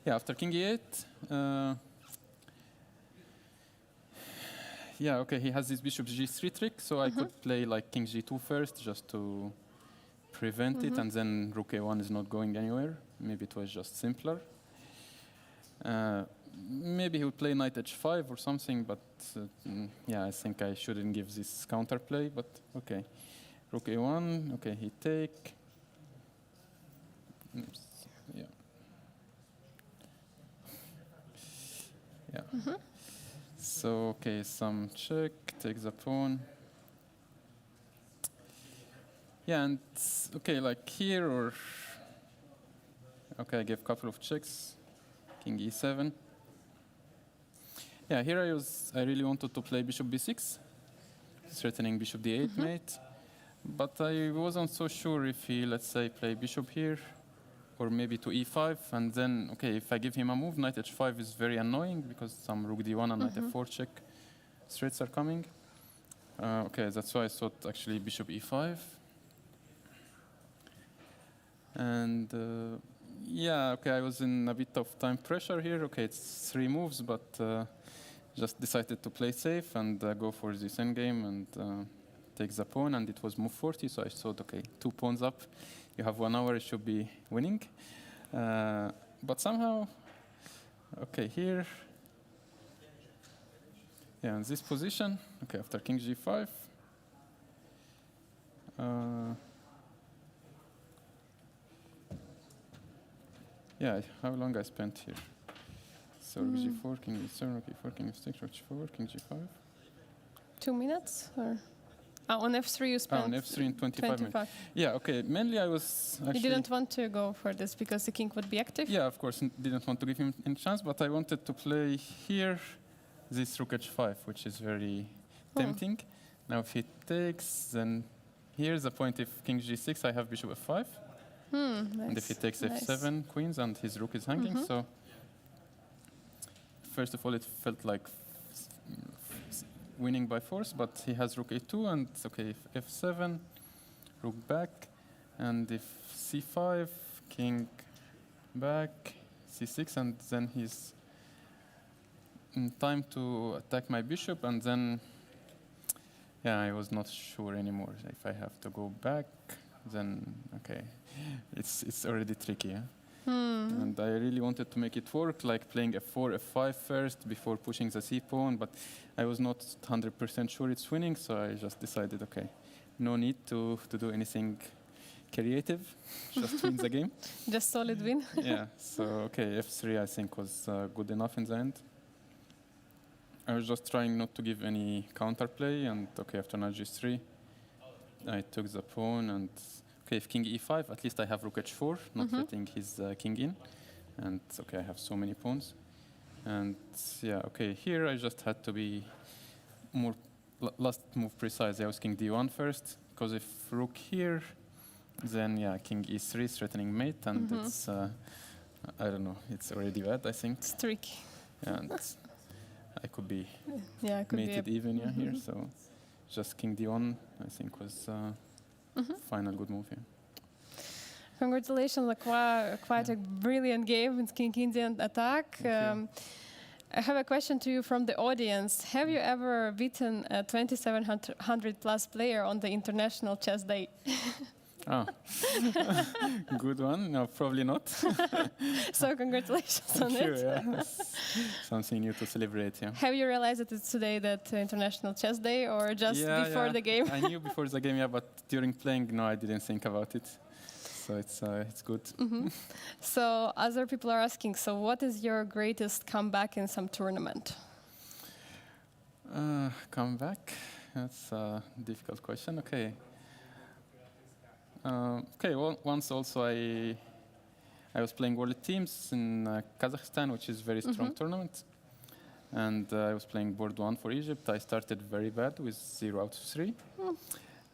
Yeah, after king e8, yeah, okay, he has this bishop g3 trick, so I could play like king g2 first, just to prevent it, and then rook a1 is not going anywhere. Maybe it was just simpler. Maybe he would play knight h5 or something, but yeah, I think I shouldn't give this counterplay, but okay. Rook a1, okay, he take. Oops, yeah. Yeah. So, okay, some check, take the pawn. Yeah, and okay, like here or okay, I gave a couple of checks. King e7. Yeah, here I really wanted to play bishop b6, threatening bishop d8 mate. But I wasn't so sure if he, let's say, play bishop here, or maybe to e5, and then, okay, if I give him a move, knight h5 is very annoying because some rook d1 and knight f4 check threats are coming. Okay, that's why I thought actually bishop e5. And yeah, okay, I was in a bit of time pressure here. Okay, it's 3 moves, but just decided to play safe and go for this endgame and take the pawn, and it was move 40, so I thought, okay, 2 pawns up, you have 1 hour, you should be winning. But somehow, okay, here, yeah, in this position, okay, after king g5, yeah, how long I spent here? So rook g4, king e7, rook e4, king f6, rook g4, king g5. 2 minutes? Or? On f3 you spent On f3 in 25 minutes. Yeah, okay, mainly I was actually... You didn't want to go for this because the king would be active? Yeah, of course, didn't want to give him any chance, but I wanted to play here this rook h5, which is very tempting. Now if he takes, then here's the point. If king g6, I have bishop f5. Nice. And if he takes f7 queens and his rook is hanging, so first of all, it felt like winning by force, but he has rook a2, and okay, if f7, rook back, and if c5, king back, c6, and then he's in time to attack my bishop, and then, yeah, I was not sure anymore. If I have to go back, then, okay, it's already tricky, yeah? And I really wanted to make it work, like playing f4, f5 first before pushing the c pawn, but I was not 100% sure it's winning, so I just decided, okay, no need to do anything creative, just win the game. Just solid win. Yeah, so okay, f3 I think was good enough in the end. I was just trying not to give any counterplay, and okay, after knight g3, I took the pawn, and okay, if king e5, at least I have rook h4, not letting his king in. And okay, I have so many pawns. And yeah, okay, here I just had to be more last move precise. I was king d1 first, because if rook here, then yeah, king e3 threatening mate, and it's, I don't know, it's already bad, I think. It's tricky. And I could be could mated be even here, so just king d1, I think, was final good move here. Congratulations, like quite a brilliant game with King Indian attack. I have a question to you from the audience. Have you ever beaten a 2700 plus player on the International Chess Day? Oh, good one. No, probably not. So congratulations on Thank you, it. yeah. Something new to celebrate, yeah. Have you realized that it's today that International Chess Day, or just before the game? I knew before the game, yeah, but during playing, no, I didn't think about it. So it's good. So other people are asking, so what is your greatest comeback in some tournament? Comeback? That's a difficult question. Okay. Okay, well, once also I was playing World Teams in Kazakhstan, which is a very strong tournament. And I was playing board 1 for Egypt. I started very bad with 0 out of 3.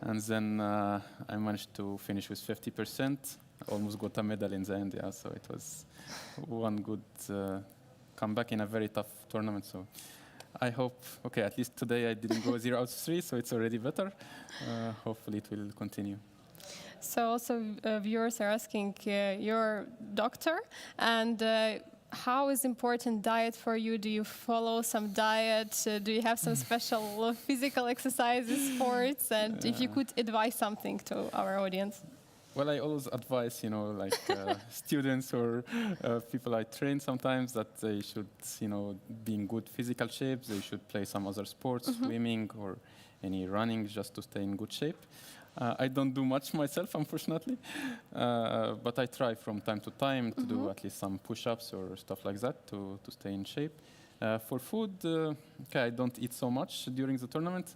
And then I managed to finish with 50%. Almost got a medal in the end, yeah. So it was one good comeback in a very tough tournament. So I hope, okay, at least today I didn't go 0 out of 3, so it's already better. Hopefully it will continue. So also viewers are asking, you're doctor, and how is important diet for you? Do you follow some diet? Do you have some special physical exercises, sports? And if you could advise something to our audience. Well, I always advise, like students or people I train sometimes that they should, be in good physical shape. They should play some other sports, swimming or any running, just to stay in good shape. I don't do much myself, unfortunately, but I try from time to time to do at least some push-ups or stuff like that to stay in shape. For food, okay, I don't eat so much during the tournament.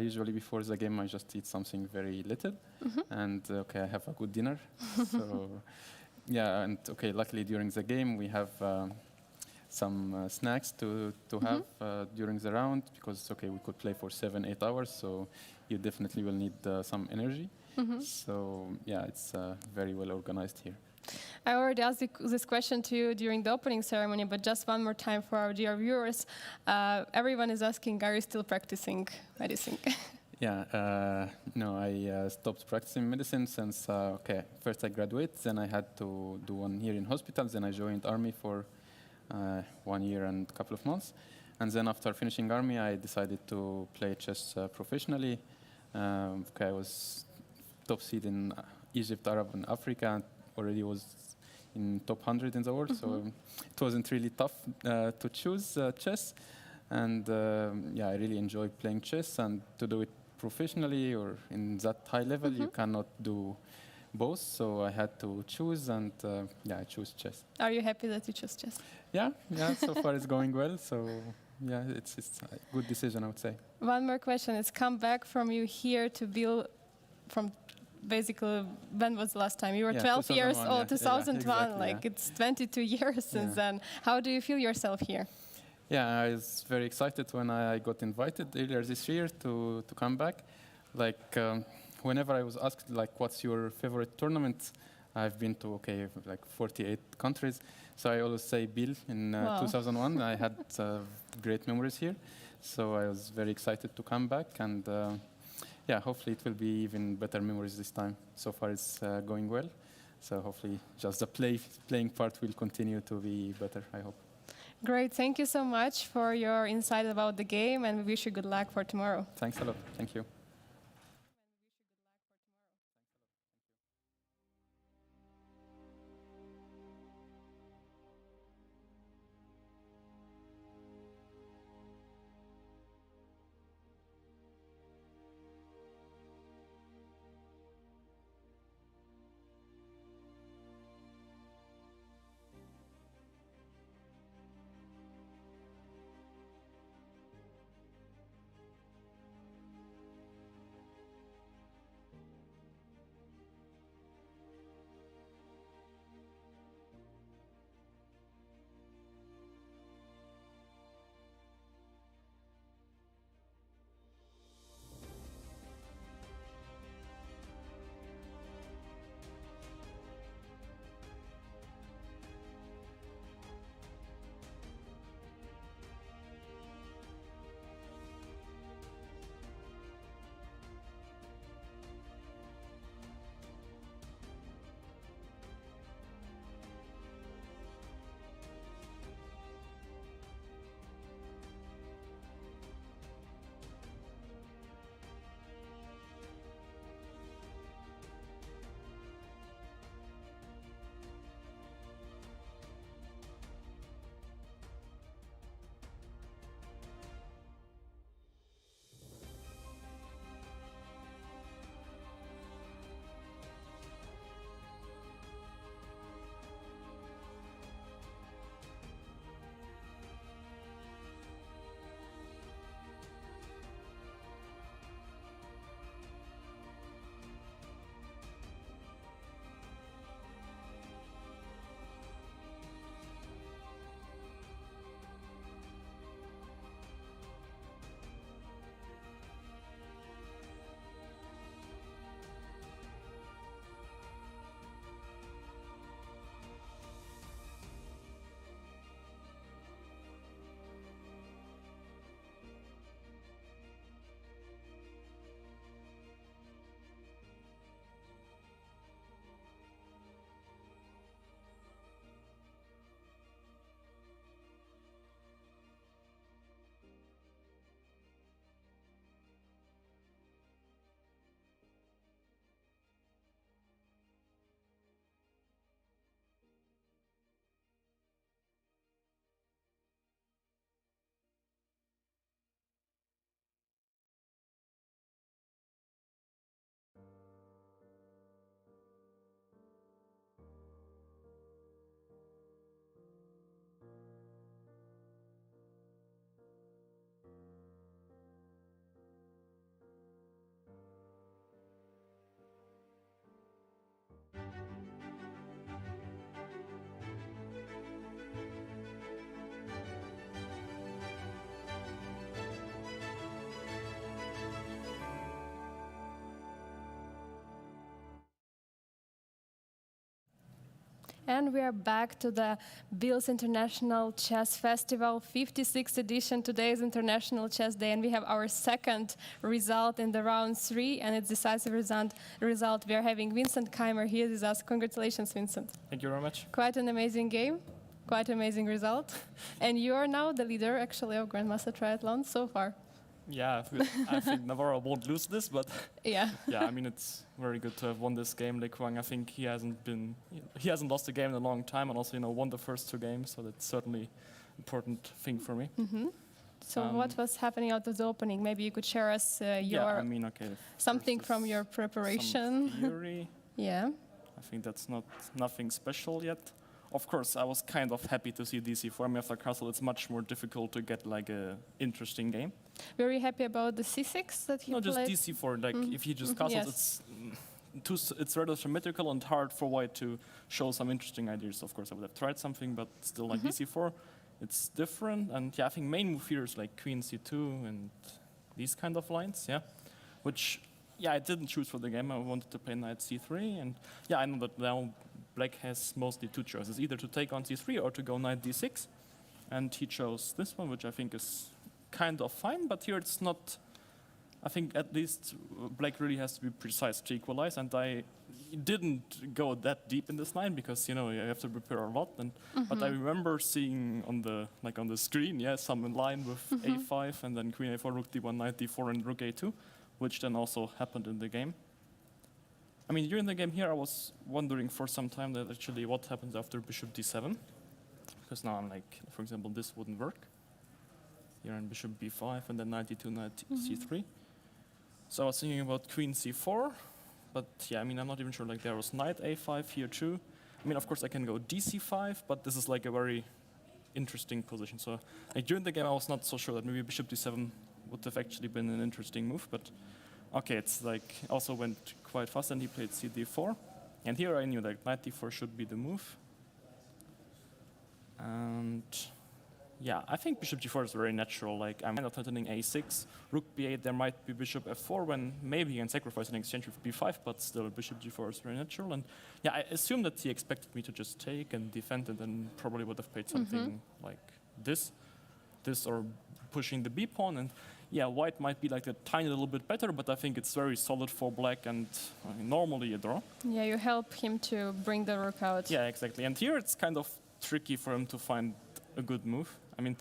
Usually before the game, I just eat something very little, and okay, I have a good dinner. So yeah, and okay, luckily during the game we have some snacks to have during the round because okay, we could play for 7-8 hours, so you definitely will need some energy. So yeah, it's very well organized here. I already asked this question to you during the opening ceremony, but just one more time for our dear viewers. Everyone is asking, are you still practicing medicine? Yeah, no, I stopped practicing medicine since, okay, first I graduated, then I had to do 1 year in hospitals, then I joined army for 1 year and a couple of months. And then after finishing army, I decided to play chess professionally. Okay, I was top seed in Egypt, Arab, and Africa, and already was in top 100 in the world, so it wasn't really tough to choose chess. And yeah, I really enjoy playing chess, and to do it professionally or in that high level, you cannot do both. So I had to choose, and yeah, I choose chess. Are you happy that you chose chess? Yeah, so far it's going well. So yeah, it's a good decision, I would say. One more question. It's come back from you here to Biel from basically, when was the last time? You were 12 years 2001, old, yeah. 2001, Exactly, like it's 22 years since then. How do you feel yourself here? Yeah, I was very excited when I got invited earlier this year to come back. Like, whenever I was asked, like, what's your favorite tournament? I've been to, okay, like 48 countries. So I always say Biel in 2001. I had great memories here. So I was very excited to come back. And yeah, hopefully it will be even better memories this time. So far it's going well. So hopefully just the playing part will continue to be better, I hope. Great. Thank you so much for your insight about the game, and we wish you good luck for tomorrow. Thanks a lot. Thank you. And we are back to the Biel's International Chess Festival, 56th edition. Today is International Chess Day, and we have our second result in the round 3, and it's decisive result. We are having Vincent Keimer here with us. Congratulations, Vincent. Thank you very much. Quite an amazing game, quite amazing result. And you are now the leader, actually, of Grandmaster Triathlon so far. Yeah, I think Navarro won't lose this, but Yeah. yeah, I mean it's very good to have won this game. Lei Kuang, I think he hasn't lost a game in a long time, and also won the first 2 games, so that's certainly an important thing for me. So what was happening out of the opening? Maybe you could share us Yeah, I mean okay. something first from is your preparation. Some theory. Yeah. I think that's nothing special yet. Of course, I was kind of happy to see DC4. I mean, after Castle, it's much more difficult to get like a interesting game. Very happy about the C6 that he No, just played. DC4. Like if he just castles, Yes. it's rather symmetrical and hard for White to show some interesting ideas. Of course, I would have tried something, but still, like DC4, it's different. And yeah, I think main move here is like Queen C2 and these kind of lines. Yeah, which I didn't choose for the game. I wanted to play Knight C3, and yeah, I know that now Black has mostly 2 choices: either to take on C3 or to go Knight D6. And he chose this one, which I think is kind of fine, but here it's not. I think at least Black really has to be precise to equalize, and I didn't go that deep in this line because you have to prepare a lot. And but I remember seeing on the screen, some line with A5 and then Queen A4, Rook D1, Knight D4, and Rook A2, which then also happened in the game. I mean, during the game here, I was wondering for some time that actually what happens after Bishop D7, because now I'm like, for example, this wouldn't work. Here in Bishop B5 and then Knight D2, Knight C3. So I was thinking about Queen C4, but yeah, I mean, I'm not even sure. Like there was Knight A5 here too. I mean, of course, I can go DC5, but this is like a very interesting position. So like during the game, I was not so sure that maybe Bishop D7 would have actually been an interesting move, but okay, it's like also went quite fast, and he played CD4. And here I knew that Knight D4 should be the move. And yeah, I think Bishop G4 is very natural. Like I'm kind of threatening A6, Rook B8, there might be Bishop F4 when maybe he can sacrifice in exchange with B5, but still Bishop G4 is very natural. And yeah, I assume that he expected me to just take and defend it, and probably would have played something like this or pushing the B pawn. And yeah, White might be like a tiny little bit better, but I think it's very solid for Black, and normally a draw. Yeah, you help him to bring the rook out. Yeah, exactly. And here it's kind of tricky for him to find a good move. I mean,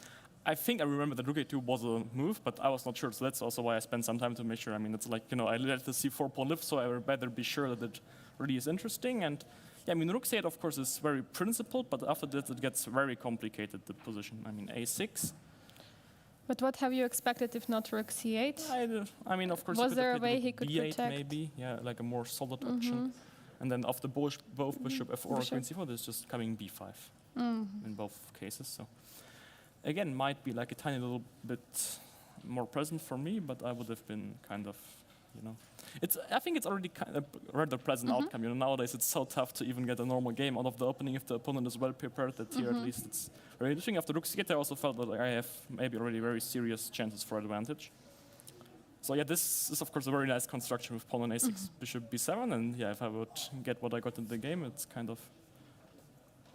I think I remember that Rook A2 was a move, but I was not sure, so that's also why I spent some time to make sure. I mean, it's like, I let the C4 pawn live, so I would better be sure that it really is interesting. And yeah, I mean, Rook C8, of course, is very principled, but after that it gets very complicated, the position. I mean, A6. But what have you expected if not Rook C8? I mean, of course, Was there a have way played he could B8 protect? maybe, yeah, like a more solid option. And then after both Bishop F4 or Queen C4, there's just coming B5 in both cases. So again, might be like a tiny little bit more present for me, but I would have been kind of, I think it's already kind of a rather pleasant outcome. Nowadays it's so tough to even get a normal game out of the opening if the opponent is well prepared. That here at least it's very interesting. After Rook C8, I also felt that I have maybe already very serious chances for advantage. So yeah, this is of course a very nice construction with pawn on A6, Bishop B7, and yeah, if I would get what I got in the game, it's kind of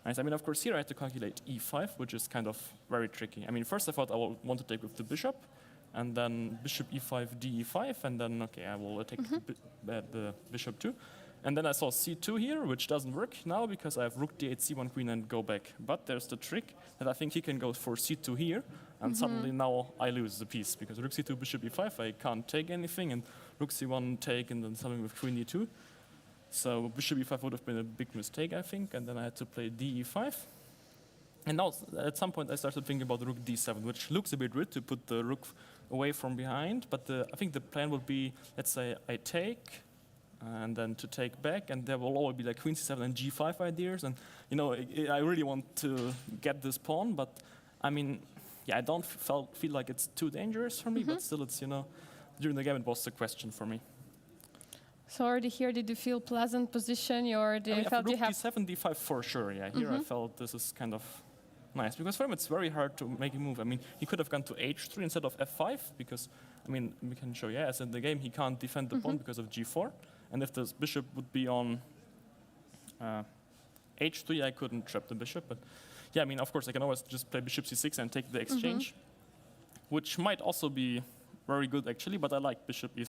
nice. I mean, of course, here I had to calculate E5, which is kind of very tricky. I mean, first I thought I will want to take with the bishop, and then Bishop E5, D E5, and then, okay, I will take the Bishop too. And then I saw C2 here, which doesn't work now because I have Rook D8, C1 Queen, and go back. But there's the trick that I think he can go for C2 here, and suddenly now I lose the piece because Rook C2, Bishop E5, I can't take anything, and Rook C1 take, and then something with Queen E2. So Bishop E5 would have been a big mistake, I think, and then I had to play D E5. And now, at some point, I started thinking about Rook D7, which looks a bit weird to put the rook away from behind, but I think the plan would be, let's say I take, and then to take back, and there will always be like Queen C7 and G5 ideas, and I really want to get this pawn, but I mean, yeah, I don't feel like it's too dangerous for me, but still it's, during the game it was a question for me. So already here, did you feel pleasant position, or did you felt you have... D7, D5 for sure, yeah. Here I felt this is kind of nice, because for him it's very hard to make a move. I mean, he could have gone to H3 instead of F5, because, I mean, we can show, as in the game he can't defend the pawn because of G4, and if this bishop would be on h3, I couldn't trap the bishop. But yeah, I mean, of course, I can always just play bishop c6 and take the exchange, which might also be very good, actually. But I like bishop